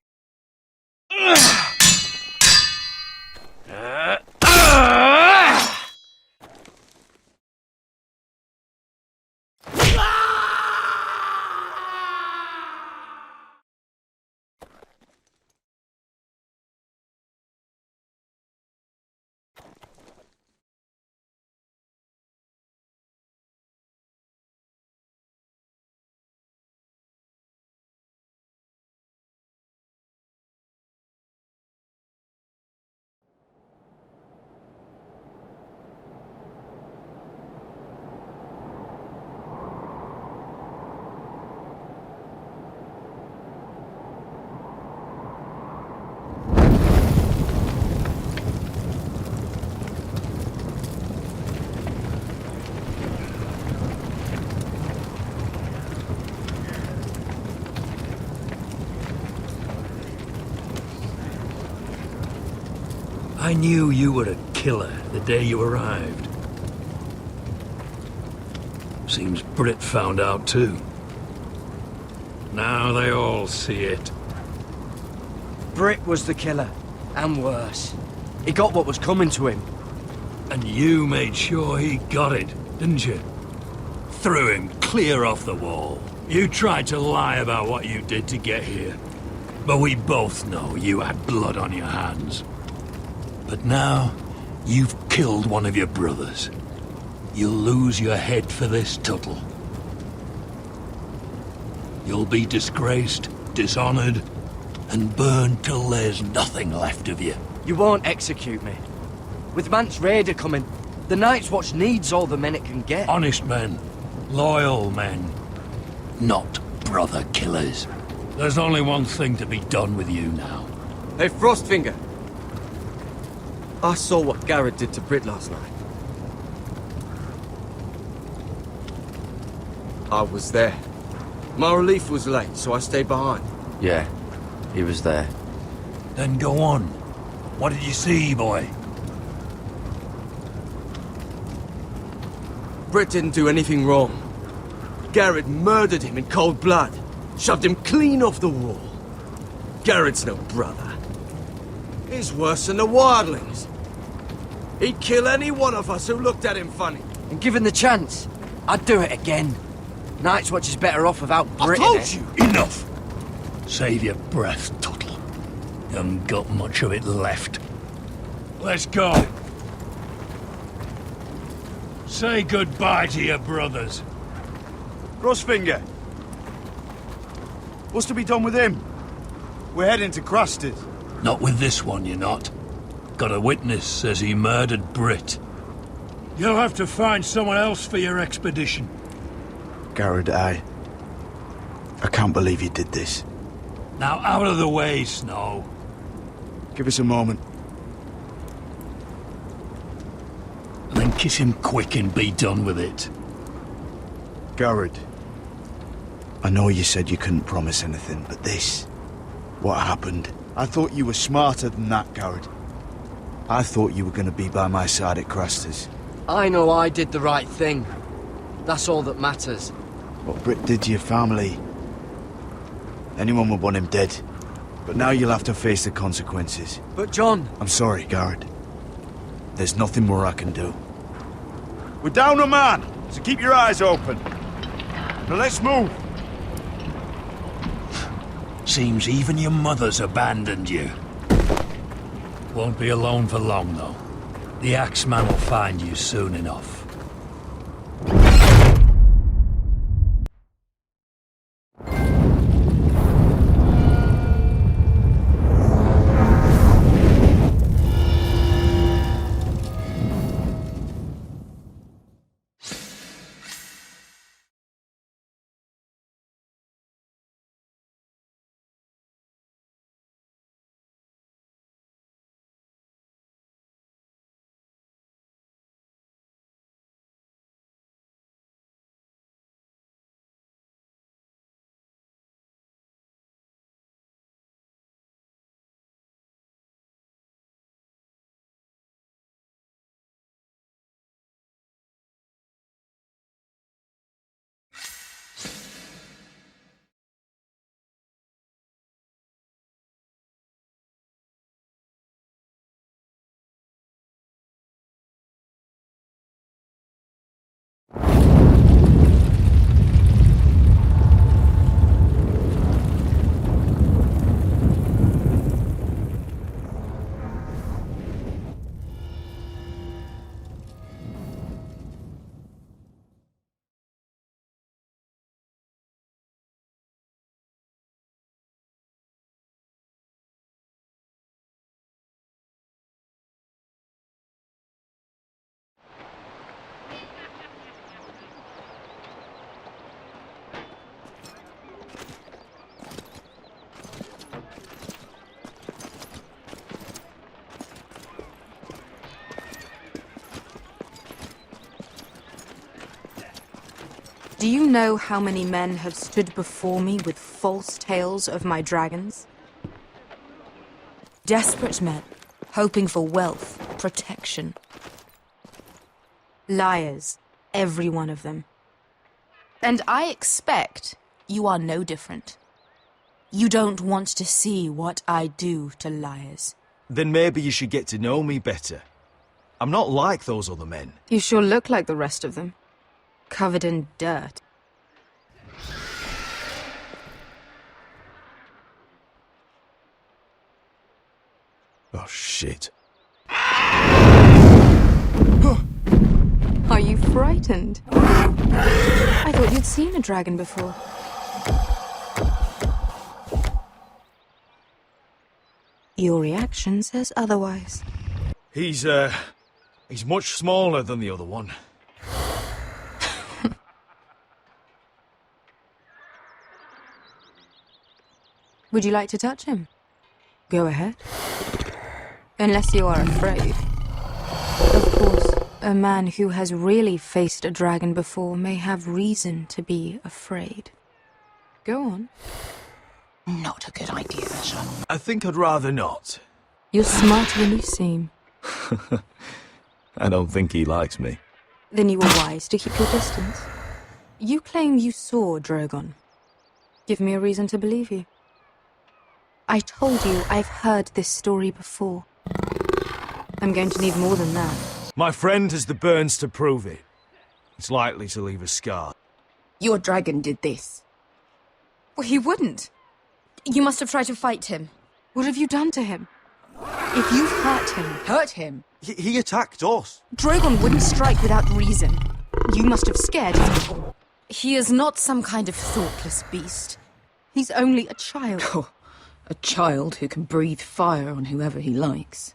I knew you were a killer the day you arrived. Seems Britt found out too. Now they all see it. Britt was the killer, and worse. He got what was coming to him. And you made sure he got it, didn't you? Threw him clear off the wall. You tried to lie about what you did to get here. But we both know you had blood on your hands. But now, You've killed one of your brothers. You'll lose your head for this, Tuttle. You'll be disgraced, dishonored, and burned till there's nothing left of you. You won't execute me. With Mance Raider coming, the Night's Watch needs all the men it can get. Honest men. Loyal men. Not brother killers. There's only one thing to be done with you now. Hey, Frostfinger. I saw what Garrett did to Brit last night. I was there. My relief was late, so I stayed behind. Yeah, he was there. Then go on. What did you see, boy? Brit didn't do anything wrong. Garrett murdered him in cold blood. Shoved him clean off the wall. Garrett's no brother. He's worse than the wildlings. He'd kill any one of us who looked at him funny. And given the chance, I'd do it again. Night's Watch is better off without Brit. I told you! Enough! Save your breath, Tuttle. You haven't got much of it left. Let's go. Say goodbye to your brothers. Crossfinger. What's to be done with him? We're heading to Crusters. Not with this one, you're not. Got a witness says he murdered Brit. You'll have to find someone else for your expedition. Garrett, I can't believe you did this. Now out of the way, Snow. Give us a moment. Then kiss him quick and be done with it. Garrett, I know you said you couldn't promise anything, but this... what happened? I thought you were smarter than that, Garrett. I thought you were going to be by my side at Crusters. I know I did the right thing. That's all that matters. What Brit did to your family... anyone would want him dead. But now you'll have to face the consequences. But John... I'm sorry, Garrett. There's nothing more I can do. We're down a man, so keep your eyes open. Now let's move. Seems even your mother's abandoned you. Won't be alone for long, though. The Axeman will find you soon enough. Do you know how many men have stood before me with false tales of my dragons? Desperate men, hoping for wealth, protection. Liars, every one of them. And I expect you are no different. You don't want to see what I do to liars. Then maybe you should get to know me better. I'm not like those other men. You sure look like the rest of them. Covered in dirt. Oh, shit. frightened. I thought you'd seen a dragon before. Your reaction says otherwise. He's much smaller than the other one. Would you like to touch him? Go ahead. Unless you are afraid. Of course, a man who has really faced a dragon before may have reason to be afraid. Go on. Not a good idea, Asher. I think I'd rather not. You're smarter than you seem. I don't think he likes me. Then you were wise to keep your distance. You claim you saw Drogon. Give me a reason to believe you. I told you I've heard this story before. I'm going to need more than that. My friend has the burns to prove it. It's likely to leave a scar. Your dragon did this. Well, he wouldn't. You must have tried to fight him. What have you done to him? If you've hurt him... Hurt him? He attacked us. Drogon wouldn't strike without reason. You must have scared him. He is not some kind of thoughtless beast. He's only a child. Oh, a child who can breathe fire on whoever he likes.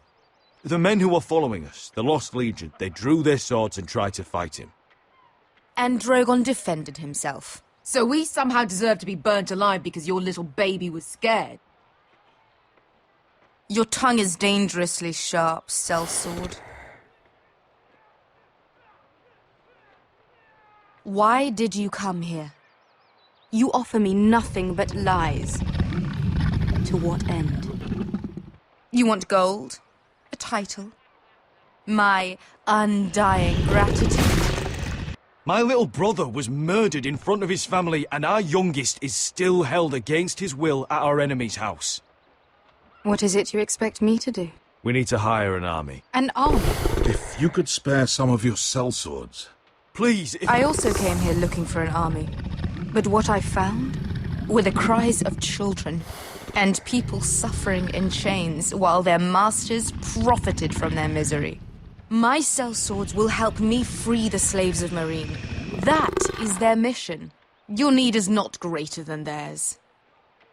The men who were following us, the Lost Legion, they drew their swords and tried to fight him. And Drogon defended himself. So we somehow deserve to be burnt alive because your little baby was scared? Your tongue is dangerously sharp, sellsword. Why did you come here? You offer me nothing but lies. To what end? You want gold? A title? My undying gratitude? My little brother was murdered in front of his family, and our youngest is still held against his will at our enemy's house. What is it you expect me to do? We need to hire an army. An army? If you could spare some of your sellswords. Please, I also came here looking for an army. But what I found were the cries of children and people suffering in chains while their masters profited from their misery. My sellswords will help me free the slaves of Meereen. That is their mission. Your need is not greater than theirs.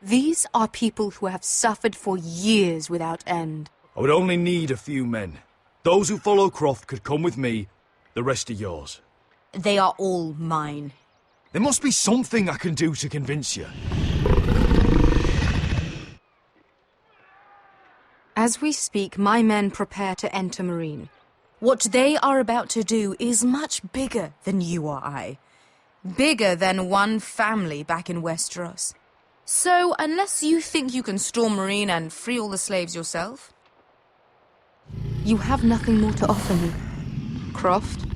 These are people who have suffered for years without end. I would only need a few men. Those who follow Croft could come with me. The rest are yours. They are all mine. There must be something I can do to convince you. As we speak, my men prepare to enter Meereen. What they are about to do is much bigger than you or I. Bigger than one family back in Westeros. So, unless you think you can storm Meereen and free all the slaves yourself, you have nothing more to offer me, Croft.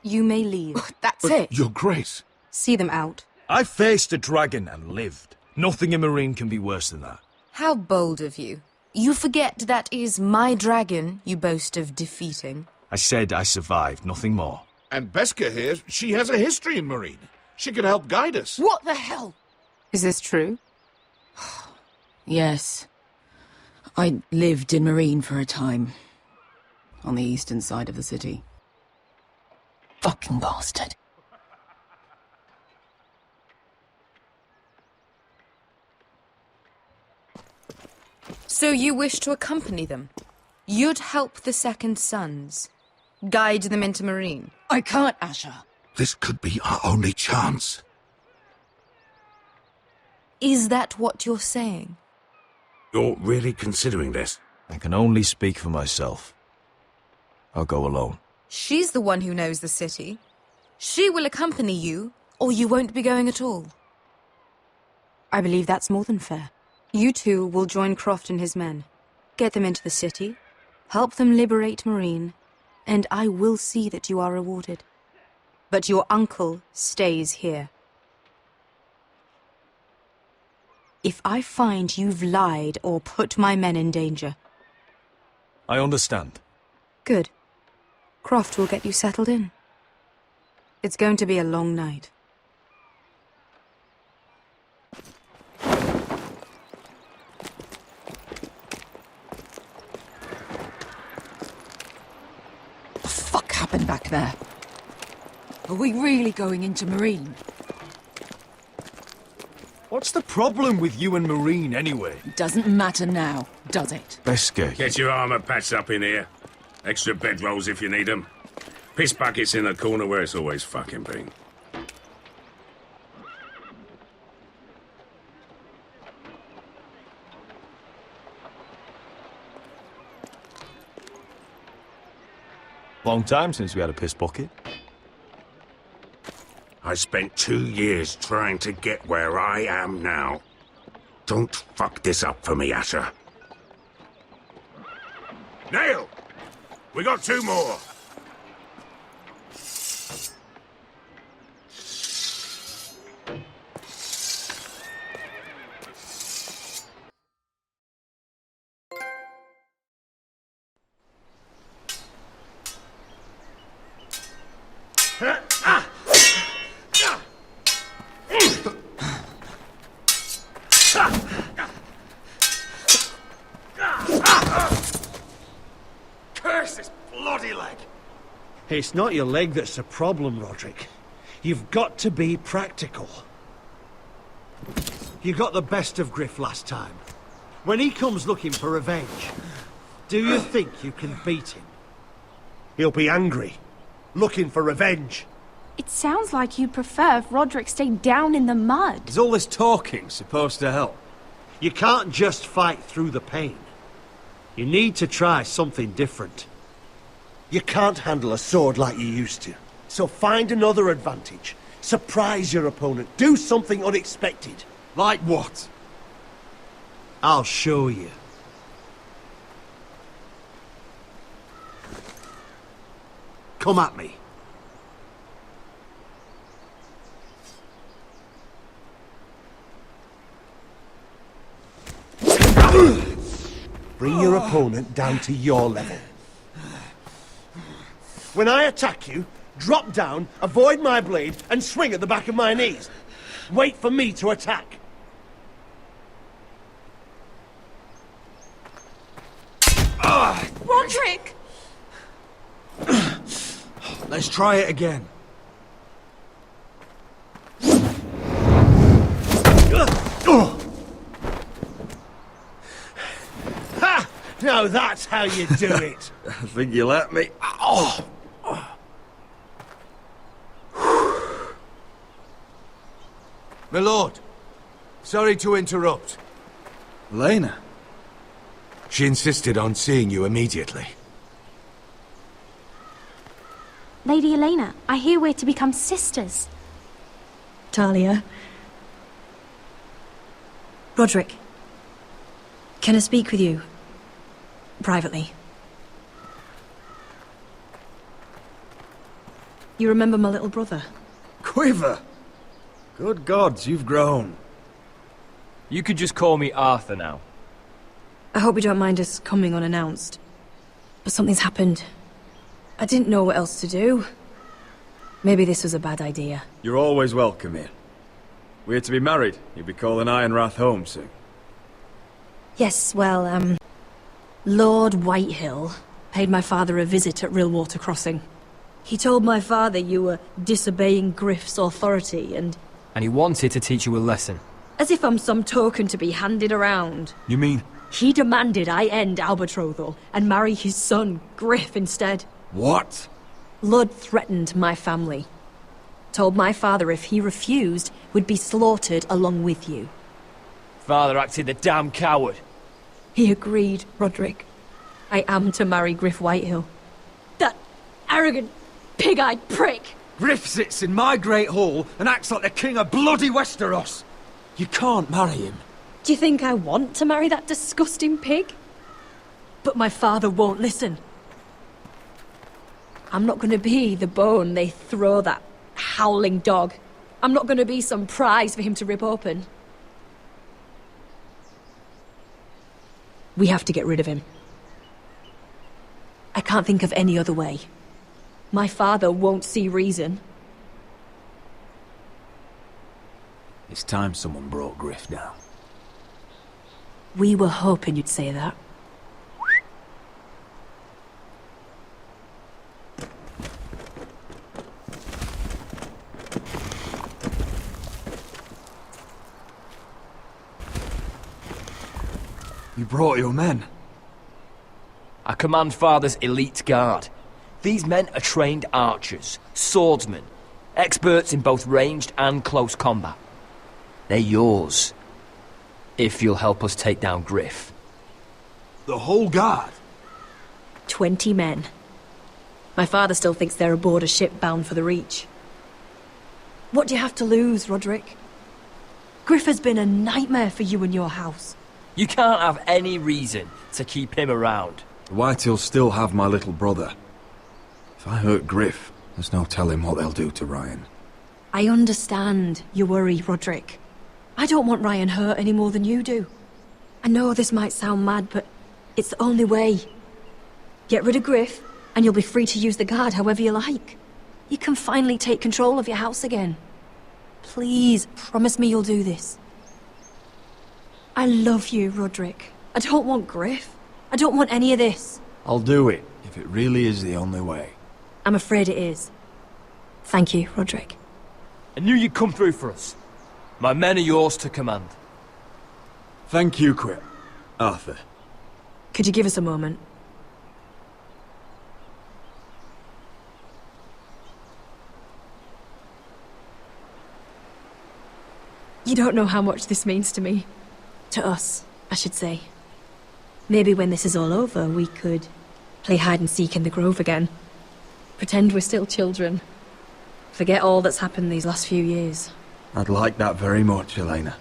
You may leave. That's it. Your Grace. See them out. I faced a dragon and lived. Nothing in Meereen can be worse than that. How bold of you. You forget that is my dragon you boast of defeating. I said I survived, nothing more. And Beska here, she has a history in Meereen. She could help guide us. What the hell? Is this true? Yes. I lived in Meereen for a time. On the eastern side of the city. Fucking bastard. So you wish to accompany them? You'd help the Second Sons? Guide them into Meereen? I can't, Asher. This could be our only chance. Is that what you're saying? You're really considering this? I can only speak for myself. I'll go alone. She's the one who knows the city. She will accompany you, or you won't be going at all. I believe that's more than fair. You two will join Croft and his men. Get them into the city, help them liberate Meereen, and I will see that you are rewarded. But your uncle stays here. If I find you've lied or put my men in danger... I understand. Good. Croft will get you settled in. It's going to be a long night. back there. Are we really going into Marine? What's the problem with you and Marine, anyway? Doesn't matter now, does it? Best go. Get your armor patched up in here. Extra bedrolls if you need them. Piss buckets in the corner where it's always fucking been. Long time since we had a piss bucket. I spent 2 years trying to get where I am now. Don't fuck this up for me, Asher. Nail! We got 2 more! Curse this bloody leg! It's not your leg that's the problem, Roderick. You've got to be practical. You got the best of Griff last time. When he comes looking for revenge, do you think you can beat him? He'll be angry, looking for revenge. It sounds like you'd prefer if Roderick stayed down in the mud. Is all this talking supposed to help? You can't just fight through the pain. You need to try something different. You can't handle a sword like you used to. So find another advantage. Surprise your opponent. Do something unexpected. Like what? I'll show you. Come at me. Bring your opponent down to your level. When I attack you, drop down, avoid my blade, and swing at the back of my knees. Wait for me to attack. Roderick! Let's try it again. Ha! Now that's how you do it. I think you let me. Oh! My lord, sorry to interrupt. Elena. She insisted on seeing you immediately. Lady Elena, I hear we're to become sisters. Talia. Roderick. Can I speak with you? Privately. You remember my little brother? Quiver! Good gods, you've grown. You could just call me Arthur now. I hope you don't mind us coming unannounced. But something's happened. I didn't know what else to do. Maybe this was a bad idea. You're always welcome here. We're to be married. You'll be calling Ironrath home soon. Yes, well, Lord Whitehill paid my father a visit at Rillwater Crossing. He told my father you were disobeying Griff's authority and he wanted to teach you a lesson. as if I'm some token to be handed around. You mean? He demanded I end our betrothal and marry his son, Griff, instead. What? Lud threatened my family. Told my father if he refused, would be slaughtered along with you. Father acted the damn coward. He agreed, Roderick. I am to marry Griff Whitehill. That arrogant, pig-eyed prick! Griff sits in my great hall and acts like the king of bloody Westeros. You can't marry him. Do you think I want to marry that disgusting pig? But my father won't listen. I'm not going to be the bone they throw that howling dog. I'm not going to be some prize for him to rip open. We have to get rid of him. I can't think of any other way. My father won't see reason. It's time someone brought Griff down. We were hoping you'd say that. You brought your men. I command Father's elite guard. These men are trained archers, swordsmen, experts in both ranged and close combat. They're yours, if you'll help us take down Griff. The whole guard? 20 men. My father still thinks they're aboard a ship bound for the Reach. What do you have to lose, Roderick? Griff has been a nightmare for you and your house. You can't have any reason to keep him around. The Whitehills still have my little brother. If I hurt Griff, there's no telling what they'll do to Ryan. I understand your worry, Roderick. I don't want Ryan hurt any more than you do. I know this might sound mad, but it's the only way. Get rid of Griff, and you'll be free to use the guard however you like. You can finally take control of your house again. Please, promise me you'll do this. I love you, Roderick. I don't want Griff. I don't want any of this. I'll do it, if it really is the only way. I'm afraid it is. Thank you, Roderick. I knew you'd come through for us. My men are yours to command. Thank you, Quip. Arthur. Could you give us a moment? You don't know how much this means to me. To us, I should say. Maybe when this is all over, we could play hide and seek in the grove again. Pretend we're still children. Forget all that's happened these last few years. I'd like that very much, Elena.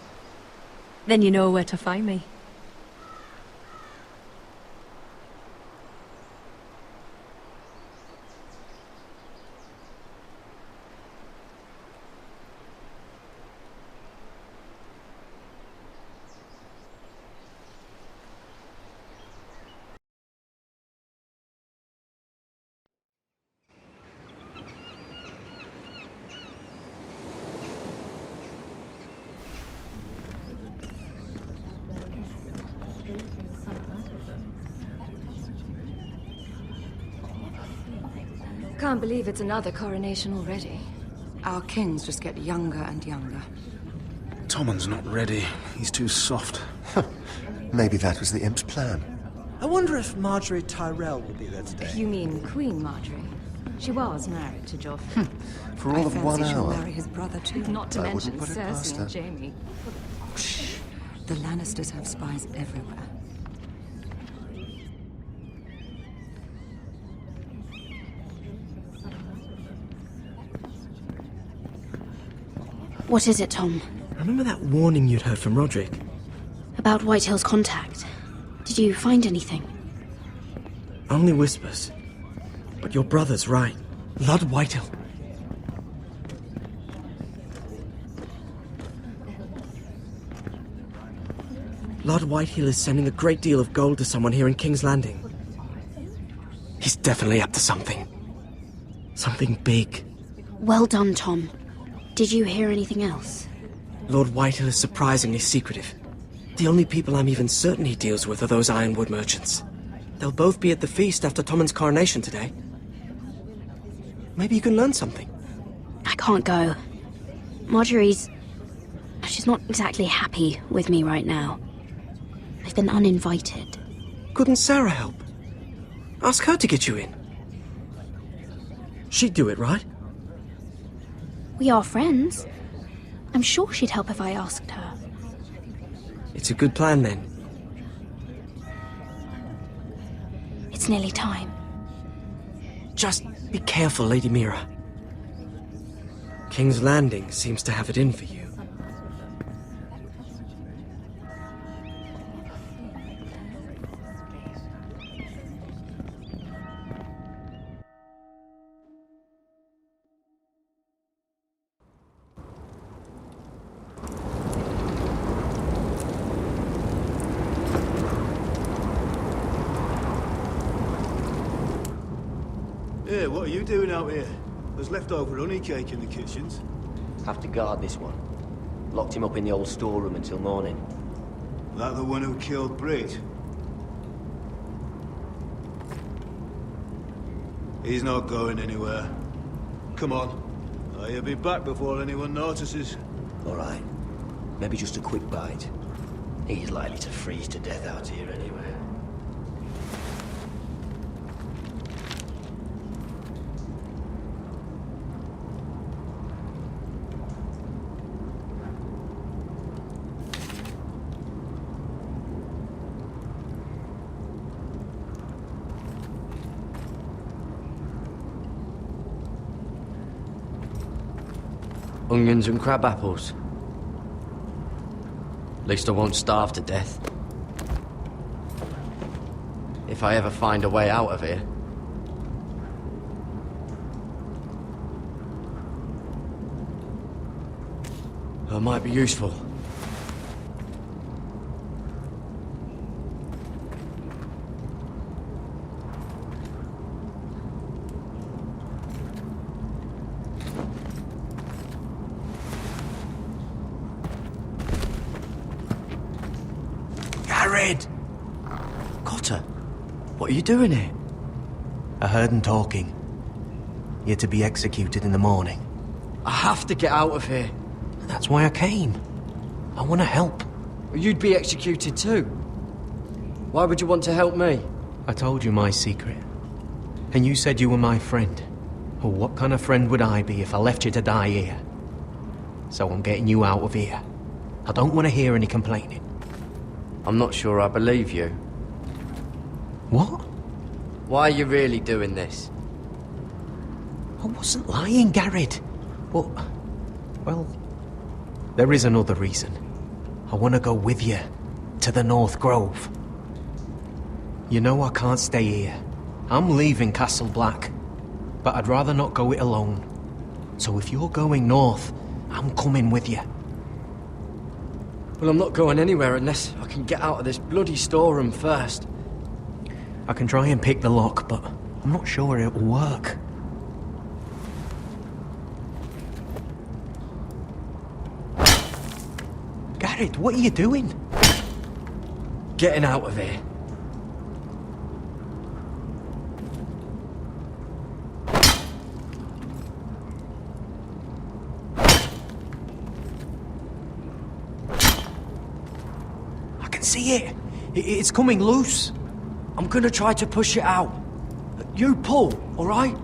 Then you know where to find me. Can't believe it's another coronation already. Our kings just get younger and younger. Tommen's not ready. He's too soft. Maybe that was the imp's plan. I wonder if Marjorie Tyrell will be there today. You mean Queen Marjorie? She was married to Joffrey. For all of 1 she'll hour. marry his brother too. Not to I mention wouldn't put it past Cersei her. and Jaime. Shh. The Lannisters have spies everywhere. What is it, Tom? Remember that warning you'd heard from Roderick? About Whitehill's contact. Did you find anything? Only whispers. But your brother's right. Lord Whitehill. Lord Whitehill is sending a great deal of gold to someone here in King's Landing. He's definitely up to something. Something big. Well done, Tom. Did you hear anything else? Lord Whitehill is surprisingly secretive. The only people I'm even certain he deals with are those ironwood merchants. They'll both be at the feast after Tommen's coronation today. Maybe you can learn something. I can't go. Marjorie's... she's not exactly happy with me right now. I've been uninvited. Couldn't Sarah help? Ask her to get you in. She'd do it, right? We are friends. I'm sure she'd help if I asked her. It's a good plan, then. It's nearly time. Just be careful, Lady Mira. King's Landing seems to have it in for you. Hey, what are you doing out here? There's leftover honey cake in the kitchens. Have to guard this one. Locked him up in the old storeroom until morning. That the one who killed Brit? He's not going anywhere. Come on. He'll be back before anyone notices. All right. Maybe just a quick bite. He's likely to freeze to death out here anyway. Onions and crab apples. At least I won't starve to death. If I ever find a way out of here. That might be useful. Cotter, what are you doing here? I heard him talking. You're to be executed in the morning. I have to get out of here. That's why I came. I want to help. You'd be executed too. Why would you want to help me? I told you my secret. And you said you were my friend. Well, what kind of friend would I be if I left you to die here? So I'm getting you out of here. I don't want to hear any complaining. I'm not sure I believe you. What? Why are you really doing this? I wasn't lying, Garrett. But, well, there is another reason. I want to go with you to the North Grove. You know I can't stay here. I'm leaving Castle Black, but I'd rather not go it alone. So if you're going north, I'm coming with you. Well, I'm not going anywhere unless I can get out of this bloody storeroom first. I can try and pick the lock, but I'm not sure it'll work. Garrett, what are you doing? Getting out of here. I can see it. It's coming loose. I'm gonna try to push it out. You pull, all right?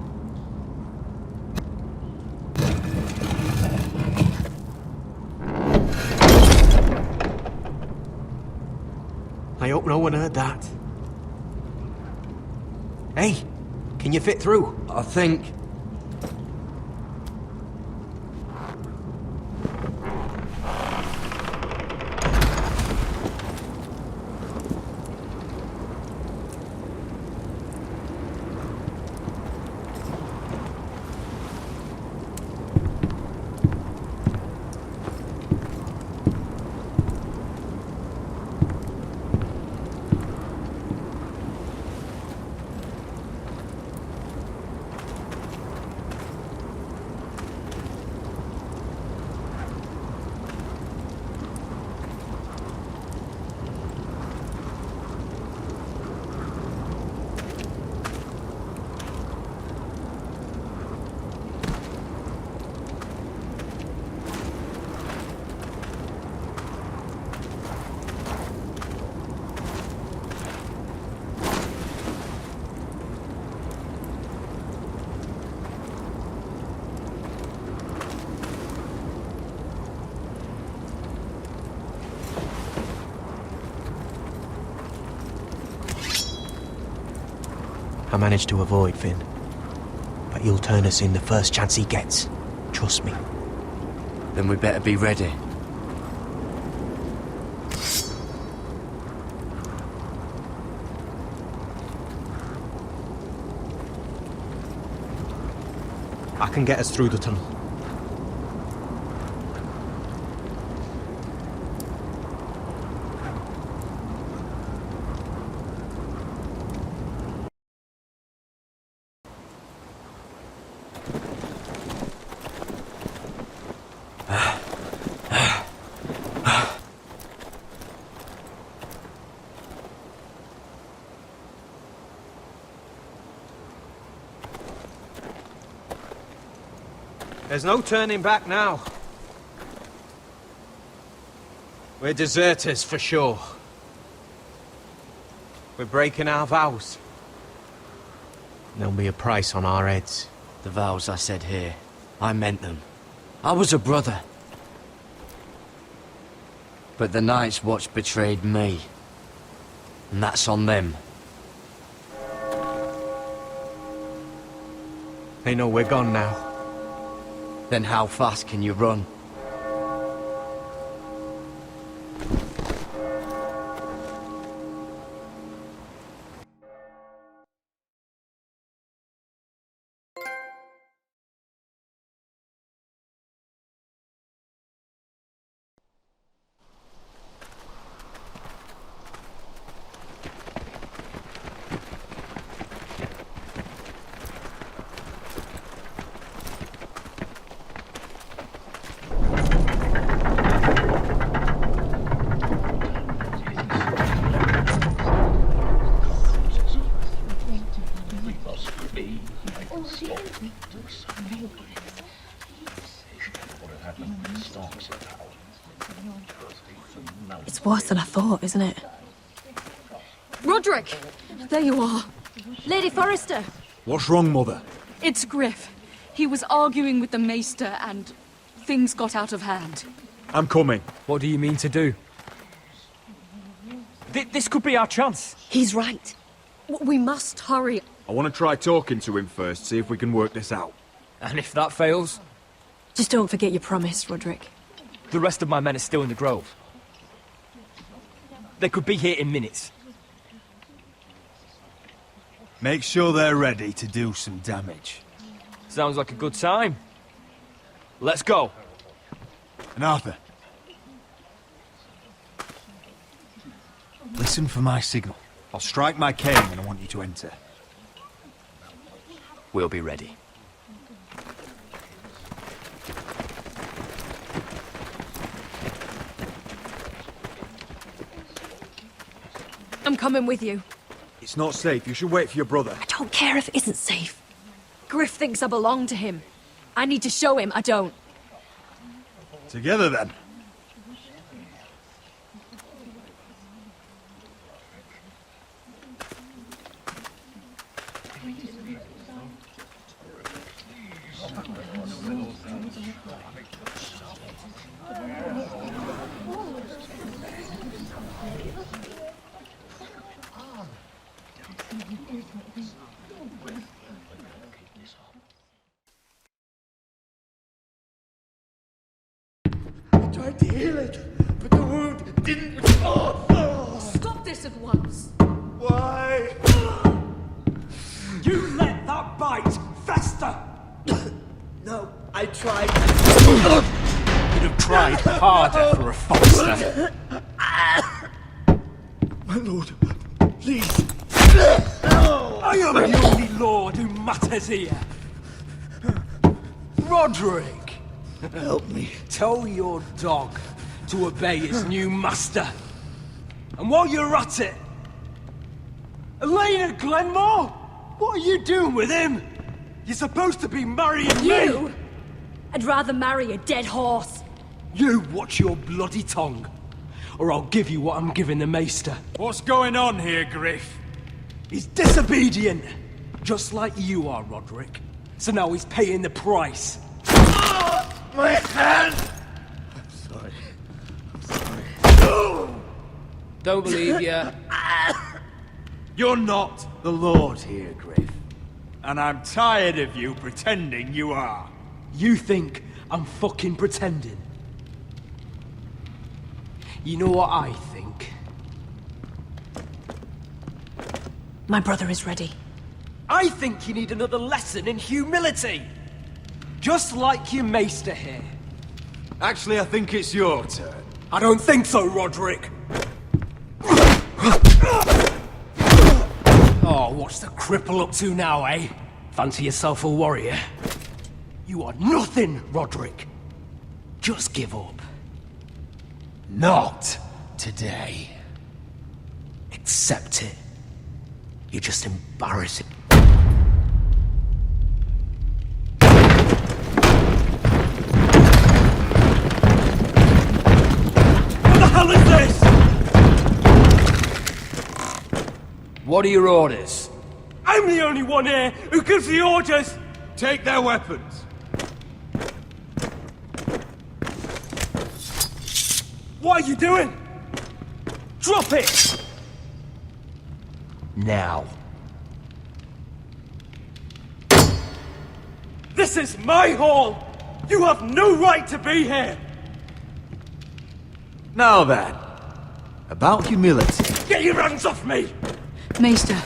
I hope no one heard that. Hey, can you fit through? I think. I managed to avoid Finn. But he'll turn us in the first chance he gets. Trust me. Then we better be ready. I can get us through the tunnel. There's no turning back now. We're deserters, for sure. We're breaking our vows. There'll be a price on our heads. The vows I said here, I meant them. I was a brother. But the Night's Watch betrayed me. And that's on them. They know we're gone now. Then how fast can you run? It's worse than I thought, isn't it? Roderick! There you are. Lady Forrester! What's wrong, Mother? It's Griff. He was arguing with the Maester and things got out of hand. I'm coming. What do you mean to do? This could be our chance. He's right. We must hurry. I want to try talking to him first, see if we can work this out. And if that fails? Just don't forget your promise, Roderick. The rest of my men are still in the grove. They could be here in minutes. Make sure they're ready to do some damage. Sounds like a good time. Let's go. And Arthur, listen for my signal. I'll strike my cane and I want you to enter. We'll be ready. I'm coming with you. It's not safe. You should wait for your brother. I don't care if it isn't safe. Griff thinks I belong to him. I need to show him I don't. Together, then. Tried to heal it, but the wound didn't... Stop this at once! Why? You let that bite fester! No, I tried. You'd have tried harder for a Forrester. My lord, please. I am the only lord who matters here. Roderick! Help me. Tell your dog to obey his new master. And while you're at it... Elena Glenmore? What are you doing with him? You're supposed to be marrying You? me! I'd rather marry a dead horse. You watch your bloody tongue, or I'll give you what I'm giving the Maester. What's going on here, Griff? He's disobedient, just like you are, Roderick. So now he's paying the price. My hand! I'm sorry. I'm sorry. Don't believe you. You're not the Lord here, Griff. And I'm tired of you pretending you are. You think I'm fucking pretending? You know what I think? My brother is ready. I think you need another lesson in humility. Just like your Maester here. Actually, I think it's your turn. I don't think so, Roderick. Oh, what's the cripple up to now, eh? Fancy yourself a warrior? You are nothing, Roderick. Just give up. Not today. Accept it. You're just embarrassing. What the hell is What are your orders? I'm the only one here who gives the orders! Take their weapons. What are you doing? Drop it! Now. This is my hall! You have no right to be here! Now then, about humility. Get your hands off me! Maester,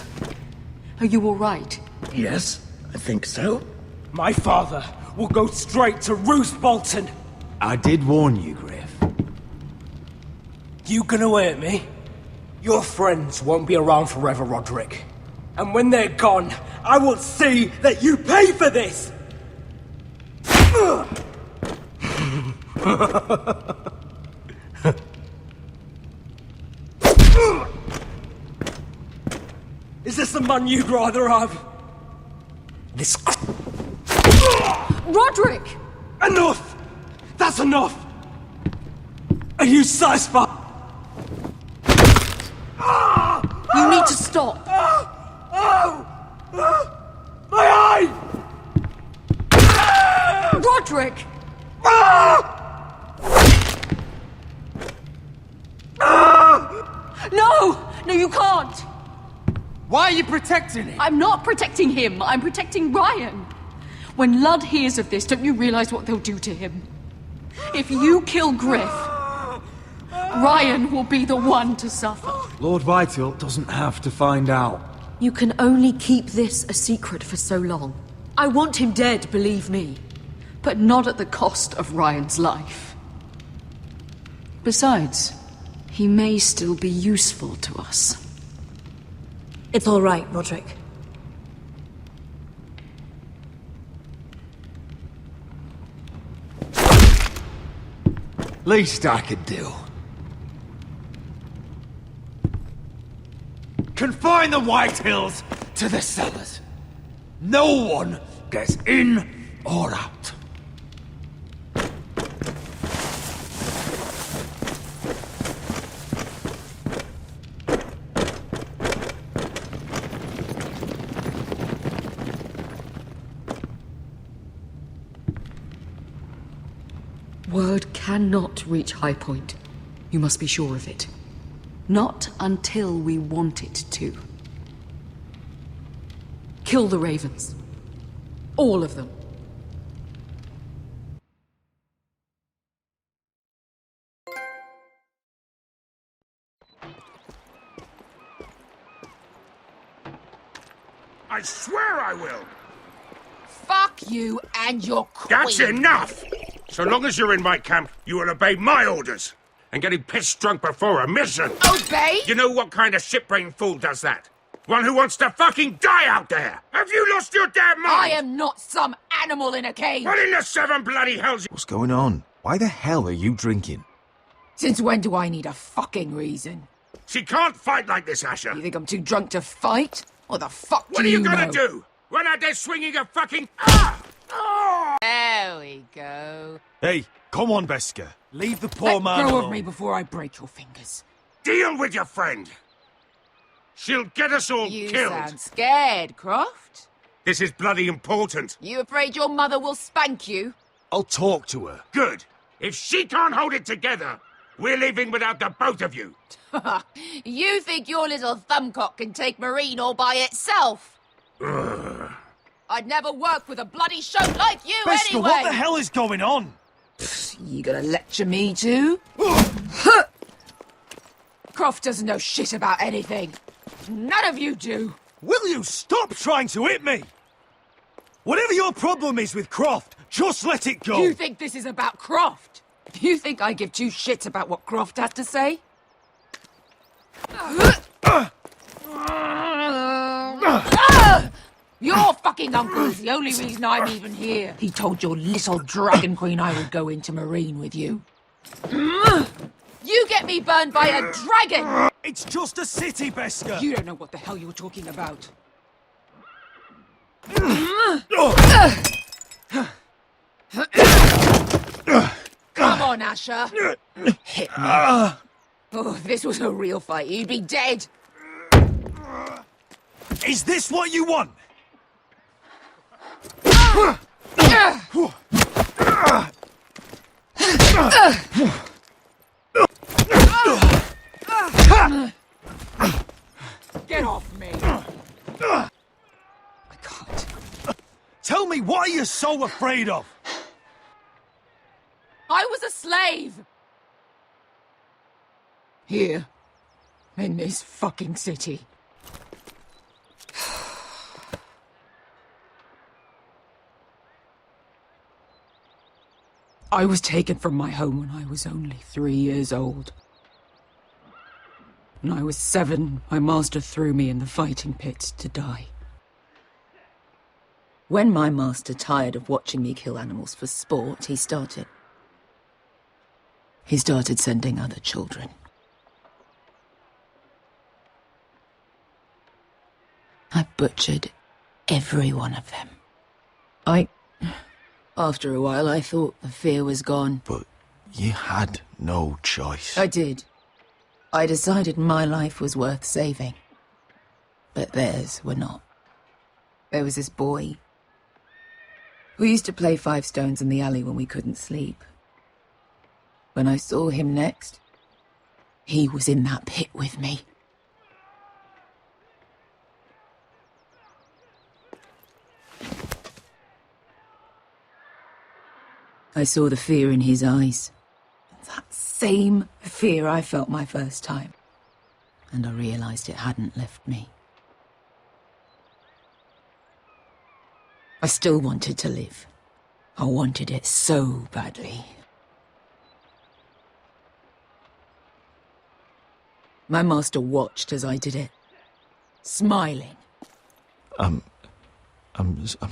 are you all right? Yes, I think so. My father will go straight to Roose Bolton. I did warn you, Griff. You gonna hurt me? Your friends won't be around forever, Roderick. And when they're gone, I will see that you pay for this! Is this the man you'd rather have? This... Roderick! Enough! That's enough! Are you satisfied? You need to stop. My eye! Roderick! No! No, you can't! Why are you protecting him? I'm not protecting him. I'm protecting Ryan. When Ludd hears of this, don't you realize what they'll do to him? If you kill Griff, Ryan will be the one to suffer. Lord Whitehill doesn't have to find out. You can only keep this a secret for so long. I want him dead, believe me. But not at the cost of Ryan's life. Besides, he may still be useful to us. It's all right, Roderick. Least I could do. Confine the Whitehills to the cellars. No one gets in or out. Word cannot reach High Point. You must be sure of it. Not until we want it to. Kill the ravens. All of them. I swear I will! Fuck you and your queen. That's enough! So long as you're in my camp, you will obey my orders. And getting pissed drunk before a mission. Obey? You know what kind of shitbrain fool does that? One who wants to fucking die out there! Have you lost your damn mind? I am not some animal in a cage. What in the seven bloody hells? What's going on? Why the hell are you drinking? Since when do I need a fucking reason? She can't fight like this, Asher. You think I'm too drunk to fight? What the fuck What do are you know? gonna do? Run out there swinging a fucking... Ah! Oh! There we go. Hey, come on, Beska. Leave the poor man Let go alone. of me before I break your fingers. Deal with your friend. She'll get us all You killed. sound scared, Croft. This is bloody important. You afraid your mother will spank you? I'll talk to her. Good. If she can't hold it together, we're leaving without the both of you. You think your little thumbcock can take Marine all by itself? Ugh. I'd never work with a bloody show like you Beska, anyway! what the hell is going on? You gonna lecture me too? Croft doesn't know shit about anything. None of you do. Will you stop trying to hit me? Whatever your problem is with Croft, just let it go. You think this is about Croft? You think I give two shits about what Croft has to say? Your fucking uncle is the only reason I'm even here. He told your little dragon queen I would go into Marine with you. You get me burned by a dragon! It's just a city, Beska. You don't know what the hell you're talking about. Come on, Asher. Hit me. Oh, if this was a real fight, you'd be dead. Is this what you want? Get off me! I can't. Tell me, what are you so afraid of? I was a slave! Here. In this fucking city. I was taken from my home when I was only 3 years old. When I was 7, my master threw me in the fighting pit to die. When my master tired of watching me kill animals for sport, he started sending other children. I butchered every one of them. After a while, I thought the fear was gone. But you had no choice. I did. I decided my life was worth saving. But theirs were not. There was this boy. We used to play 5 stones in the alley when we couldn't sleep. When I saw him next, he was in that pit with me. I saw the fear in his eyes. That same fear I felt my first time. And I realized it hadn't left me. I still wanted to live. I wanted it so badly. My master watched as I did it, smiling. I'm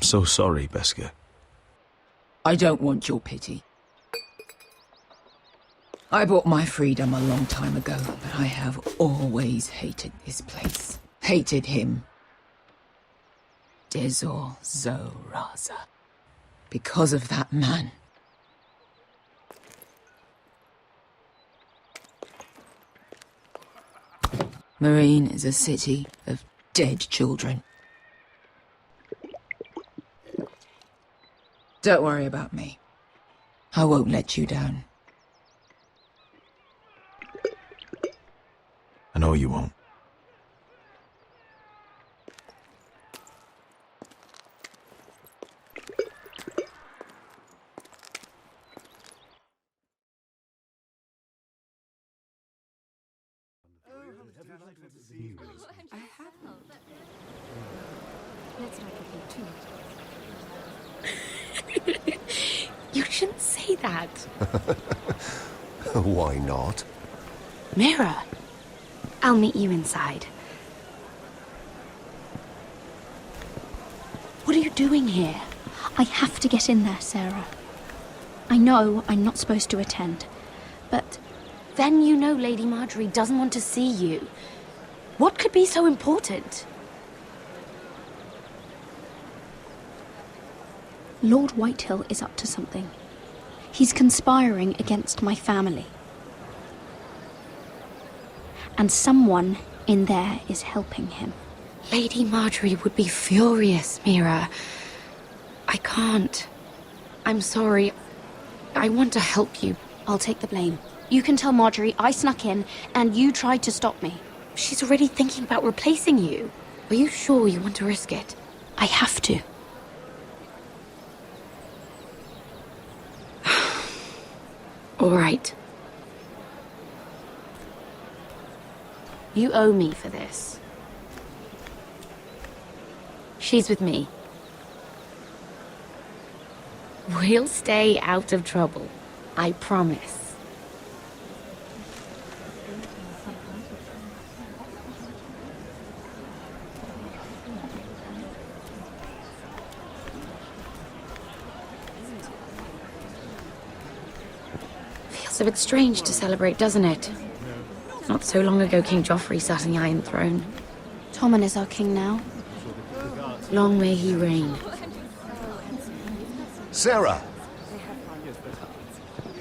so sorry, Beskar. I don't want your pity. I bought my freedom a long time ago, but I have always hated this place. Hated him. Dezor Zoraza. Because of that man. Marine is a city of dead children. Don't worry about me. I won't let you down. I know you won't. You shouldn't say that. Why not? Mira, I'll meet you inside. What are you doing here? I have to get in there, Sarah. I know I'm not supposed to attend, but... Then you know Lady Marjorie doesn't want to see you. What could be so important? Lord Whitehill is up to something. He's conspiring against my family. And someone in there is helping him. Lady Marjorie would be furious, Mira. I can't. I'm sorry. I want to help you. I'll take the blame. You can tell Marjorie I snuck in and you tried to stop me. She's already thinking about replacing you. Are you sure you want to risk it? I have to. All right. You owe me for this. She's with me. We'll stay out of trouble. I promise. Feels a bit strange to celebrate, doesn't it? Not so long ago, King Joffrey sat on the Iron Throne. Tommen is our king now. Long may he reign. Sarah!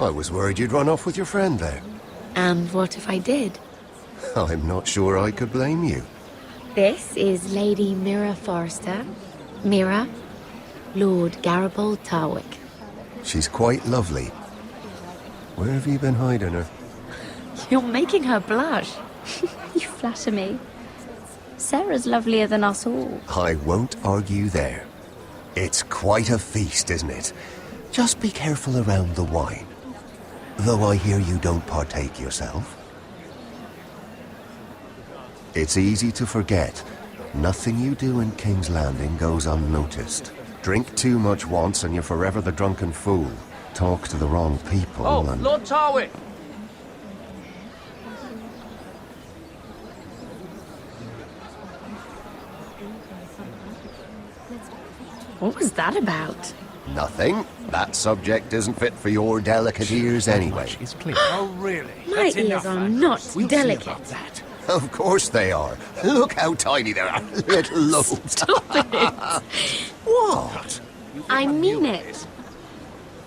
I was worried you'd run off with your friend there. And what if I did? I'm not sure I could blame you. This is Lady Mira Forrester. Mira, Lord Garibaldi Tarwick. She's quite lovely. Where have you been hiding her? You're making her blush. You flatter me. Sarah's lovelier than us all. I won't argue there. It's quite a feast, isn't it? Just be careful around the wine. Though I hear you don't partake yourself. It's easy to forget. Nothing you do in King's Landing goes unnoticed. Drink too much once and you're forever the drunken fool. Talk to the wrong people and... Lord Tarwick! What was that about? Nothing. That subject isn't fit for your delicate ears anyway. Oh, really? My ears are not delicate. Of course they are. Look how tiny they are. Little lobes. Stop it! What? I mean it.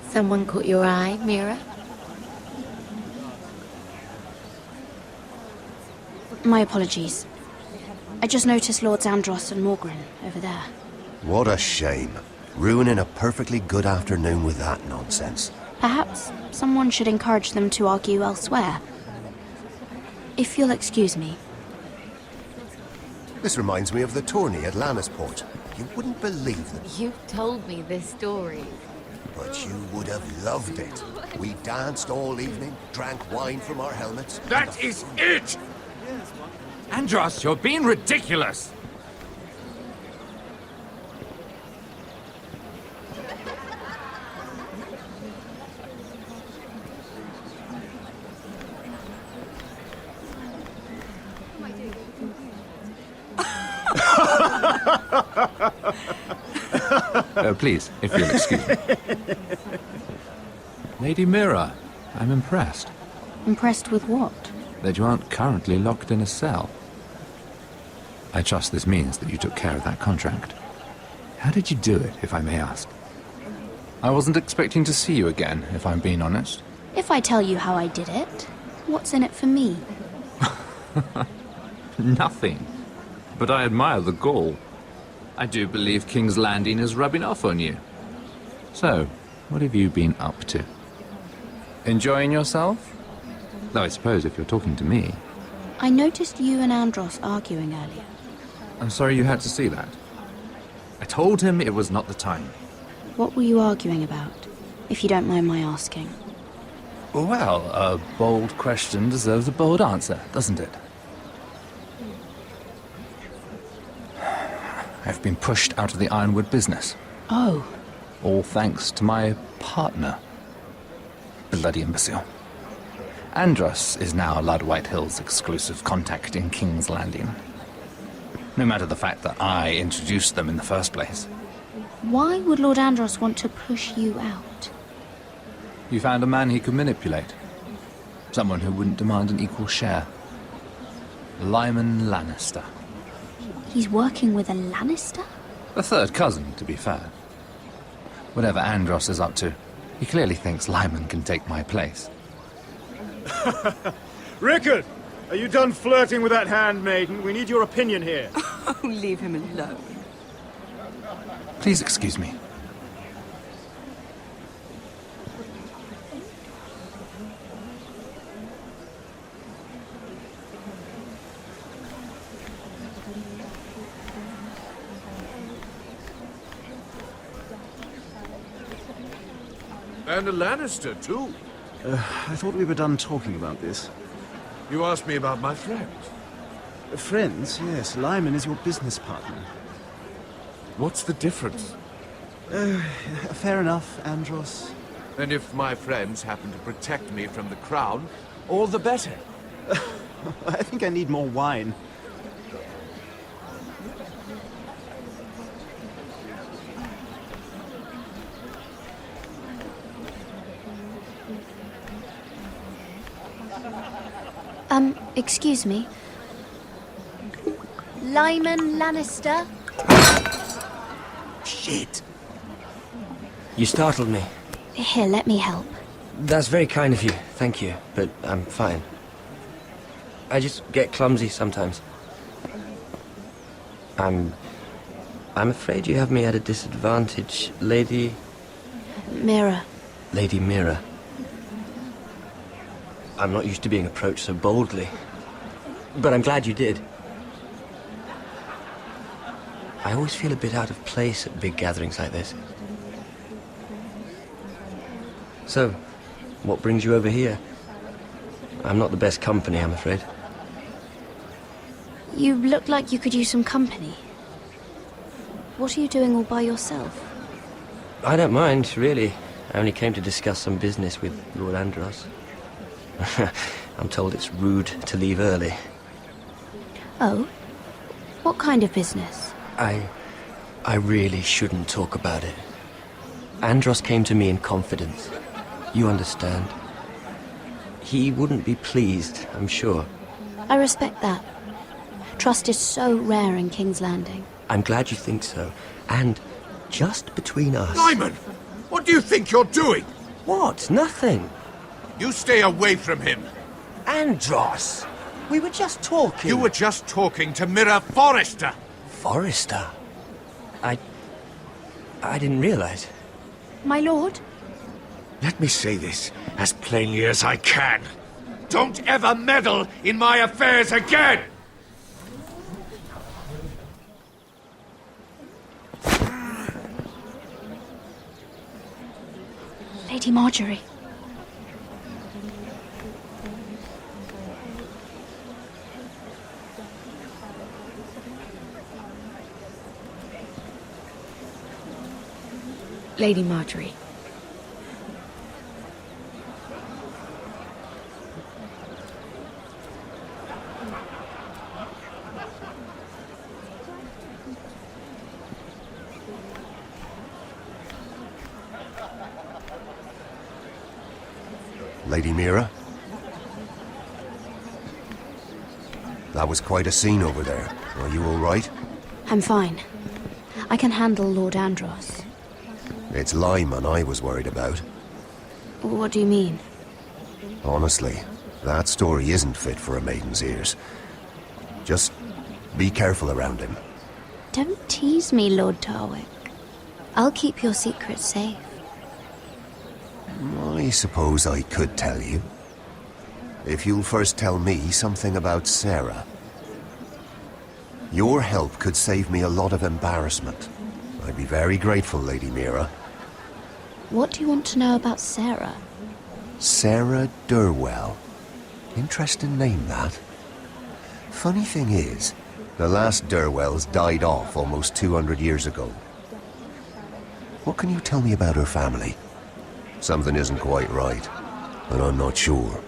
Someone caught your eye, Mira? My apologies. I just noticed Lords Andros and Morgren over there. What a shame. Ruining a perfectly good afternoon with that nonsense. Perhaps someone should encourage them to argue elsewhere. If you'll excuse me. This reminds me of the tourney at Lannisport. You wouldn't believe it. You told me this story. But you would have loved it. We danced all evening, drank wine from our helmets. That is it! Andros, you're being ridiculous! Please, if you'll excuse me. Lady Mira, I'm impressed. Impressed with what? That you aren't currently locked in a cell. I trust this means that you took care of that contract. How did you do it, if I may ask? I wasn't expecting to see you again, if I'm being honest. If I tell you how I did it, what's in it for me? Nothing. But I admire the gall. I do believe King's Landing is rubbing off on you. So, what have you been up to? Enjoying yourself? Though I suppose if you're talking to me... I noticed you and Andros arguing earlier. I'm sorry you had to see that. I told him it was not the time. What were you arguing about, if you don't mind my asking? Well, a bold question deserves a bold answer, doesn't it? I've been pushed out of the ironwood business. Oh. All thanks to my partner. Bloody imbecile. Andros is now Lord Whitehill's exclusive contact in King's Landing. No matter the fact that I introduced them in the first place. Why would Lord Andros want to push you out? You found a man he could manipulate. Someone who wouldn't demand an equal share. Lyman Lannister. He's working with a Lannister? A third cousin, to be fair. Whatever Andros is up to, he clearly thinks Lyman can take my place. Rickard! Are you done flirting with that handmaiden? We need your opinion here. Oh, leave him alone. Please excuse me. And a Lannister, too. I thought we were done talking about this. You asked me about my friends. Friends? Yes. Lyman is your business partner. What's the difference? Fair enough, Andros. And if my friends happen to protect me from the crown, all the better. I think I need more wine. Excuse me. Lyman Lannister? Shit. You startled me. Here, let me help. That's very kind of you, thank you, but I'm fine. I just get clumsy sometimes. I'm afraid you have me at a disadvantage, Lady... Mira. Lady Mira. I'm not used to being approached so boldly. But I'm glad you did. I always feel a bit out of place at big gatherings like this. So, what brings you over here? I'm not the best company, I'm afraid. You look like you could use some company. What are you doing all by yourself? I don't mind, really. I only came to discuss some business with Lord Andros. I'm told it's rude to leave early. Oh? What kind of business? I really shouldn't talk about it. Andros came to me in confidence. You understand. He wouldn't be pleased, I'm sure. I respect that. Trust is so rare in King's Landing. I'm glad you think so. And just between us... Lyman! What do you think you're doing? What? Nothing. You stay away from him. Andros! We were just talking. You were just talking to Mira Forrester. Forrester? I didn't realize. My lord? Let me say this as plainly as I can. Don't ever meddle in my affairs again! Lady Marjorie. Lady Marjorie. Lady Mira? That was quite a scene over there. Are you all right? I'm fine. I can handle Lord Andros. It's Lyman I was worried about. What do you mean? Honestly, that story isn't fit for a maiden's ears. Just be careful around him. Don't tease me, Lord Tarwick. I'll keep your secret safe. I suppose I could tell you. If you'll first tell me something about Sarah. Your help could save me a lot of embarrassment. I'd be very grateful, Lady Mira. What do you want to know about Sarah? Sarah Durwell. Interesting name, that. Funny thing is, the last Durwells died off almost 200 years ago. What can you tell me about her family? Something isn't quite right, but I'm not sure.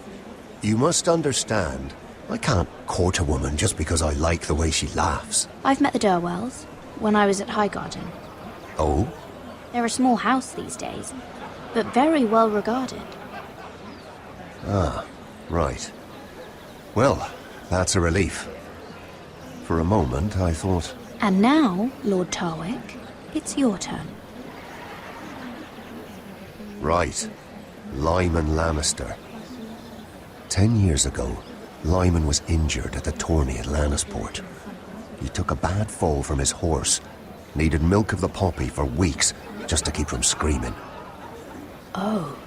You must understand, I can't court a woman just because I like the way she laughs. I've met the Durwells when I was at Highgarden. Oh? They're a small house these days, but very well regarded. Ah, right. Well, that's a relief. For a moment, I thought... And now, Lord Tarwick, it's your turn. Right. Lyman Lannister. 10 years ago, Lyman was injured at the tourney at Lannisport. He took a bad fall from his horse. Needed milk of the poppy for weeks, just to keep from screaming. Oh.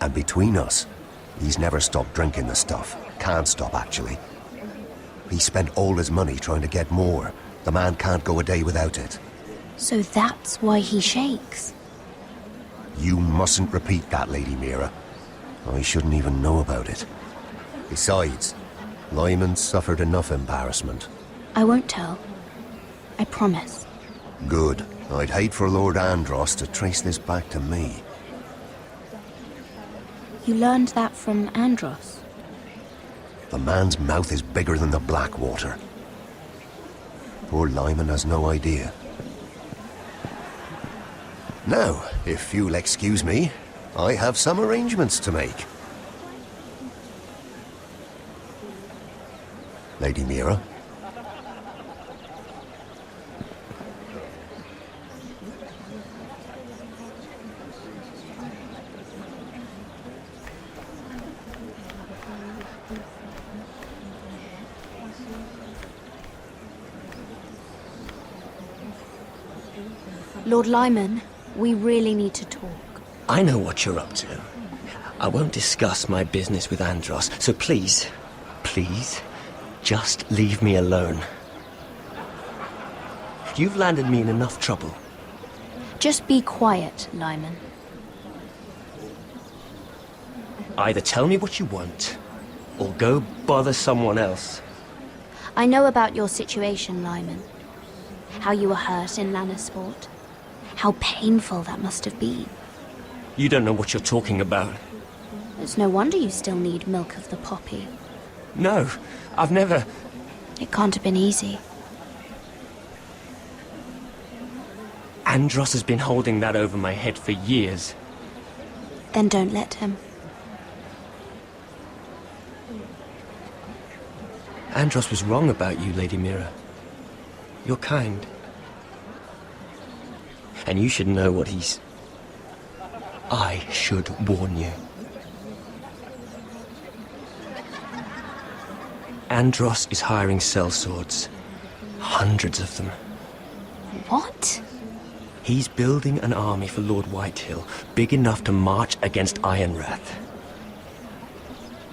And between us, he's never stopped drinking the stuff. Can't stop, actually. He spent all his money trying to get more. The man can't go a day without it. So that's why he shakes. You mustn't repeat that, Lady Mira. I shouldn't even know about it. Besides, Lyman suffered enough embarrassment. I won't tell. I promise. Good. I'd hate for Lord Andros to trace this back to me. You learned that from Andros? The man's mouth is bigger than the Blackwater. Poor Lyman has no idea. Now, if you'll excuse me, I have some arrangements to make. Lady Mira? Lord Lyman, we really need to talk. I know what you're up to. I won't discuss my business with Andros, so please, just leave me alone. You've landed me in enough trouble. Just be quiet, Lyman. Either tell me what you want, or go bother someone else. I know about your situation, Lyman. How you were hurt in Lannisport. How painful that must have been. You don't know what you're talking about. It's no wonder you still need milk of the poppy. No, I've never... It can't have been easy. Andros has been holding that over my head for years. Then don't let him. Andros was wrong about you, Lady Mira. You're kind. And you should know what he's... I should warn you. Andros is hiring sellswords. Hundreds of them. What? He's building an army for Lord Whitehill, big enough to march against Ironrath.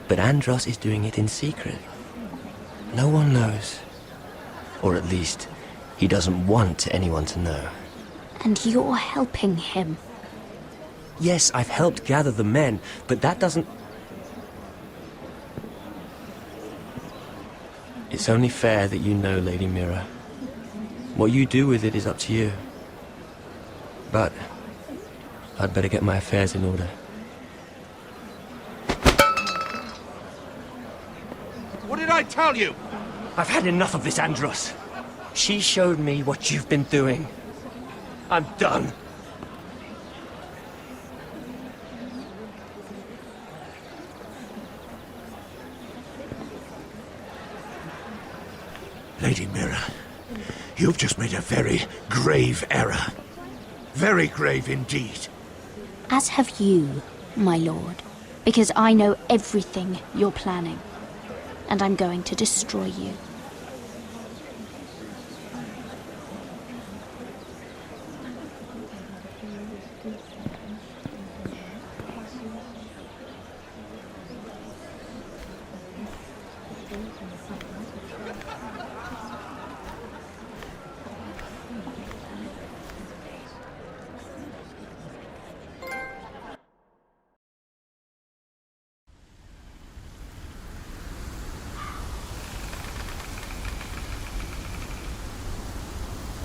But Andros is doing it in secret. No one knows. Or at least, he doesn't want anyone to know. And you're helping him. Yes, I've helped gather the men, but that doesn't... It's only fair that you know, Lady Mira. What you do with it is up to you. But I'd better get my affairs in order. What did I tell you? I've had enough of this, Andros. She showed me what you've been doing. I'm done. Lady Mira, you've just made a very grave error. Very grave indeed. As have you, my lord. Because I know everything you're planning. And I'm going to destroy you.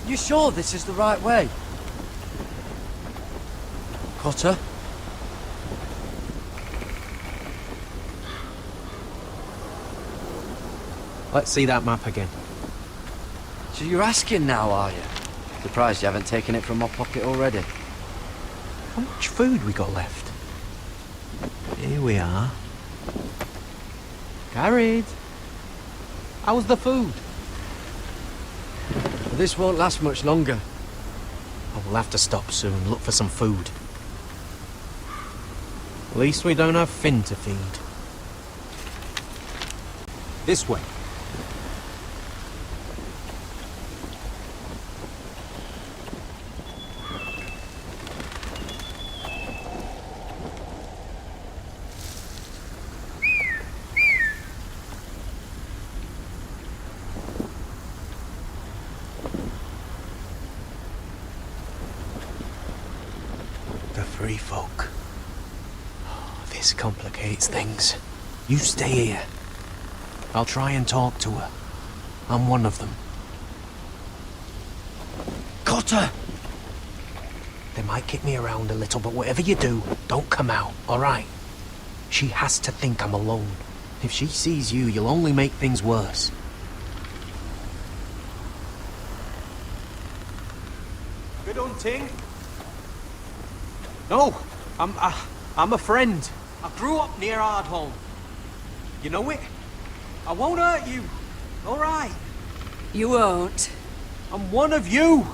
You sure this is the right way? Cotter? Let's see that map again. So you're asking now, are you? Surprised you haven't taken it from my pocket already. How much food we got left? Here we are. Carried. How's the food? This won't last much longer. I will have to stop soon, look for some food. At least we don't have Finn to feed. This way. Free folk. Oh, this complicates things. You stay here. I'll try and talk to her. I'm one of them. Cotter! They might kick me around a little, but whatever you do, don't come out, alright? She has to think I'm alone. If she sees you, you'll only make things worse. Good hunting. No, I'm a friend. I grew up near Ardholm. You know it? I won't hurt you. All right. You won't. I'm one of you.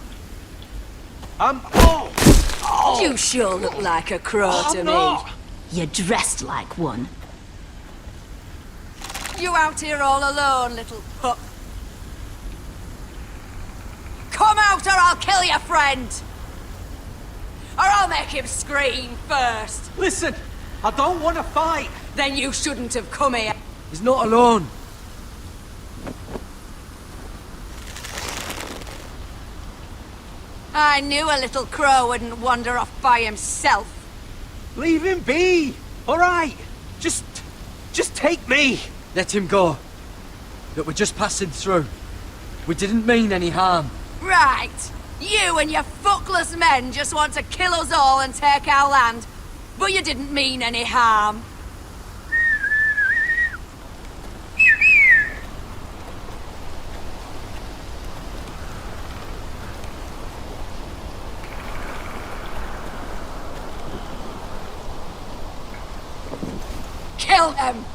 You sure look like a crow to me. Not. You're dressed like one. You out here all alone, little pup? Come out or I'll kill your friend! or I'll make him scream first. Listen, I don't want to fight. Then you shouldn't have come here. He's not alone. I knew a little crow wouldn't wander off by himself. Leave him be. All right. Just take me. Let him go. Look, we're just passing through. We didn't mean any harm. Right. You and your fuckless men just want to kill us all and take our land. But you didn't mean any harm. Kill him!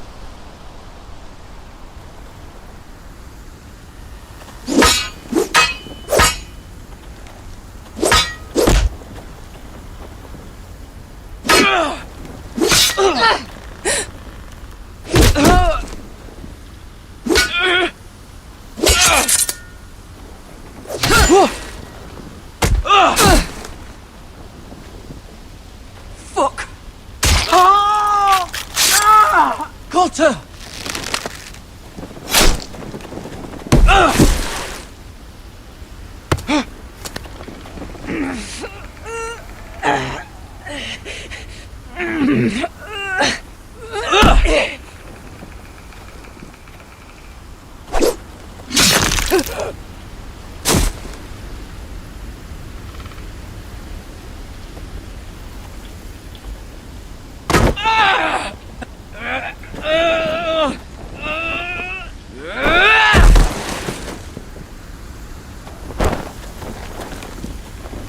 Fuck! Cotter!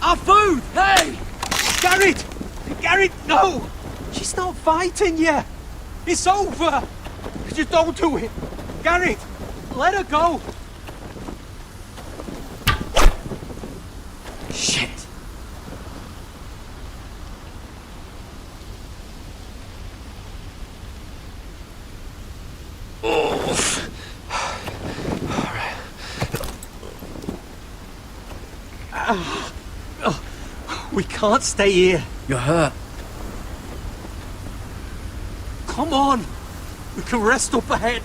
Our food! Hey! Garrett! Garrett, no! She's not fighting you! It's over! Just don't do it! Garrett! Let her go! Shit! We can't stay here. You're hurt. Come on! We can rest up ahead.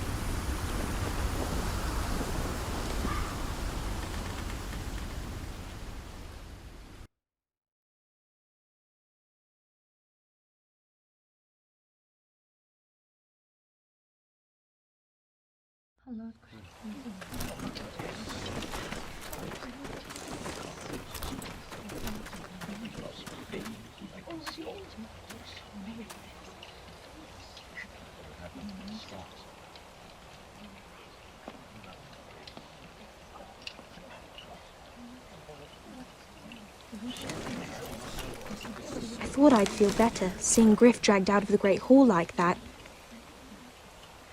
I thought I'd feel better, seeing Griff dragged out of the Great Hall like that.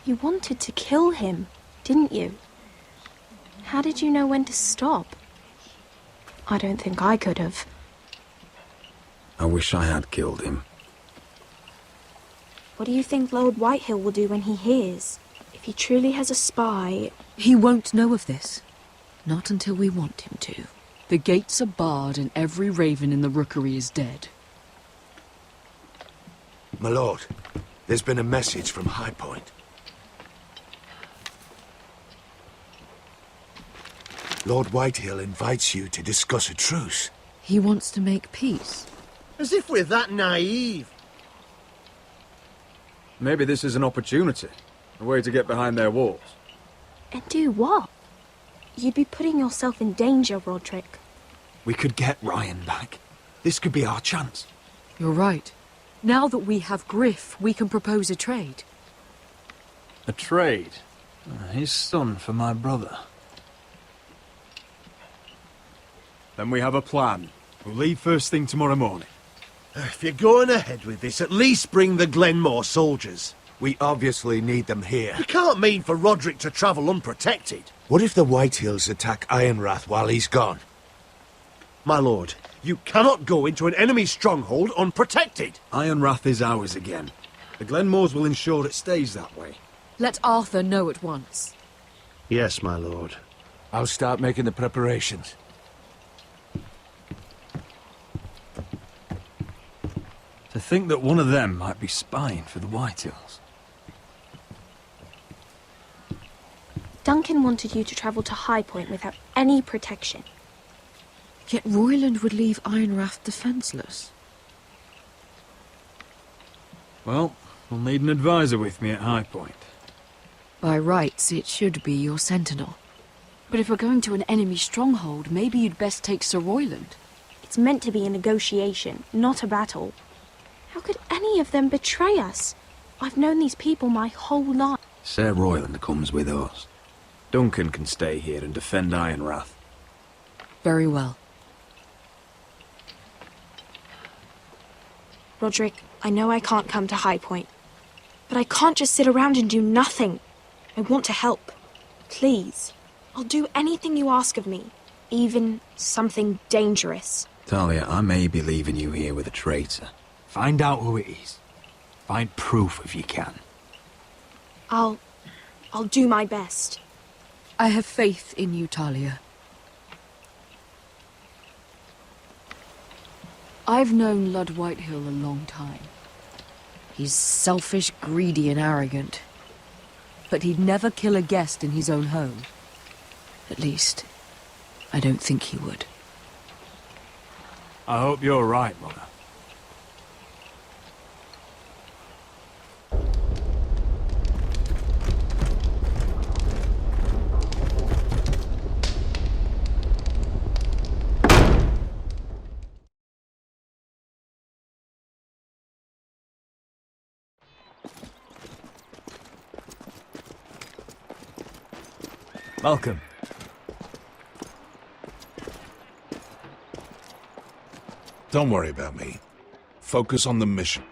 You wanted to kill him, didn't you? How did you know when to stop? I don't think I could have. I wish I had killed him. What do you think Lord Whitehill will do when he hears? If he truly has a spy... He won't know of this. Not until we want him to. The gates are barred and every raven in the rookery is dead. My lord, there's been a message from High Point. Lord Whitehill invites you to discuss a truce. He wants to make peace. As if we're that naive. Maybe this is an opportunity. A way to get behind their walls. And do what? You'd be putting yourself in danger, Roderick. We could get Ryan back. This could be our chance. You're right. Now that we have Griff, we can propose a trade. A trade? His son for my brother. Then we have a plan. We'll leave first thing tomorrow morning. If you're going ahead with this, at least bring the Glenmore soldiers. We obviously need them here. You can't mean for Roderick to travel unprotected. What if the Whitehills attack Ironrath while he's gone? My lord, you cannot go into an enemy stronghold unprotected. Ironrath is ours again. The Glenmores will ensure it stays that way. Let Arthur know at once. Yes, my lord. I'll start making the preparations. think that one of them might be spying for the Whitehills. Duncan wanted you to travel to High Point without any protection. Yet Royland would leave Ironrath defenseless. Well, I'll need an advisor with me at High Point. By rights, it should be your sentinel. But if we're going to an enemy stronghold, maybe you'd best take Sir Royland. It's meant to be a negotiation, not a battle. How could any of them betray us? I've known these people my whole life. Sir Royland comes with us. Duncan can stay here and defend Ironrath. Very well. Roderick, I know I can't come to High Point, but I can't just sit around and do nothing. I want to help. Please. I'll do anything you ask of me, even something dangerous. Talia, I may be leaving you here with a traitor. Find out who it is. Find proof if you can. I'll do my best. I have faith in you, Talia. I've known Lud Whitehill a long time. He's selfish, greedy, and arrogant. But he'd never kill a guest in his own home. At least, I don't think he would. I hope you're right, Mother. Malcolm. Don't worry about me. Focus on the mission.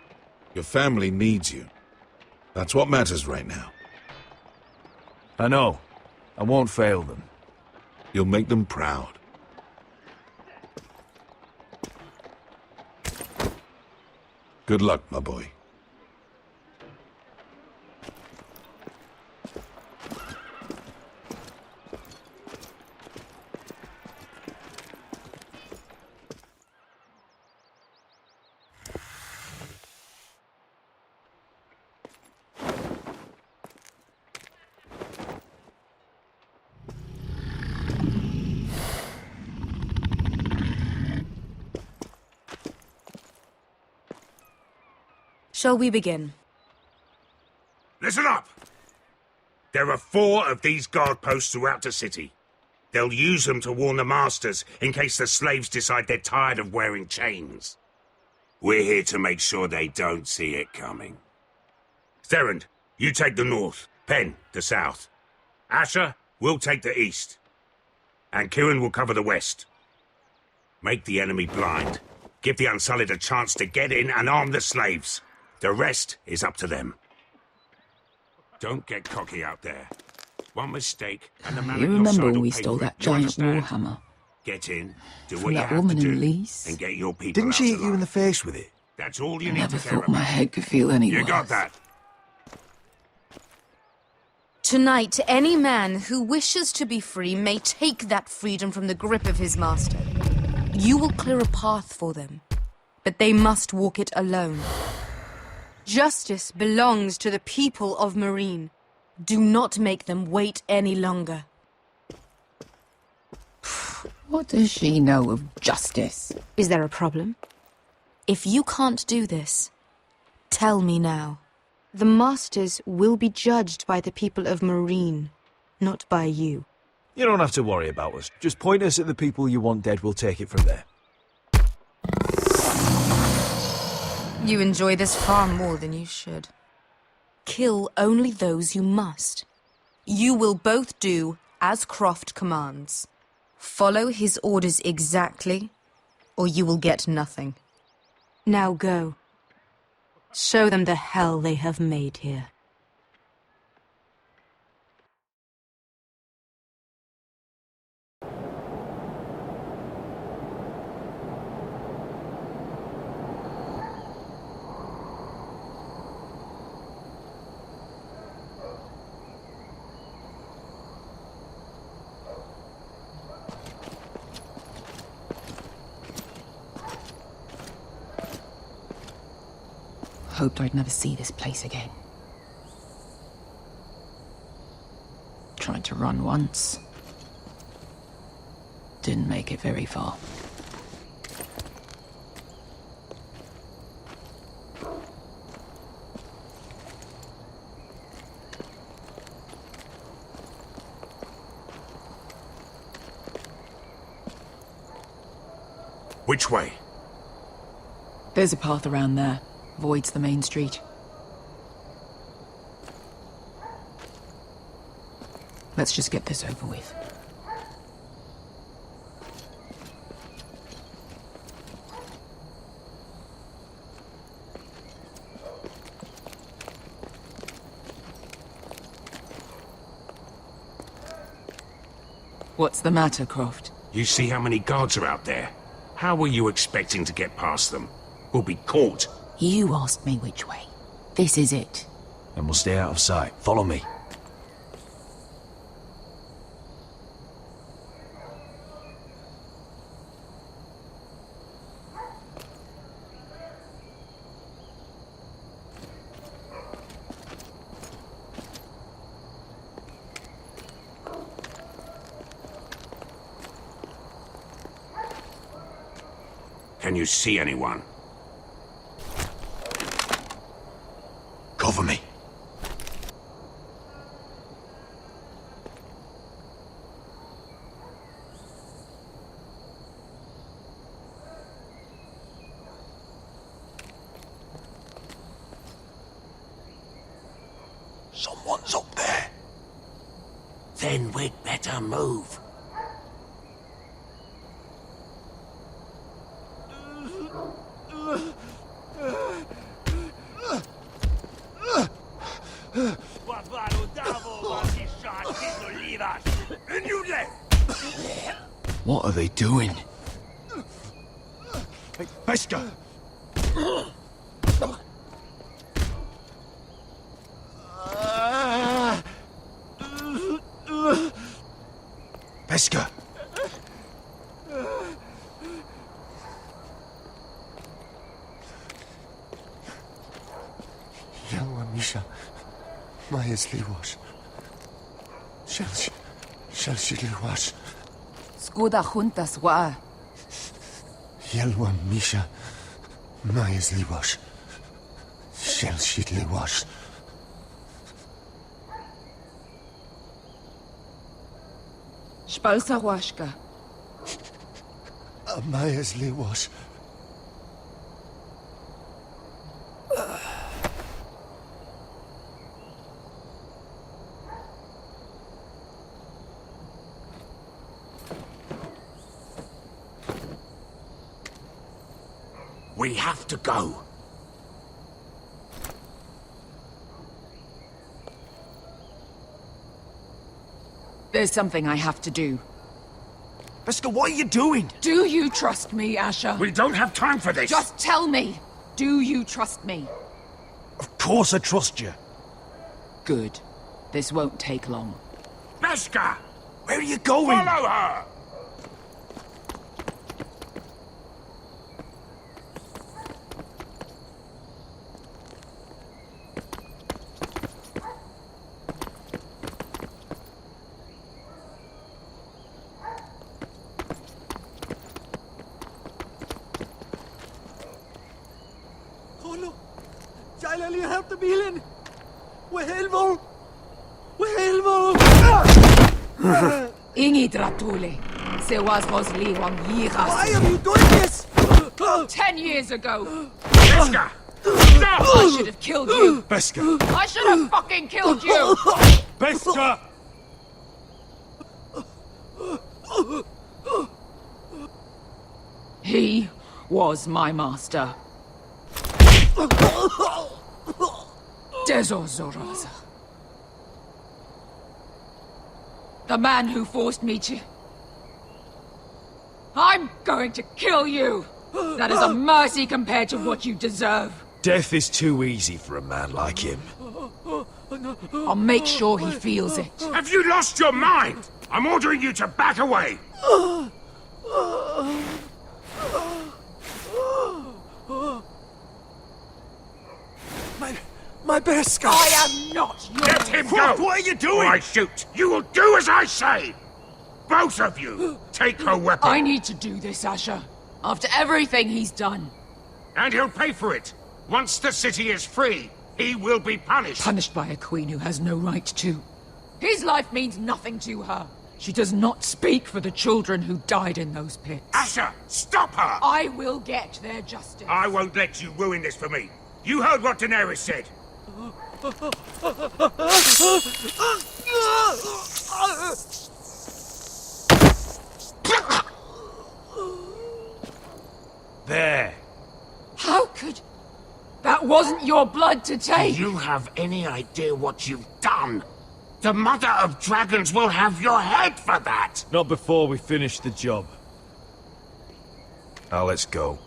Your family needs you. That's what matters right now. I know. I won't fail them. You'll make them proud. Good luck, my boy. Shall we begin? Listen up! There are 4 of these guard posts throughout the city. They'll use them to warn the masters in case the slaves decide they're tired of wearing chains. We're here to make sure they don't see it coming. Therend, you take the north. Penn, the south. Asher, we'll take the east. And Kieran will cover the west. Make the enemy blind. Give the Unsullied a chance to get in and arm the slaves. The rest is up to them. Don't get cocky out there. One mistake, and the man You at your remember side when will we pay stole for it. that You giant understand? warhammer? Get in, do From what you that have woman to in do, Lee's? and get your people Didn't out she hit alive. you in the face with it? That's all you I need never to care thought about. my head could feel any You worse. got that? Tonight, any man who wishes to be free may take that freedom from the grip of his master. You will clear a path for them, but they must walk it alone. Justice belongs to the people of Marine. Do not make them wait any longer. What does she know of justice? Is there a problem? If you can't do this, tell me now. The masters will be judged by the people of Marine, not by you. You don't have to worry about us. Just point us at the people you want dead, we'll take it from there. You enjoy this far more than you should. Kill only those you must. You will both do as Croft commands. Follow his orders exactly, or you will get nothing. Now go. Show them the hell they have made here. hoped I'd never see this place again. Tried to run once. Didn't make it very far. Which way? There's a path around there. Voids the main street. Let's just get this over with. What's the matter, Croft? You see how many guards are out there? How were you expecting to get past them? We'll be caught. You asked me which way. This is it. And we'll stay out of sight. Follow me. Can you see anyone? Cover me. Someone's up there. Then we'd better move. What are they doing? Hey, Pesca! Pesca! Yelwa Misha, Maya's Liwash. Shall she Liwash? Skuda juntas wa. Yelwa Misha, Maya's Liwash. Shall she Liwash? Spalsa washka. Maya's Liwash. We have to go. There's something I have to do. Pesca, what are you doing? Do you trust me, Asher? We don't have time for this. Just tell me. Do you trust me? Of course I trust you. Good. This won't take long. Pesca! Where are you going? Follow her! Ingi dratule. Se was Rosli wang yiras. Why are you doing this? 10 years ago. Pesca! Stop! I should have killed you. Pesca! I should have fucking killed you. Pesca! He was my master. Dezozoraza. The man who forced me to... I'm going to kill you! That is a mercy compared to what you deserve. Death is too easy for a man like him. I'll make sure he feels it. Have you lost your mind? I'm ordering you to back away. My best guy! I am not your... Let him Croft, go! what are you doing? Or I shoot! You will do as I say! Both of you! Take her weapon! I need to do this, Asher. After everything he's done. And he'll pay for it! Once the city is free, he will be punished! Punished by a queen who has no right to. His life means nothing to her. She does not speak for the children who died in those pits. Asher, stop her! I will get their justice. I won't let you ruin this for me. You heard what Daenerys said. There. How could... That wasn't your blood to take. Do you have any idea what you've done? The Mother of Dragons will have your head for that! Not before we finish the job. Now let's go.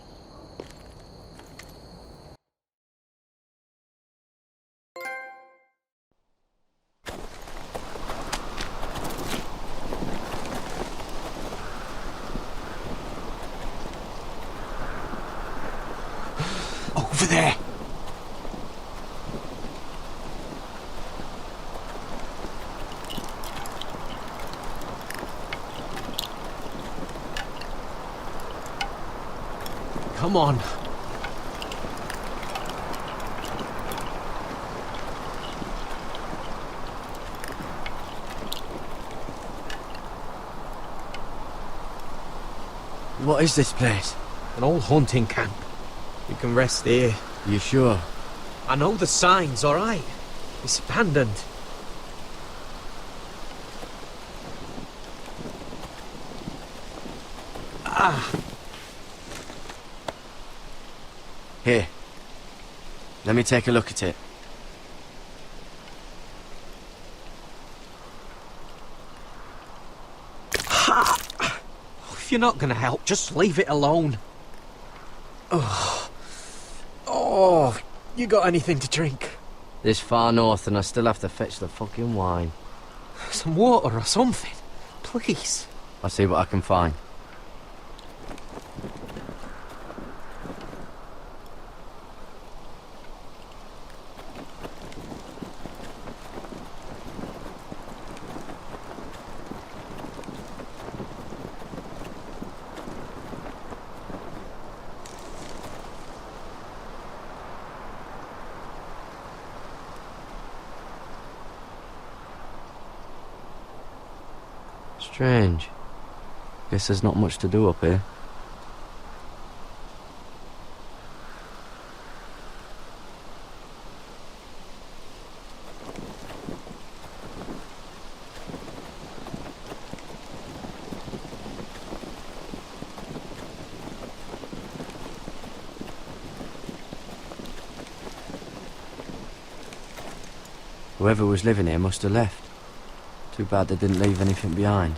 Over there! Come on. What is this place? An old hunting camp. You can rest here. You sure? I know the signs, alright? It's abandoned. Here. Let me take a look at it. If you're not gonna help, just leave it alone. Oh, you got anything to drink? This far north and I still have to fetch the fucking wine. Some water or something, please. I'll see what I can find. Strange. Guess there's not much to do up here. Whoever was living here must have left. Too bad they didn't leave anything behind.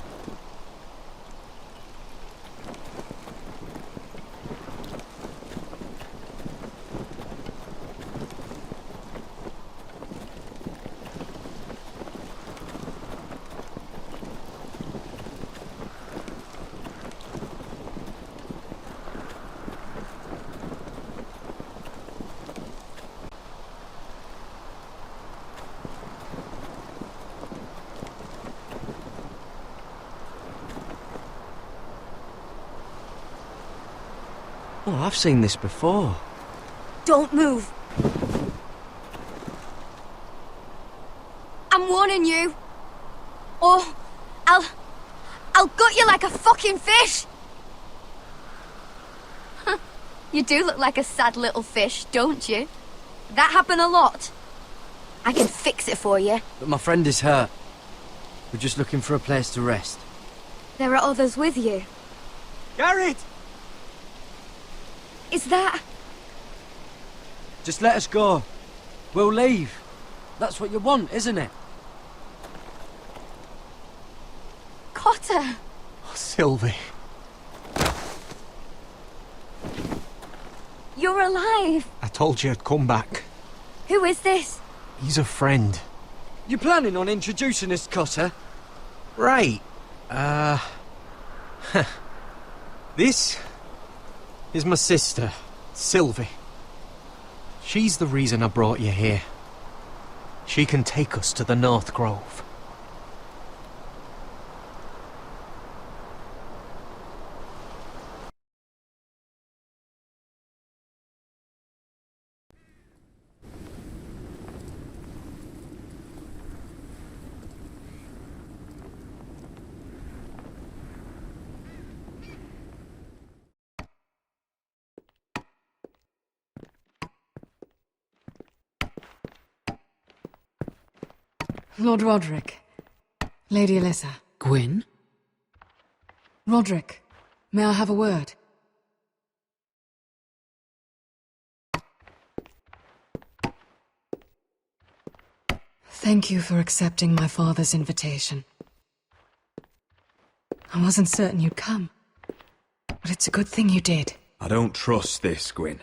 Oh, I've seen this before. Don't move. I'm warning you. Or I'll gut you like a fucking fish. You do look like a sad little fish, don't you? That happen a lot. I can fix it for you. But my friend is hurt. We're just looking for a place to rest. There are others with you. Garrett! Is that... Just let us go. We'll leave. That's what you want, isn't it? Cotter? Oh, Sylvie. You're alive. I told you I'd come back. Who is this? He's a friend. You planning on introducing us, Cotter? Right. This is my sister, Sylvie. She's the reason I brought you here. She can take us to the North Grove. Lord Roderick. Lady Alyssa. Gwyn? Roderick, may I have a word? Thank you for accepting my father's invitation. I wasn't certain you'd come, but it's a good thing you did. I don't trust this, Gwyn.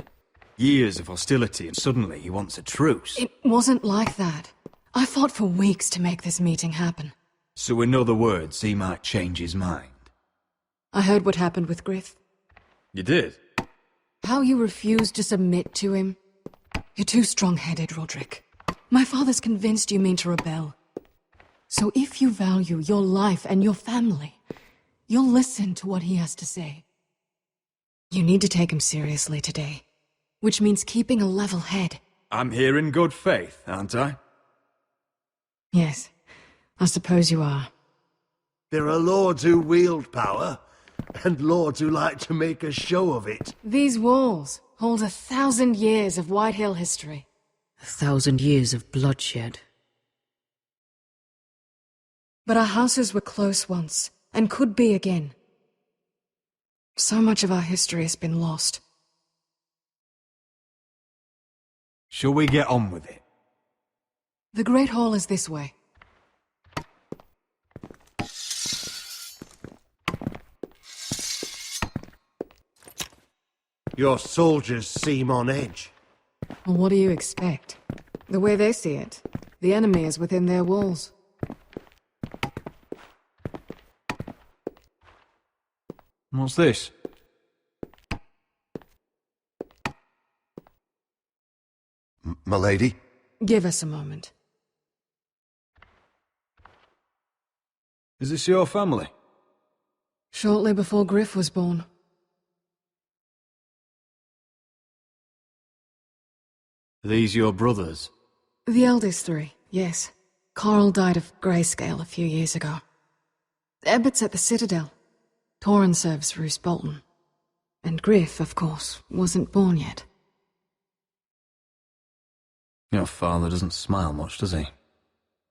Years of hostility and suddenly he wants a truce. It wasn't like that. I fought for weeks to make this meeting happen. So in other words, he might change his mind. I heard what happened with Griff. You did? How you refused to submit to him. You're too strong-headed, Roderick. My father's convinced you mean to rebel. So if you value your life and your family, you'll listen to what he has to say. You need to take him seriously today, which means keeping a level head. I'm here in good faith, aren't I? Yes, I suppose you are. There are lords who wield power, and lords who like to make a show of it. These walls hold 1,000 years of White Hill history. 1,000 years of bloodshed. But our houses were close once, and could be again. So much of our history has been lost. Shall we get on with it? The Great Hall is this way. Your soldiers seem on edge. Well, what do you expect? The way they see it, the enemy is within their walls. What's this? M'lady? Give us a moment. Is this your family? Shortly before Griff was born. Are these your brothers? The eldest three, yes. Carl died of grayscale a few years ago. Ebbett's at the Citadel. Torrin serves Roose Bolton. And Griff, of course, wasn't born yet. Your father doesn't smile much, does he?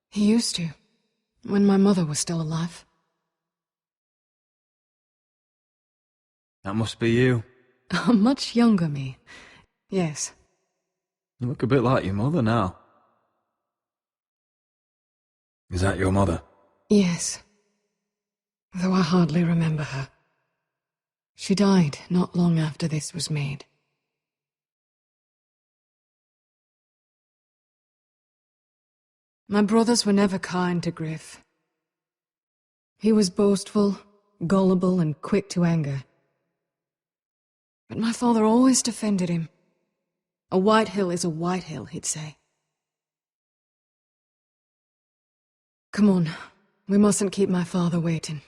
He used to, when my mother was still alive. That must be you. A much younger me, yes. You look a bit like your mother now. Is that your mother? Yes. Though I hardly remember her. She died not long after this was made. My brothers were never kind to Griff. He was boastful, gullible, and quick to anger. But my father always defended him. A White Hill is a White Hill, he'd say. Come on, we mustn't keep my father waiting.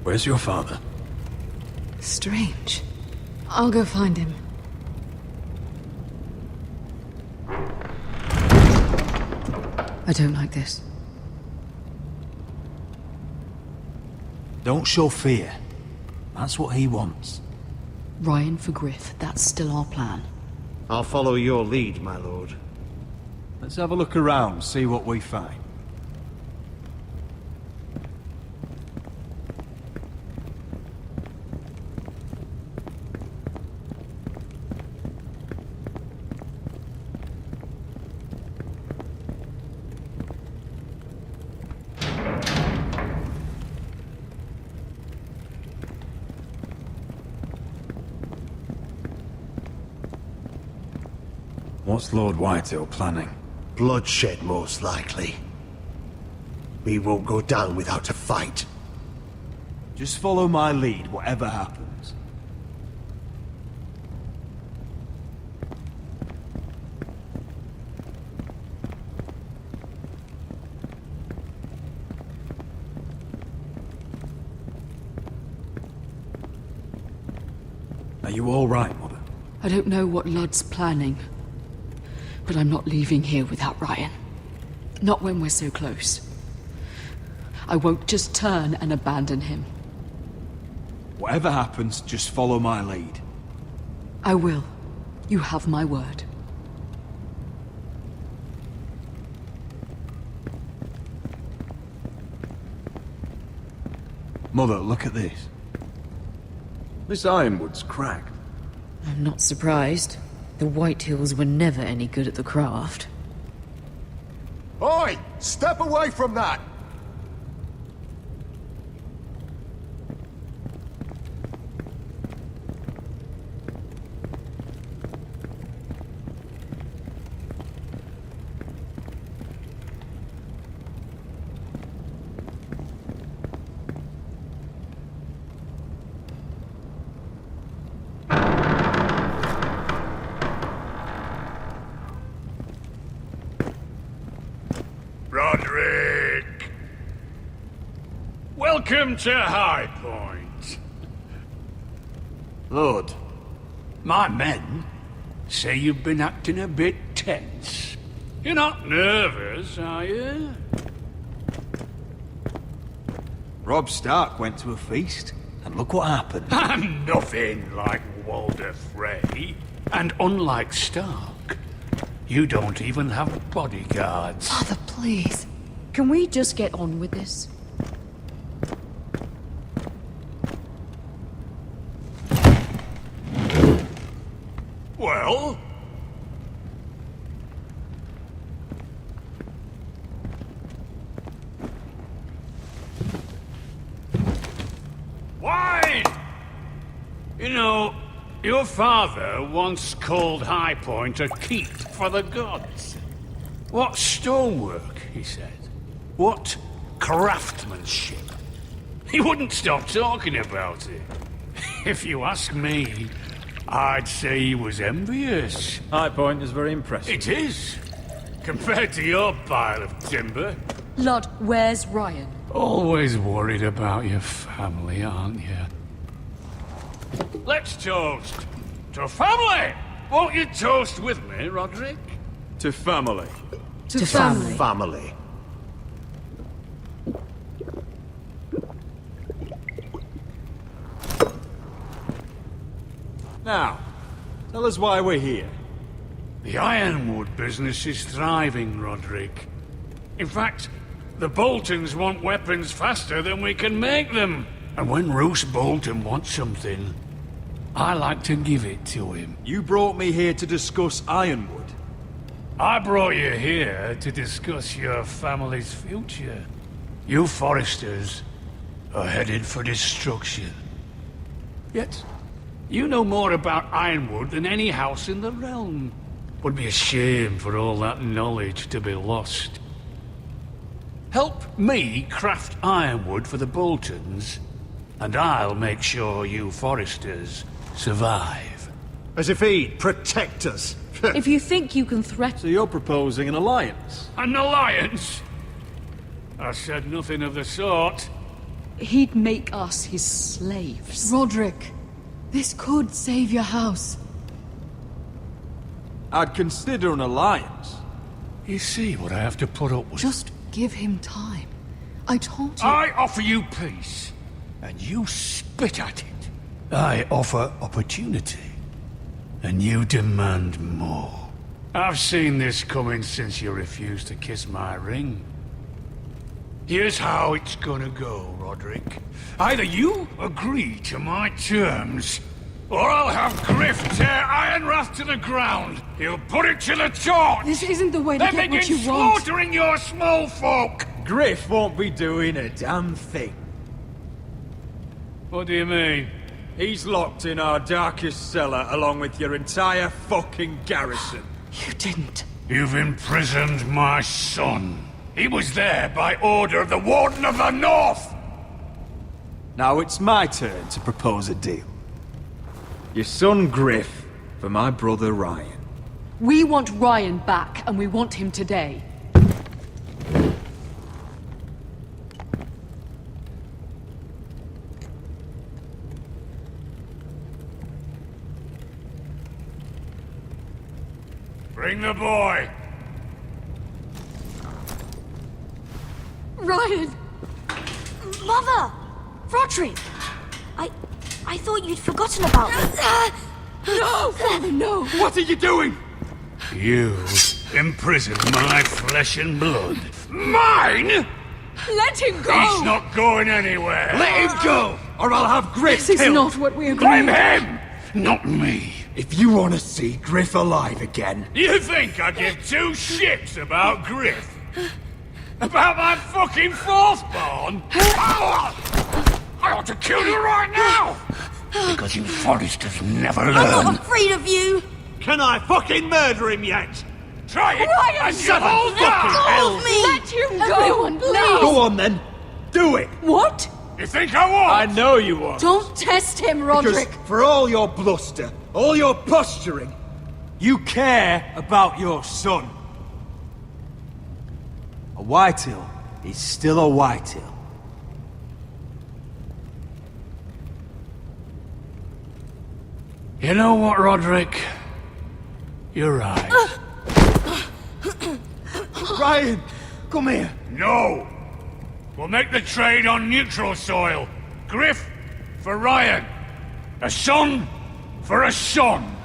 Where's your father? Strange. I'll go find him. I don't like this. Don't show fear. That's what he wants. Ryan for Griff, that's still our plan. I'll follow your lead, my lord. Let's have a look around, see what we find. What's Lord Whitehill planning? Bloodshed, most likely. We won't go down without a fight. Just follow my lead, whatever happens. Are you all right, Mother? I don't know what Ludd's planning, but I'm not leaving here without Ryan. Not when we're so close. I won't just turn and abandon him. Whatever happens, just follow my lead. I will. You have my word. Mother, look at this. This ironwood's cracked. I'm not surprised. The Whitehills were never any good at the craft. Oi! Step away from that! Roderick! Welcome to High Point. Lord, My men say you've been acting a bit tense. You're not nervous, are you? Robb Stark went to a feast, and look what happened. I'm nothing like Walder Frey. And unlike Stark, you don't even have bodyguards. Father, please. Can we just get on with this? Well? Why? You know, your father once called High Point a keep for the gods. What stonework, he said. What craftsmanship. He wouldn't stop talking about it. If you ask me, I'd say he was envious. High Point is very impressive. It is. Compared to your pile of timber. Ludd, where's Ryan? Always worried about your family, aren't you? Let's toast. To family! Won't you toast with me, Roderick? To family. To family. Family. Now, tell us why we're here. The ironwood business is thriving, Roderick. In fact, the Boltons want weapons faster than we can make them. And when Roose Bolton wants something, I like to give it to him. You brought me here to discuss Ironwood. I brought you here to discuss your family's future. You Foresters are headed for destruction. Yet, you know more about Ironwood than any house in the realm. Would be a shame for all that knowledge to be lost. Help me craft ironwood for the Boltons, and I'll make sure you Foresters survive. As if he'd protect us. If you think you can threaten... So you're proposing an alliance? An alliance? I said nothing of the sort. He'd make us his slaves. Roderick, this could save your house. I'd consider an alliance. You see what I have to put up with? Just give him time. I told you... I offer you peace, and you spit at it. I offer opportunity, and you demand more. I've seen this coming since you refused to kiss my ring. Here's how it's gonna go, Roderick. Either you agree to my terms, or I'll have Griff tear Ironwrath to the ground. He'll put it to the torch. This isn't the way to get what you want. Then begin slaughtering your small folk. Griff won't be doing a damn thing. What do you mean? He's locked in our darkest cellar along with your entire fucking garrison. You didn't. You've imprisoned my son. He was there by order of the Warden of the North! Now it's my turn to propose a deal. Your son Griff for my brother Ryan. We want Ryan back, and we want him today. Bring the boy! Ryan! Mother! Roderick! I thought you'd forgotten about me. No, Father, no! What are you doing? You imprison my flesh and blood. Mine?! Let him go! He's not going anywhere! Let him go, or I'll have Griff This is killed! not what we agreed. Blame him! Not me. If you want to see Griff alive again... You think I give two shits about Griff? About my fucking fourth-born? I ought to kill you right now! Because you Forresters never learn. I'm not afraid of you! Can I fucking murder him yet? Try it! Ryan, and shut you'll up! fucking hell! Let him go! Everyone, please! Now! Go on then, do it! What? You think I won't? I know you won't. Don't test him, Roderick! Because for all your bluster, all your posturing, you care about your son. A Whitehill is still a Whitehill. You know what, Roderick? You're right. Ryan, come here. No! We'll make the trade on neutral soil. Griff for Ryan. A son for a son.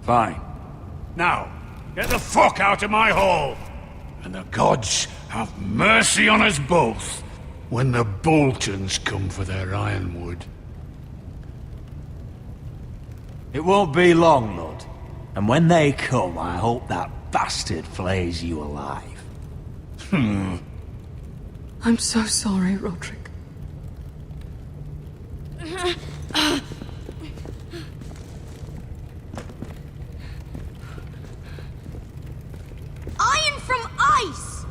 Fine. Now, get the fuck out of my hall. And the gods have mercy on us both when the Boltons come for their ironwood. It won't be long, Lord. And when they come, I hope that bastard flays you alive. I'm so sorry, Roderick. Iron from ice!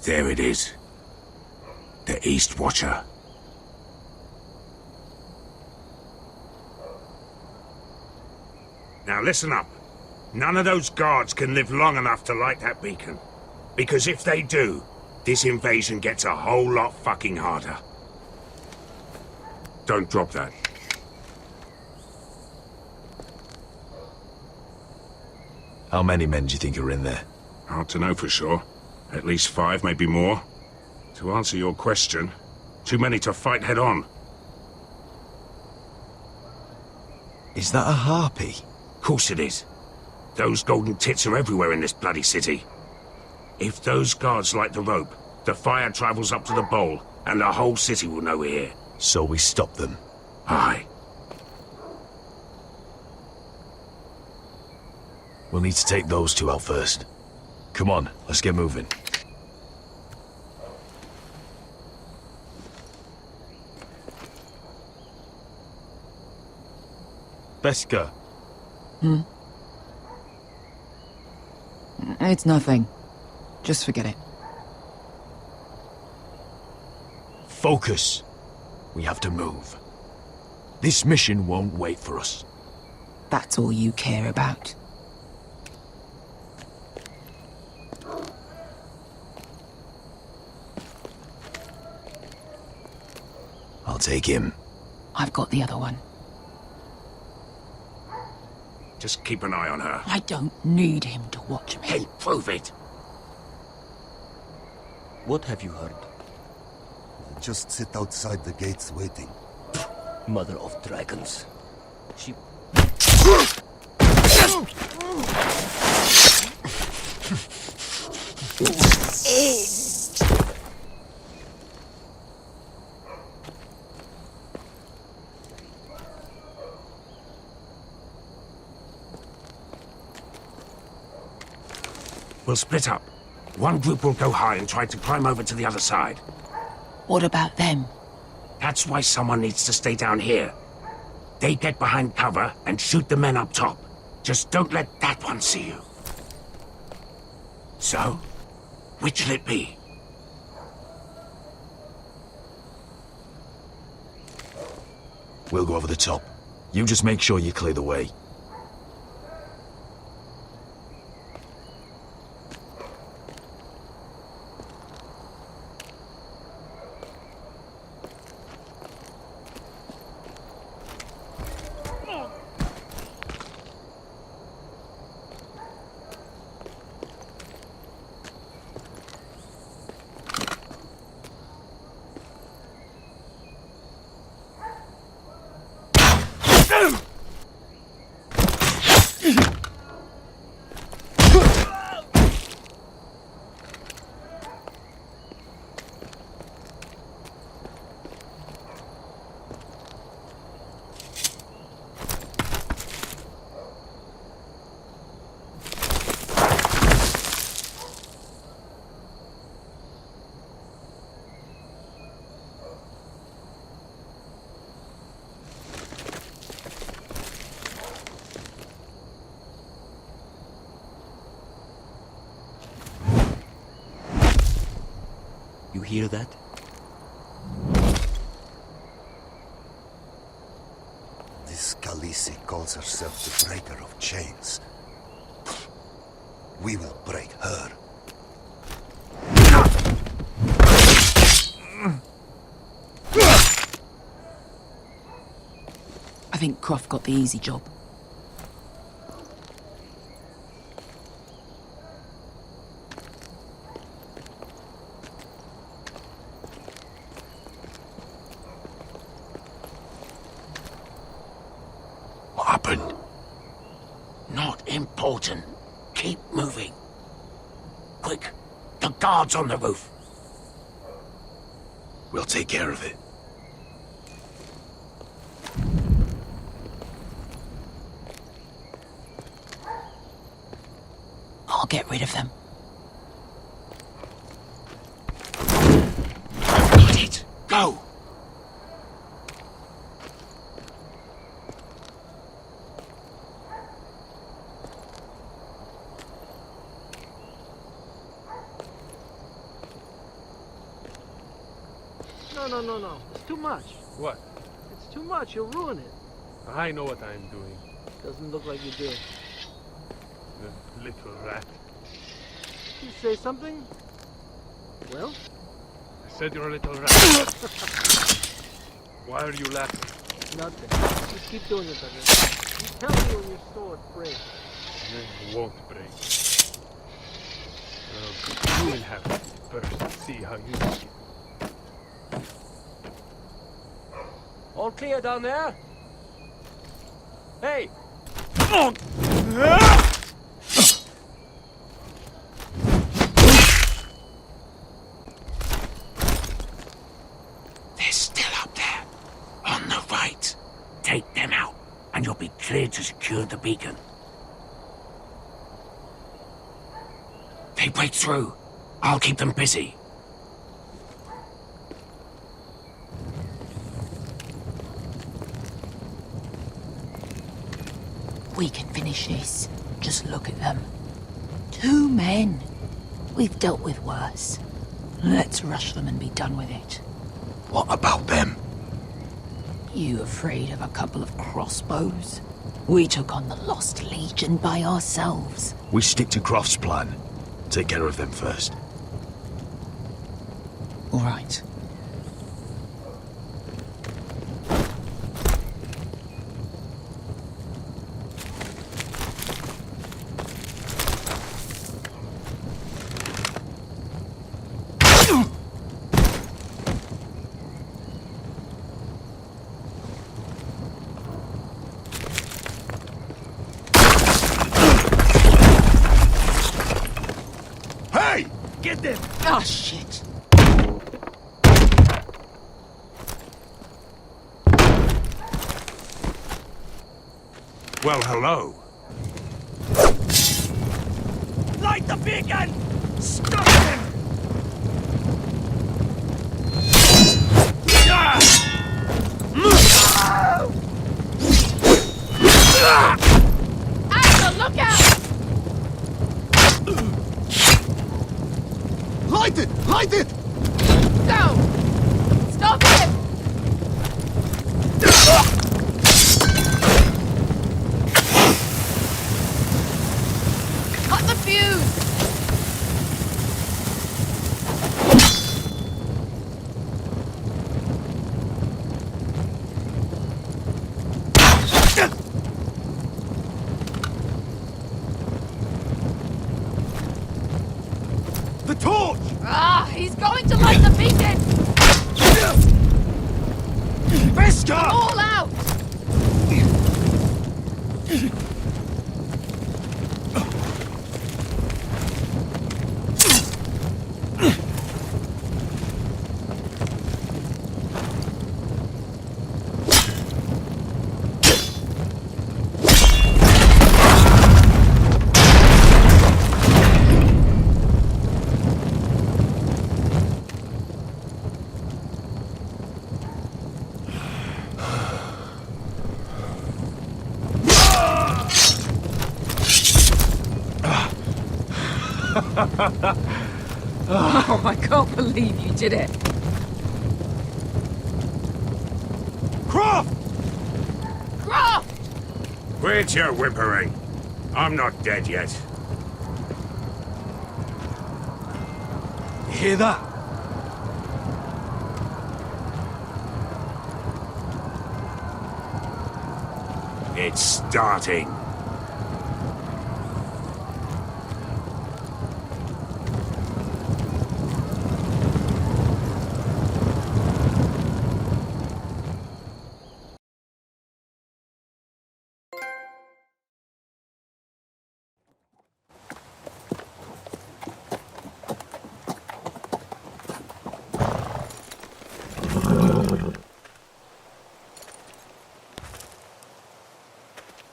There it is. The East Watcher. Now listen up. None of those guards can live long enough to light that beacon. Because if they do, this invasion gets a whole lot fucking harder. Don't drop that. How many men do you think are in there? Hard to know for sure. At least 5, maybe more. To answer your question, too many to fight head on. Is that a harpy? Course it is. Those golden tits are everywhere in this bloody city. If those guards light the rope, the fire travels up to the bowl, and the whole city will know we're here. So we stop them. Aye. We'll need to take those two out first. Come on, let's get moving. Beska. It's nothing. Just forget it. Focus. We have to move. This mission won't wait for us. That's all you care about. I'll take him. I've got the other one. Just keep an eye on her. I don't need him to watch me. Hey, prove it! What have you heard? Just sit outside the gates waiting. Mother of dragons. She... We'll split up. One group will go high and try to climb over to the other side. What about them? That's why someone needs to stay down here. They get behind cover and shoot the men up top. Just don't let that one see you. So, which'll it be? We'll go over the top. You just make sure you clear the way. You hear that? This Khaleesi calls herself the breaker of chains. We will break her. I think Croft got the easy job. What happened? Not important. Keep moving. Quick, the guards on the roof. We'll take care of it. I'll get rid of them. Got it. Go. No. It's too much. What? It's too much. You'll ruin it. I know what I'm doing. Doesn't look like you do. The little rat. You say something? Well? I said you're a little rat. Why are you laughing? Nothing. Just keep doing it, Douglas. You tell me when your sword breaks. It won't break. You will have to first see how you like it. All clear down there? Hey! They're still up there. On the right. Take them out, and you'll be cleared to secure the beacon. They break through. I'll keep them busy. We can finish this. Just look at them. 2 men. We've dealt with worse. Let's rush them and be done with it. What about them? You afraid of a couple of crossbows? We took on the Lost Legion by ourselves. We stick to Croft's plan. Take care of them first. All right. Get them! Oh, shit. Well, hello. Light light the beacon! Stop him! Axel, look out! Light it! Light it! Go! Stop him! Cut the fuse! The torch! Ah, he's going to light the beacon! Veska! All out! Oh, I can't believe you did it. Croft! Croft! Quit your whimpering. I'm not dead yet. You hear that? It's starting.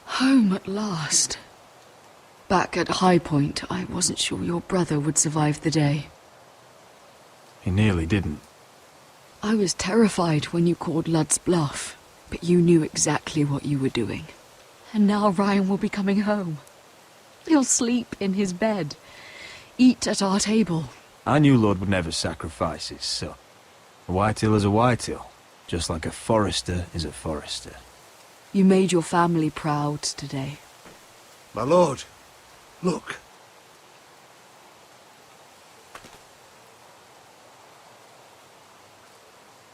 Home at last. Back at High Point, I wasn't sure your brother would survive the day. He nearly didn't. I was terrified when you called Ludd's bluff, but you knew exactly what you were doing. And now Ryan will be coming home. He'll sleep in his bed, eat at our table. I knew Lord would never sacrifice his son. A whitetail is a whitetail, just like a forester is a forester. You made your family proud today. My lord, look.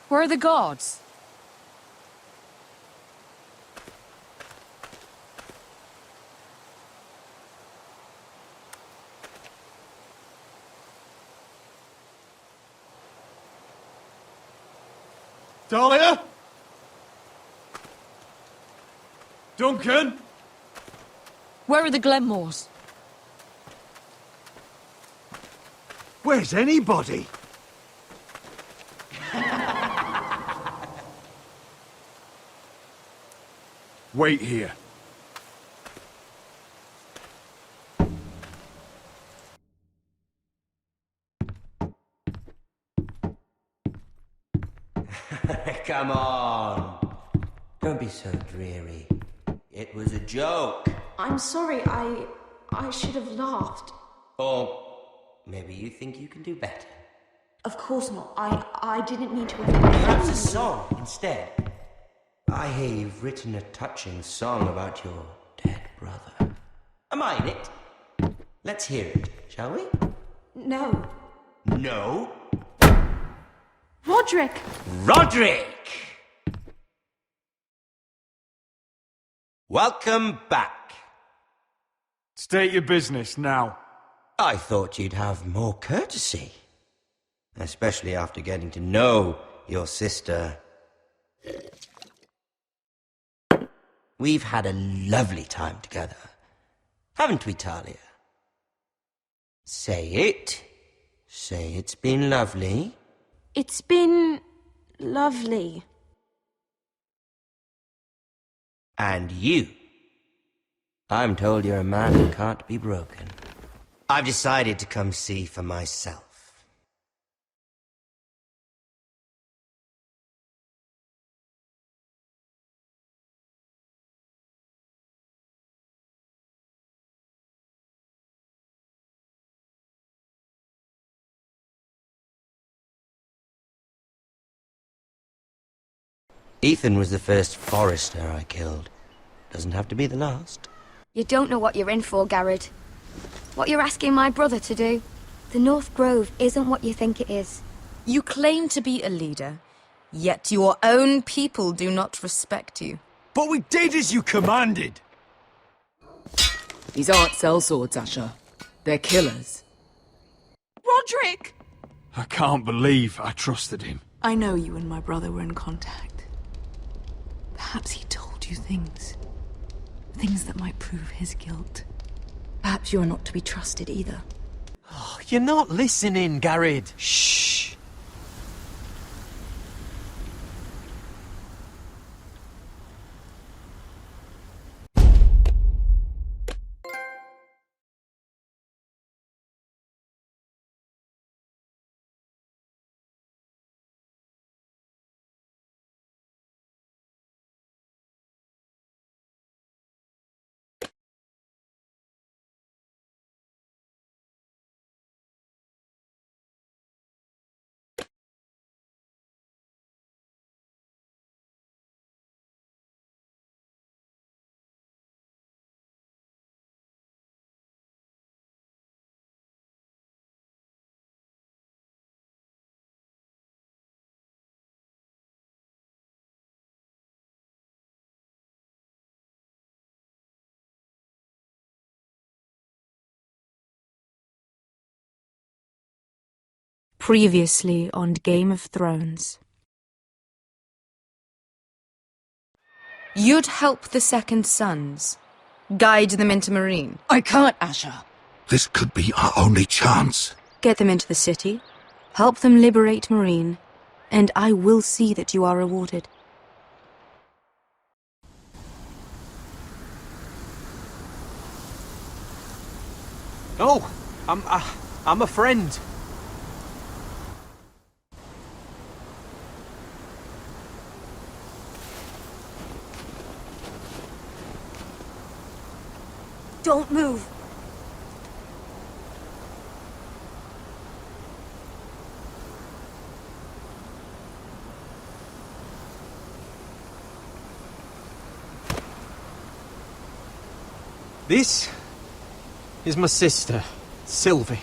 Where are the guards? Dahlia? Duncan? Where are the Glenmores? Where's anybody? Wait here. Come on. Don't be so dreary. It was a joke. I'm sorry, I should have laughed. Or maybe you think you can do better. Of course not. I didn't mean to Perhaps a offend you. song instead. I hear you've written a touching song about your dead brother. Am I in it? Let's hear it, shall we? No. No? Roderick! Roderick! Welcome back. State your business now. I thought you'd have more courtesy. Especially after getting to know your sister. We've had a lovely time together. Haven't we, Talia? Say it. Say it's been lovely. It's been lovely. And you. I'm told you're a man who can't be broken. I've decided to come see for myself. Ethan was the first Forrester I killed. Doesn't have to be the last. You don't know what you're in for, Garrett. What you're asking my brother to do. The North Grove isn't what you think it is. You claim to be a leader, yet your own people do not respect you. But we did as you commanded! These aren't sellswords, Asher. They're killers. Roderick! I can't believe I trusted him. I know you and my brother were in contact. Perhaps he told you things. Things that might prove his guilt. Perhaps you're not to be trusted either. Oh, you're not listening, Garrett. Shh. Previously on Game of Thrones. You'd help the Second Sons. Guide them into Marine. I can't, Asher. This could be our only chance. Get them into the city. Help them liberate Marine. And I will see that you are rewarded. No, I'm a friend. Don't move. This is my sister, Sylvie.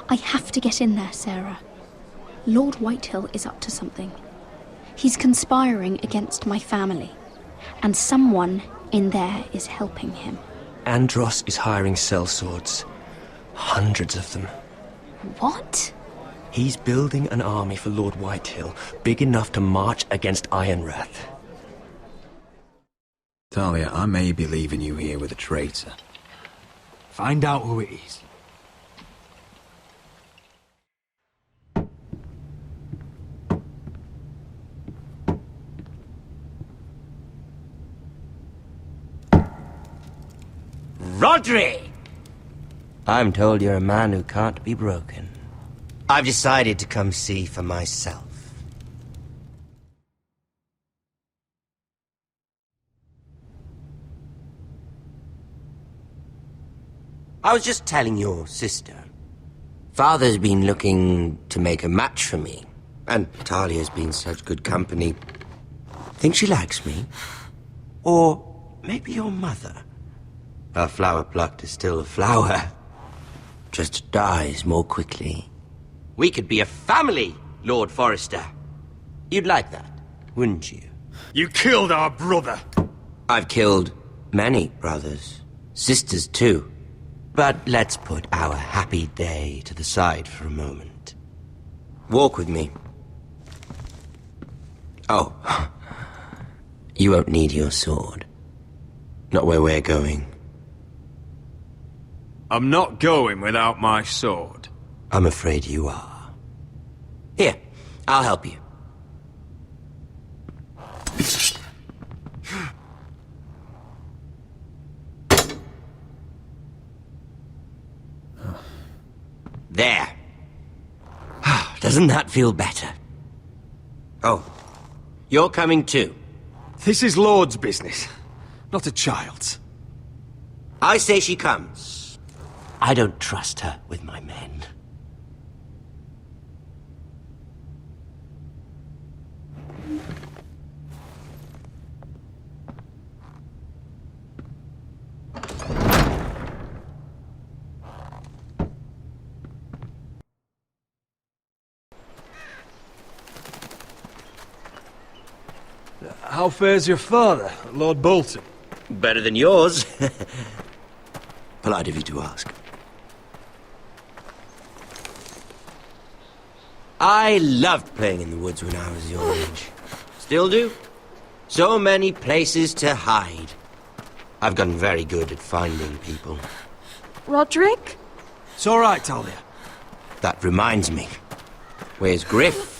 I have to get in there, Sarah. Lord Whitehill is up to something. He's conspiring against my family, and someone in there is helping him. Andros is hiring sellswords. Hundreds of them. What? He's building an army for Lord Whitehill, big enough to march against Ironrath. Talia, I may be leaving you here with a traitor. Find out who it is. Rodri! I'm told you're a man who can't be broken. I've decided to come see for myself. I was just telling your sister. Father's been looking to make a match for me, and Talia's been such good company. Think she likes me? Or maybe your mother? A flower plucked is still a flower. Just dies more quickly. We could be a family, Lord Forrester. You'd like that, wouldn't you? You killed our brother. I've killed many brothers. Sisters, too. But let's put our happy day to the side for a moment. Walk with me. Oh. You won't need your sword. Not where we're going. I'm not going without my sword. I'm afraid you are. Here, I'll help you. There. Doesn't that feel better? Oh, you're coming too. This is Lord's business, not a child's. I say she comes. I don't trust her with my men. How fares your father, Lord Bolton? Better than yours. Polite of you to ask. I loved playing in the woods when I was your age. Still do. So many places to hide. I've gotten very good at finding people. Roderick? It's all right, Talia. That reminds me. Where's Griff?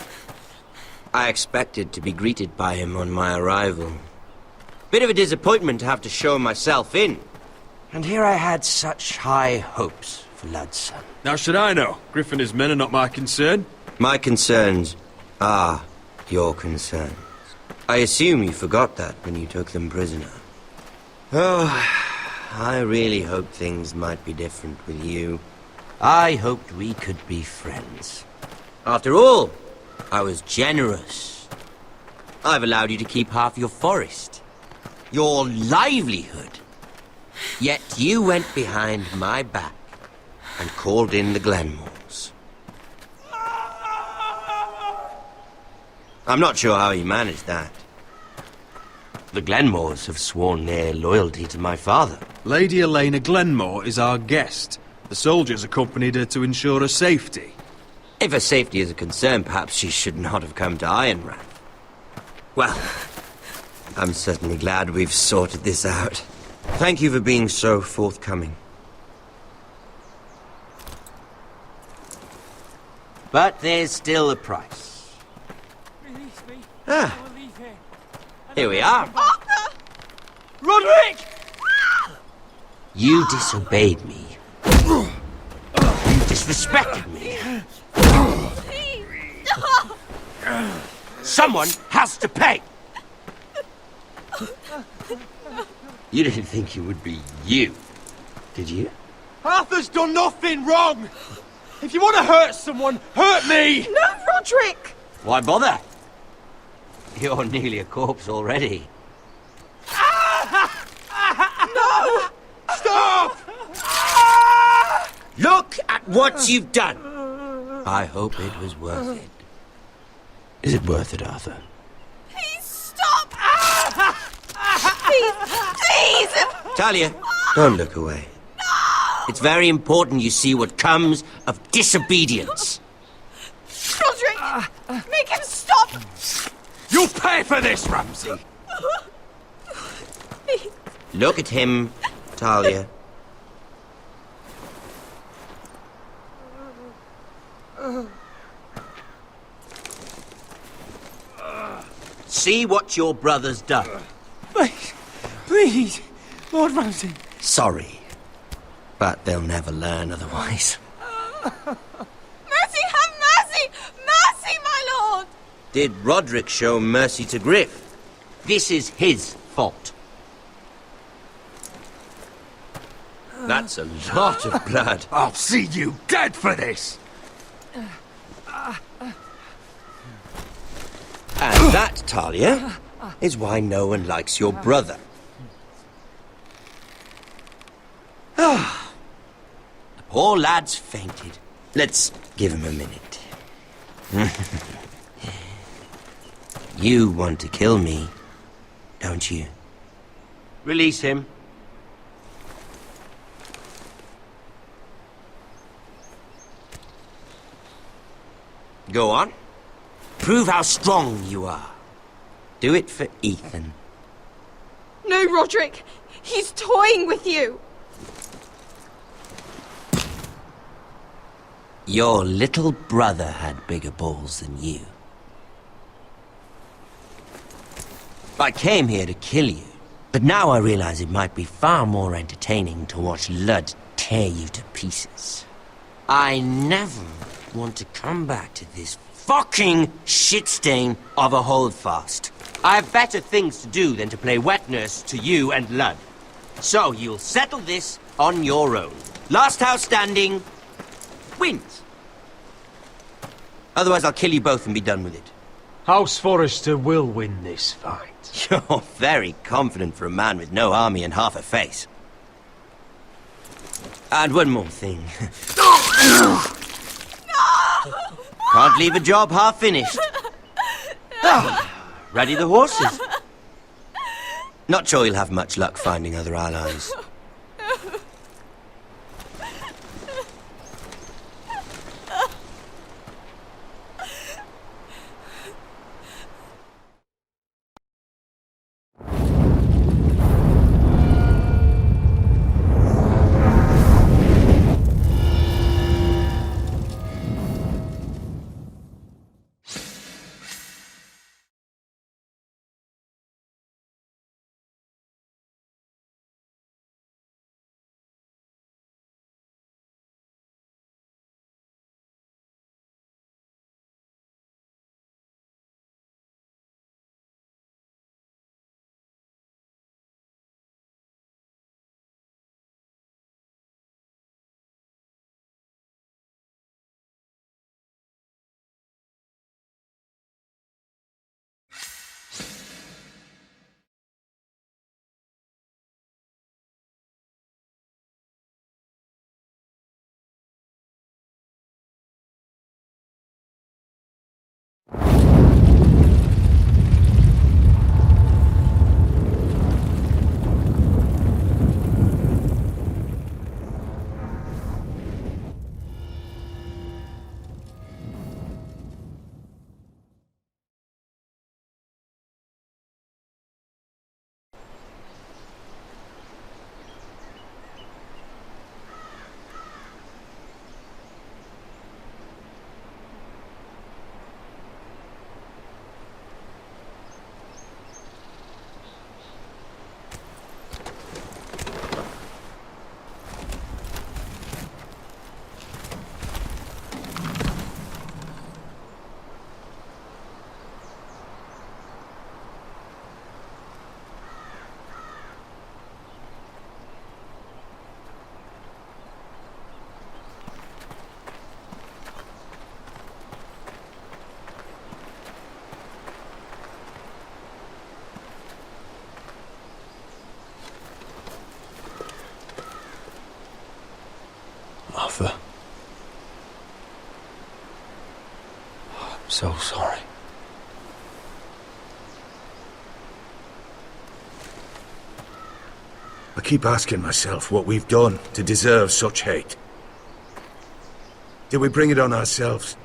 I expected to be greeted by him on my arrival. Bit of a disappointment to have to show myself in. And here I had such high hopes for Lud's son. Now should I know? Griff and his men are not my concern. My concerns are your concerns. I assume you forgot that when you took them prisoner. Oh, I really hoped things might be different with you. I hoped we could be friends. After all, I was generous. I've allowed you to keep half your forest. Your livelihood. Yet you went behind my back and called in the Glenmores. I'm not sure how you managed that. The Glenmores have sworn their loyalty to my father. Lady Elena Glenmore is our guest. The soldiers accompanied her to ensure her safety. If her safety is a concern, perhaps she should not have come to Ironrath. Well, I'm certainly glad we've sorted this out. Thank you for being so forthcoming. But there's still a price. Release me. Ah. I will leave here. Here we are. Arthur! Roderick! You disobeyed me. You disrespected me. Someone has to pay! You didn't think it would be you, did you? Arthur's done nothing wrong! If you want to hurt someone, hurt me! No, Roderick! Why bother? You're nearly a corpse already. No! Stop! Look at what you've done! I hope it was worth it. Is it worth it, Arthur? Please stop! Please! Talia, don't look away. It's very important you see what comes of disobedience. Roderick! Make him stop! You'll pay for this, Ramsay! Look at him, Talia. See what your brother's done. Please, Lord Ramsay. Sorry, but they'll never learn otherwise. Mercy, have mercy! Mercy, my lord! Did Roderick show mercy to Griff? This is his fault. That's a lot of blood. I'll see you dead for this! And that, Talia, is why no one likes your brother. The poor lad's fainted. Let's give him a minute. You want to kill me, don't you? Release him. Go on. Prove how strong you are. Do it for Ethan. No, Roderick! He's toying with you! Your little brother had bigger balls than you. I came here to kill you, but now I realize it might be far more entertaining to watch Lud tear you to pieces. I never want to come back to this fucking shit stain of a holdfast. I have better things to do than to play wet nurse to you and Ludd. So you'll settle this on your own. Last house standing wins. Otherwise I'll kill you both and be done with it. House Forrester will win this fight. You're very confident for a man with no army and half a face. And one more thing. Can't leave a job half finished. Ready the horses. Not sure you'll have much luck finding other allies. Arthur. I'm so sorry. I keep asking myself what we've done to deserve such hate. Did we bring it on ourselves?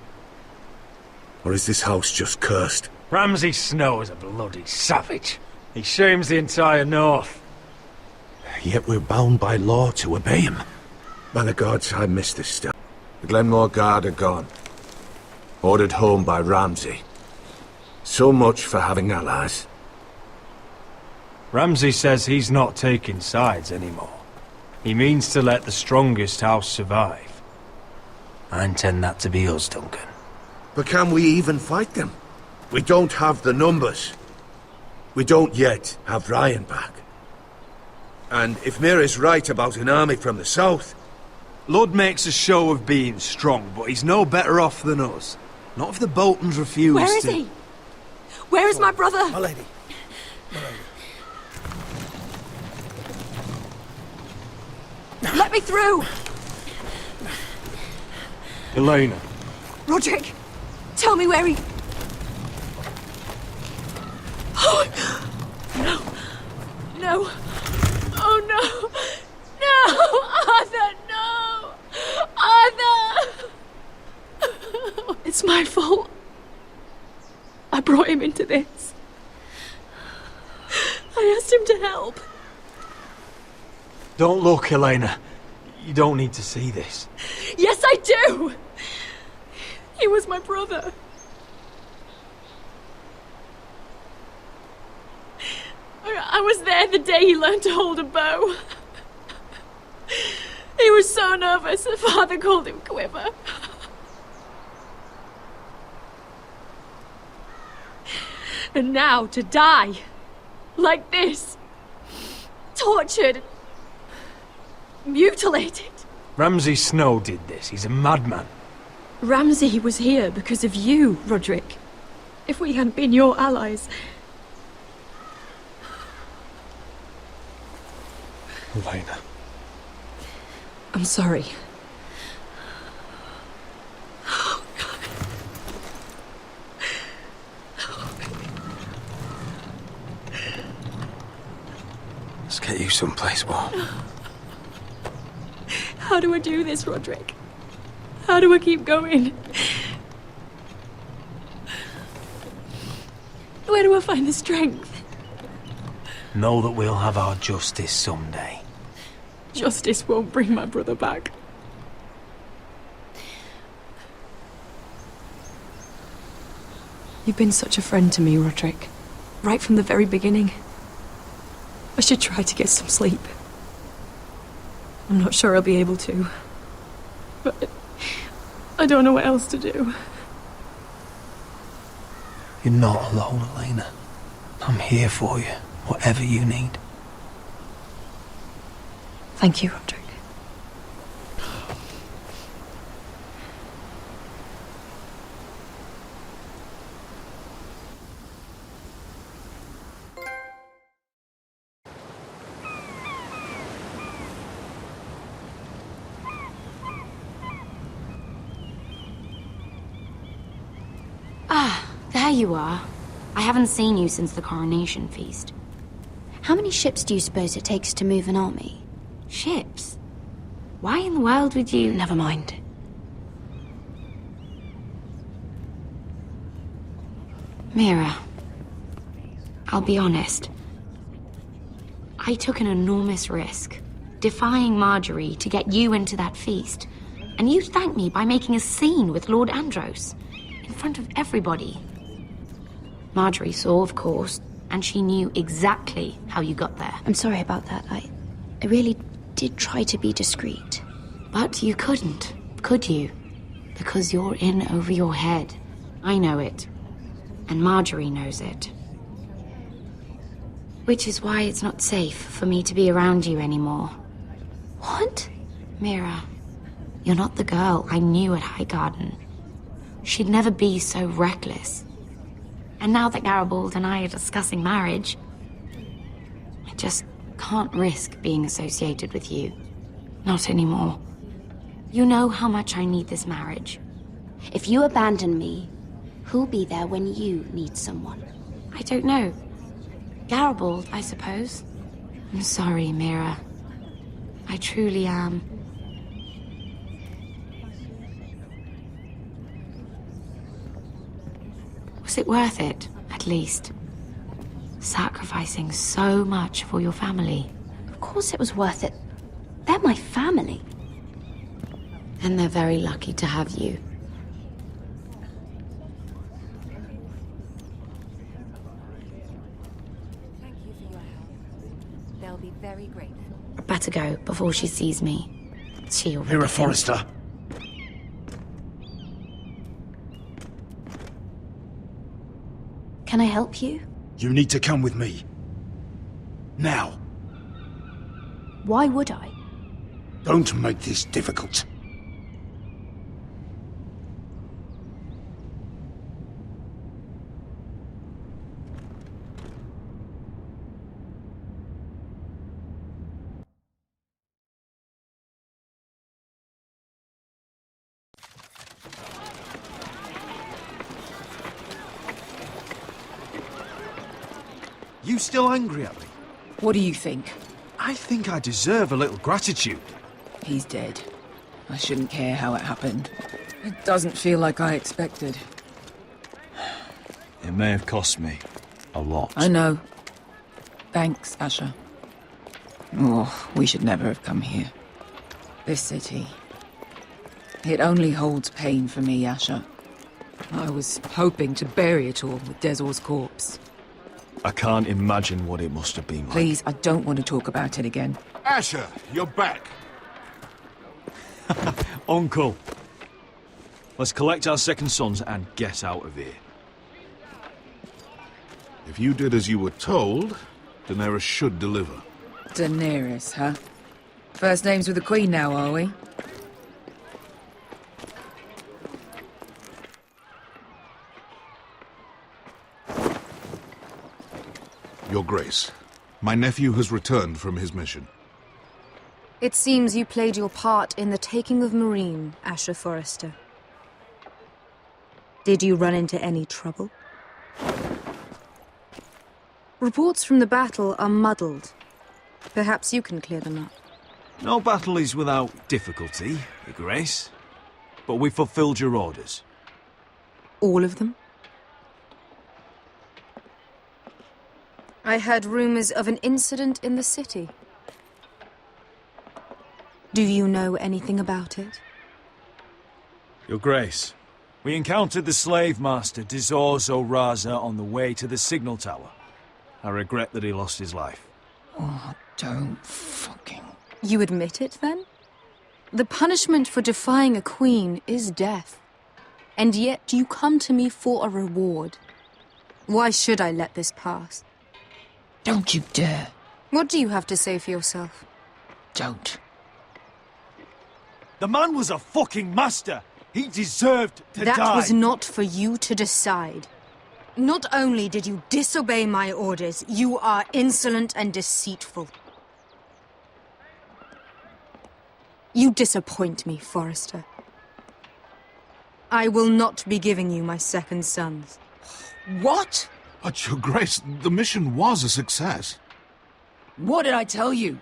Or is this house just cursed? Ramsay Snow is a bloody savage. He shames the entire North. Yet we're bound by law to obey him. By the gods, I miss this stuff. The Glenmore Guard are gone. Ordered home by Ramsay. So much for having allies. Ramsay says he's not taking sides anymore. He means to let the strongest house survive. I intend that to be us, Duncan. But can we even fight them? We don't have the numbers. We don't yet have Ryan back. And if Mira's right about an army from the south... Ludd makes a show of being strong, but he's no better off than us. Not if the Boltons refuse Where is to... he? Where is my brother? My lady. Let me through! Elena. Roderick, tell me where he... Oh, no. No. Oh, no. No! Arthur, no! Arthur! It's my fault. I brought him into this. I asked him to help. Don't look, Elena. You don't need to see this. Yes, I do! He was my brother. I was there the day he learned to hold a bow. He was was so nervous that Father called him Quiver. And now to die. Like this. Tortured. Mutilated. Ramsay Snow did this. He's a madman. Ramsay was here because of you, Roderick. If we hadn't been your allies... Elena. I'm sorry. Let's get you someplace warm. How do I do this, Roderick? How do I keep going? Where do I find the strength? Know that we'll have our justice someday. Justice won't bring my brother back. You've been such a friend to me, Roderick. Right from the very beginning. I should try to get some sleep. I'm not sure I'll be able to. But I don't know what else to do. You're not alone, Elena. I'm here for you, whatever you need. Thank you, Roderick. Ah, there you are. I haven't seen you since the coronation feast. How many ships do you suppose it takes to move an army? Ships? Why in the world would you... Never mind. Mira, I'll be honest. I took an enormous risk, defying Marjorie to get you into that feast. And you thanked me by making a scene with Lord Andros, in front of everybody. Marjorie saw, of course, and she knew exactly how you got there. I'm sorry about that. I really did try to be discreet. But you couldn't, could you? Because you're in over your head. I know it. And Marjorie knows it. Which is why it's not safe for me to be around you anymore. What? Mira, you're not the girl I knew at Highgarden. She'd never be so reckless. And now that Garibald and I are discussing marriage, I just can't risk being associated with you. Not anymore. You know how much I need this marriage. If you abandon me, who'll be there when you need someone? I don't know. Garibald, I suppose. I'm sorry, Mira. I truly am. Was it worth it, at least? Sacrificing so much for your family. Of course it was worth it. They're my family. And they're very lucky to have you. Thank you for your help. They'll be very grateful. I better go before she sees me. She'll... Mira Forrester. Can I help you? You need to come with me. Now. Why would I? Don't make this difficult. You still angry at me? What do you think? I think I deserve a little gratitude. He's dead. I shouldn't care how it happened. It doesn't feel like I expected. It may have cost me a lot. I know. Thanks, Asher. Oh, we should never have come here. This city. It only holds pain for me, Asher. I was hoping to bury it all with Dezor's corpse. I can't imagine what it must have been like. Please, I don't want to talk about it again. Asher, you're back. Uncle. Let's collect our second sons and get out of here. If you did as you were told, Daenerys should deliver. Daenerys, huh? First names with the Queen now, are we? Your Grace, my nephew has returned from his mission. It seems you played your part in the taking of Marine, Asher Forrester. Did you run into any trouble? Reports from the battle are muddled. Perhaps you can clear them up. No battle is without difficulty, Your Grace. But we fulfilled your orders. All of them? I heard rumors of an incident in the city. Do you know anything about it? Your Grace, we encountered the slave master Dizorzo Raza on the way to the signal tower. I regret that he lost his life. Oh, don't fucking... You admit it, then? The punishment for defying a queen is death. And yet you come to me for a reward. Why should I let this pass? Don't you dare. What do you have to say for yourself? Don't. The man was a fucking master! He deserved to die! That was not for you to decide. Not only did you disobey my orders, you are insolent and deceitful. You disappoint me, Forrester. I will not be giving you my second sons. What? But, Your Grace, the mission was a success. What did I tell you?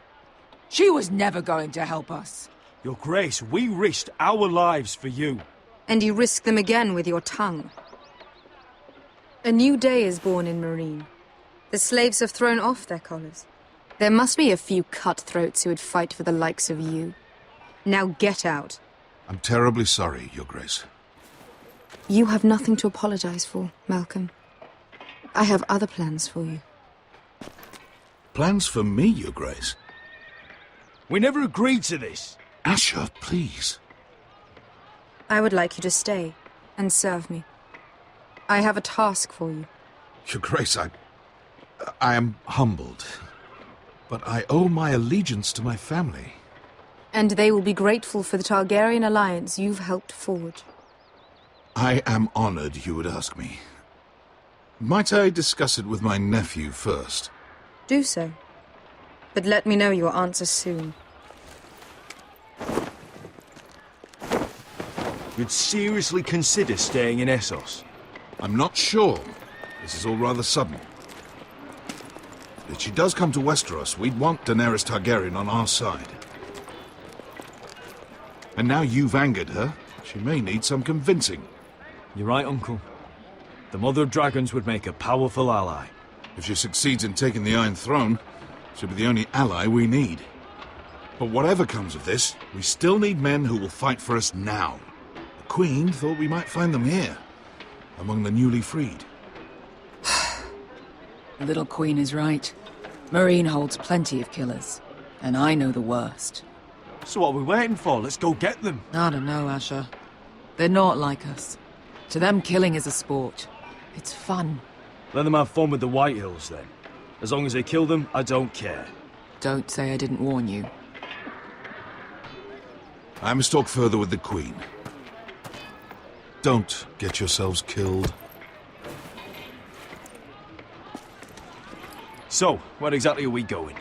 She was never going to help us. Your Grace, we risked our lives for you. And you risk them again with your tongue. A new day is born in Marine. The slaves have thrown off their collars. There must be a few cutthroats who would fight for the likes of you. Now get out. I'm terribly sorry, Your Grace. You have nothing to apologize for, Malcolm. I have other plans for you. Plans for me, Your Grace? We never agreed to this. Asher, please. I would like you to stay and serve me. I have a task for you. Your Grace, I am humbled. But I owe my allegiance to my family. And they will be grateful for the Targaryen alliance you've helped forge. I am honored you would ask me. Might I discuss it with my nephew first? Do so. But let me know your answer soon. You'd seriously consider staying in Essos? I'm not sure. This is all rather sudden. If she does come to Westeros, we'd want Daenerys Targaryen on our side. And now you've angered her, she may need some convincing. You're right, Uncle. The Mother of Dragons would make a powerful ally. If she succeeds in taking the Iron Throne, she'll be the only ally we need. But whatever comes of this, we still need men who will fight for us now. The Queen thought we might find them here, among the newly freed. The little Queen is right. Marine holds plenty of killers, and I know the worst. So what are we waiting for? Let's go get them. I don't know, Asher. They're not like us. To them, killing is a sport. It's fun. Let them have fun with the White Hills, then. As long as they kill them, I don't care. Don't say I didn't warn you. I must talk further with the Queen. Don't get yourselves killed. So, where exactly are we going?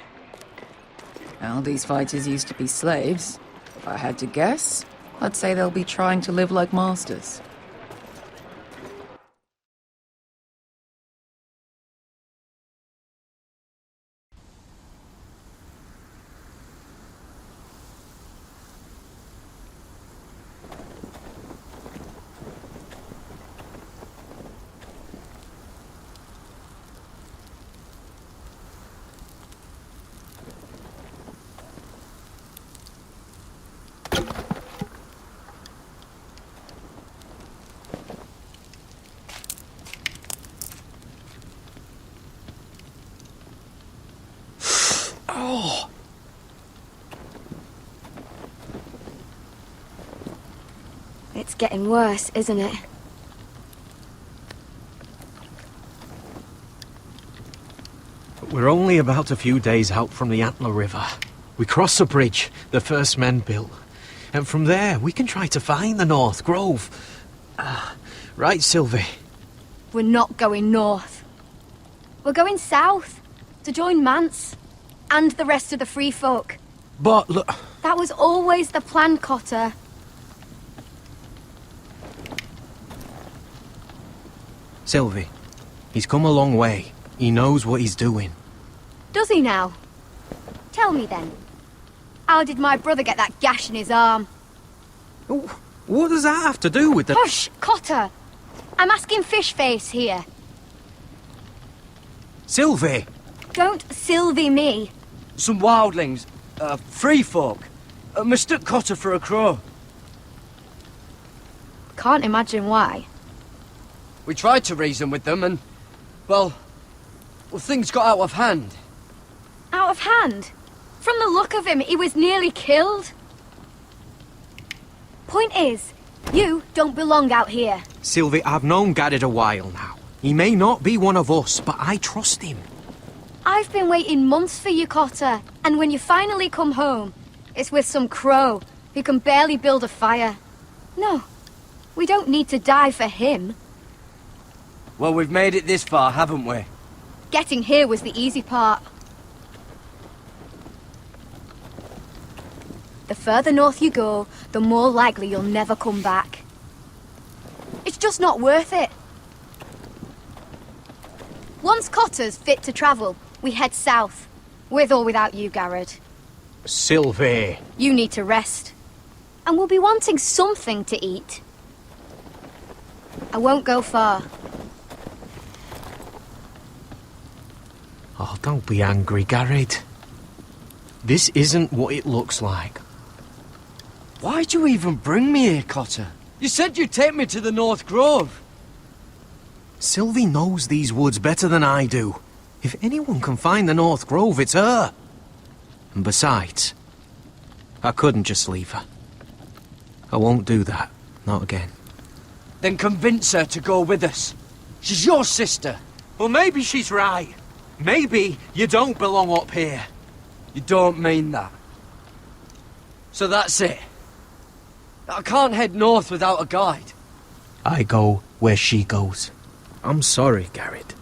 Well, these fighters used to be slaves. If I had to guess, I'd say they'll be trying to live like masters. It's getting worse, isn't it? We're only about a few days out from the Antler River. We cross the bridge the first men built. And from there, we can try to find the North Grove. Right, Sylvie? We're not going north. We're going south, to join Mance, and the rest of the free folk. But look... That was always the plan, Cotter. Sylvie, he's come a long way. He knows what he's doing. Does he now? Tell me then. How did my brother get that gash in his arm? What does that have to do with the... Hush, Cotter! I'm asking Fishface here. Sylvie! Don't Sylvie me. Some wildlings, free folk, mistook Cotter for a crow. Can't imagine why. We tried to reason with them and, well, things got out of hand. Out of hand? From the look of him, he was nearly killed. Point is, you don't belong out here. Sylvie, I've known Garrett a while now. He may not be one of us, but I trust him. I've been waiting months for you, Cotter, and when you finally come home, it's with some crow who can barely build a fire. No, we don't need to die for him. Well, we've made it this far, haven't we? Getting here was the easy part. The further north you go, the more likely you'll never come back. It's just not worth it. Once Cotter's fit to travel, we head south. With or without you, Garrett. Sylvie! You need to rest. And we'll be wanting something to eat. I won't go far. Oh, don't be angry, Garrett. This isn't what it looks like. Why'd you even bring me here, Cotter? You said you'd take me to the North Grove. Sylvie knows these woods better than I do. If anyone can find the North Grove, it's her. And besides, I couldn't just leave her. I won't do that. Not again. Then convince her to go with us. She's your sister. Well, maybe she's right. Maybe you don't belong up here. You don't mean that. So that's it. I can't head north without a guide. I go where she goes. I'm sorry, Garrett.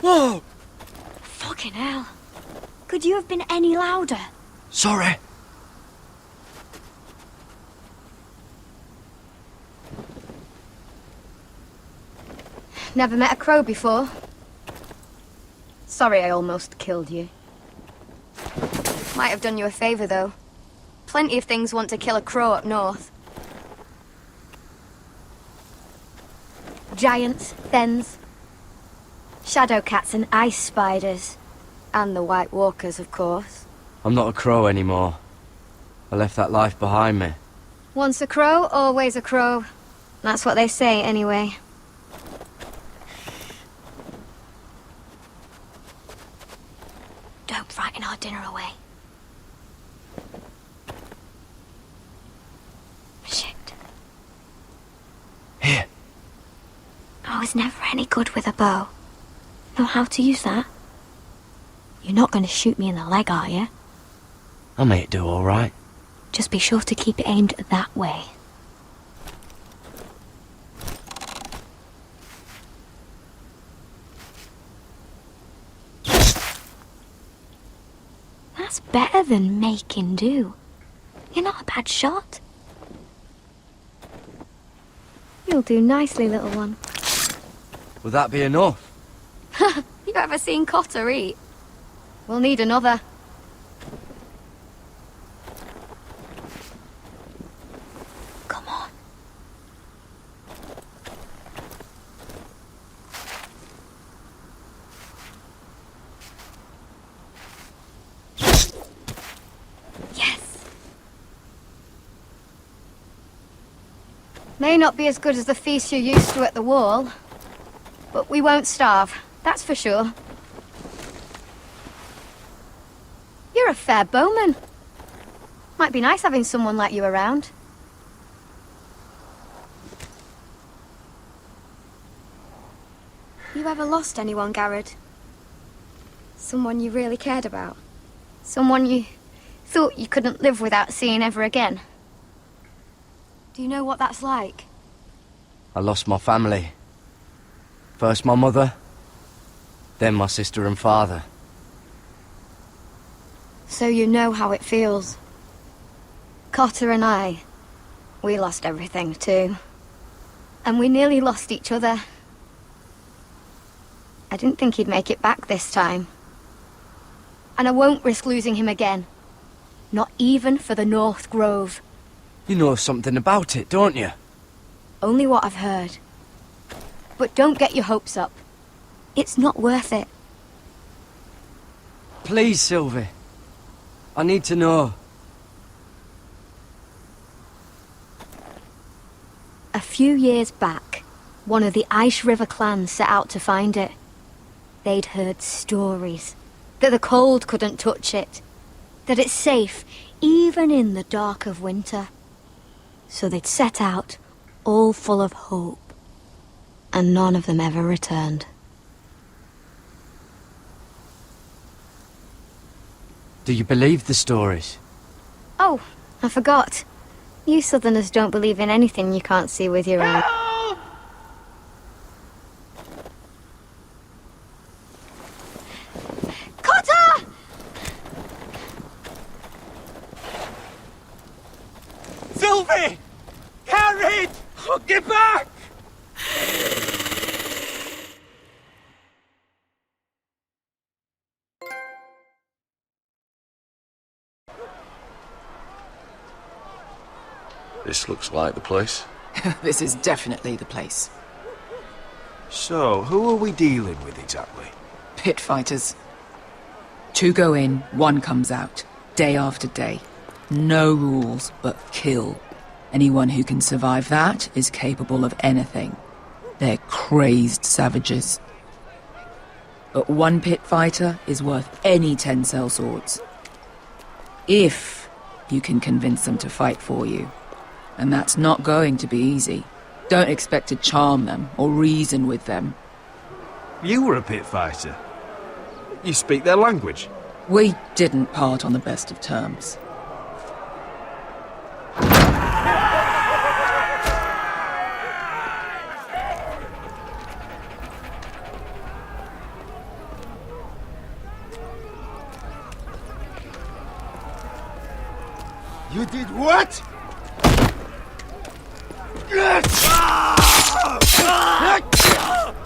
Whoa! Fucking hell. Could you have been any louder? Sorry. Never met a crow before. Sorry I almost killed you. Might have done you a favour, though. Plenty of things want to kill a crow up north. Giants, thens, shadow cats and ice spiders. And the White Walkers, of course. I'm not a crow anymore. I left that life behind me. Once a crow, always a crow. That's what they say, anyway. Don't frighten our dinner away. Shit. Here. I was never any good with a bow. Know how to use that? You're not going to shoot me in the leg, are you? I may do all right. Just be sure to keep it aimed that way. That's better than making do. You're not a bad shot. You'll do nicely, little one. Would that be enough? You ever seen Cotter eat? We'll need another. Come on. Yes. May not be as good as the feast you're used to at the wall, but we won't starve, that's for sure. You're a fair bowman. Might be nice having someone like you around. You ever lost anyone, Garrett? Someone you really cared about? Someone you thought you couldn't live without seeing ever again. Do you know what that's like? I lost my family. First my mother, then my sister and father. So you know how it feels. Cotter and I, we lost everything too. And we nearly lost each other. I didn't think he'd make it back this time. And I won't risk losing him again. Not even for the North Grove. You know something about it, don't you? Only what I've heard. But don't get your hopes up. It's not worth it. Please, Sylvie. I need to know. A few years back, one of the Ice River clans set out to find it. They'd heard stories that the cold couldn't touch it, that it's safe even in the dark of winter. So they'd set out, all full of hope, and none of them ever returned. Do you believe the stories? Oh, I forgot. You Southerners don't believe in anything you can't see with your own. Cotter! Sylvie! Carried! Get back! This looks like the place. This is definitely the place. So, who are we dealing with exactly? Pit fighters. 2 go in, 1 comes out. Day after day. No rules, but kill. Anyone who can survive that is capable of anything. They're crazed savages. But 1 pit fighter is worth any 10 sellswords. If you can convince them to fight for you. And that's not going to be easy. Don't expect to charm them or reason with them. You were a pit fighter. You speak their language. We didn't part on the best of terms. You did what?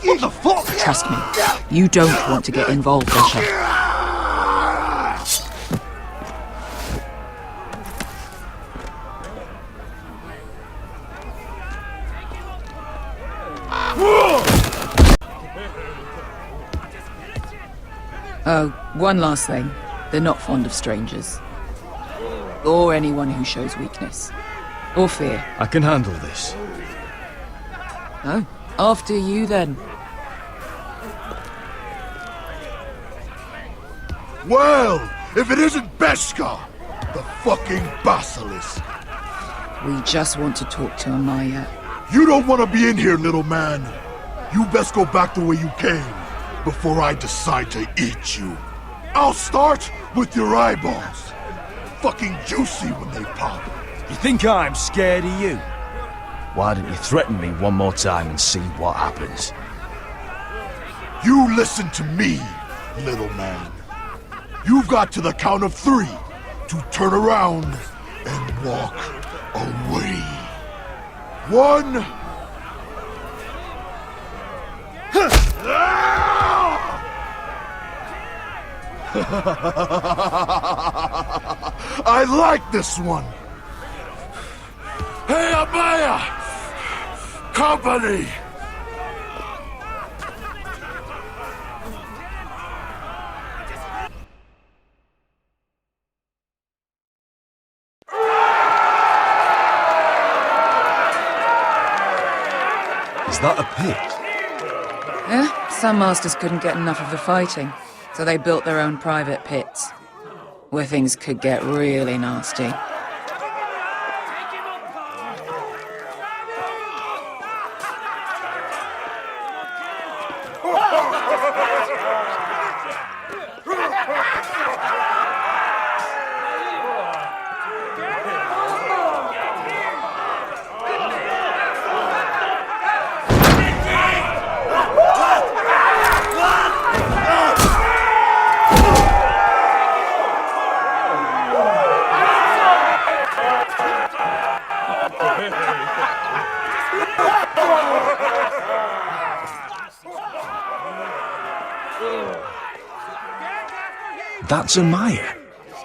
What the fuck? Trust me, you don't want to get involved, Asher. Oh, one last thing. They're not fond of strangers. Or anyone who shows weakness. Or fear. I can handle this. Oh, after you then. Well, if it isn't Beskar, the fucking basilisk. We just want to talk to Amaya. You don't want to be in here, little man. You best go back the way you came, before I decide to eat you. I'll start with your eyeballs. Fucking juicy when they pop. You think I'm scared of you? Why don't you threaten me one more time and see what happens? You listen to me, little man. You've got to the count of 3 to turn around and walk away. 1. I like this one. Hey, Amaya! Company! Is that a pit? Yeah, some masters couldn't get enough of the fighting, so they built their own private pits, where things could get really nasty. That's Amaya.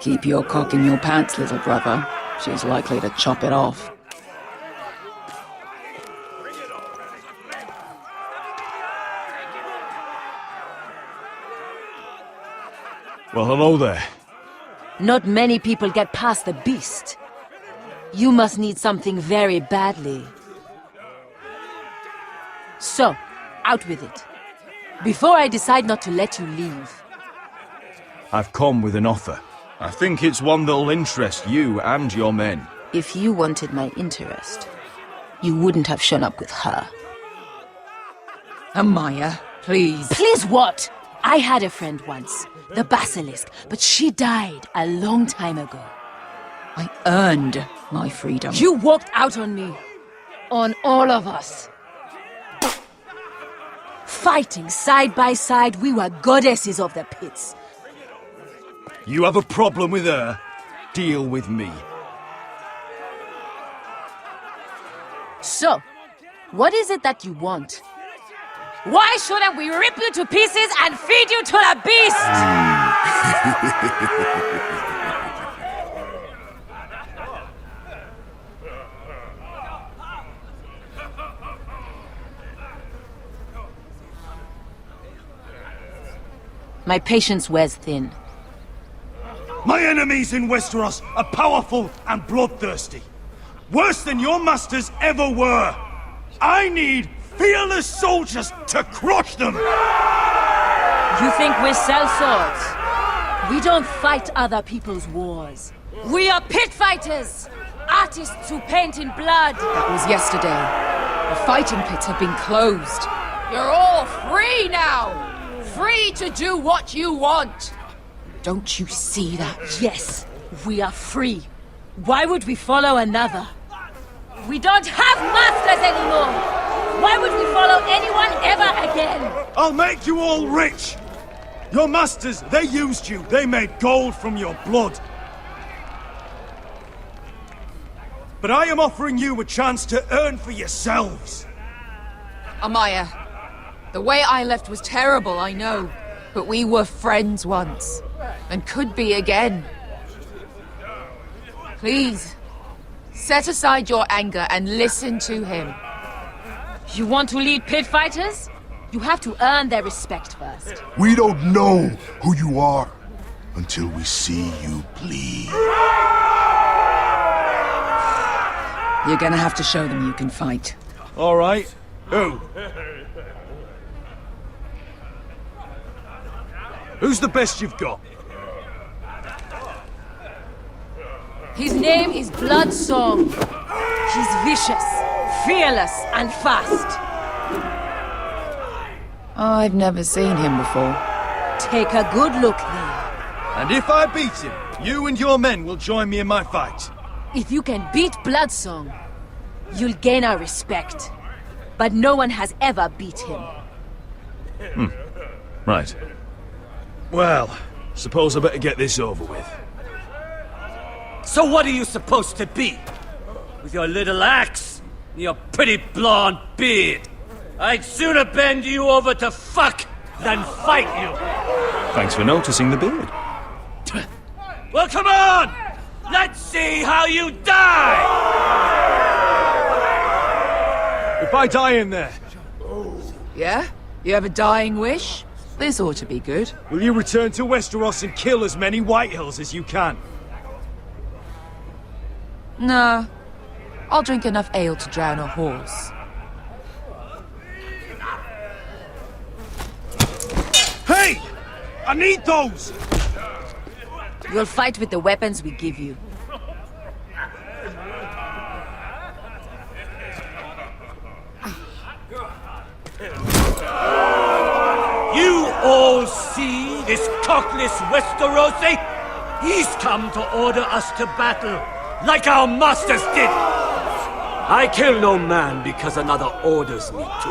Keep your cock in your pants, little brother. She's likely to chop it off. Well, hello there. Not many people get past the beast. You must need something very badly. So, out with it. Before I decide not to let you leave. I've come with an offer. I think it's one that'll interest you and your men. If you wanted my interest, you wouldn't have shown up with her. Amaya, please. Please what? I had a friend once, the Basilisk, but she died a long time ago. I earned my freedom. You walked out on me. On all of us. Fighting side by side, we were goddesses of the pits. You have a problem with her? Deal with me. So, what is it that you want? Why shouldn't we rip you to pieces and feed you to the beast? My patience wears thin. My enemies in Westeros are powerful and bloodthirsty. Worse than your masters ever were. I need fearless soldiers to crush them! You think we sell swords? We don't fight other people's wars. We are pit fighters! Artists who paint in blood! That was yesterday. The fighting pits have been closed. You're all free now! Free to do what you want! Don't you see that? Yes, we are free. Why would we follow another? We don't have masters anymore! Why would we follow anyone ever again? I'll make you all rich! Your masters, they used you. They made gold from your blood. But I am offering you a chance to earn for yourselves. Amaya, the way I left was terrible, I know. But we were friends once. And could be again. Please, set aside your anger and listen to him. You want to lead pit fighters? You have to earn their respect first. We don't know who you are until we see you bleed. You're gonna have to show them you can fight. All right. Who? Who's the best you've got? His name is Bloodsong. He's vicious, fearless, and fast. I've never seen him before. Take a good look then. And if I beat him, you and your men will join me in my fight. If you can beat Bloodsong, you'll gain our respect. But no one has ever beat him. Right. Well, suppose I better get this over with. So what are you supposed to be? With your little axe and your pretty blonde beard? I'd sooner bend you over to fuck than fight you. Thanks for noticing the beard. Well, come on! Let's see how you die! If I die in there, Yeah? You have a dying wish? This ought to be good. will you return to Westeros and kill as many Whitehills as you can? No. I'll drink enough ale to drown a horse. I need those! You'll fight with the weapons we give you. You all see this cockless Westerosi? He's come to order us to battle, like our masters did. I kill no man because another orders me to.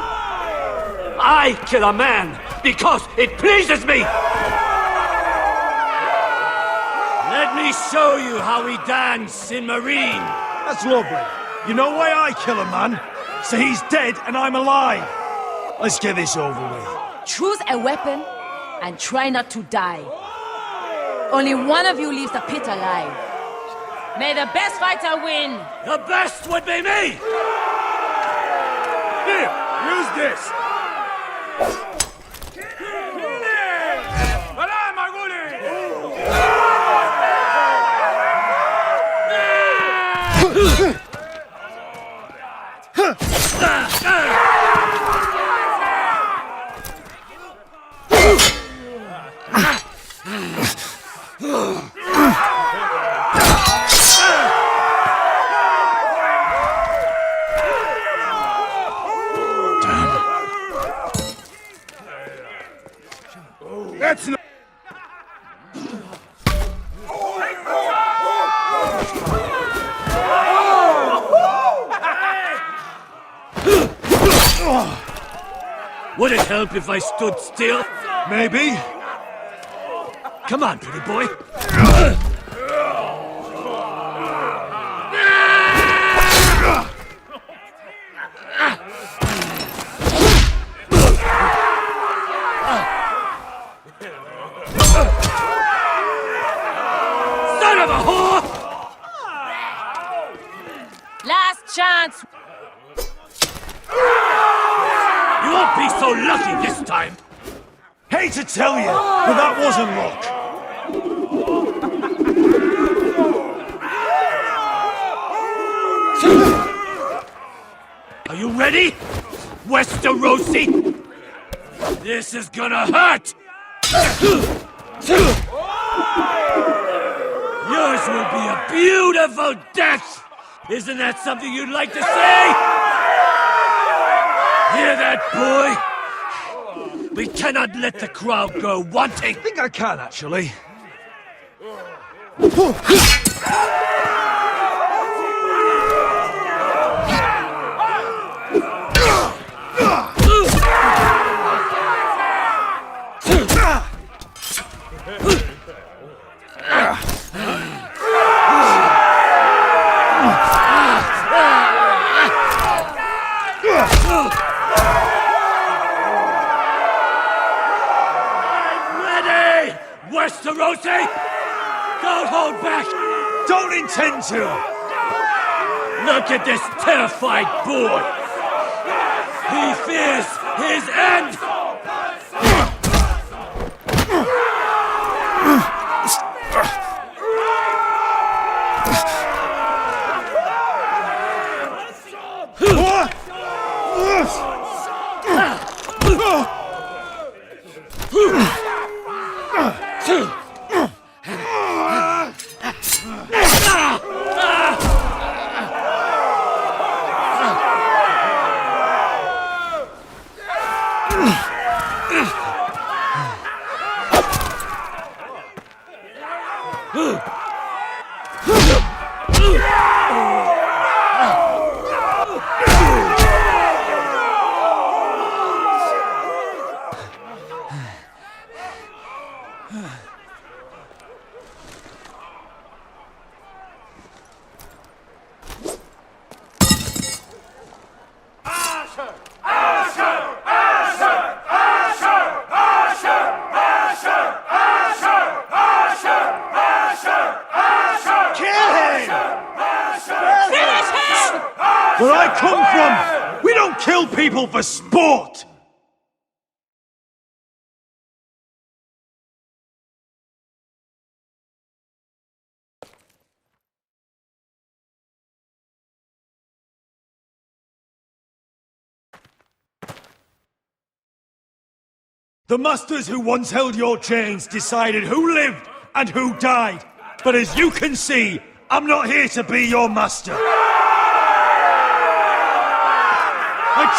I kill a man because it pleases me! Let me show you how we dance in Marine. That's lovely. You know why I kill a man? So he's dead and I'm alive. Let's get this over with. Choose a weapon and try not to die. Only one of you leaves the pit alive. May the best fighter win! The best would be me! Here, use this! That's not... Would it help if I stood still? Maybe. Come on, pretty boy. Son of a whore! Last chance! You won't be so lucky this time! Hate to tell you, but that wasn't luck. Are you ready, Westerosi? This is gonna hurt! Yours will be a beautiful death! Isn't that something you'd like to say? Hear that, boy? We cannot let the crowd go wanting! I think I can, actually. Ready, Westerosi? Don't hold back! Don't intend to! Look at this terrified boy! He fears his end! Where I come from, we don't kill people for sport! The masters who once held your chains decided who lived and who died. But as you can see, I'm not here to be your master. I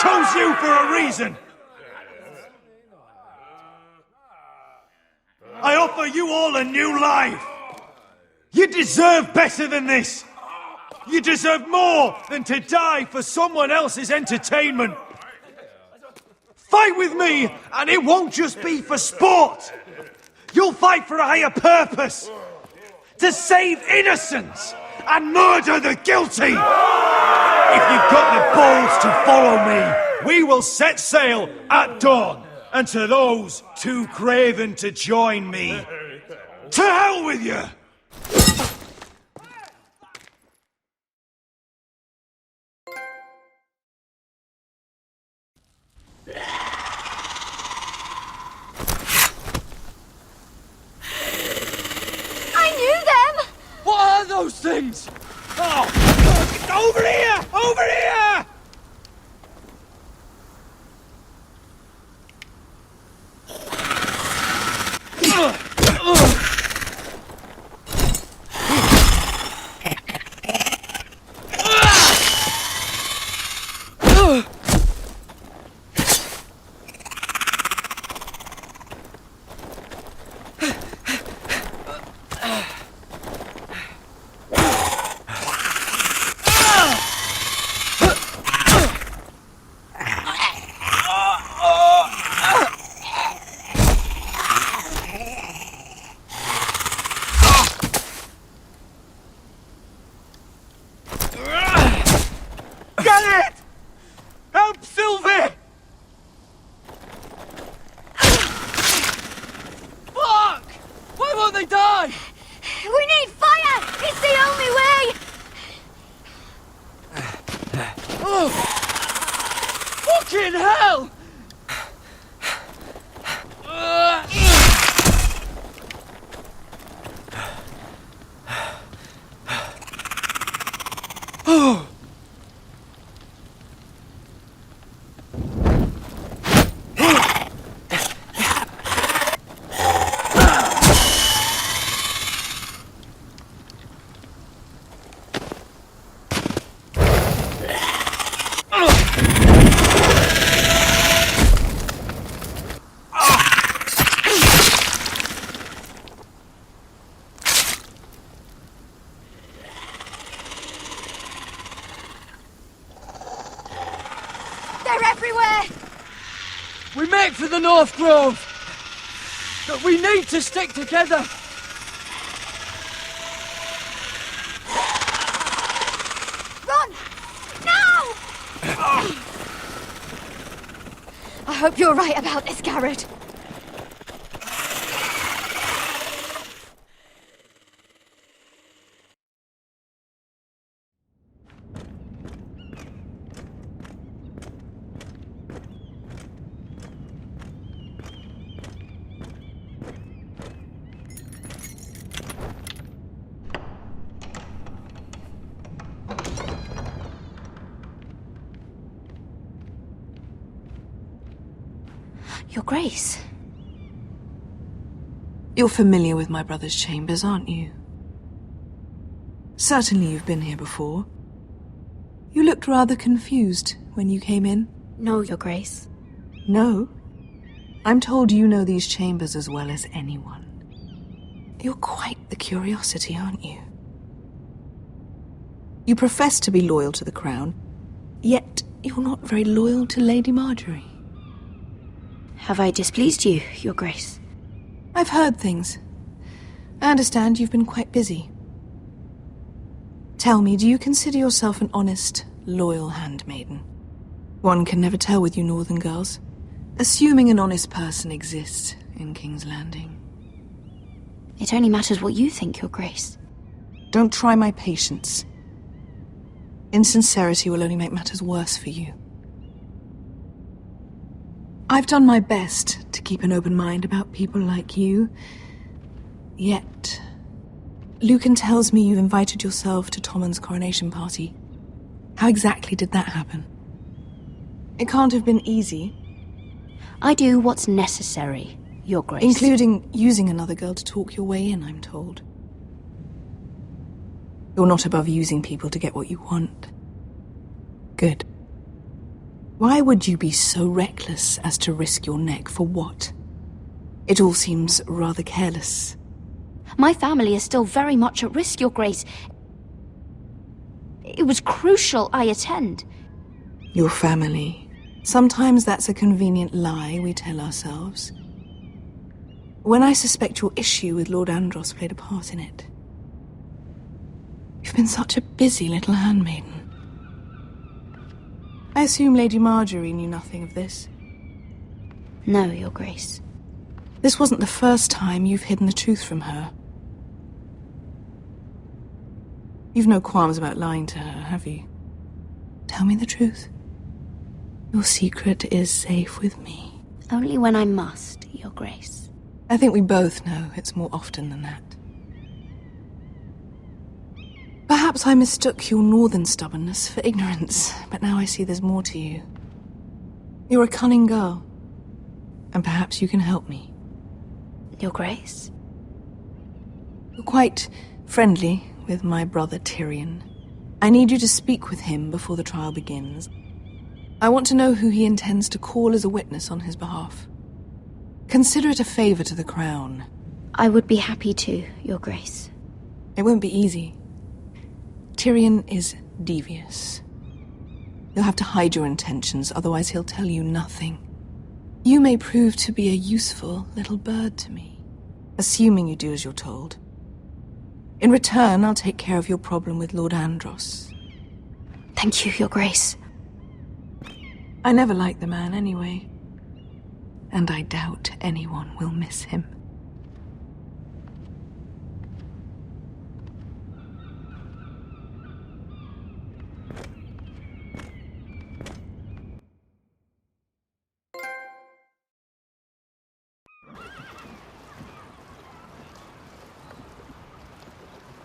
chose you for a reason. I offer you all a new life. You deserve better than this. You deserve more than to die for someone else's entertainment. Fight with me, and it won't just be for sport. You'll fight for a higher purpose. To save innocence and murder the guilty. If you've got the balls to follow me, we will set sail at dawn. And to those too craven to join me, to hell with you! I knew them! What are those things? Oh! Over here! Over here! Fucking hell! Oh! They're everywhere! We make for the North Grove! But we need to stick together! Run! Now! I hope you're right about this, Garrett. Your Grace. You're familiar with my brother's chambers, aren't you? Certainly you've been here before. You looked rather confused when you came in. No, Your Grace. No? I'm told you know these chambers as well as anyone. You're quite the curiosity, aren't you? You profess to be loyal to the crown, yet you're not very loyal to Lady Marjorie. Have I displeased you, Your Grace? I've heard things. I understand you've been quite busy. Tell me, do you consider yourself an honest, loyal handmaiden? One can never tell with you northern girls. Assuming an honest person exists in King's Landing. It only matters what you think, Your Grace. Don't try my patience. Insincerity will only make matters worse for you. I've done my best to keep an open mind about people like you. Yet, Lucan tells me you invited yourself to Tommen's coronation party. How exactly did that happen? It can't have been easy. I do what's necessary, Your Grace. Including using another girl to talk your way in, I'm told. You're not above using people to get what you want. Good. Why would you be so reckless as to risk your neck for what? It all seems rather careless. My family is still very much at risk, Your Grace. It was crucial I attend. Your family. Sometimes that's a convenient lie we tell ourselves. When I suspect your issue with Lord Andros played a part in it. You've been such a busy little handmaiden. I assume Lady Marjorie knew nothing of this. No, Your Grace. This wasn't the first time you've hidden the truth from her. You've no qualms about lying to her, have you? Tell me the truth. Your secret is safe with me. Only when I must, Your Grace. I think we both know it's more often than that. Perhaps I mistook your northern stubbornness for ignorance, but now I see there's more to you. You're a cunning girl, and perhaps you can help me. Your Grace? You're quite friendly with my brother Tyrion. I need you to speak with him before the trial begins. I want to know who he intends to call as a witness on his behalf. Consider it a favor to the crown. I would be happy to, Your Grace. It won't be easy. Tyrion is devious. You'll have to hide your intentions, otherwise he'll tell you nothing. You may prove to be a useful little bird to me, assuming you do as you're told. In return, I'll take care of your problem with Lord Andros. Thank you, Your Grace. I never liked the man anyway, and I doubt anyone will miss him.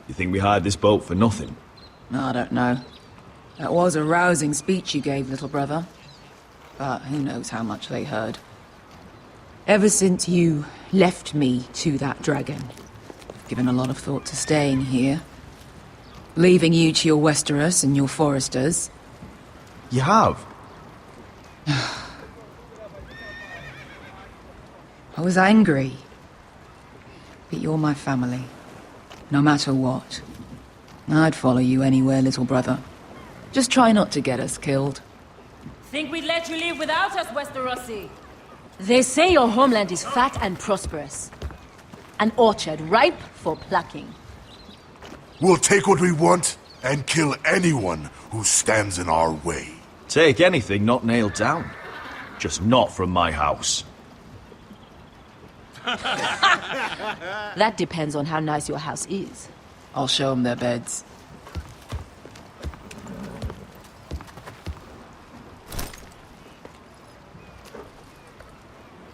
You think we hired this boat for nothing? I don't know. That was a rousing speech you gave, little brother. But who knows how much they heard. Ever since you left me to that dragon, I've given a lot of thought to staying here. Leaving you to your Westeros and your foresters. You have? I was angry. But you're my family. No matter what. I'd follow you anywhere, little brother. Just try not to get us killed. Think we'd let you live without us, Westerosi? They say your homeland is fat and prosperous. An orchard ripe for plucking. We'll take what we want and kill anyone who stands in our way. Take anything not nailed down. Just not from my house. That depends on how nice your house is. I'll show them their beds.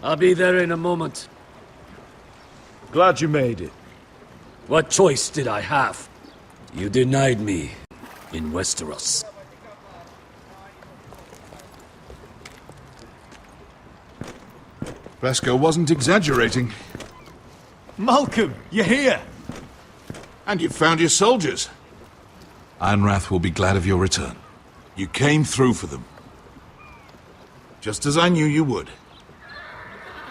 I'll be there in a moment. Glad you made it. What choice did I have? You denied me in Westeros. Bresco wasn't exaggerating. Malcolm, you're here! And you've found your soldiers. Ironrath will be glad of your return. You came through for them. Just as I knew you would.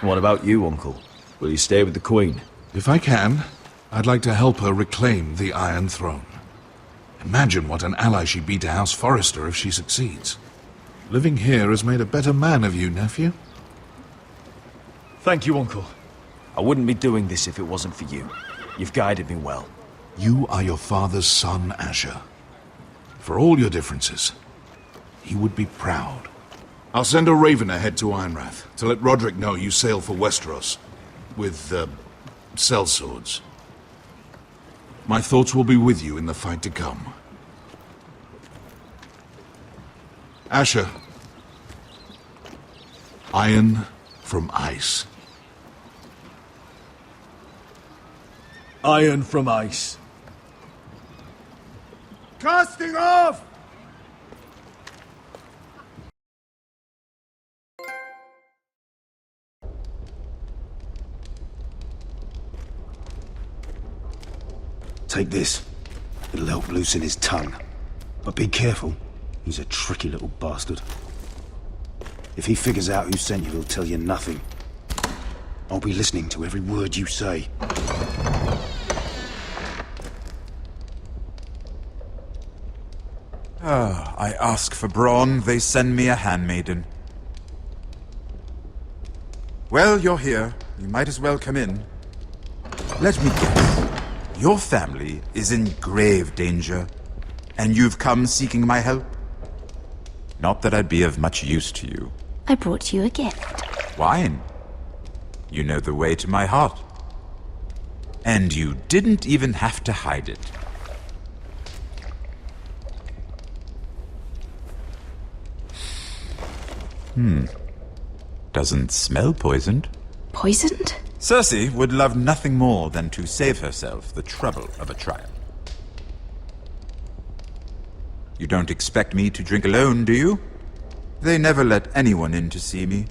What about you, Uncle? Will you stay with the Queen? If I can, I'd like to help her reclaim the Iron Throne. Imagine what an ally she'd be to House Forrester if she succeeds. Living here has made a better man of you, nephew. Thank you, Uncle. I wouldn't be doing this if it wasn't for you. You've guided me well. You are your father's son, Asher. For all your differences, he would be proud. I'll send a raven ahead to Ironrath to let Roderick know you sail for Westeros. With, sellswords. My thoughts will be with you in the fight to come. Asher. Iron from ice. Iron from ice. Casting off! Take this. It'll help loosen his tongue. But be careful. He's a tricky little bastard. If he figures out who sent you, he'll tell you nothing. I'll be listening to every word you say. I ask for brawn, they send me a handmaiden. Well, you're here. You might as well come in. Let me guess. Your family is in grave danger, and you've come seeking my help? Not that I'd be of much use to you. I brought you a gift. Wine. You know the way to my heart. And you didn't even have to hide it. Doesn't smell poisoned. Poisoned? Cersei would love nothing more than to save herself the trouble of a trial. You don't expect me to drink alone, do you? They never let anyone in to see me.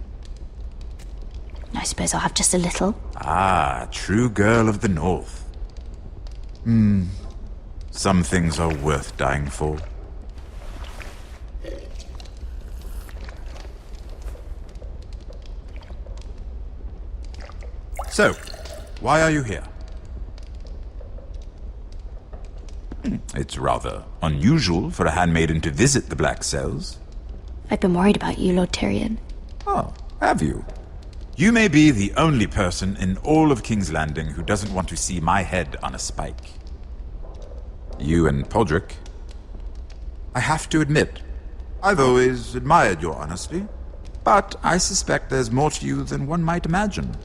I suppose I'll have just a little. Ah, true girl of the North. Some things are worth dying for. So, why are you here? It's rather unusual for a handmaiden to visit the Black Cells. I've been worried about you, Lord Tyrion. Oh, have you? You may be the only person in all of King's Landing who doesn't want to see my head on a spike. You and Podrick. I have to admit, I've always admired your honesty, but I suspect there's more to you than one might imagine.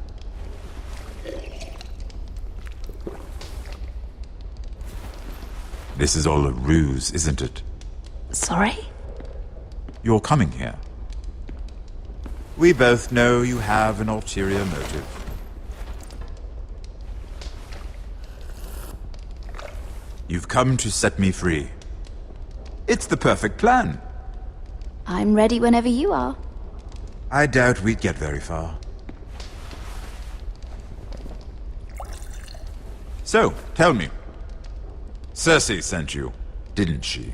This is all a ruse, isn't it? Sorry? You're coming here. We both know you have an ulterior motive. You've come to set me free. It's the perfect plan. I'm ready whenever you are. I doubt we'd get very far. So, tell me. Cersei sent you, didn't she?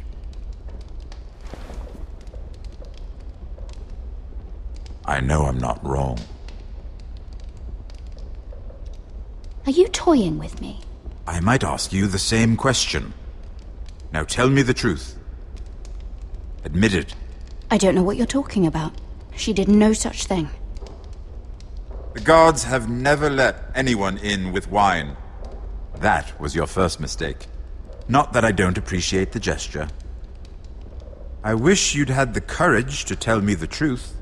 I know I'm not wrong. Are you toying with me? I might ask you the same question. Now tell me the truth. Admit it. I don't know what you're talking about. She did no such thing. The guards have never let anyone in with wine. That was your first mistake. Not that I don't appreciate the gesture. I wish you'd had the courage to tell me the truth.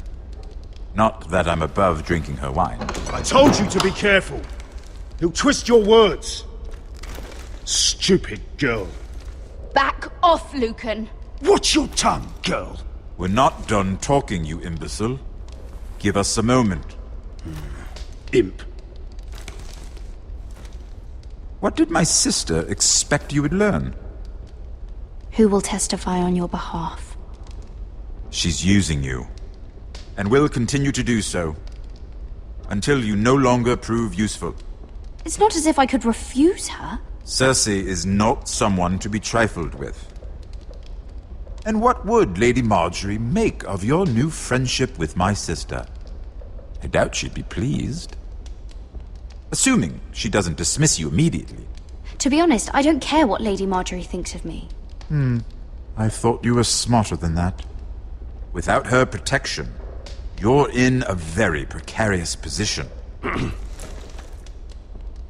Not that I'm above drinking her wine. I told you to be careful. He'll twist your words. Stupid girl. Back off, Lucan. Watch your tongue, girl. We're not done talking, you imbecile. Give us a moment. Imp. What did my sister expect you would learn? Who will testify on your behalf? She's using you. And will continue to do so. Until you no longer prove useful. It's not as if I could refuse her. Cersei is not someone to be trifled with. And what would Lady Marjorie make of your new friendship with my sister? I doubt she'd be pleased. Assuming she doesn't dismiss you immediately. To be honest, I don't care what Lady Marjorie thinks of me. I thought you were smarter than that. Without her protection, you're in a very precarious position.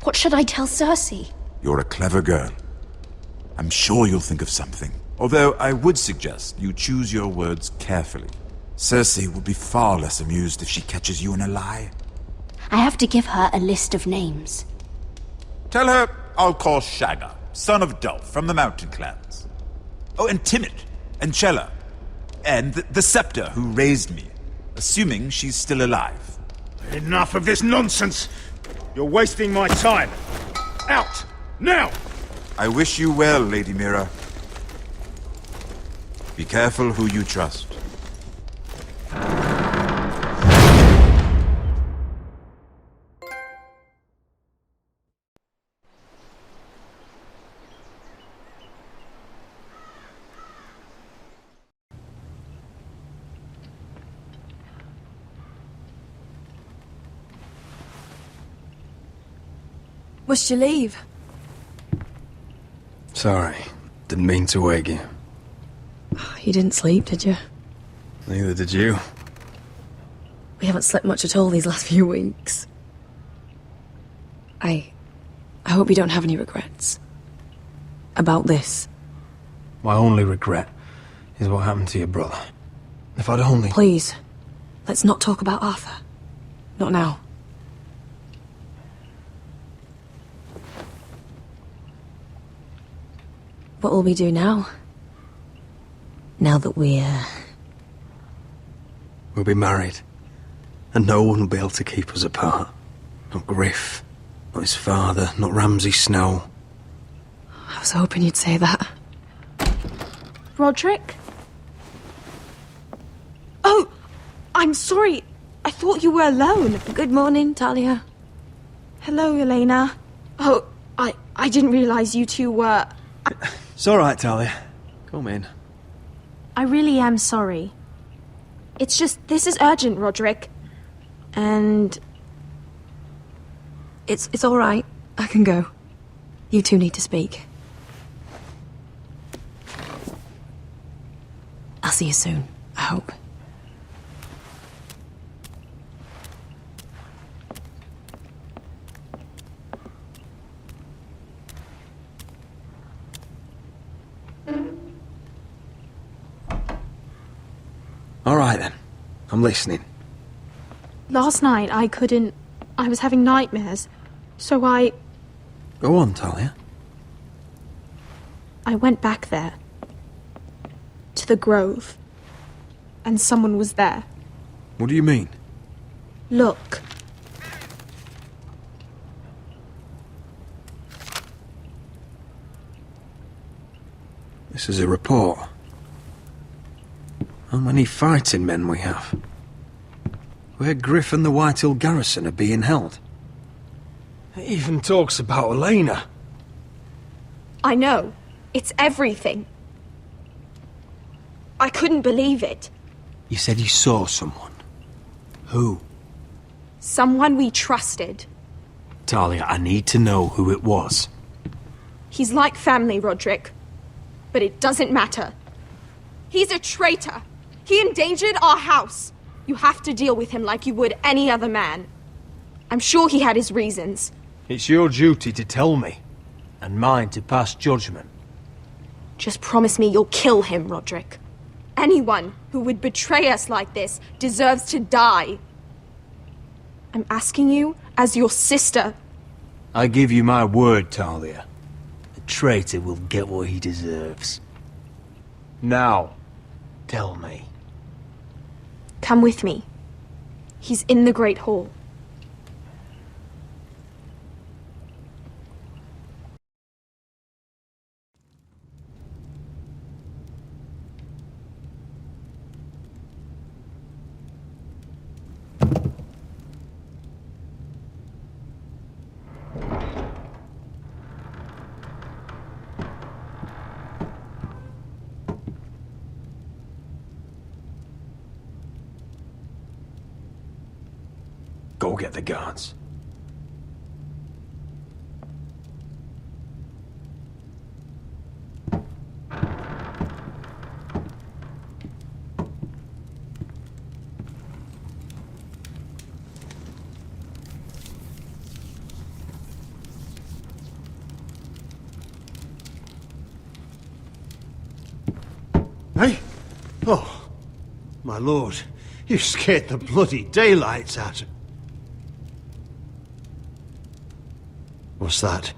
What should I tell Cersei? You're a clever girl. I'm sure you'll think of something. Although I would suggest you choose your words carefully. Cersei will be far less amused if she catches you in a lie. I have to give her a list of names. Tell her I'll call Shagga, son of Dolph, from the Mountain Clans. Oh, and Timid, and Chella, and the Scepter who raised me, assuming she's still alive. Enough of this nonsense! You're wasting my time! Out! Now! I wish you well, Lady Mira. Be careful who you trust. Must you leave? Sorry. Didn't mean to wake you. You didn't sleep, did you? Neither did you. We haven't slept much at all these last few weeks. I hope you don't have any regrets. About this. My only regret is what happened to your brother. If I'd only... Please, let's not talk about Arthur. Not now. What will we do now? Now that we're... We'll be married. And no one will be able to keep us apart. Not Griff, not his father, not Ramsay Snow. I was hoping you'd say that. Roderick? Oh, I'm sorry. I thought you were alone. Good morning, Talia. Hello, Elena. Oh, I didn't realize you two were... It's all right, Talia. Come in. I really am sorry. It's just, this is urgent, Roderick. And... It's all right. I can go. You two need to speak. I'll see you soon, I hope. All right, then. I'm listening. Last night, I was having nightmares. So Go on, Talia. I went back there. To the grove. And someone was there. What do you mean? Look. This is a report. How many fighting men we have? Where Griff and the Whitehill garrison are being held. It even talks about Elena. I know. It's everything. I couldn't believe it. You said you saw someone. Who? Someone we trusted. Talia, I need to know who it was. He's like family, Roderick. But it doesn't matter. He's a traitor. He endangered our house. You have to deal with him like you would any other man. I'm sure he had his reasons. It's your duty to tell me, and mine to pass judgment. Just promise me you'll kill him, Roderick. Anyone who would betray us like this deserves to die. I'm asking you as your sister. I give you my word, Talia. A traitor will get what he deserves. Now, tell me. Come with me. He's in the Great Hall. Go get the guards. Hey? Oh, my lord, you scared the bloody daylights out of... What's that?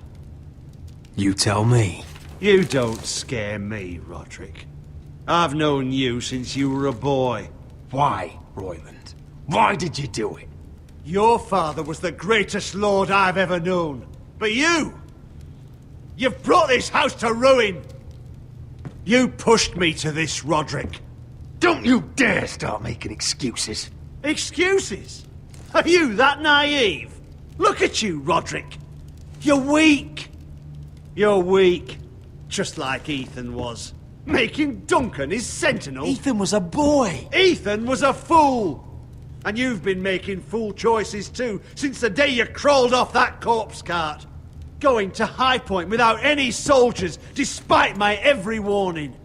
You tell me. You don't scare me, Roderick. I've known you since you were a boy. Why, Royland? Why did you do it? Your father was the greatest lord I've ever known. But you've brought this house to ruin. You pushed me to this, Roderick. Don't you dare start making excuses. Excuses? Are you that naive? Look at you, Roderick. You're weak. You're weak. Just like Ethan was. Making Duncan his sentinel. Ethan was a boy. Ethan was a fool. And you've been making fool choices too, since the day you crawled off that corpse cart. Going to High Point without any soldiers, despite my every warning.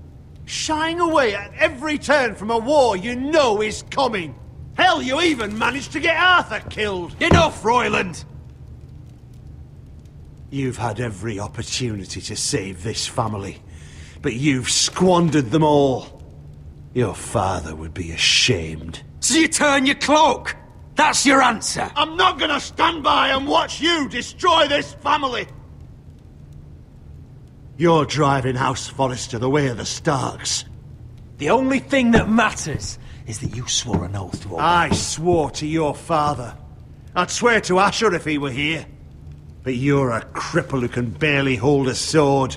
Shying away at every turn from a war you know is coming. Hell, you even managed to get Arthur killed. Enough, Royland! You've had every opportunity to save this family, but you've squandered them all. Your father would be ashamed. So you turn your cloak? That's your answer? I'm not gonna stand by and watch you destroy this family! You're driving House Forrester the way of the Starks. The only thing that matters is that you swore an oath to obey. I swore to your father. I'd swear to Asher if he were here. But you're a cripple who can barely hold a sword.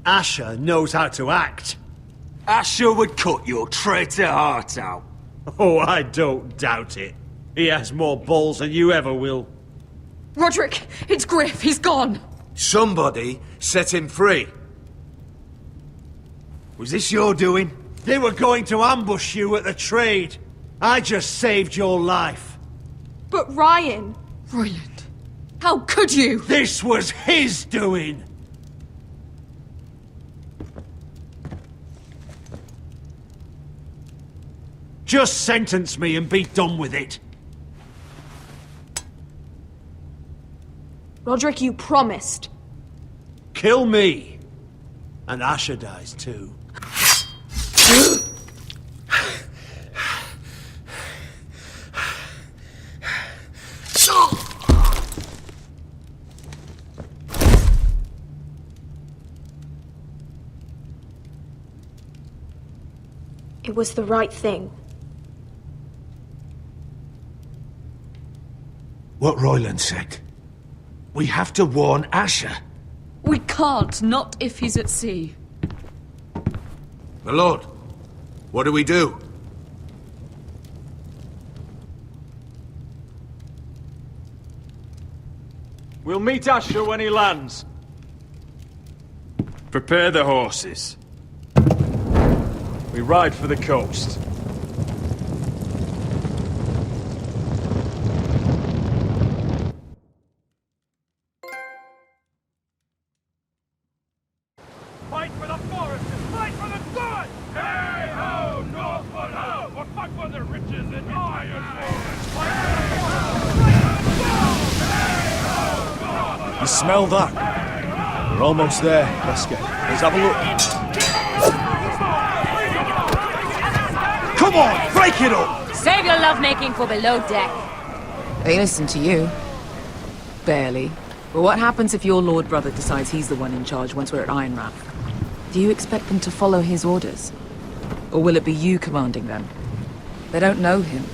Asher knows how to act. Asher would cut your traitor heart out. Oh, I don't doubt it. He has more balls than you ever will. Roderick, it's Griff. He's gone. Somebody set him free. Was this your doing? They were going to ambush you at the trade. I just saved your life. But Ryan... Royland, how could you? This was his doing. Just sentence me and be done with it. Roderick, you promised. Kill me. And Asher dies too. It was the right thing. What Royland said. We have to warn Asher. We can't, not if he's at sea. My lord, what do we do? We'll meet Asher when he lands. Prepare the horses. We ride for the coast. Fight for the forest and fight for the sun! Hey ho, Northwood ho! Or fight for the riches and iron forest! Fight for the forest! Fight for the sun! Hey ho, Northwood! You smell that? We're almost there, Wesker. Let's have a look. Come on, break it up! Save your lovemaking for below deck. They listen to you. Barely. But what happens if your lord brother decides he's the one in charge once we're at Iron Rath? Do you expect them to follow his orders? Or will it be you commanding them? They don't know him.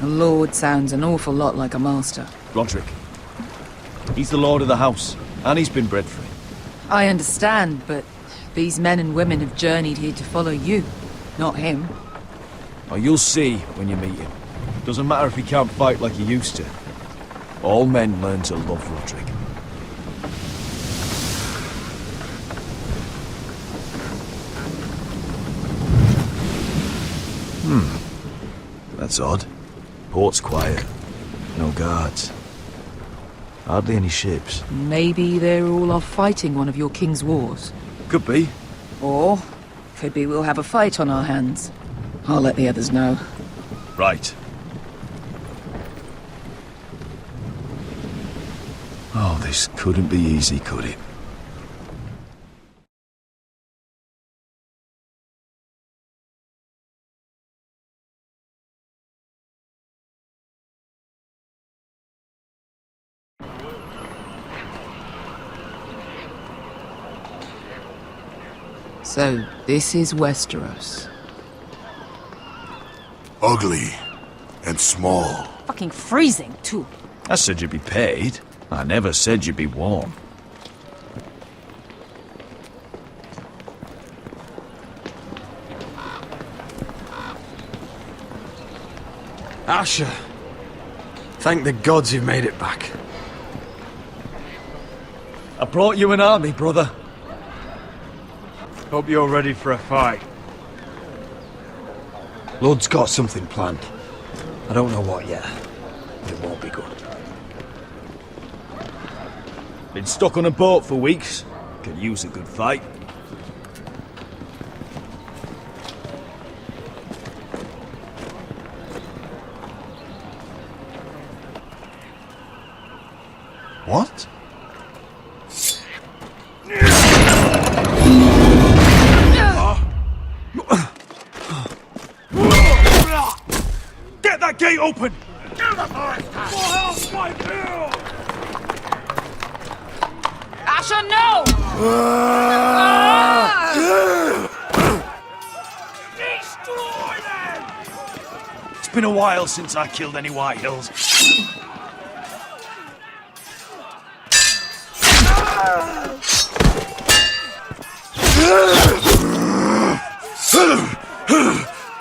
A lord sounds an awful lot like a master. Roderick. He's the lord of the house, and he's been bred for it. I understand, but these men and women have journeyed here to follow you, not him. Oh, you'll see when you meet him. Doesn't matter if he can't fight like he used to. All men learn to love Roderick. That's odd. Port's quiet. No guards. Hardly any ships. Maybe they're all off fighting one of your king's wars. Could be. Or could be we'll have a fight on our hands. I'll let the others know. Right. Oh, this couldn't be easy, could it? So, this is Westeros. Ugly and small. Fucking freezing, too. I said you'd be paid. I never said you'd be warm. Asher. Thank the gods you've made it back. I brought you an army, brother. Hope you're ready for a fight. Lord's got something planned. I don't know what yet, but it won't be good. Been stuck on a boat for weeks. Could use a good fight. What? Get that gate open! Asher, no! It's been a while since I killed any White Hills.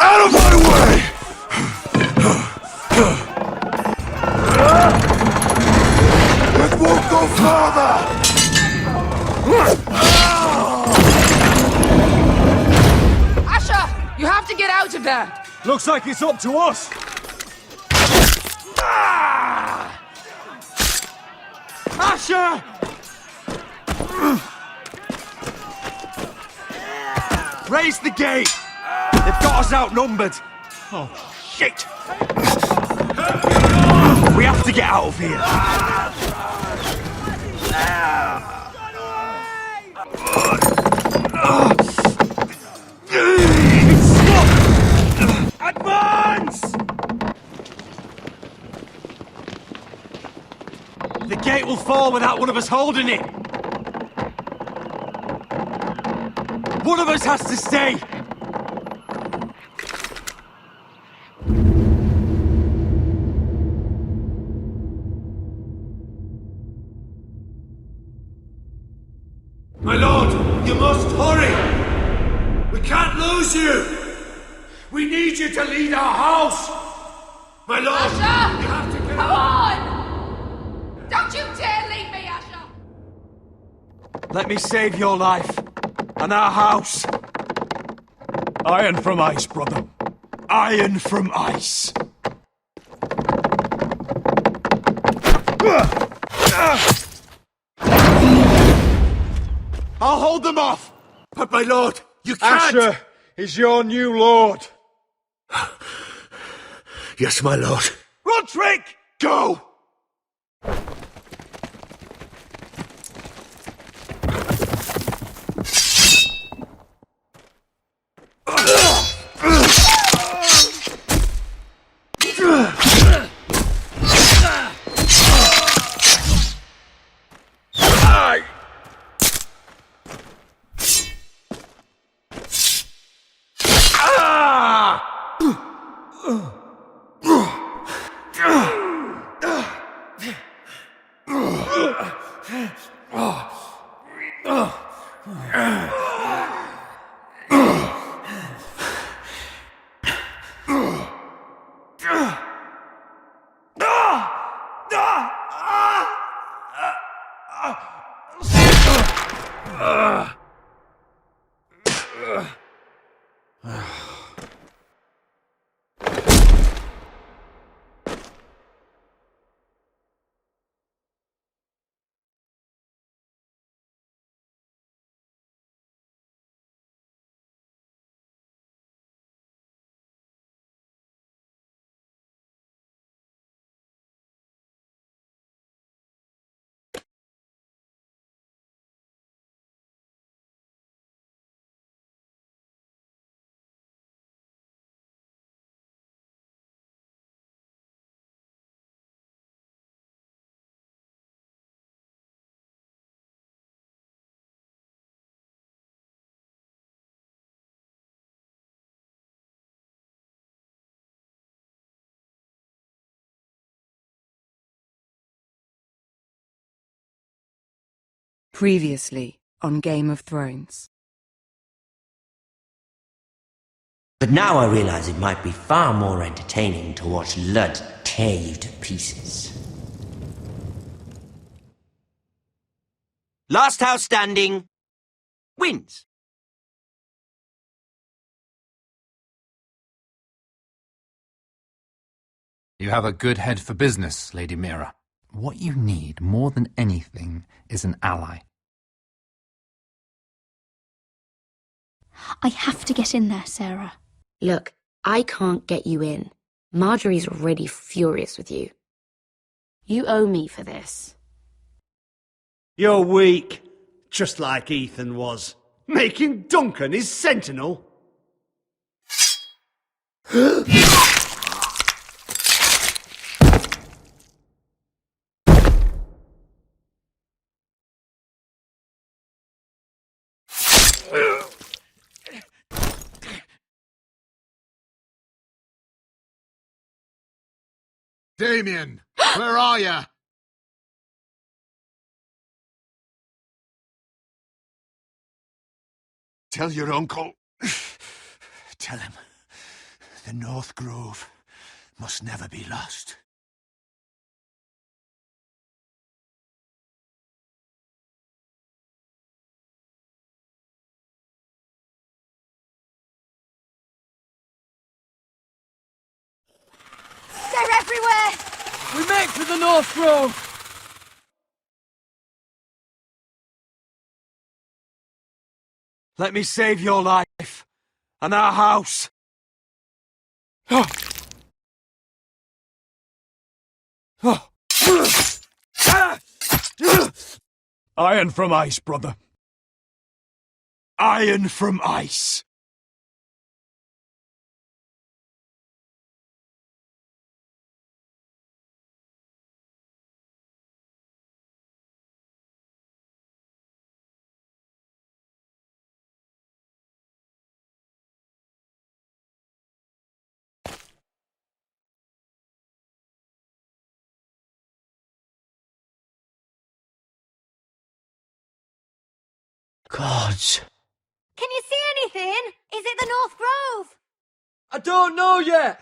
Out of my way! It won't go further! Asher, you have to get out of there! Looks like it's up to us! Asher! Raise the gate! They've got us outnumbered! Oh, shit! We have to get out of here! Advance! The gate will fall without one of us holding it! One of us has to stay! My lord, you must hurry! We can't lose you! We need you to lead our house! My lord, Asher! you have to get Come on! Don't you dare leave me, Asher! Let me save your life and our house. Iron from ice, brother. Iron from ice. I'll hold them off. But my lord, you can't! Asher is your new lord. Yes, my lord. Roderick, go! Previously on Game of Thrones. But now I realize it might be far more entertaining to watch Lud tear you to pieces. Last house standing wins. You have a good head for business, Lady Mira. what you need more than anything is an ally. I have to get in there, Sarah. Look, I can't get you in. Marjorie's already furious with you. You owe me for this. You're weak, just like Ethan was, making Duncan his sentinel. Damien, where are ya? Tell your uncle. Tell him the North Grove must never be lost. They're everywhere! We make for the North Grove! Let me save your life and our house. Iron from ice, brother. Iron from ice. Gods. Can you see anything? Is it the North Grove? I don't know yet!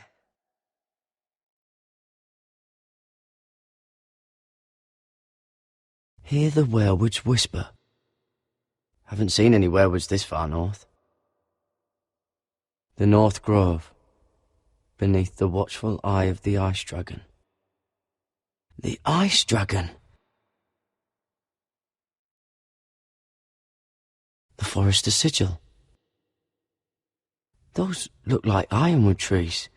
Hear the werewolves whisper. Haven't seen any werewolves this far north. The North Grove, beneath the watchful eye of the Ice Dragon. The Ice Dragon? The Forester's Sigil. Those look like ironwood trees.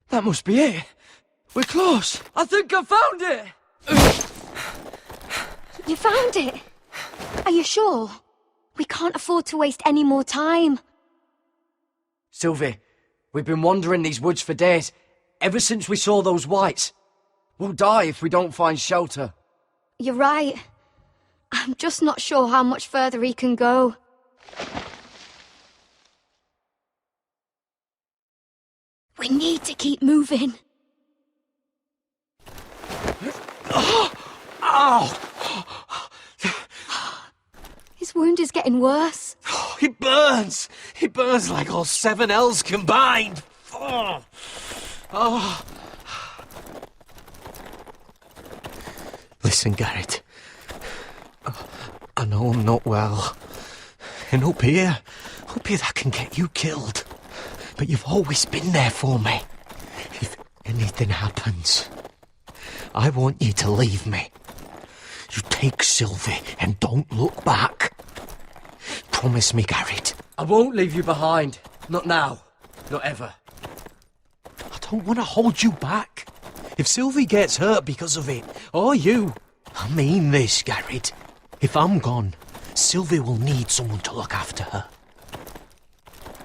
That must be it. We're close. I think I found it. You found it? Are you sure? We can't afford to waste any more time. Sylvie, we've been wandering these woods for days, ever since we saw those whites. We'll die if we don't find shelter. You're right. I'm just not sure how much further he can go. We need to keep moving. Ow! His wound is getting worse. He burns! He burns like all 7 L's combined! Oh. Oh. Listen, Garrett. I know I'm not well. And up here that can get you killed. But you've always been there for me. If anything happens, I want you to leave me. You take Sylvie and don't look back. Promise me, Garrett. I won't leave you behind. Not now. Not ever. I don't want to hold you back. If Sylvie gets hurt because of it, or you, I mean this, Garrett. If I'm gone, Sylvie will need someone to look after her.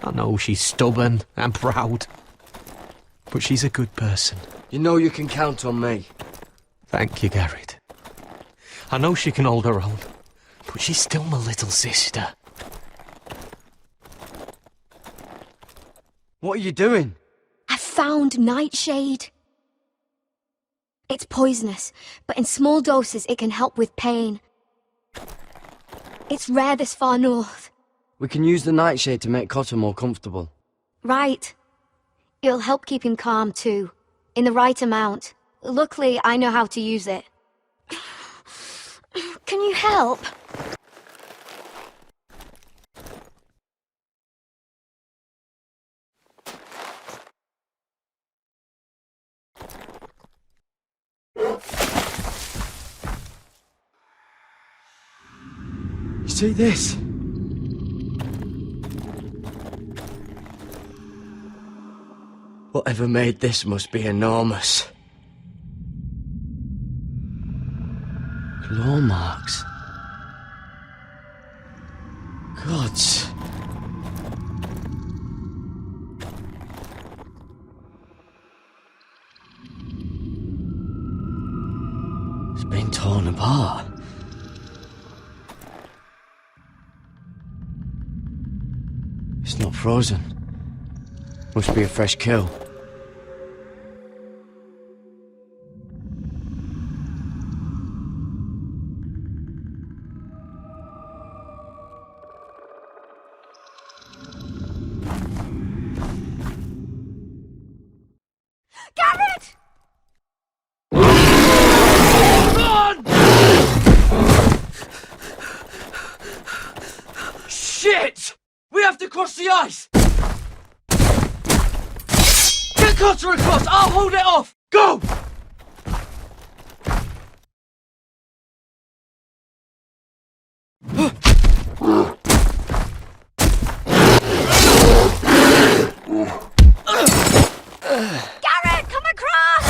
I know she's stubborn and proud, but she's a good person. You know you can count on me. Thank you, Garrett. I know she can hold her own, but she's still my little sister. What are you doing? I found Nightshade. It's poisonous, but in small doses it can help with pain. It's rare this far north. We can use the nightshade to make Cotter more comfortable. Right. It'll help keep him calm, too. In the right amount. Luckily, I know how to use it. Can you help? You see this? Whatever made this must be enormous. Claw marks. Gods. It's been torn apart. It's not frozen. Must be a fresh kill. Garrett! Run! Shit! We have to cross the ice! Get Cutter across! I'll hold it off! Go! Garrett, come across!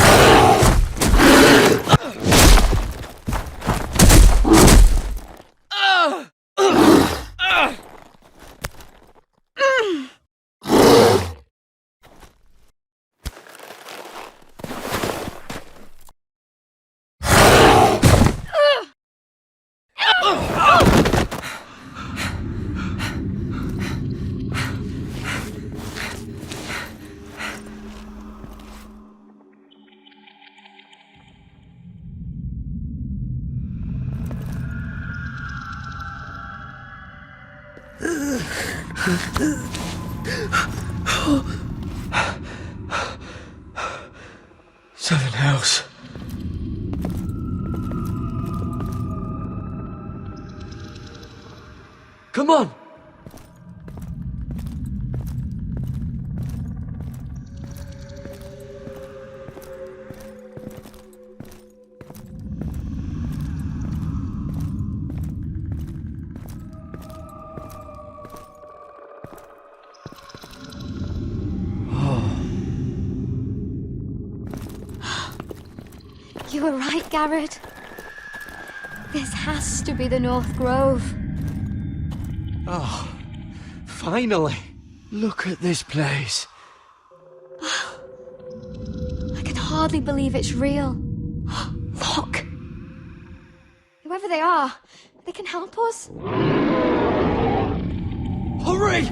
Seven hells. Come on! You were right, Garrett. This has to be the North Grove. Oh, finally. Look at this place. I can hardly believe it's real. Look. Whoever they can help us. Hurry!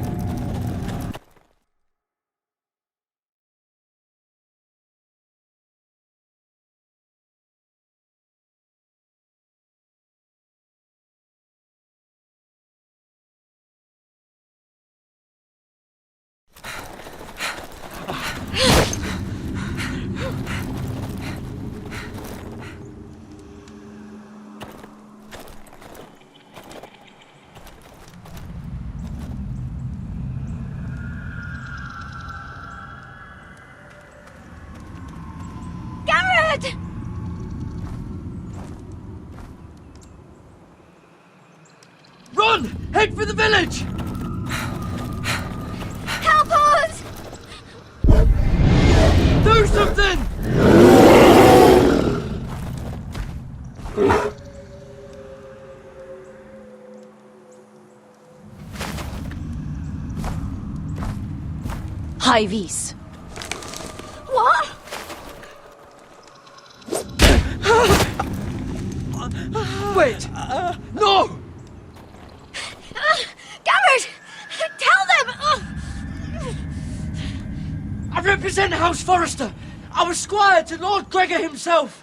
Garrett! Run! Head for the village! Help us! Do something! High vis. What? Wait! No! Garrett! Tell them! I represent House Forrester. I was squire to Lord Gregor himself.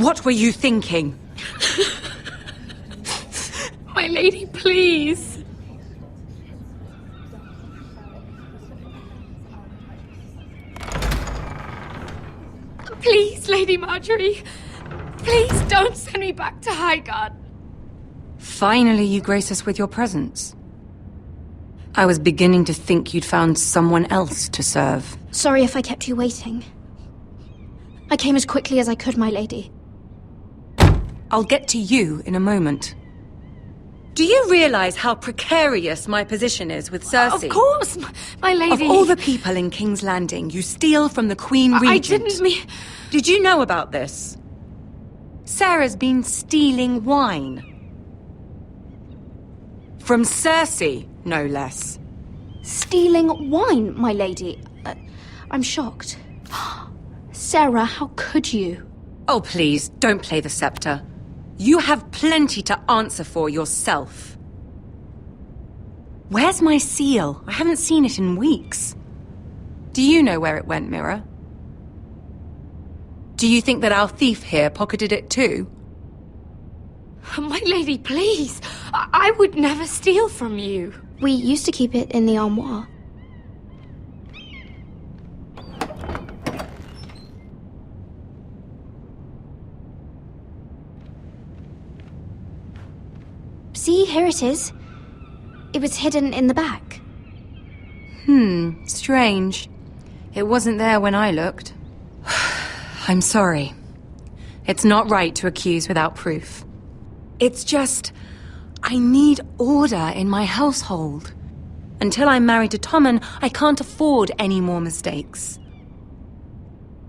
What were you thinking? My lady, please. Please, Lady Marjorie. Please don't send me back to Highgarden. Finally, you grace us with your presence. I was beginning to think you'd found someone else to serve. Sorry if I kept you waiting. I came as quickly as I could, my lady. I'll get to you in a moment. Do you realize how precarious my position is with Cersei? Of course, my lady. Of all the people in King's Landing, you steal from the Queen Regent. I didn't mean... Did you know about this? Sarah's been stealing wine. From Cersei, no less. Stealing wine, my lady? I'm shocked. Sarah, how could you? Oh, please, don't play the scepter. You have plenty to answer for yourself. Where's my seal? I haven't seen it in weeks. Do you know where it went, Mira? Do you think that our thief here pocketed it too? My lady, please. I would never steal from you. We used to keep it in the armoire. See, here it is. It was hidden in the back. Strange. It wasn't there when I looked. I'm sorry. It's not right to accuse without proof. It's just... I need order in my household. Until I'm married to Tommen, I can't afford any more mistakes.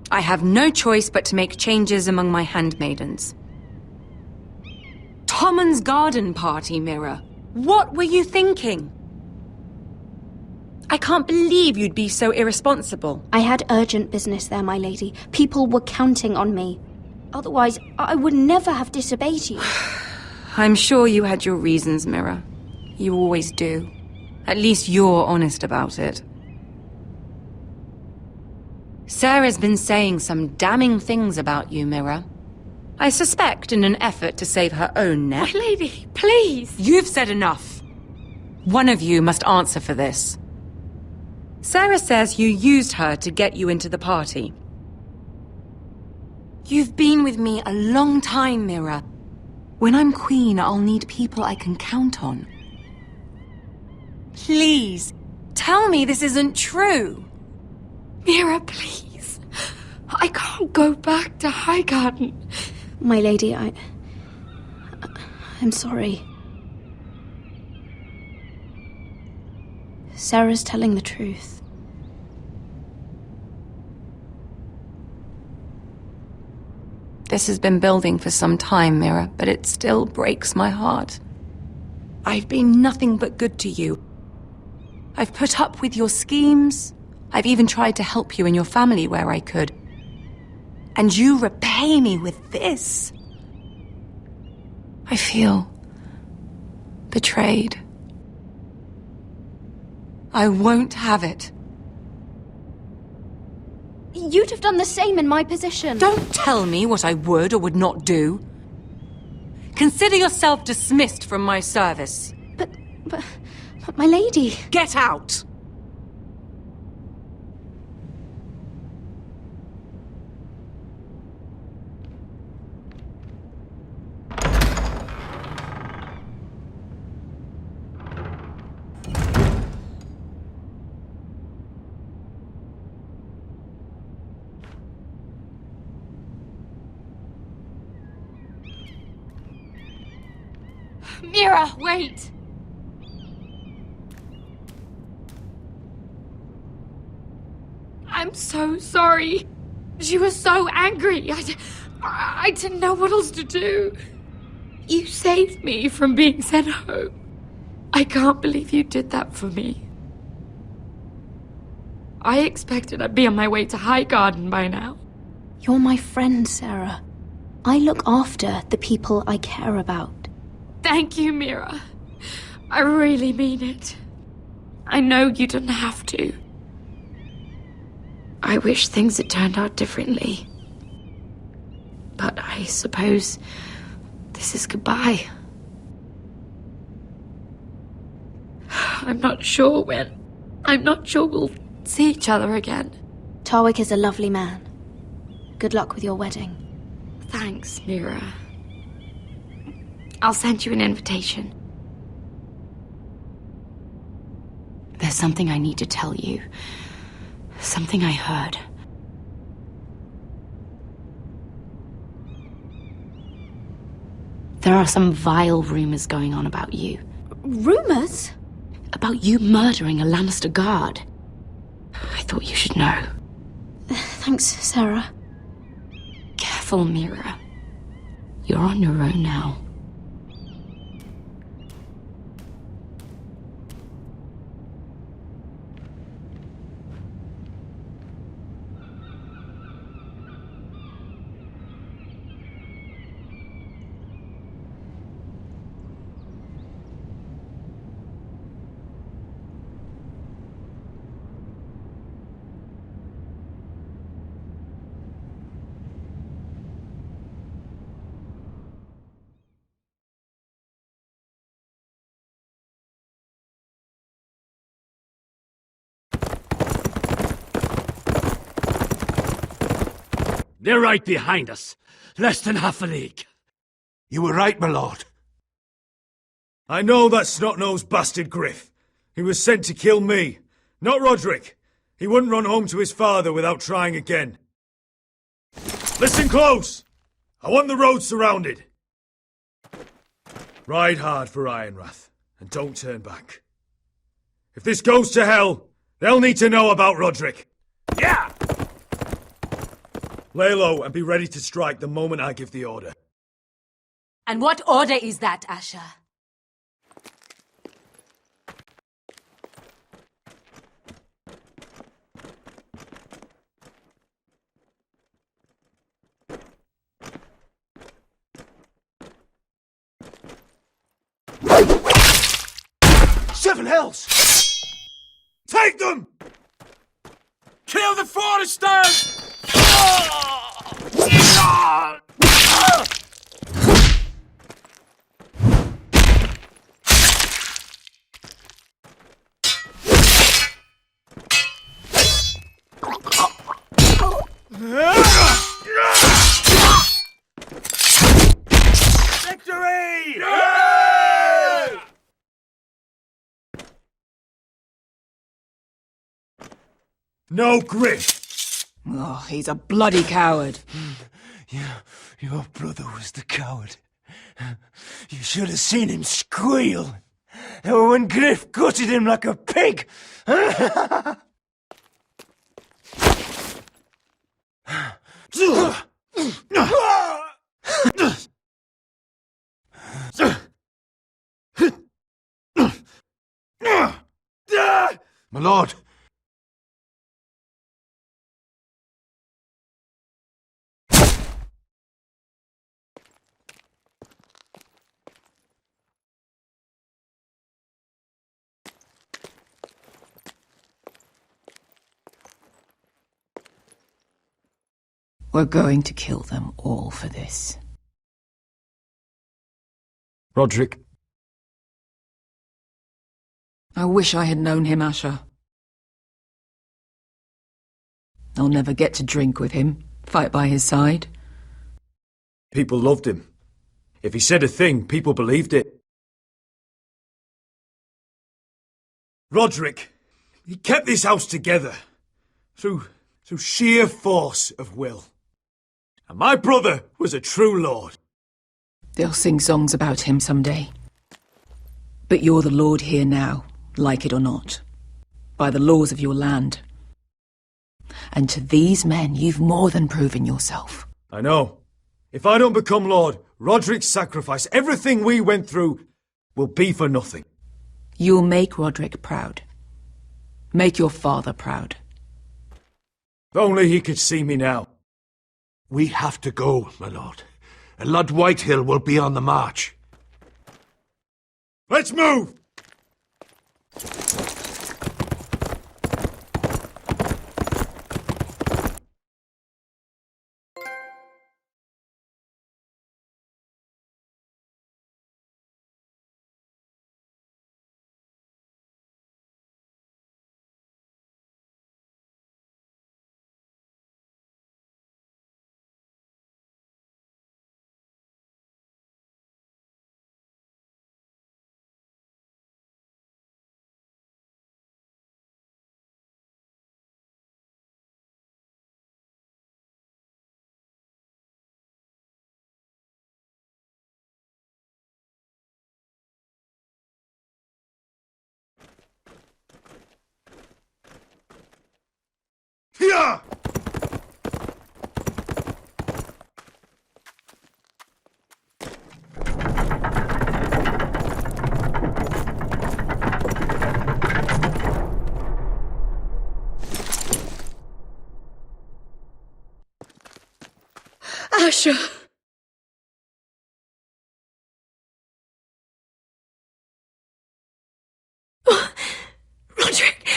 I have no choice but to make changes among my handmaidens. Tommen's garden party, Mira. What were you thinking? I can't believe you'd be so irresponsible. I had urgent business there, my lady. People were counting on me. Otherwise, I would never have disobeyed you. I'm sure you had your reasons, Mira. You always do. At least you're honest about it. Sarah's been saying some damning things about you, Mira. I suspect in an effort to save her own neck. My lady, please! You've said enough. One of you must answer for this. Sarah says you used her to get you into the party. You've been with me a long time, Mira. When I'm queen, I'll need people I can count on. Please, tell me this isn't true. Mira, please. I can't go back to Highgarden. My lady, I'm sorry. Sarah's telling the truth. This has been building for some time, Mira, but it still breaks my heart. I've been nothing but good to you. I've put up with your schemes. I've even tried to help you and your family where I could. And you repay me with this. I feel betrayed. I won't have it. You'd have done the same in my position. Don't tell me what I would or would not do. Consider yourself dismissed from my service. But my lady... Get out! Mira, wait! I'm so sorry. She was so angry. I didn't know what else to do. You saved me from being sent home. I can't believe you did that for me. I expected I'd be on my way to Highgarden by now. You're my friend, Sarah. I look after the people I care about. Thank you, Mira. I really mean it. I know you didn't have to. I wish things had turned out differently. But I suppose this is goodbye. I'm not sure when. I'm not sure we'll see each other again. Tarwick is a lovely man. Good luck with your wedding. Thanks, Mira. I'll send you an invitation. There's something I need to tell you. Something I heard. There are some vile rumors going on about you. Rumors? About you murdering a Lannister guard. I thought you should know. Thanks, Sarah. Careful, Mira. You're on your own now. They're right behind us. Less than half a league. You were right, my lord. I know that snot-nosed bastard Griff. He was sent to kill me, not Roderick. He wouldn't run home to his father without trying again. Listen close! I want the road surrounded. Ride hard for Ironrath, and don't turn back. If this goes to hell, they'll need to know about Roderick. Yeah! Lay low and be ready to strike the moment I give the order. And what order is that, Asher? Seven hells! Take them! Kill the Foresters! Victory! No Griff! Oh, he's a bloody coward. Your brother was the coward. You should have seen him squeal. When Griff gutted him like a pig. My lord. We're going to kill them all for this. Roderick. I wish I had known him, Asher. I'll never get to drink with him, fight by his side. People loved him. If he said a thing, people believed it. Roderick, he kept this house together through sheer force of will. And my brother was a true lord. They'll sing songs about him someday. But you're the lord here now, like it or not, by the laws of your land. And to these men, you've more than proven yourself. I know. If I don't become lord, Roderick's sacrifice, everything we went through, will be for nothing. You'll make Roderick proud. Make your father proud. If only he could see me now. We have to go, my lord. And Lord Whitehill will be on the march. Let's move! Asher! Roderick!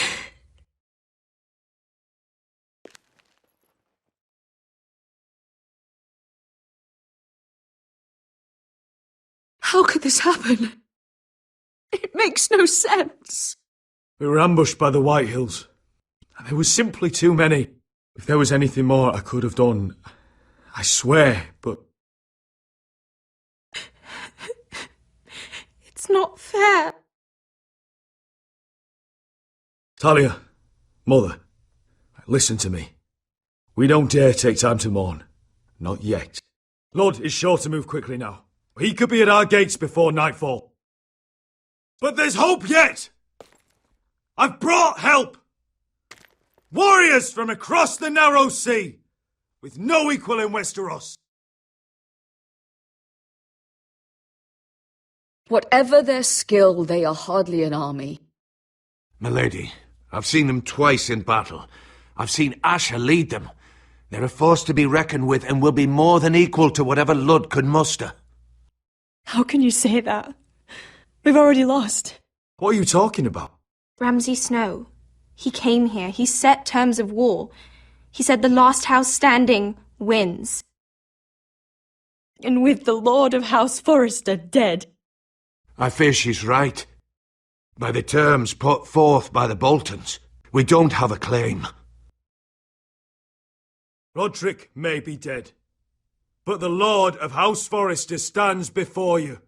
How could this happen? It makes no sense. We were ambushed by the White Hills. And there was simply too many. If there was anything more I could have done, I swear, but... It's not fair. Talia, Mother, listen to me. We don't dare take time to mourn. Not yet. Lud is sure to move quickly now. He could be at our gates before nightfall. But there's hope yet! I've brought help! Warriors from across the narrow sea, with no equal in Westeros. Whatever their skill, they are hardly an army. Milady, I've seen them twice in battle. I've seen Asher lead them. They're a force to be reckoned with and will be more than equal to whatever Lud could muster. How can you say that? We've already lost. What are you talking about? Ramsay Snow. He came here. He set terms of war. He said the last house standing wins. And with the Lord of House Forrester dead. I fear she's right. By the terms put forth by the Boltons, we don't have a claim. Roderick may be dead, but the Lord of House Forrester stands before you.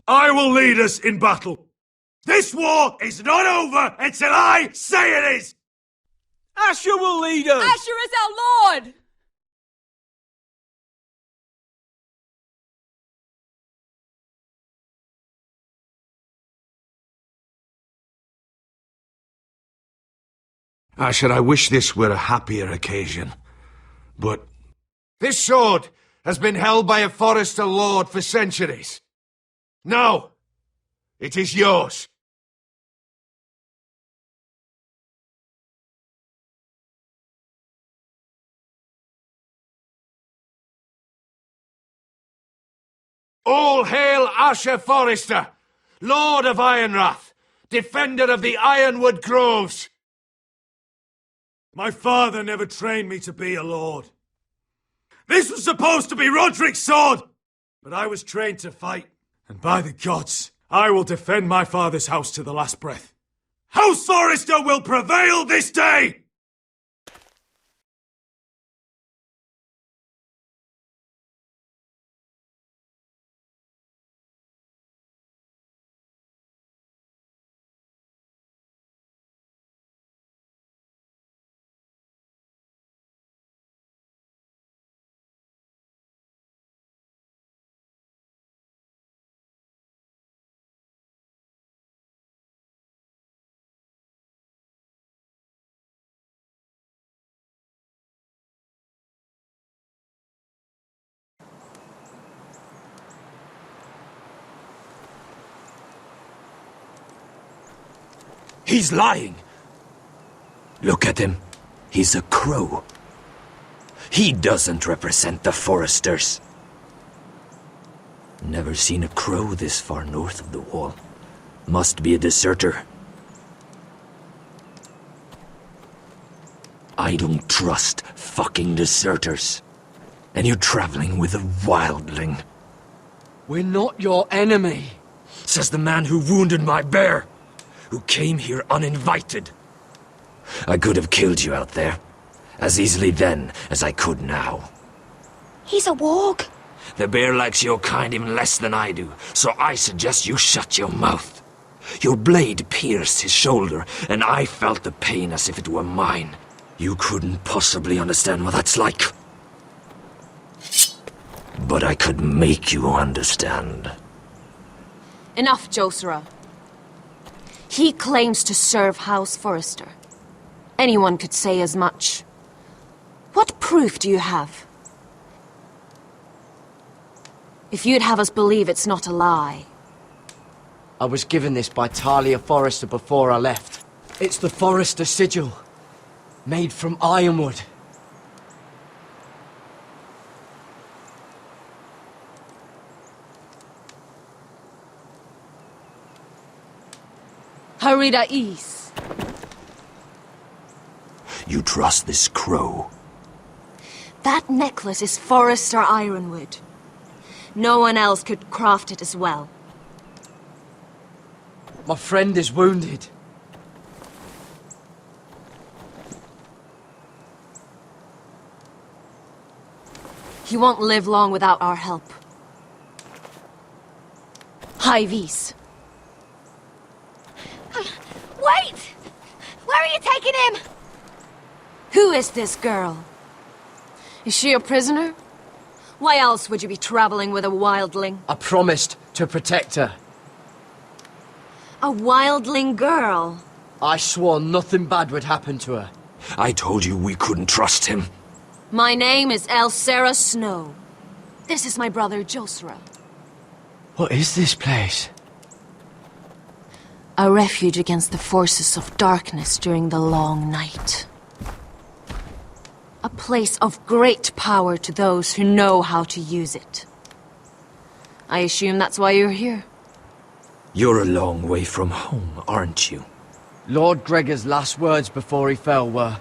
I will lead us in battle. This war is not over until I say it is! Asher will lead us! Asher is our lord! Asher, I wish this were a happier occasion, but this sword has been held by a Forrester lord for centuries. Now, it is yours. All hail Asher Forrester, Lord of Ironrath, defender of the Ironwood Groves. My father never trained me to be a lord. This was supposed to be Roderick's sword, but I was trained to fight. And by the gods, I will defend my father's house to the last breath. House Forrester will prevail this day! He's lying. Look at him. He's a crow. He doesn't represent the Foresters. Never seen a crow this far north of the wall. Must be a deserter. I don't trust fucking deserters. And you're traveling with a wildling. We're not your enemy, says the man who wounded my bear, who came here uninvited. I could have killed you out there, as easily then as I could now. He's a warg. The bear likes your kind even less than I do, so I suggest you shut your mouth. Your blade pierced his shoulder, and I felt the pain as if it were mine. You couldn't possibly understand what that's like. But I could make you understand. Enough, Josera. He claims to serve House Forrester. Anyone could say as much. What proof do you have? If you'd have us believe it's not a lie. I was given this by Talia Forrester before I left. It's the Forrester sigil, made from ironwood. Harida East. You trust this crow? That necklace is Forrester Ironwood. No one else could craft it as well. My friend is wounded. He won't live long without our help. High Vis. Wait! Where are you taking him? Who is this girl? Is she a prisoner? Why else would you be traveling with a wildling? I promised to protect her. A wildling girl? I swore nothing bad would happen to her. I told you we couldn't trust him. My name is Elsera Snow. This is my brother Josra. What is this place? A refuge against the forces of darkness during the long night. A place of great power to those who know how to use it. I assume that's why you're here. You're a long way from home, aren't you? Lord Gregor's last words before he fell were,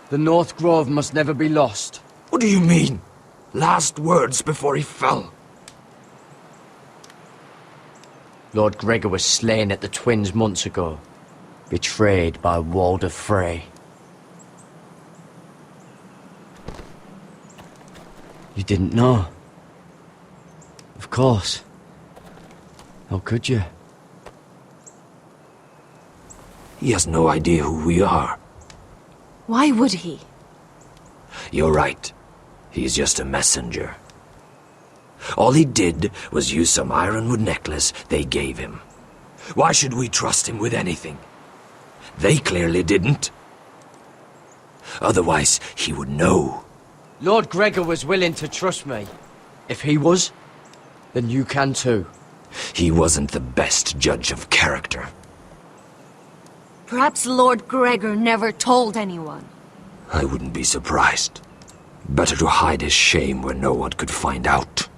"The North Grove must never be lost." What do you mean? Last words before he fell? Lord Gregor was slain at the Twins months ago, betrayed by Walder Frey. You didn't know? Of course. How could you? He has no idea who we are. Why would he? You're right. He's just a messenger. All he did was use some ironwood necklace they gave him. Why should we trust him with anything? They clearly didn't. Otherwise, he would know. Lord Gregor was willing to trust me. If he was, then you can too. He wasn't the best judge of character. Perhaps Lord Gregor never told anyone. I wouldn't be surprised. Better to hide his shame where no one could find out.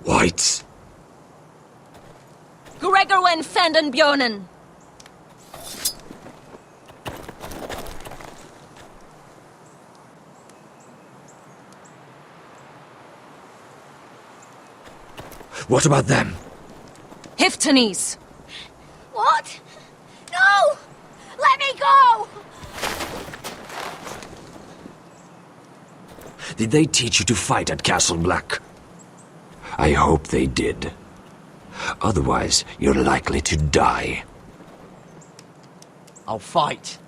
Whites. Gregor wen fenden björnen. What about them? Hiftanes. What? No! Let me go! Did they teach you to fight at Castle Black? I hope they did. Otherwise, you're likely to die. I'll fight.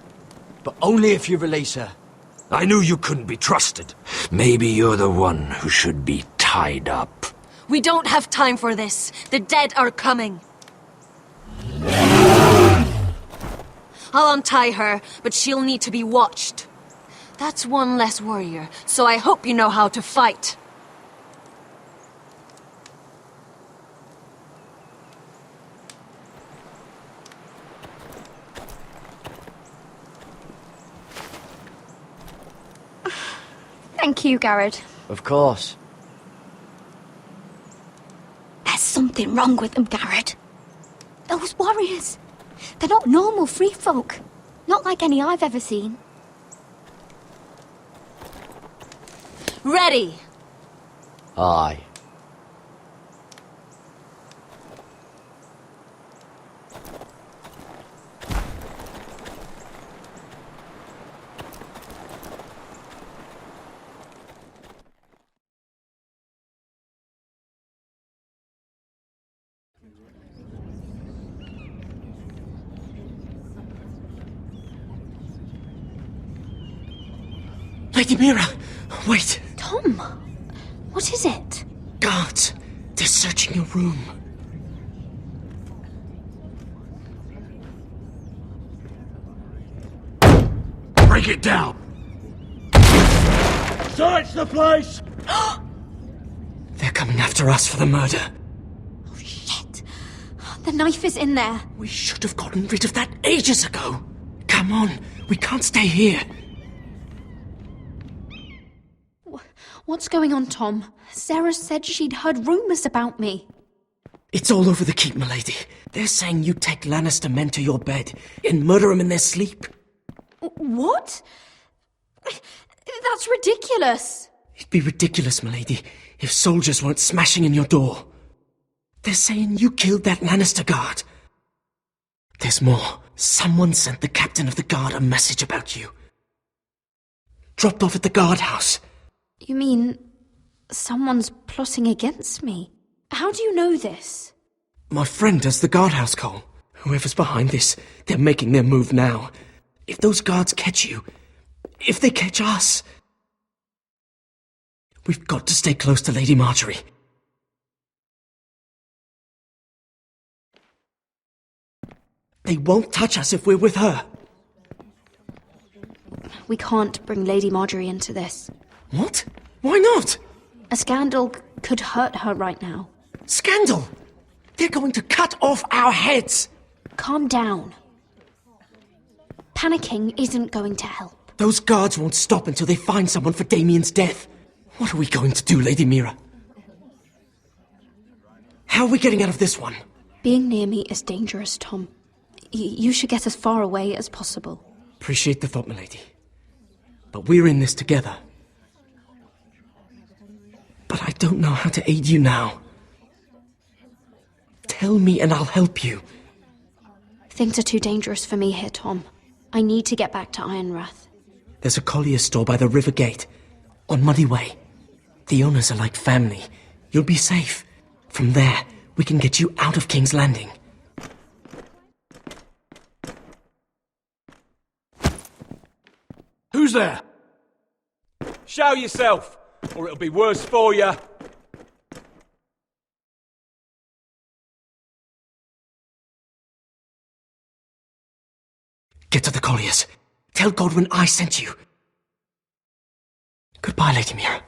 But only if you release her. I knew you couldn't be trusted. Maybe you're the one who should be tied up. We don't have time for this. The dead are coming. I'll untie her, but she'll need to be watched. That's one less warrior, so I hope you know how to fight. Thank you, Garrett. Of course. There's something wrong with them, Garrett. Those warriors. They're not normal free folk. Not like any I've ever seen. Ready! Aye. Lady Mira, wait. Tom, what is it? Guards, they're searching your room. Break it down! Search the place! They're coming after us for the murder. Oh, shit. The knife is in there. We should have gotten rid of that ages ago. Come on, we can't stay here. What's going on, Tom? Sarah said she'd heard rumours about me. It's all over the keep, milady. They're saying you take Lannister men to your bed and murder them in their sleep. What? That's ridiculous. It'd be ridiculous, milady, if soldiers weren't smashing in your door. They're saying you killed that Lannister guard. There's more. Someone sent the captain of the guard a message about you. Dropped off at the guardhouse. You mean someone's plotting against me? How do you know this? My friend does the guardhouse call. Whoever's behind this, they're making their move now. If those guards catch you, if they catch us, we've got to stay close to Lady Marjorie. They won't touch us if we're with her. We can't bring Lady Marjorie into this. What? Why not? A scandal could hurt her right now. Scandal? They're going to cut off our heads. Calm down. Panicking isn't going to help. Those guards won't stop until they find someone for Damien's death. What are we going to do, Lady Mira? How are we getting out of this one? Being near me is dangerous, Tom. You should get as far away as possible. Appreciate the thought, milady. But we're in this together. But I don't know how to aid you now. Tell me and I'll help you. Things are too dangerous for me here, Tom. I need to get back to Ironrath. There's a collier's store by the river gate, on Muddy Way. The owners are like family. You'll be safe. From there, we can get you out of King's Landing. Who's there? Show yourself, or it'll be worse for you. Get to the colliers. Tell Godwin I sent you. Goodbye, Lady Mira.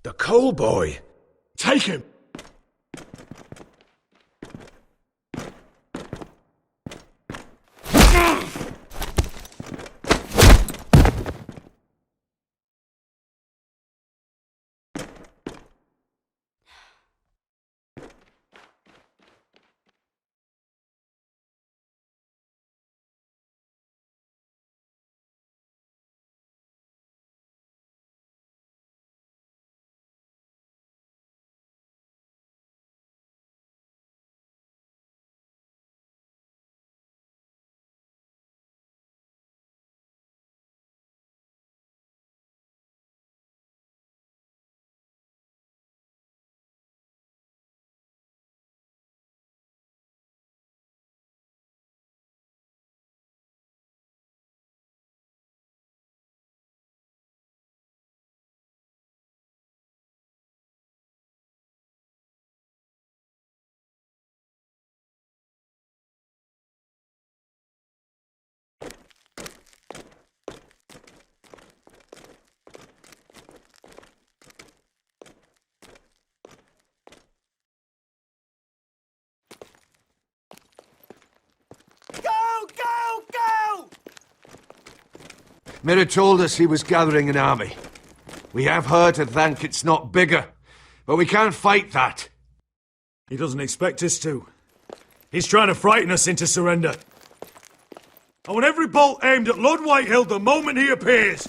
The coal boy. Take him. Mira told us he was gathering an army. We have her to thank it's not bigger, but we can't fight that. He doesn't expect us to. He's trying to frighten us into surrender. I want every bolt aimed at Lord Whitehill the moment he appears.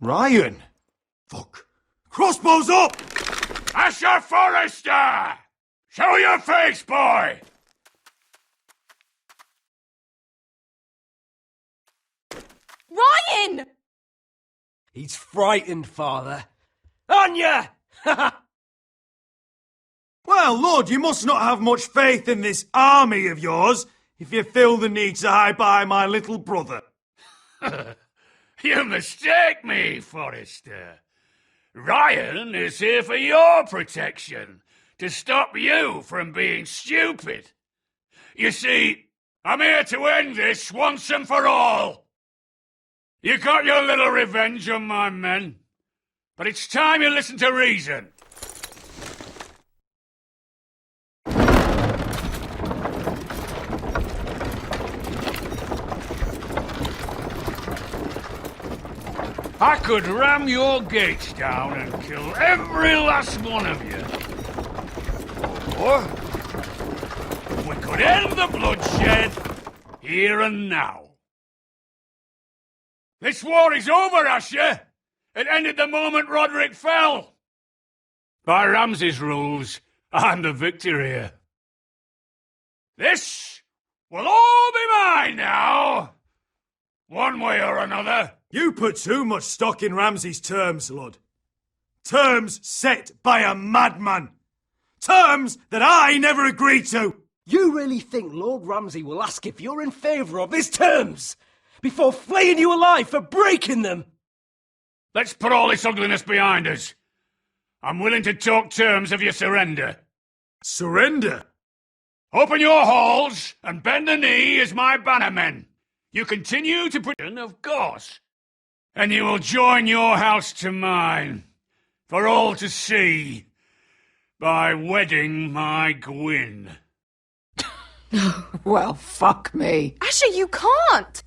Ryan! Fuck. Crossbows up! Asher Forrester! Show your face, boy! Ryan! He's frightened, Father. Aren't ya? Well, Lord, you must not have much faith in this army of yours if you feel the need to hide by my little brother. You mistake me, Forrester. Ryan is here for your protection, to stop you from being stupid. You see, I'm here to end this once and for all. You got your little revenge on my men, but it's time you listen to reason. I could ram your gates down and kill every last one of you. Or we could end the bloodshed here and now. This war is over, Asher. It ended the moment Roderick fell. By Ramsay's rules, I'm the victor here. This will all be mine now. One way or another. You put too much stock in Ramsay's terms, Lord. Terms set by a madman. Terms that I never agreed to. You really think Lord Ramsay will ask if you're in favour of his terms before flaying you alive for breaking them? Let's put all this ugliness behind us. I'm willing to talk terms of your surrender. Surrender? Open your halls and bend the knee as my bannermen. You continue to prison, of course. And you will join your house to mine, for all to see, by wedding my Gwyn. Well, fuck me. Asher, you can't!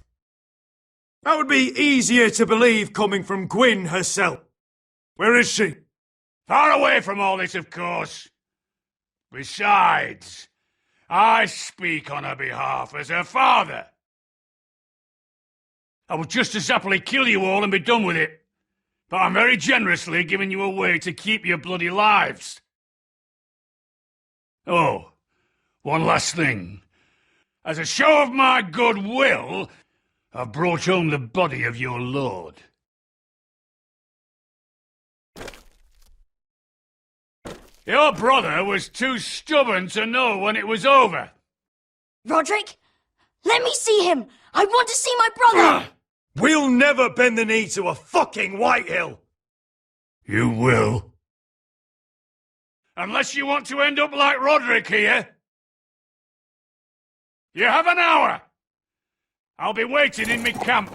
That would be easier to believe coming from Gwyn herself. Where is she? Far away from all this, of course. Besides, I speak on her behalf as her father. I would just as happily kill you all and be done with it. But I'm very generously giving you away to keep your bloody lives. Oh, one last thing. As a show of my goodwill, I've brought home the body of your lord. Your brother was too stubborn to know when it was over. Roderick, let me see him. I want to see my brother. We'll never bend the knee to a fucking Whitehill. You will. Unless you want to end up like Roderick here. You have an hour. I'll be waiting in me camp.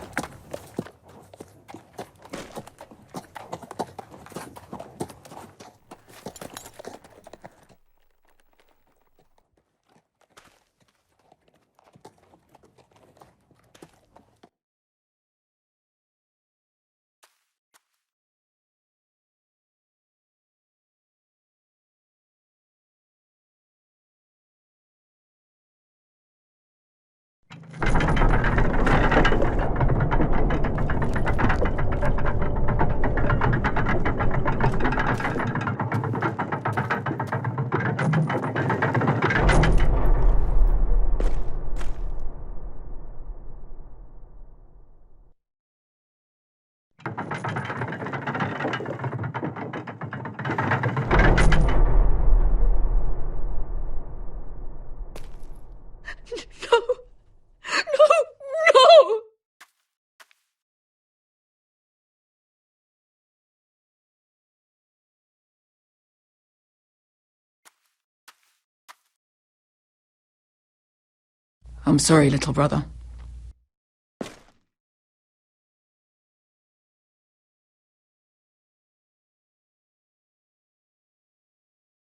I'm sorry, little brother.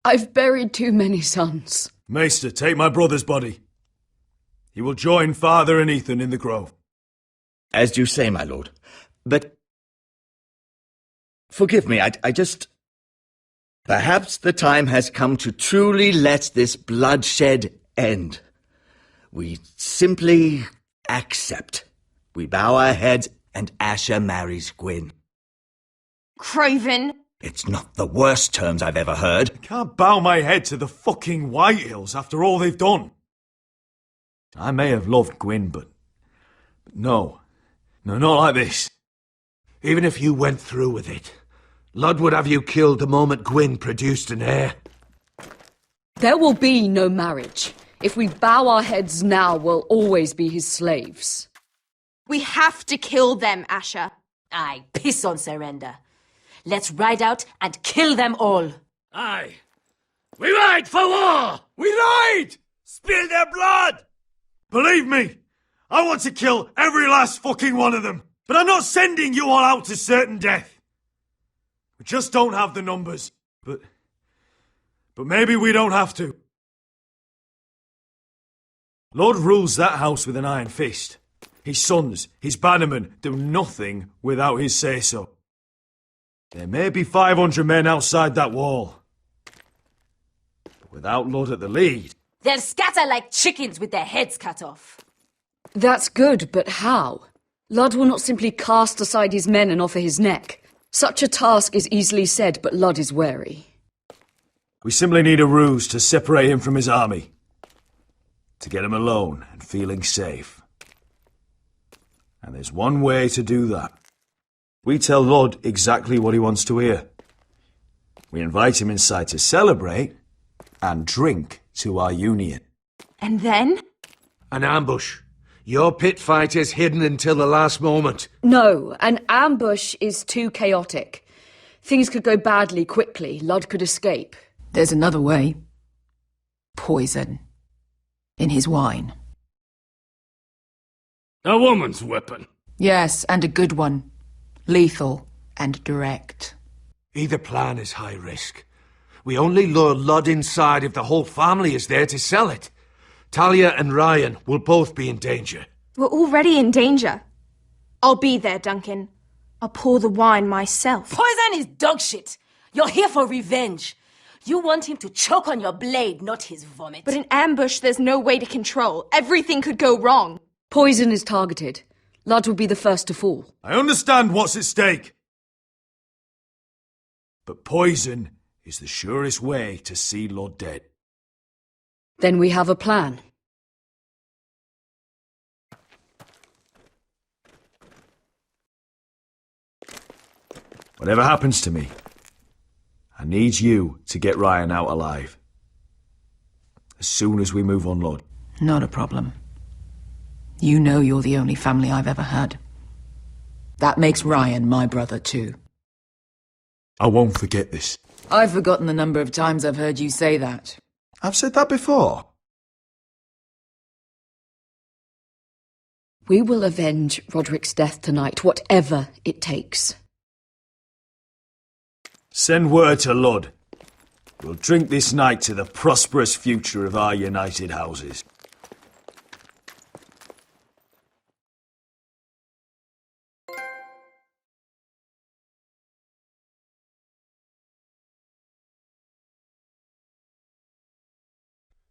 I've buried too many sons. Maester, take my brother's body. He will join father and Ethan in the grove. As you say, my lord. But forgive me, I just... Perhaps the time has come to truly let this bloodshed end. We simply accept. We bow our heads and Asher marries Gwyn. Craven! It's not the worst terms I've ever heard. I can't bow my head to the fucking Whitehills after all they've done. I may have loved Gwyn, but no. No, not like this. Even if you went through with it, Lud would have you killed the moment Gwyn produced an heir. There will be no marriage. If we bow our heads now, we'll always be his slaves. We have to kill them, Asher. Aye, piss on surrender. Let's ride out and kill them all. Aye. We ride for war! We ride! Spill their blood! Believe me, I want to kill every last fucking one of them. But I'm not sending you all out to certain death. We just don't have the numbers. But maybe we don't have to. Lord rules that house with an iron fist. his sons, his bannermen do nothing without his say-so. There may be 500 men outside that wall. But without Lud at the lead... They'll scatter like chickens with their heads cut off. That's good, but how? Lud will not simply cast aside his men and offer his neck. Such a task is easily said, but Lud is wary. We simply need a ruse to separate him from his army. To get him alone and feeling safe. And there's one way to do that. We tell Lud exactly what he wants to hear. We invite him inside to celebrate and drink to our union. And then? An ambush. Your pit fighters hidden until the last moment. No, an ambush is too chaotic. Things could go badly quickly. Lud could escape. There's another way. Poison. In his wine. A woman's weapon. Yes, and a good one. Lethal and direct. Either plan is high risk. We only lure Lud inside if the whole family is there to sell it. Talia and Ryan will both be in danger. We're already in danger. I'll be there, Duncan. I'll pour the wine myself. Poison is dog shit. You're here for revenge. You want him to choke on your blade, not his vomit. But in ambush, there's no way to control. Everything could go wrong. Poison is targeted. Lud will be the first to fall. I understand what's at stake. But poison is the surest way to see Lud dead. Then we have a plan. Whatever happens to me, I need you to get Ryan out alive. As soon as we move on Lud. Not a problem. You know you're the only family I've ever had. That makes Ryan my brother too. I won't forget this. I've forgotten the number of times I've heard you say that. I've said that before. We will avenge Roderick's death tonight, whatever it takes. Send word to Lud. We'll drink this night to the prosperous future of our united houses.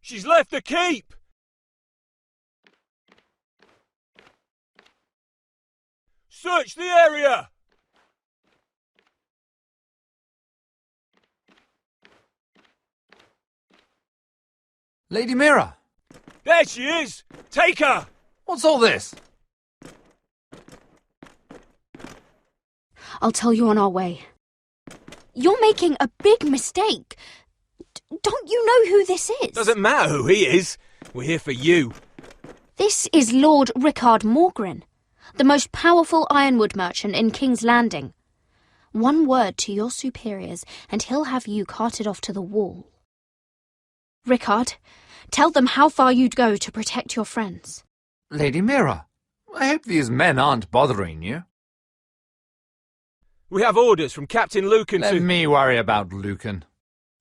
She's left the keep! Search the area! Lady Mira! There she is! Take her! What's all this? I'll tell you on our way. You're making a big mistake. Don't you know who this is? Doesn't matter who he is. We're here for you. This is Lord Rickard Morgren, the most powerful ironwood merchant in King's Landing. One word to your superiors, and he'll have you carted off to the wall. Rickard, tell them how far you'd go to protect your friends. Lady Mira, I hope these men aren't bothering you. We have orders from Captain Lucan to... Let me worry about Lucan.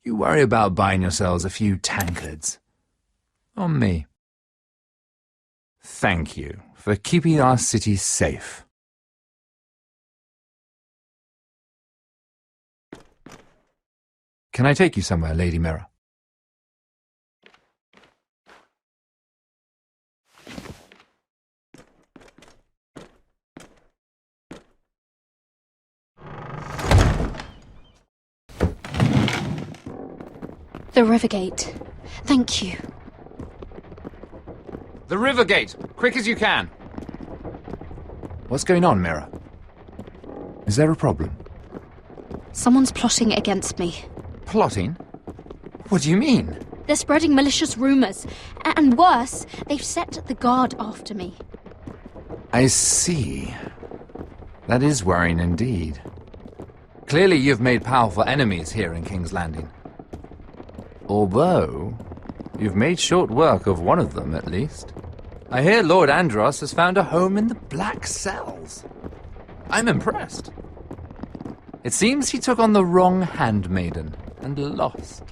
You worry about buying yourselves a few tankards. On me. Thank you for keeping our city safe. Can I take you somewhere, Lady Mira? The Rivergate. Thank you. The Rivergate! Quick as you can! What's going on, Mira? Is there a problem? Someone's plotting against me. Plotting? What do you mean? They're spreading malicious rumours. And worse, they've set the guard after me. I see. That is worrying indeed. Clearly you've made powerful enemies here in King's Landing. Although, you've made short work of one of them, at least. I hear Lord Andros has found a home in the Black Cells. I'm impressed. It seems he took on the wrong handmaiden and lost.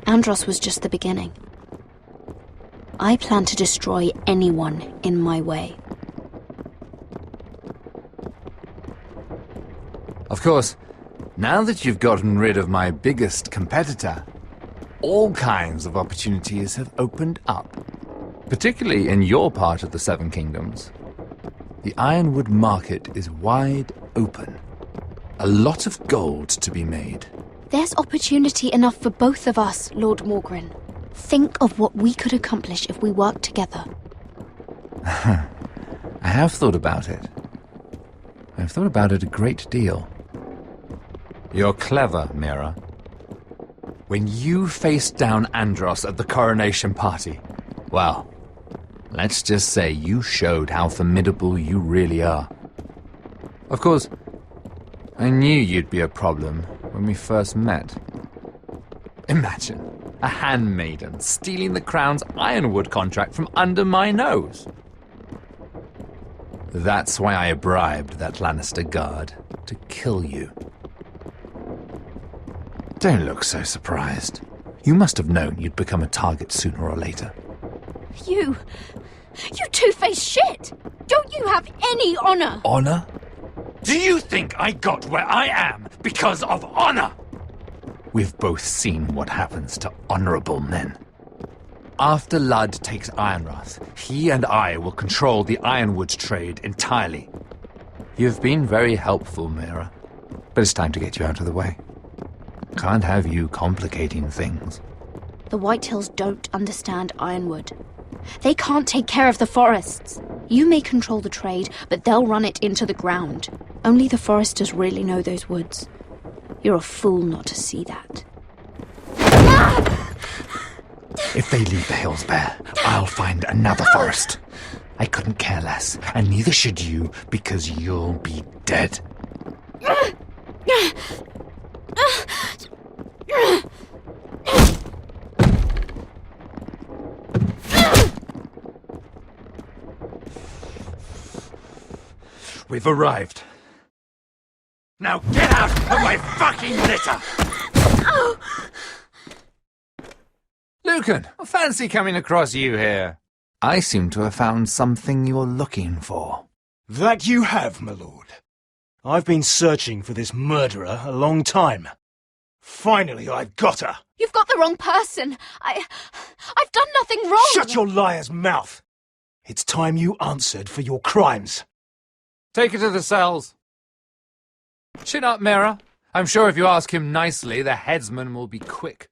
Andros was just the beginning. I plan to destroy anyone in my way. Of course, now that you've gotten rid of my biggest competitor, all kinds of opportunities have opened up. Particularly in your part of the Seven Kingdoms. The Ironwood market is wide open. A lot of gold to be made. There's opportunity enough for both of us, Lord Morgren. Think of what we could accomplish if we worked together. I have thought about it. I've thought about it a great deal. You're clever, Mira. When you faced down Andros at the coronation party, well, let's just say you showed how formidable you really are. Of course, I knew you'd be a problem when we first met. Imagine a handmaiden stealing the crown's Ironwood contract from under my nose. That's why I bribed that Lannister guard to kill you. Don't look so surprised. You must have known you'd become a target sooner or later. You two-faced shit! Don't you have any honor? Honor? Do you think I got where I am because of honor? We've both seen what happens to honorable men. After Ludd takes Ironrath, he and I will control the Ironwood trade entirely. You've been very helpful, Mira, but it's time to get you out of the way. Can't have you complicating things. The Whitehills don't understand Ironwood. They can't take care of the forests. You may control the trade, but they'll run it into the ground. Only the foresters really know those woods. You're a fool not to see that. If they leave the hills bare, I'll find another forest. I couldn't care less, and neither should you, because you'll be dead. We've arrived. Now get out of my fucking litter! Lucan, I fancy coming across you here. I seem to have found something you're looking for. That you have, my lord. I've been searching for this murderer a long time. Finally, I've got her. You've got the wrong person. I've done nothing wrong. Shut your liar's mouth. It's time you answered for your crimes. Take her to the cells. Chin up, Mira. I'm sure if you ask him nicely, the headsman will be quick.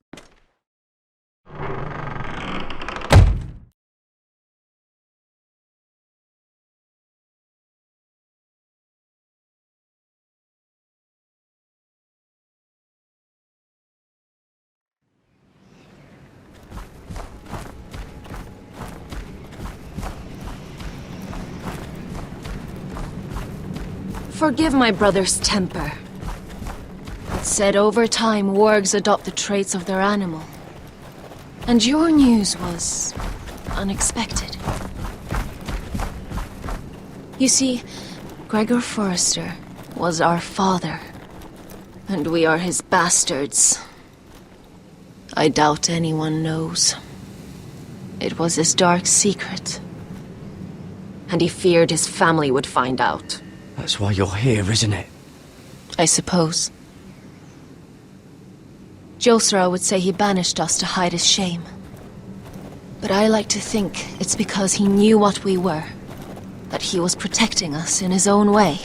Forgive my brother's temper. It's said over time wargs adopt the traits of their animal. And your news was unexpected. You see, Gregor Forrester was our father, and we are his bastards. I doubt anyone knows. It was his dark secret, and he feared his family would find out. That's why you're here, isn't it? I suppose. Josera would say he banished us to hide his shame. But I like to think it's because he knew what we were, that he was protecting us in his own way.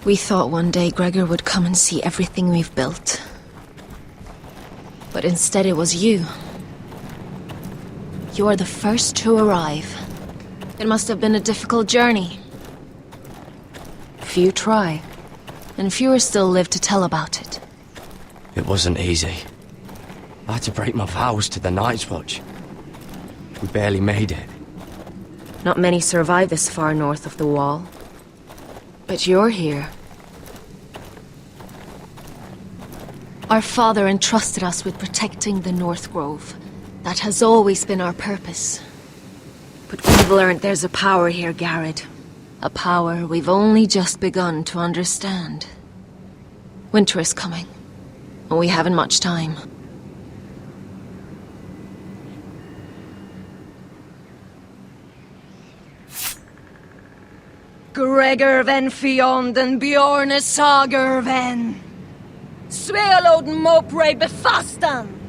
We thought one day Gregor would come and see everything we've built. But instead it was you. You are the first to arrive. It must have been a difficult journey. Few try, and fewer still live to tell about it. It wasn't easy. I had to break my vows to the Night's Watch. We barely made it. Not many survive this far north of the Wall. But you're here. Our father entrusted us with protecting the North Grove. That has always been our purpose. But we've learned there's a power here, Garrett. A power we've only just begun to understand. Winter is coming, and we haven't much time. Gregor ven Fionden Bjorne Sager ven. Svealoden Mopre befastan.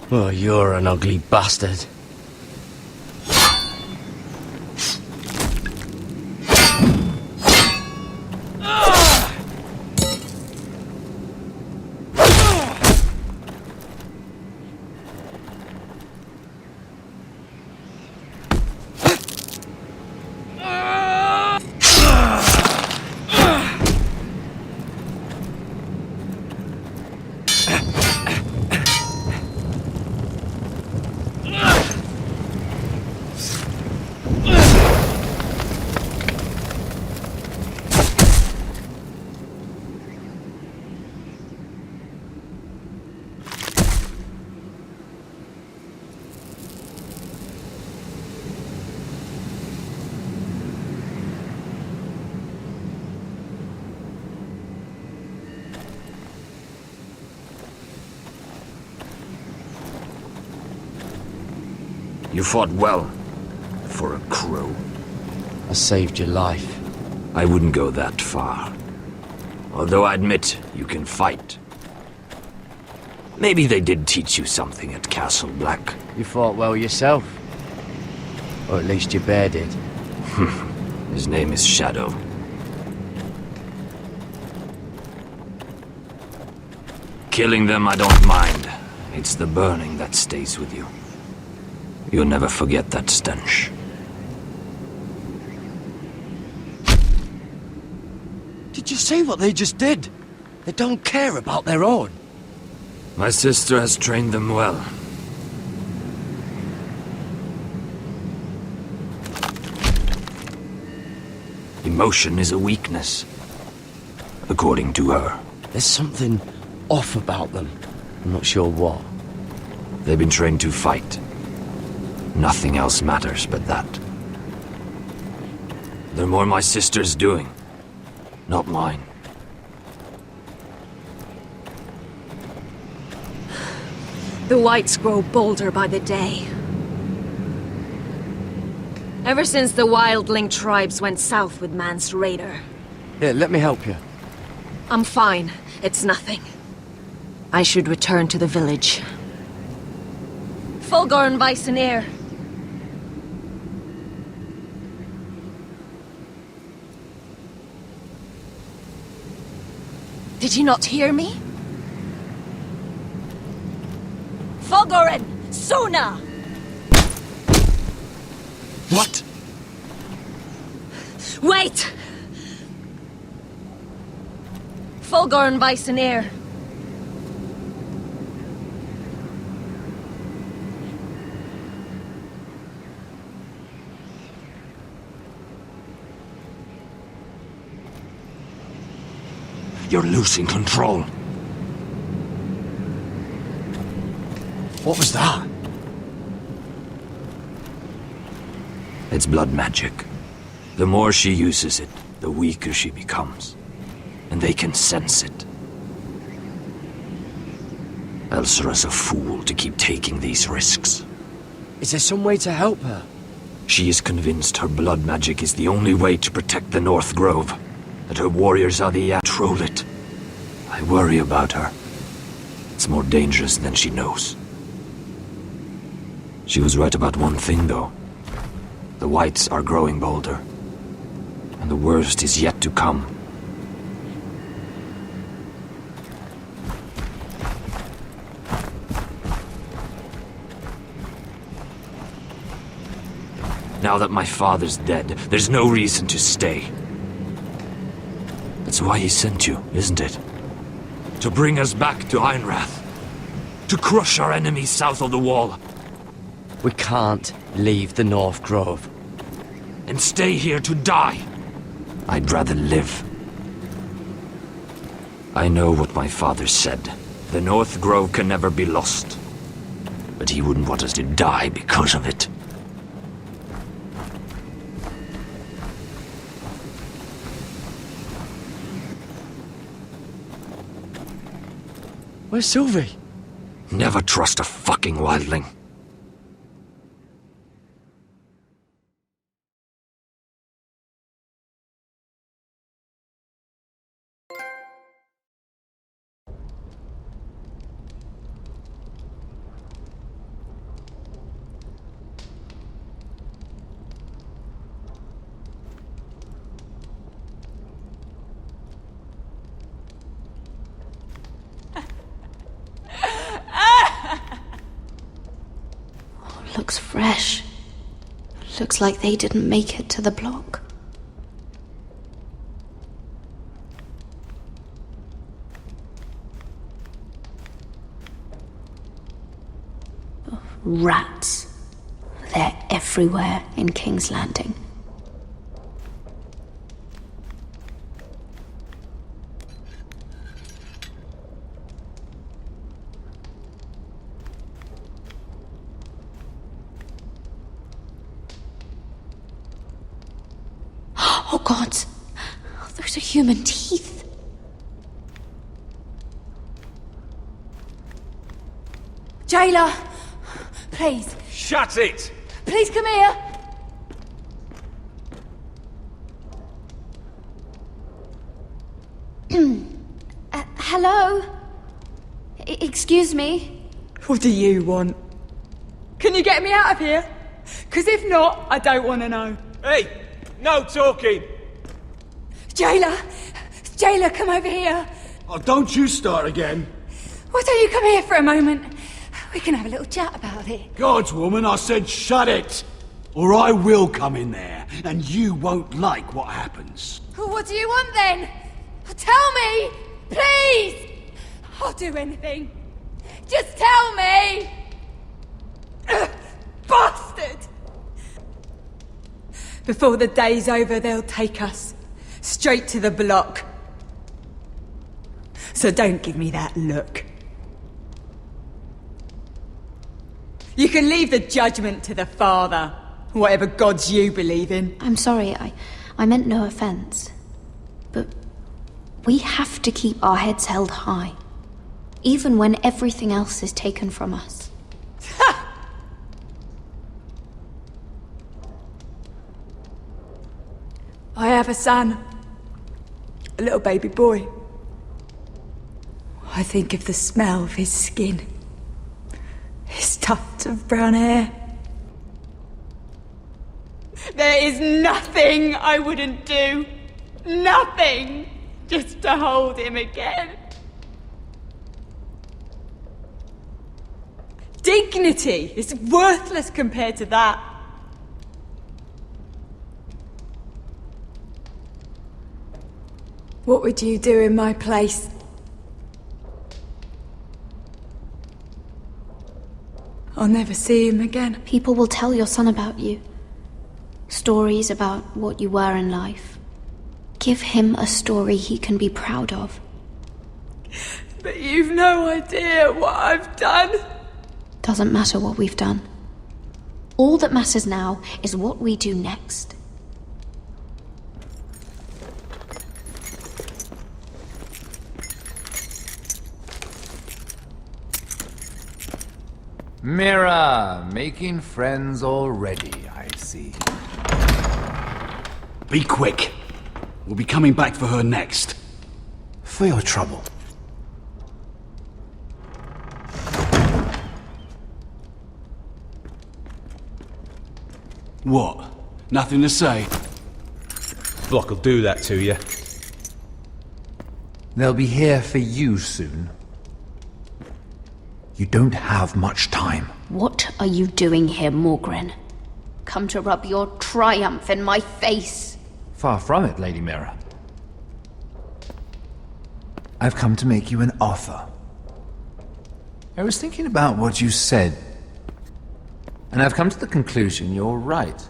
Oh, you're an ugly bastard. You fought well, for a crow. I saved your life. I wouldn't go that far. Although I admit, you can fight. Maybe they did teach you something at Castle Black. You fought well yourself. Or at least your bear did. His name is Shadow. Killing them I don't mind. It's the burning that stays with you. You'll never forget that stench. Did you see what they just did? They don't care about their own. My sister has trained them well. Emotion is a weakness, according to her. There's something off about them. I'm not sure what. They've been trained to fight. Nothing else matters but that. They're more my sister's doing, not mine. The whites grow bolder by the day. Ever since the wildling tribes went south with Man's raider. Here, let me help you. I'm fine. It's nothing. I should return to the village. Fulgorn Bison. Did you not hear me? Fogoren! Sona! What? Wait! Fulgorn Bisoneer. You're losing control. What was that? It's blood magic. The more she uses it, the weaker she becomes. And they can sense it. Elsera's a fool to keep taking these risks. Is there some way to help her? She is convinced her blood magic is the only way to protect the North Grove. That her warriors are the control it. I worry about her. It's more dangerous than she knows. She was right about one thing, though. The Whites are growing bolder. And the worst is yet to come. Now that my father's dead, there's no reason to stay. That's why he sent you, isn't it? To bring us back to Einrath. To crush our enemies south of the wall. We can't leave the North Grove. And stay here to die. I'd rather live. I know what my father said. The North Grove can never be lost. But he wouldn't want us to die because of it. Where's Sylvie? Never trust a fucking wildling. Looks fresh. Looks like they didn't make it to the block. Rats. They're everywhere in King's Landing. Oh God, those are human teeth. Jailer, please. Shut it! Please come here. Hello? Excuse me? What do you want? Can you get me out of here? Because if not, I don't want to know. Hey! No talking! Jailer! Jailer, come over here! Oh, don't you start again. Why don't you come here for a moment? We can have a little chat about it. God's woman, I said shut it! Or I will come in there, and you won't like what happens. What do you want then? Tell me! Please! I'll do anything. Just tell me! Bastard! Before the day's over, they'll take us straight to the block. So don't give me that look. You can leave the judgment to the Father, whatever gods you believe in. I'm sorry, I meant no offense. But we have to keep our heads held high, even when everything else is taken from us. I have a son. A little baby boy. I think of the smell of his skin. His tufts of brown hair. There is nothing I wouldn't do. Nothing! Just to hold him again. Dignity is worthless compared to that. What would you do in my place? I'll never see him again. People will tell your son about you. Stories about what you were in life. Give him a story he can be proud of. But you've no idea what I've done. Doesn't matter what we've done. All that matters now is what we do next. Mira, making friends already, I see. Be quick. We'll be coming back for her next. For your trouble. What? Nothing to say? Block will do that to you. They'll be here for you soon. You don't have much time. What are you doing here, Morgren? Come to rub your triumph in my face. Far from it, Lady Mira. I've come to make you an offer. I was thinking about what you said, and I've come to the conclusion you're right.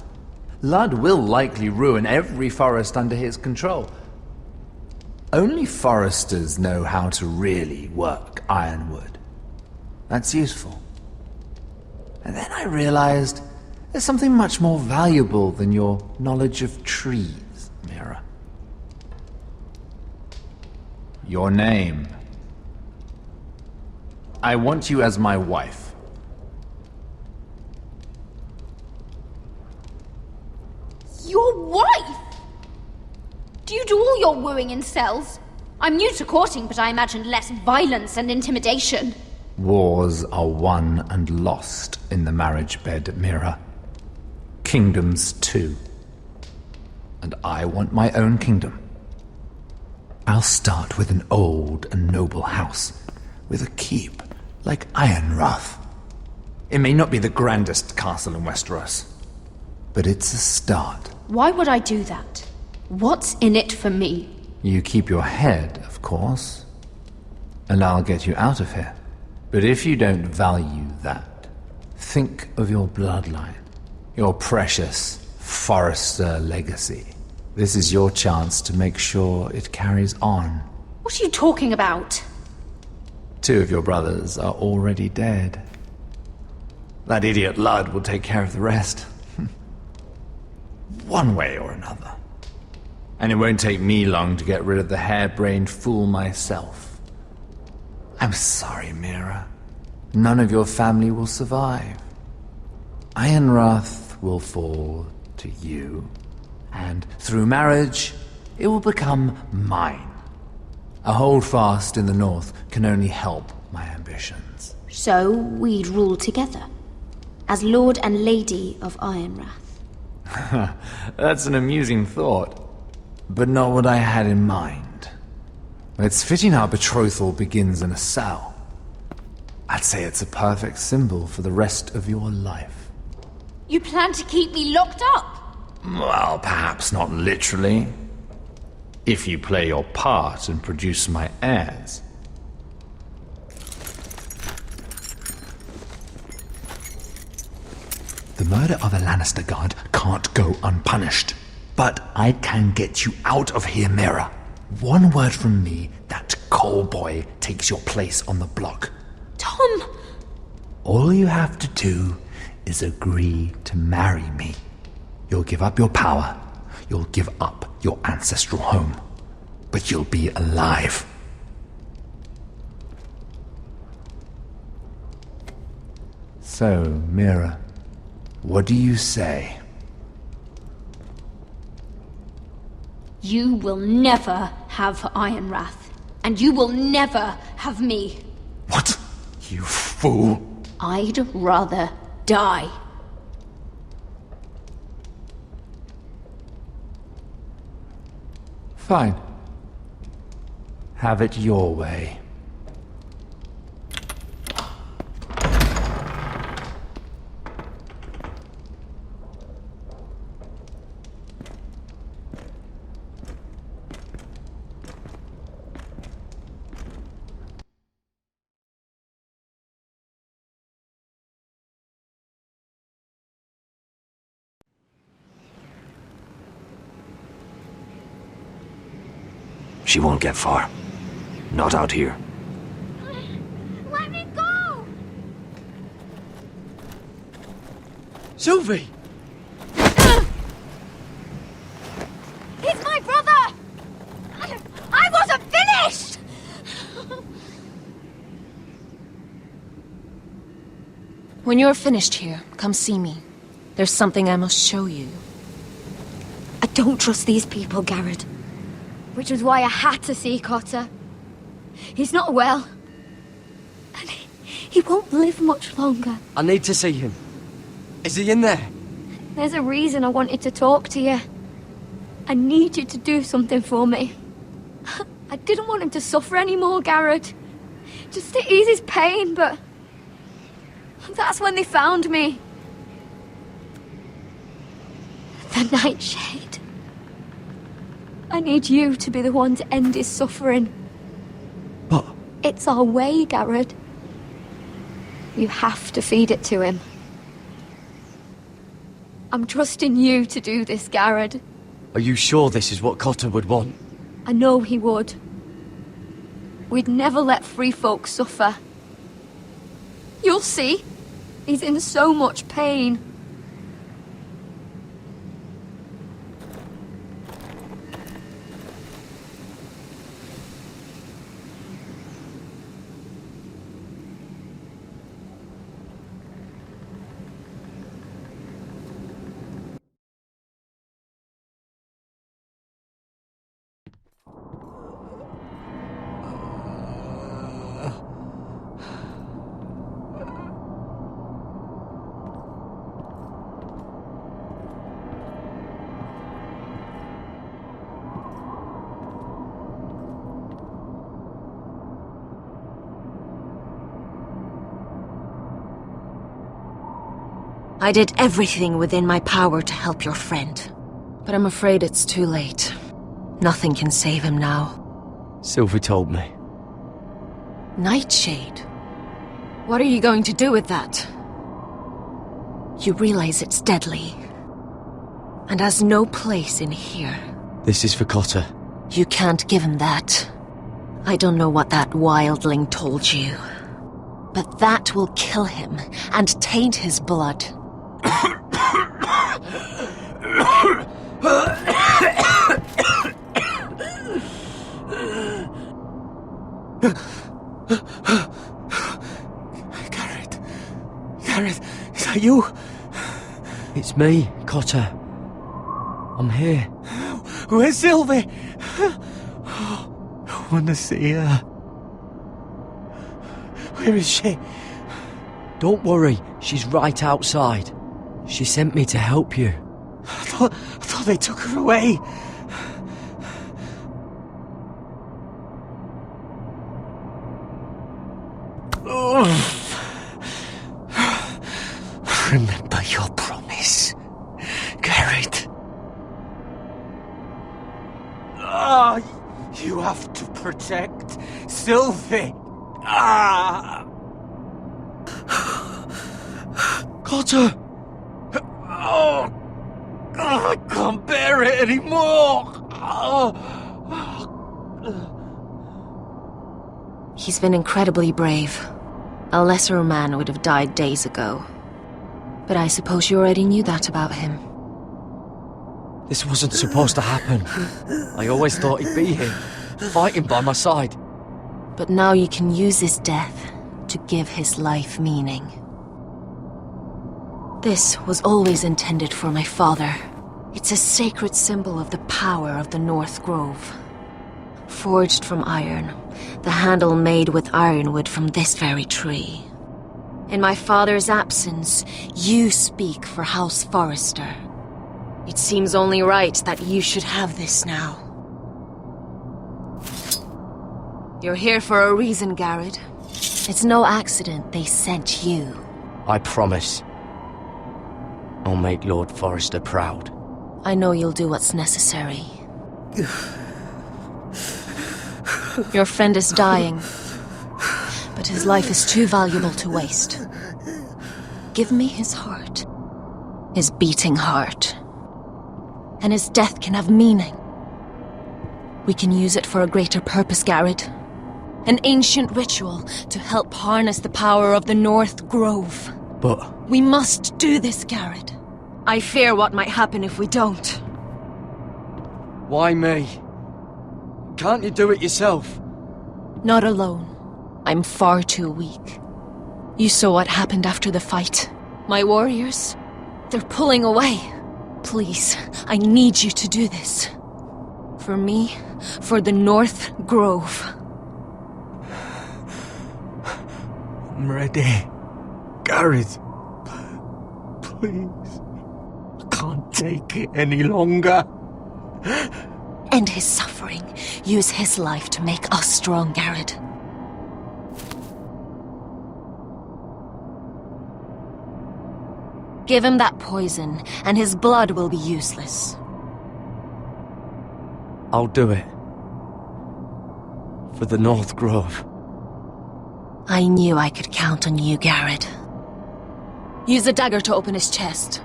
Ludd will likely ruin every forest under his control. Only foresters know how to really work ironwood. That's useful. And then I realized there's something much more valuable than your knowledge of trees, Mira. Your name. I want you as my wife. Your wife? Do you do all your wooing in cells? I'm new to courting, but I imagined less violence and intimidation. Wars are won and lost in the marriage bed, Mira. Kingdoms too. And I want my own kingdom. I'll start with an old and noble house, with a keep, like Ironrath. It may not be the grandest castle in Westeros, but it's a start. Why would I do that? What's in it for me? You keep your head, of course, and I'll get you out of here. But if you don't value that, think of your bloodline, your precious Forrester legacy. This is your chance to make sure it carries on. What are you talking about? 2 of your brothers are already dead. That idiot Ludd will take care of the rest. One way or another. And it won't take me long to get rid of the harebrained fool myself. I'm sorry, Mira. None of your family will survive. Ironrath will fall to you, and through marriage, it will become mine. A holdfast in the north can only help my ambitions. So we'd rule together, as Lord and Lady of Ironrath. That's an amusing thought, but not what I had in mind. It's fitting our betrothal begins in a cell. I'd say it's a perfect symbol for the rest of your life. You plan to keep me locked up? Well, perhaps not literally. If you play your part and produce my heirs. The murder of a Lannister guard can't go unpunished. But I can get you out of here, Mira. One word from me, that coal boy takes your place on the block. Tom! All you have to do is agree to marry me. You'll give up your power. You'll give up your ancestral home. But you'll be alive. So, Mira, what do you say? You will never have Ironrath, and you will never have me. What? You fool! I'd rather die. Fine. have it your way. She won't get far. Not out here. Let me go! Sylvie! He's my brother! I wasn't finished! When you're finished here, come see me. There's something I must show you. I don't trust these people, Garrett. Which was why I had to see Cotter. He's not well. And he won't live much longer. I need to see him. Is he in there? There's a reason I wanted to talk to you. I need you to do something for me. I didn't want him to suffer anymore, Garrett. Just to ease his pain, but... that's when they found me. The Nightshade. I need you to be the one to end his suffering. But... it's our way, Garrett. You have to feed it to him. I'm trusting you to do this, Garrett. Are you sure this is what Cotter would want? I know he would. We'd never let free folk suffer. You'll see. He's in so much pain. I did everything within my power to help your friend. But I'm afraid it's too late. Nothing can save him now. Sylvie told me. Nightshade? What are you going to do with that? You realize it's deadly. And has no place in here. This is for Cotter. You can't give him that. I don't know what that wildling told you. But that will kill him and taint his blood. Garrett, is that you? It's me, Cotter. I'm here. Where's Sylvie? I want to see her. Where is she? Don't worry, she's right outside. She sent me to help you. I thought they took her away. Remember your promise, Garrett. You have to protect Sylvie. Cotter! Oh, I can't bear it anymore. He's been incredibly brave. A lesser man would have died days ago. But I suppose you already knew that about him. This wasn't supposed to happen. I always thought he'd be here, fighting by my side. But now you can use his death to give his life meaning. This was always intended for my father. It's a sacred symbol of the power of the North Grove. Forged from iron, the handle made with ironwood from this very tree. In my father's absence, you speak for House Forrester. It seems only right that you should have this now. You're here for a reason, Garrett. It's no accident they sent you. I promise. I'll make Lord Forrester proud. I know you'll do what's necessary. Your friend is dying, but his life is too valuable to waste. Give me his heart. His beating heart. And his death can have meaning. We can use it for a greater purpose, Garrett. An ancient ritual to help harness the power of the North Grove. But... We must do this, Garrett. I fear what might happen if we don't. Why me? Can't you do it yourself? Not alone. I'm far too weak. You saw what happened after the fight. My warriors, they're pulling away. Please, I need you to do this. For me, for the North Grove. I'm ready. Gareth, please. I can't take it any longer. End his suffering. Use his life to make us strong, Garrett. Give him that poison, and his blood will be useless. I'll do it. For the North Grove. I knew I could count on you, Garrett. Use the dagger to open his chest.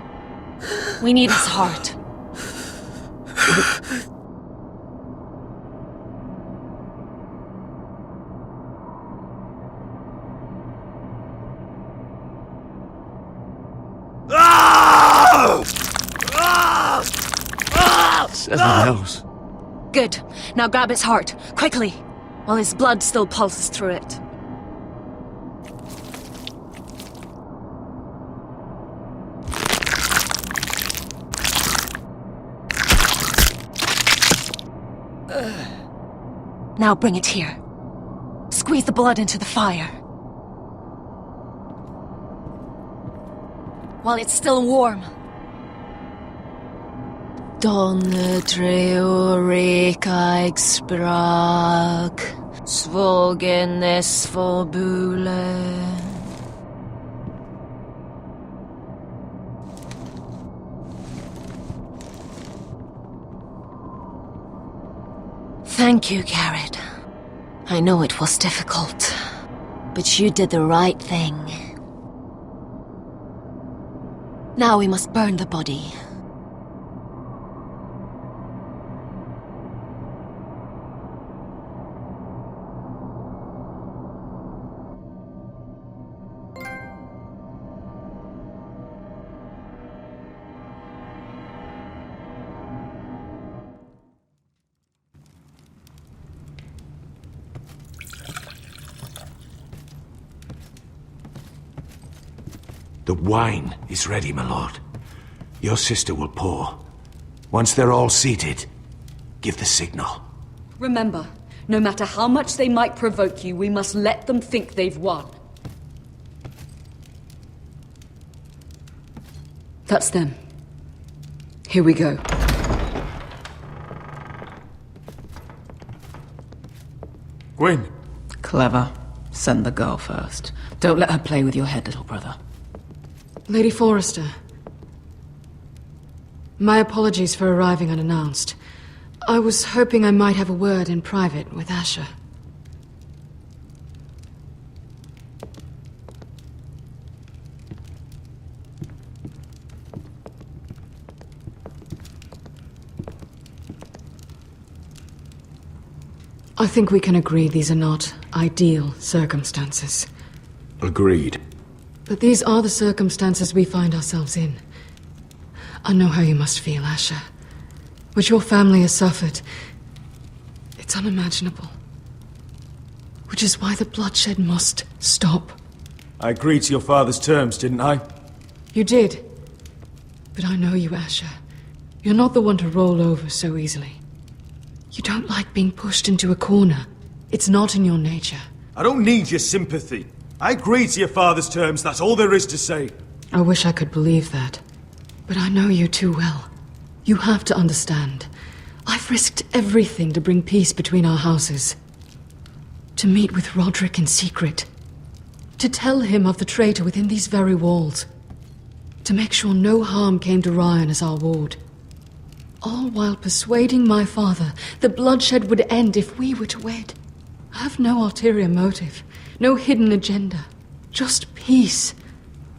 We need his heart. Something else. Good. Now grab his heart, quickly, while his blood still pulses through it. Now bring it here. Squeeze the blood into the fire. While it's still warm. Donne treo rekaig sprak, svogen esfobule. Thank you, Garrett. I know it was difficult, but you did the right thing. Now we must burn the body. The wine is ready, my lord. Your sister will pour. Once they're all seated, give the signal. Remember, no matter how much they might provoke you, we must let them think they've won. That's them. Here we go. Gwyn. Clever. Send the girl first. Don't let her play with your head, little brother. Lady Forrester. My apologies for arriving unannounced. I was hoping I might have a word in private with Asher. I think we can agree these are not ideal circumstances. Agreed. But these are the circumstances we find ourselves in. I know how you must feel, Asher. What your family has suffered, it's unimaginable. Which is why the bloodshed must stop. I agreed to your father's terms, didn't I? You did. But I know you, Asher. You're not the one to roll over so easily. You don't like being pushed into a corner. It's not in your nature. I don't need your sympathy. I agreed to your father's terms, that's all there is to say. I wish I could believe that. But I know you too well. You have to understand. I've risked everything to bring peace between our houses. To meet with Roderick in secret. To tell him of the traitor within these very walls. To make sure no harm came to Ryan as our ward. All while persuading my father the bloodshed would end if we were to wed. I have no ulterior motive, no hidden agenda. Just peace,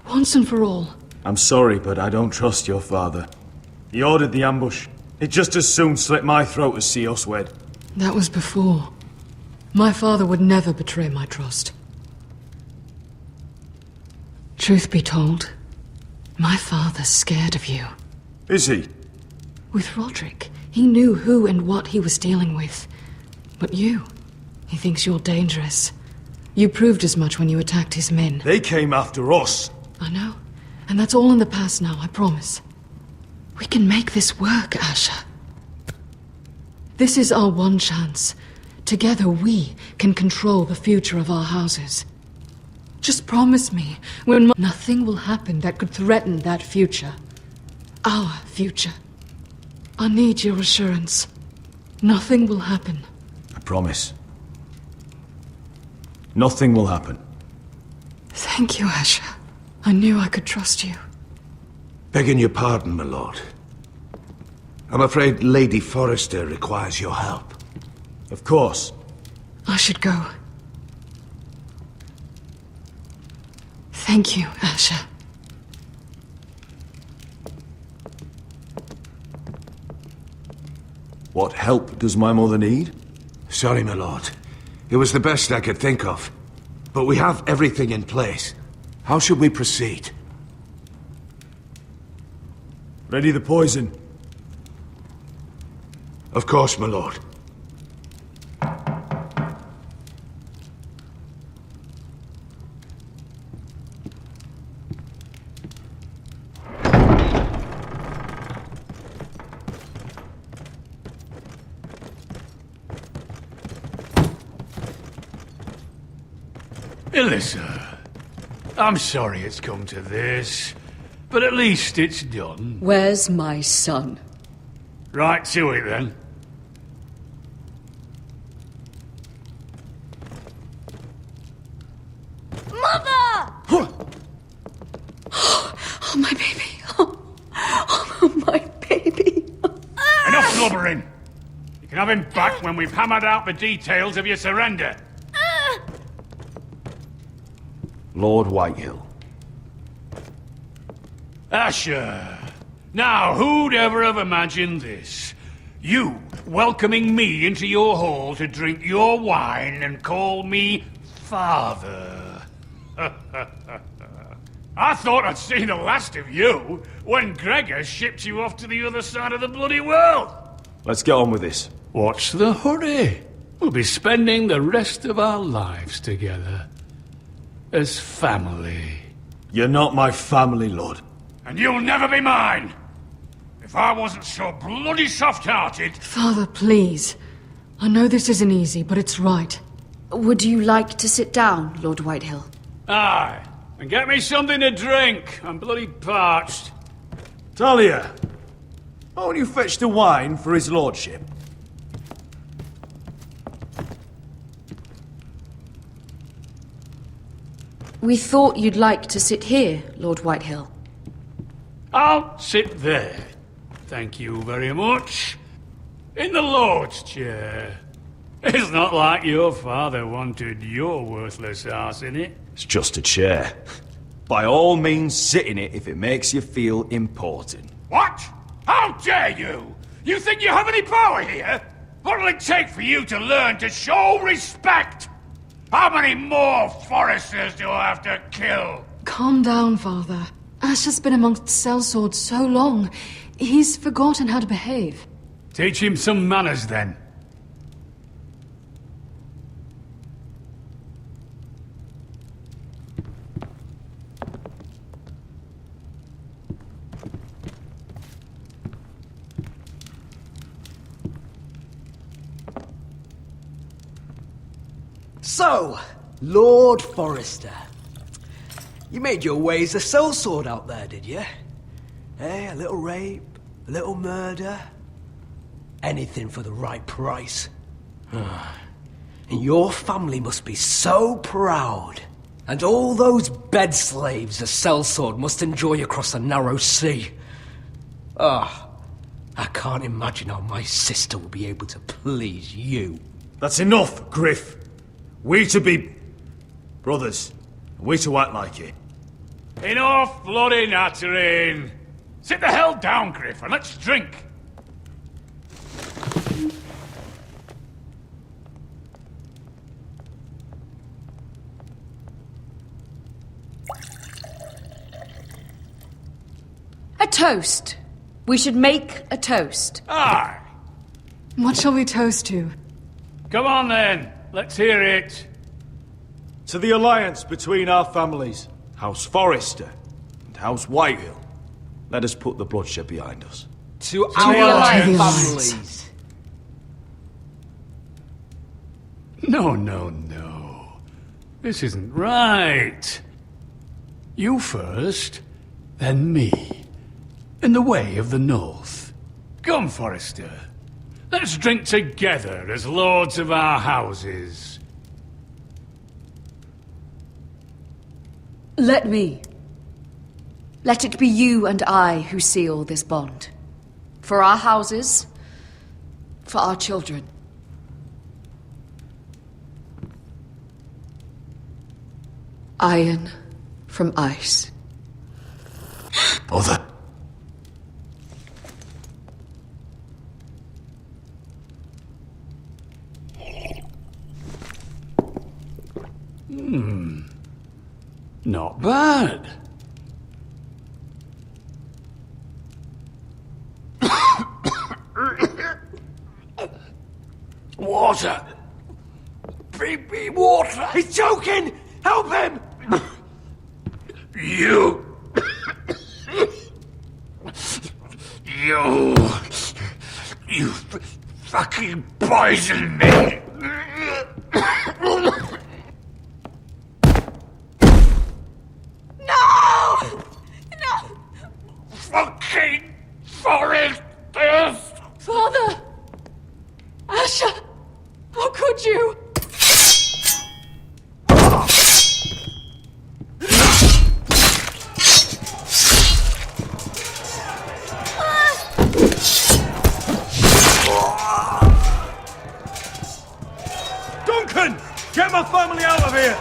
once and for all. I'm sorry, but I don't trust your father. He ordered the ambush. He'd just as soon slit my throat as see us wed. That was before. My father would never betray my trust. Truth be told, my father's scared of you. Is he? With Roderick, he knew who and what he was dealing with. But you, he thinks you're dangerous. You proved as much when you attacked his men. They came after us. I know. And that's all in the past now, I promise. We can make this work, Asher. This is our one chance. Together we can control the future of our houses. Just promise me, nothing will happen that could threaten that future. Our future. I need your assurance. Nothing will happen. I promise. Nothing will happen. Thank you, Asher. I knew I could trust you. Begging your pardon, my lord. I'm afraid Lady Forrester requires your help. Of course. I should go. Thank you, Asher. What help does my mother need? Sorry, my lord. It was the best I could think of. But we have everything in place. How should we proceed? Ready the poison. Of course, my lord. Alyssa, I'm sorry it's come to this, but at least it's done. Where's my son? Right to it, then. Mother! Oh, my baby. Oh, my baby. Enough blubbering! You can have him back when we've hammered out the details of your surrender. Lord Whitehill. Asher! Now, who'd ever have imagined this? You welcoming me into your hall to drink your wine and call me father. I thought I'd seen the last of you when Gregor shipped you off to the other side of the bloody world. Let's get on with this. What's the hurry? We'll be spending the rest of our lives together. As family. You're not my family, Lord. And you'll never be mine! If I wasn't so bloody soft-hearted... Father, please. I know this isn't easy, but it's right. Would you like to sit down, Lord Whitehill? Aye. And get me something to drink. I'm bloody parched. Talia! Won't you fetch the wine for his lordship? We thought you'd like to sit here, Lord Whitehill. I'll sit there. Thank you very much. In the Lord's chair. It's not like your father wanted your worthless ass in it. It's just a chair. By all means, sit in it if it makes you feel important. What? How dare you? You think you have any power here? What'll it take for you to learn to show respect? How many more Foresters do I have to kill? Calm down, Father. Asher's been amongst sellswords so long, he's forgotten how to behave. Teach him some manners, then. So, Lord Forrester, you made your way as a sellsword out there, did you? Eh, a little rape, a little murder. Anything for the right price. And your family must be so proud. And all those bed slaves a sellsword must enjoy across the narrow sea. Ah, I can't imagine how my sister will be able to please you. That's enough, Griff. We to be brothers. We to act like it. Enough bloody nattering! Sit the hell down, Griff, and let's drink! A toast. We should make a toast. Aye. What shall we toast to? Come on then, let's hear it. To the alliance between our families, House Forrester and House Whitehill. Let us put the bloodshed behind us. To our families. No. This isn't right. You first, then me. In the way of the North. Come, Forrester. Let's drink together as lords of our houses. Let me. Let it be you and I who seal this bond. For our houses, for our children. Iron from ice. Bother. Not bad. Water. Bring me water. He's choking! Help him! You. You fucking poisoned me. Fucking Foresters! Father! Asher! How could you? Duncan! Get my family out of here!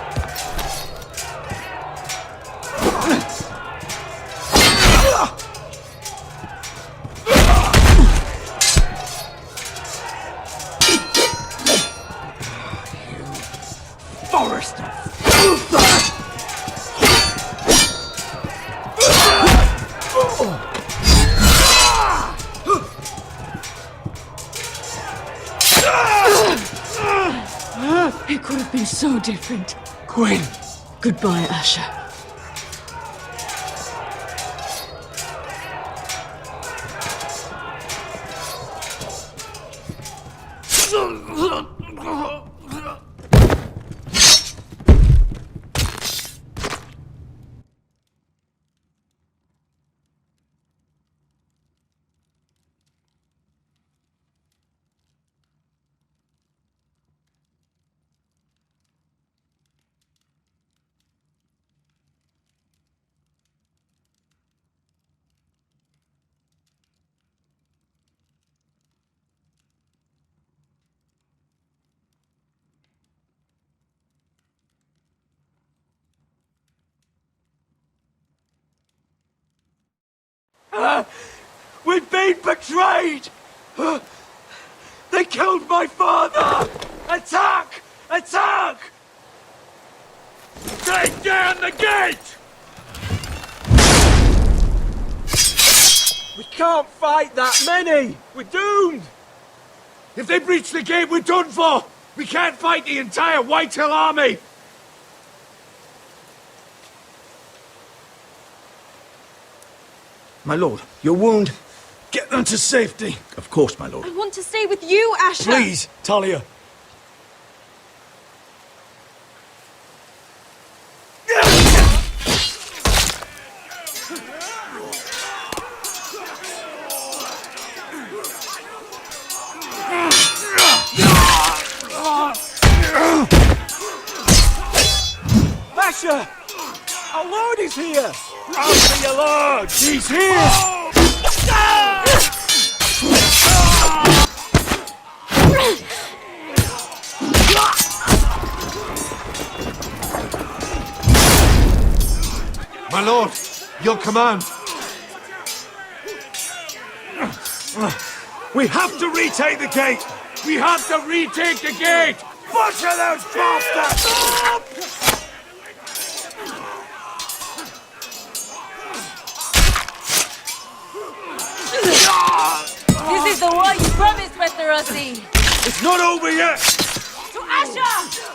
Forrester! It could have been so different. Quinn! Goodbye, Asher. We've been betrayed! They killed my father! Attack! Attack! Take down the gate! We can't fight that many! We're doomed! If they breach the gate, we're done for! We can't fight the entire Whitehill army! My lord, your wound. Get them to safety. Of course, my lord. I want to stay with you, Asher! Please, Talia. Asher! Our lord is here! Run for your lord! He's here! My lord, your command. We have to retake the gate! We have to retake the gate! Butcher those bastards! This is the war you promised, Westerosi! It's not over yet! To Asher!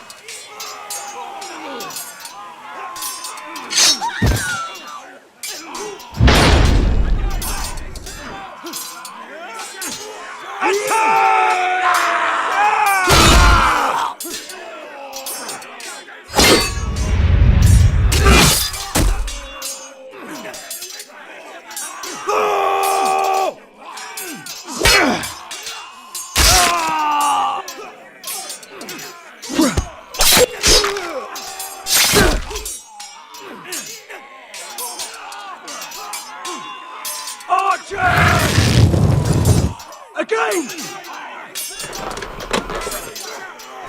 Again!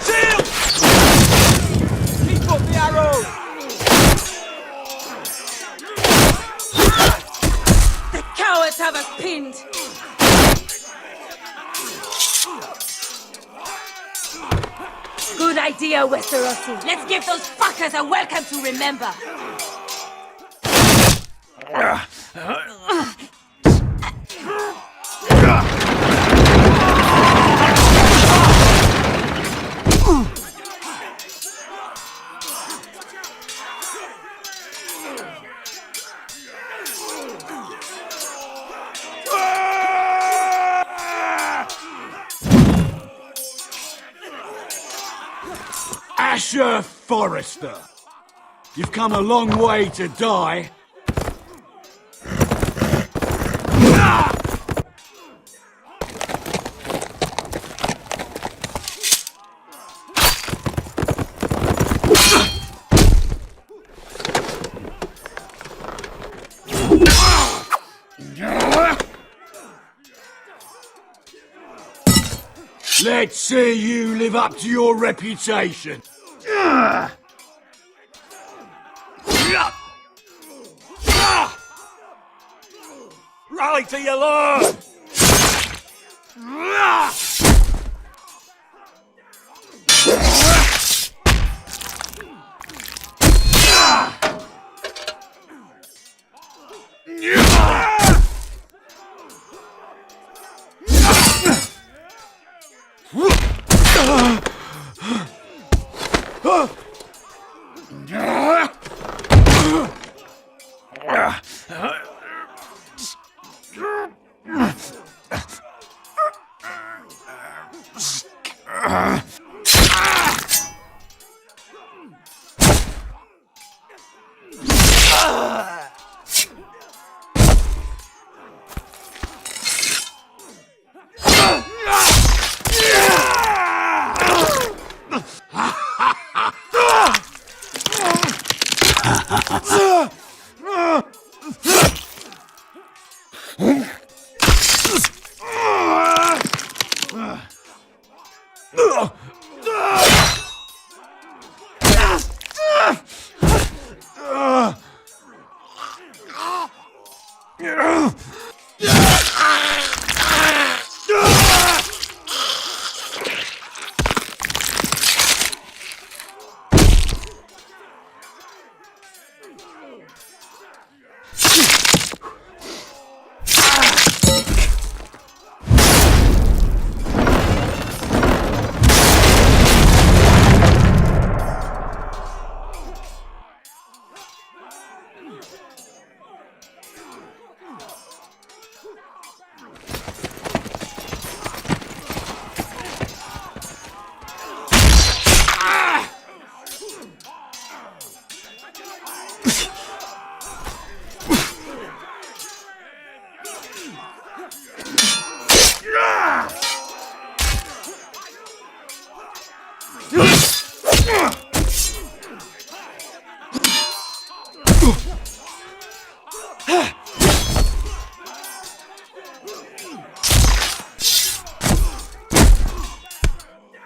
Shield! Keep up the arrows! The cowards have us pinned! Good idea, Westerosi. Let's give those fuckers a welcome to remember. Asher Forrester, you've come a long way to die. Let's see you live up to your reputation. Rally to your lord!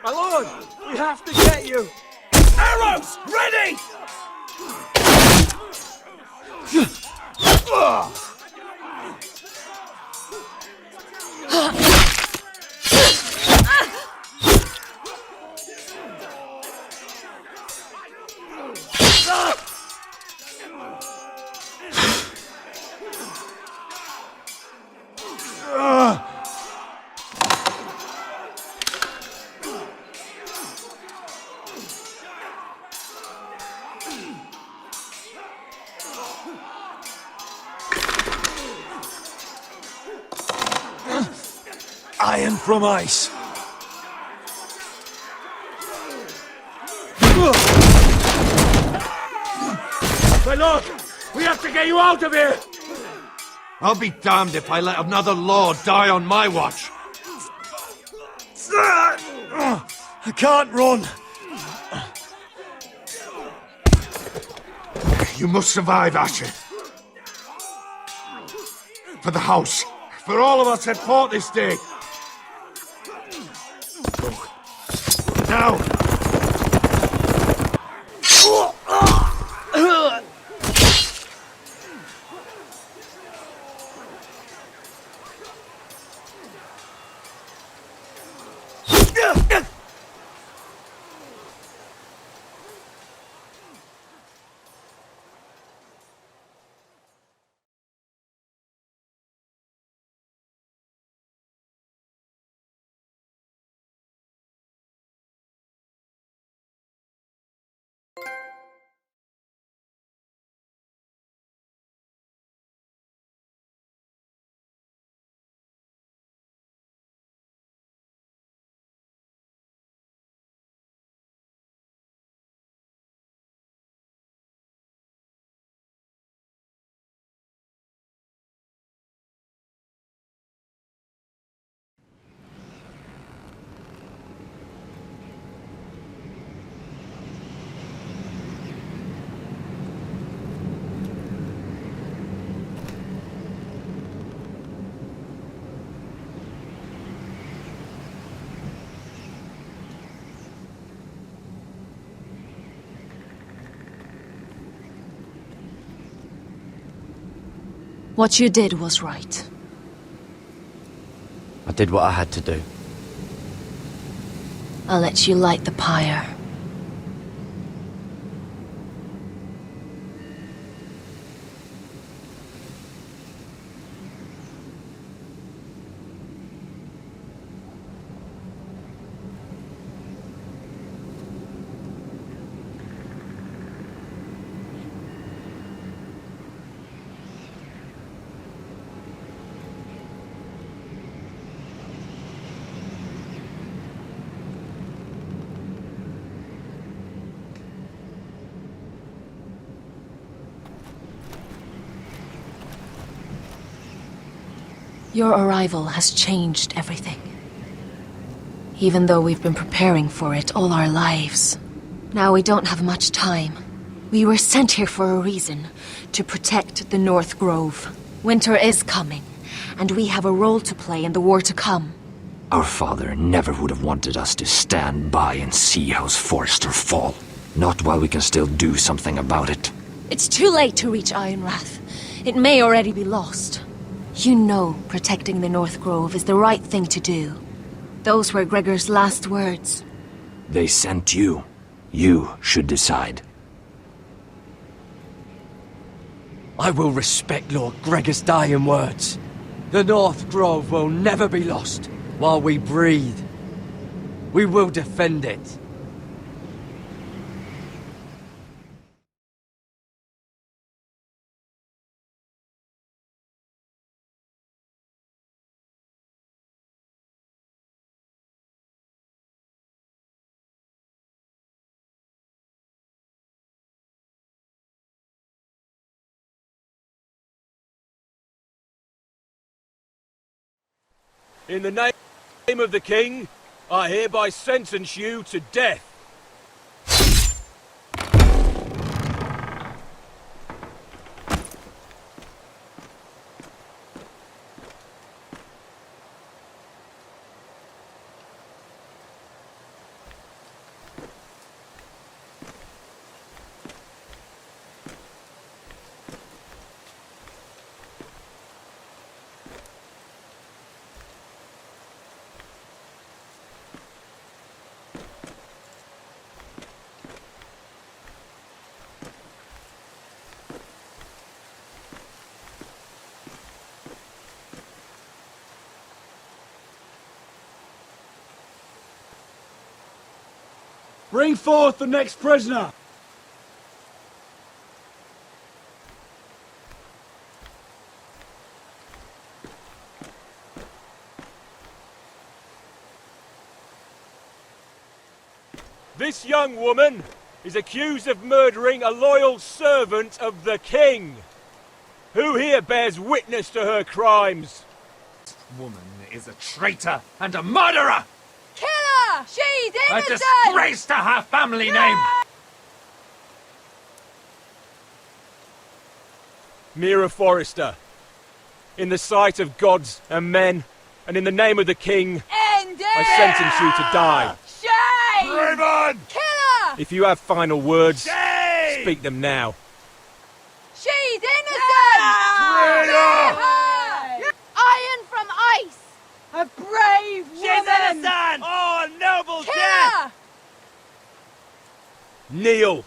My lord, we have to get you! Arrows! Ready! Iron from ice. My lord, we have to get you out of here! I'll be damned if I let another lord die on my watch. I can't run. You must survive, Asher. For the house. For all of us at port this day. Now! What you did was right. I did what I had to do. I'll let you light the pyre. Your arrival has changed everything. Even though we've been preparing for it all our lives. Now we don't have much time. We were sent here for a reason. To protect the North Grove. Winter is coming, and we have a role to play in the war to come. Our father never would have wanted us to stand by and see House Forrester fall. Not while we can still do something about it. It's too late to reach Ironrath. It may already be lost. You know protecting the North Grove is the right thing to do. Those were Gregor's last words. They sent you. You should decide. I will respect Lord Gregor's dying words. The North Grove will never be lost while we breathe. We will defend it. In the name of the king, I hereby sentence you to death. Bring forth the next prisoner! This young woman is accused of murdering a loyal servant of the king. Who here bears witness to her crimes? This woman is a traitor and a murderer! Kill her! She's A innocent! disgrace to her family name! Mira Forrester, in the sight of gods and men, and in the name of the king, End it! I sentence you to die. Shame! Raven! Kill her! If you have final words, Shame! speak them now. She's innocent! Traitor! Iron from ice! A brave woman! She's innocent! Oh, a noble Kill death! her! Kneel!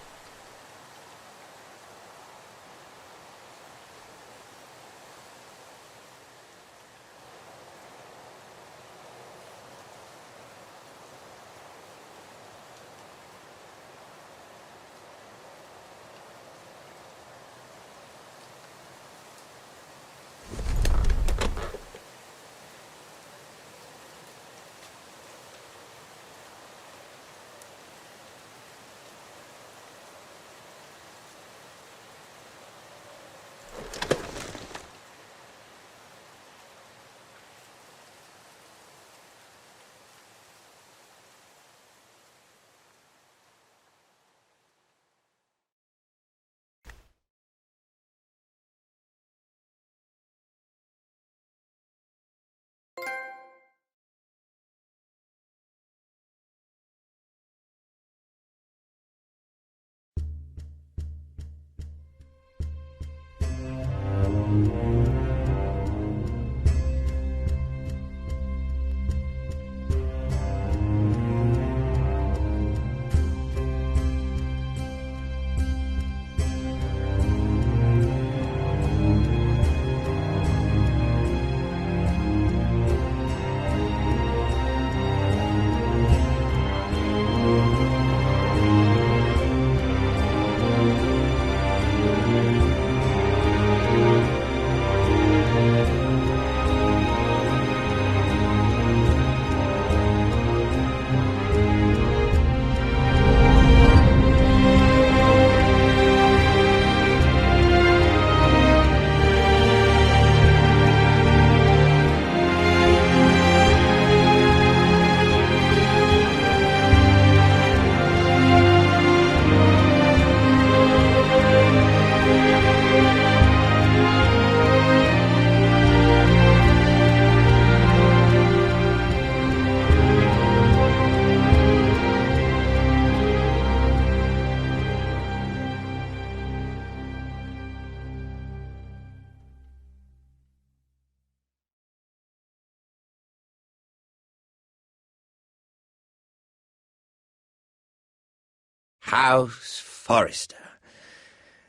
House Forrester.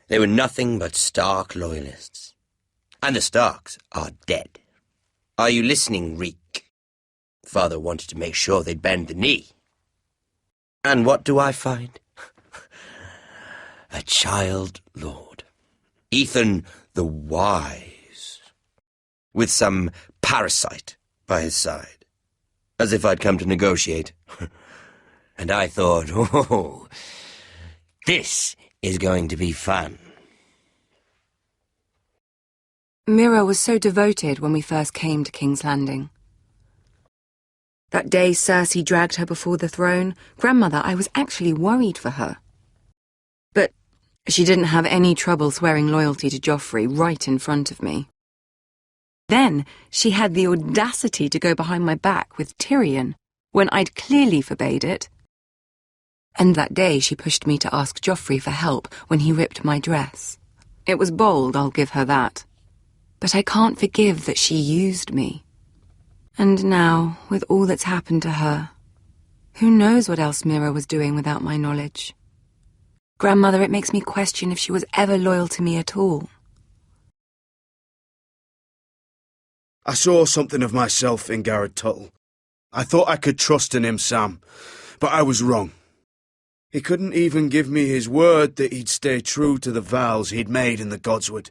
They were nothing but Stark loyalists. And the Starks are dead. Are you listening, Reek? Father wanted to make sure they'd bend the knee. And what do I find? A child lord. Ethan the Wise. With some parasite by his side. As if I'd come to negotiate. And I thought, oh, this is going to be fun. Mira was so devoted when we first came to King's Landing. That day Cersei dragged her before the throne, Grandmother, I was actually worried for her. But she didn't have any trouble swearing loyalty to Joffrey right in front of me. Then she had the audacity to go behind my back with Tyrion, when I'd clearly forbade it. And that day she pushed me to ask Joffrey for help when he ripped my dress. It was bold, I'll give her that. But I can't forgive that she used me. And now, with all that's happened to her, who knows what else Mira was doing without my knowledge? Grandmother, it makes me question if she was ever loyal to me at all. I saw something of myself in Garrett Tuttle. I thought I could trust in him, Sam, but I was wrong. He couldn't even give me his word that he'd stay true to the vows he'd made in the Godswood.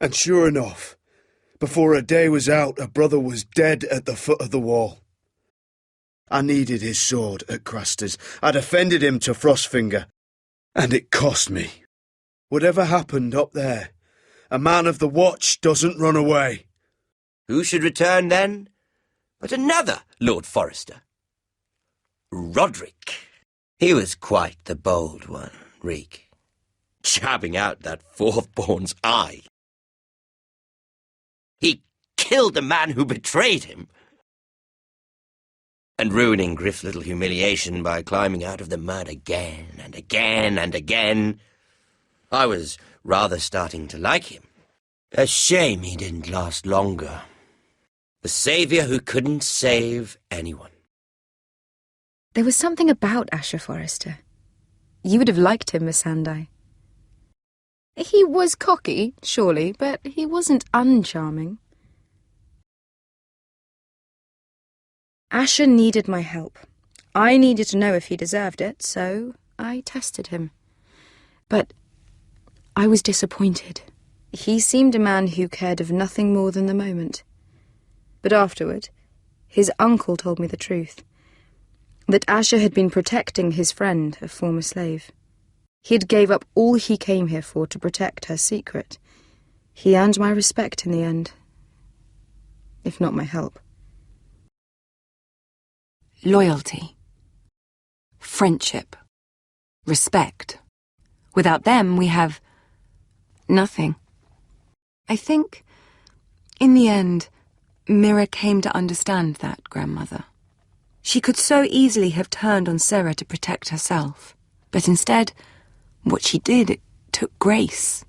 And sure enough, before a day was out, a brother was dead at the foot of the wall. I needed his sword at Craster's. I defended him to Frostfinger, and it cost me. Whatever happened up there, a man of the Watch doesn't run away. Who should return then but another Lord Forrester? Roderick. He was quite the bold one, Reek, jabbing out that fourth-born's eye. He killed the man who betrayed him, and ruining Griff's little humiliation by climbing out of the mud again and again and again. I was rather starting to like him. A shame he didn't last longer. The saviour who couldn't save anyone. There was something about Asher Forrester. You would have liked him, Miss Sandai. He was cocky, surely, but he wasn't uncharming. Asher needed my help. I needed to know if he deserved it, so I tested him. But I was disappointed. He seemed a man who cared of nothing more than the moment. But afterward, his uncle told me the truth. That Asher had been protecting his friend, a former slave. He had gave up all he came here for to protect her secret. He earned my respect in the end, if not my help. Loyalty. Friendship. Respect. Without them, we have nothing. I think, in the end, Mira came to understand that, Grandmother. She could so easily have turned on Sarah to protect herself. But instead, what she did, it took grace.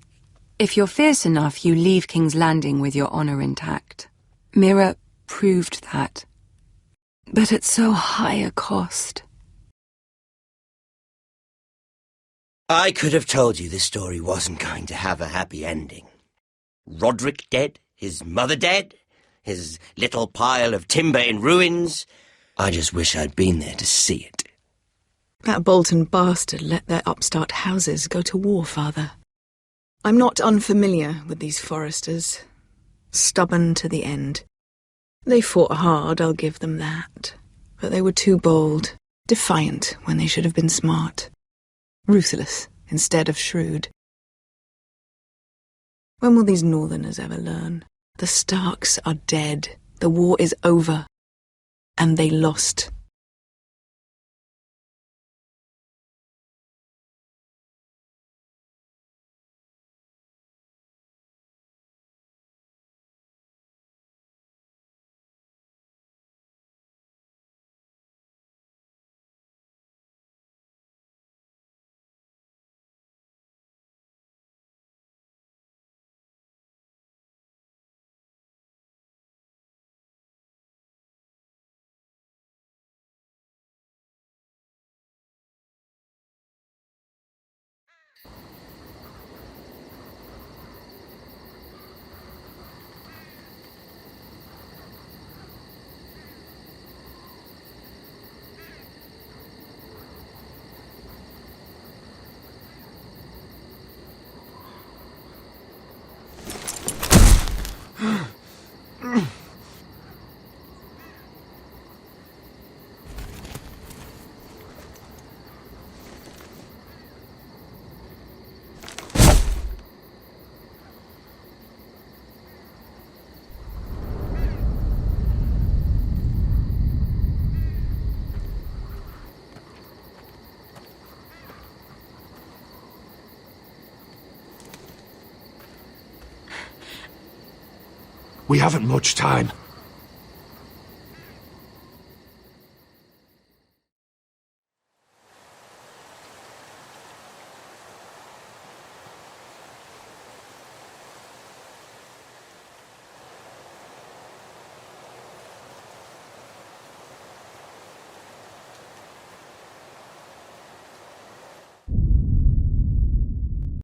If you're fierce enough, you leave King's Landing with your honour intact. Mira proved that. But at so high a cost. I could have told you this story wasn't going to have a happy ending. Roderick dead, his mother dead, his little pile of timber in ruins. I just wish I'd been there to see it. That Bolton bastard let their upstart houses go to war, Father. I'm not unfamiliar with these Forresters. Stubborn to the end. They fought hard, I'll give them that. But they were too bold, defiant when they should have been smart. Ruthless instead of shrewd. When will these Northerners ever learn? The Starks are dead. The war is over. And they lost. We haven't much time.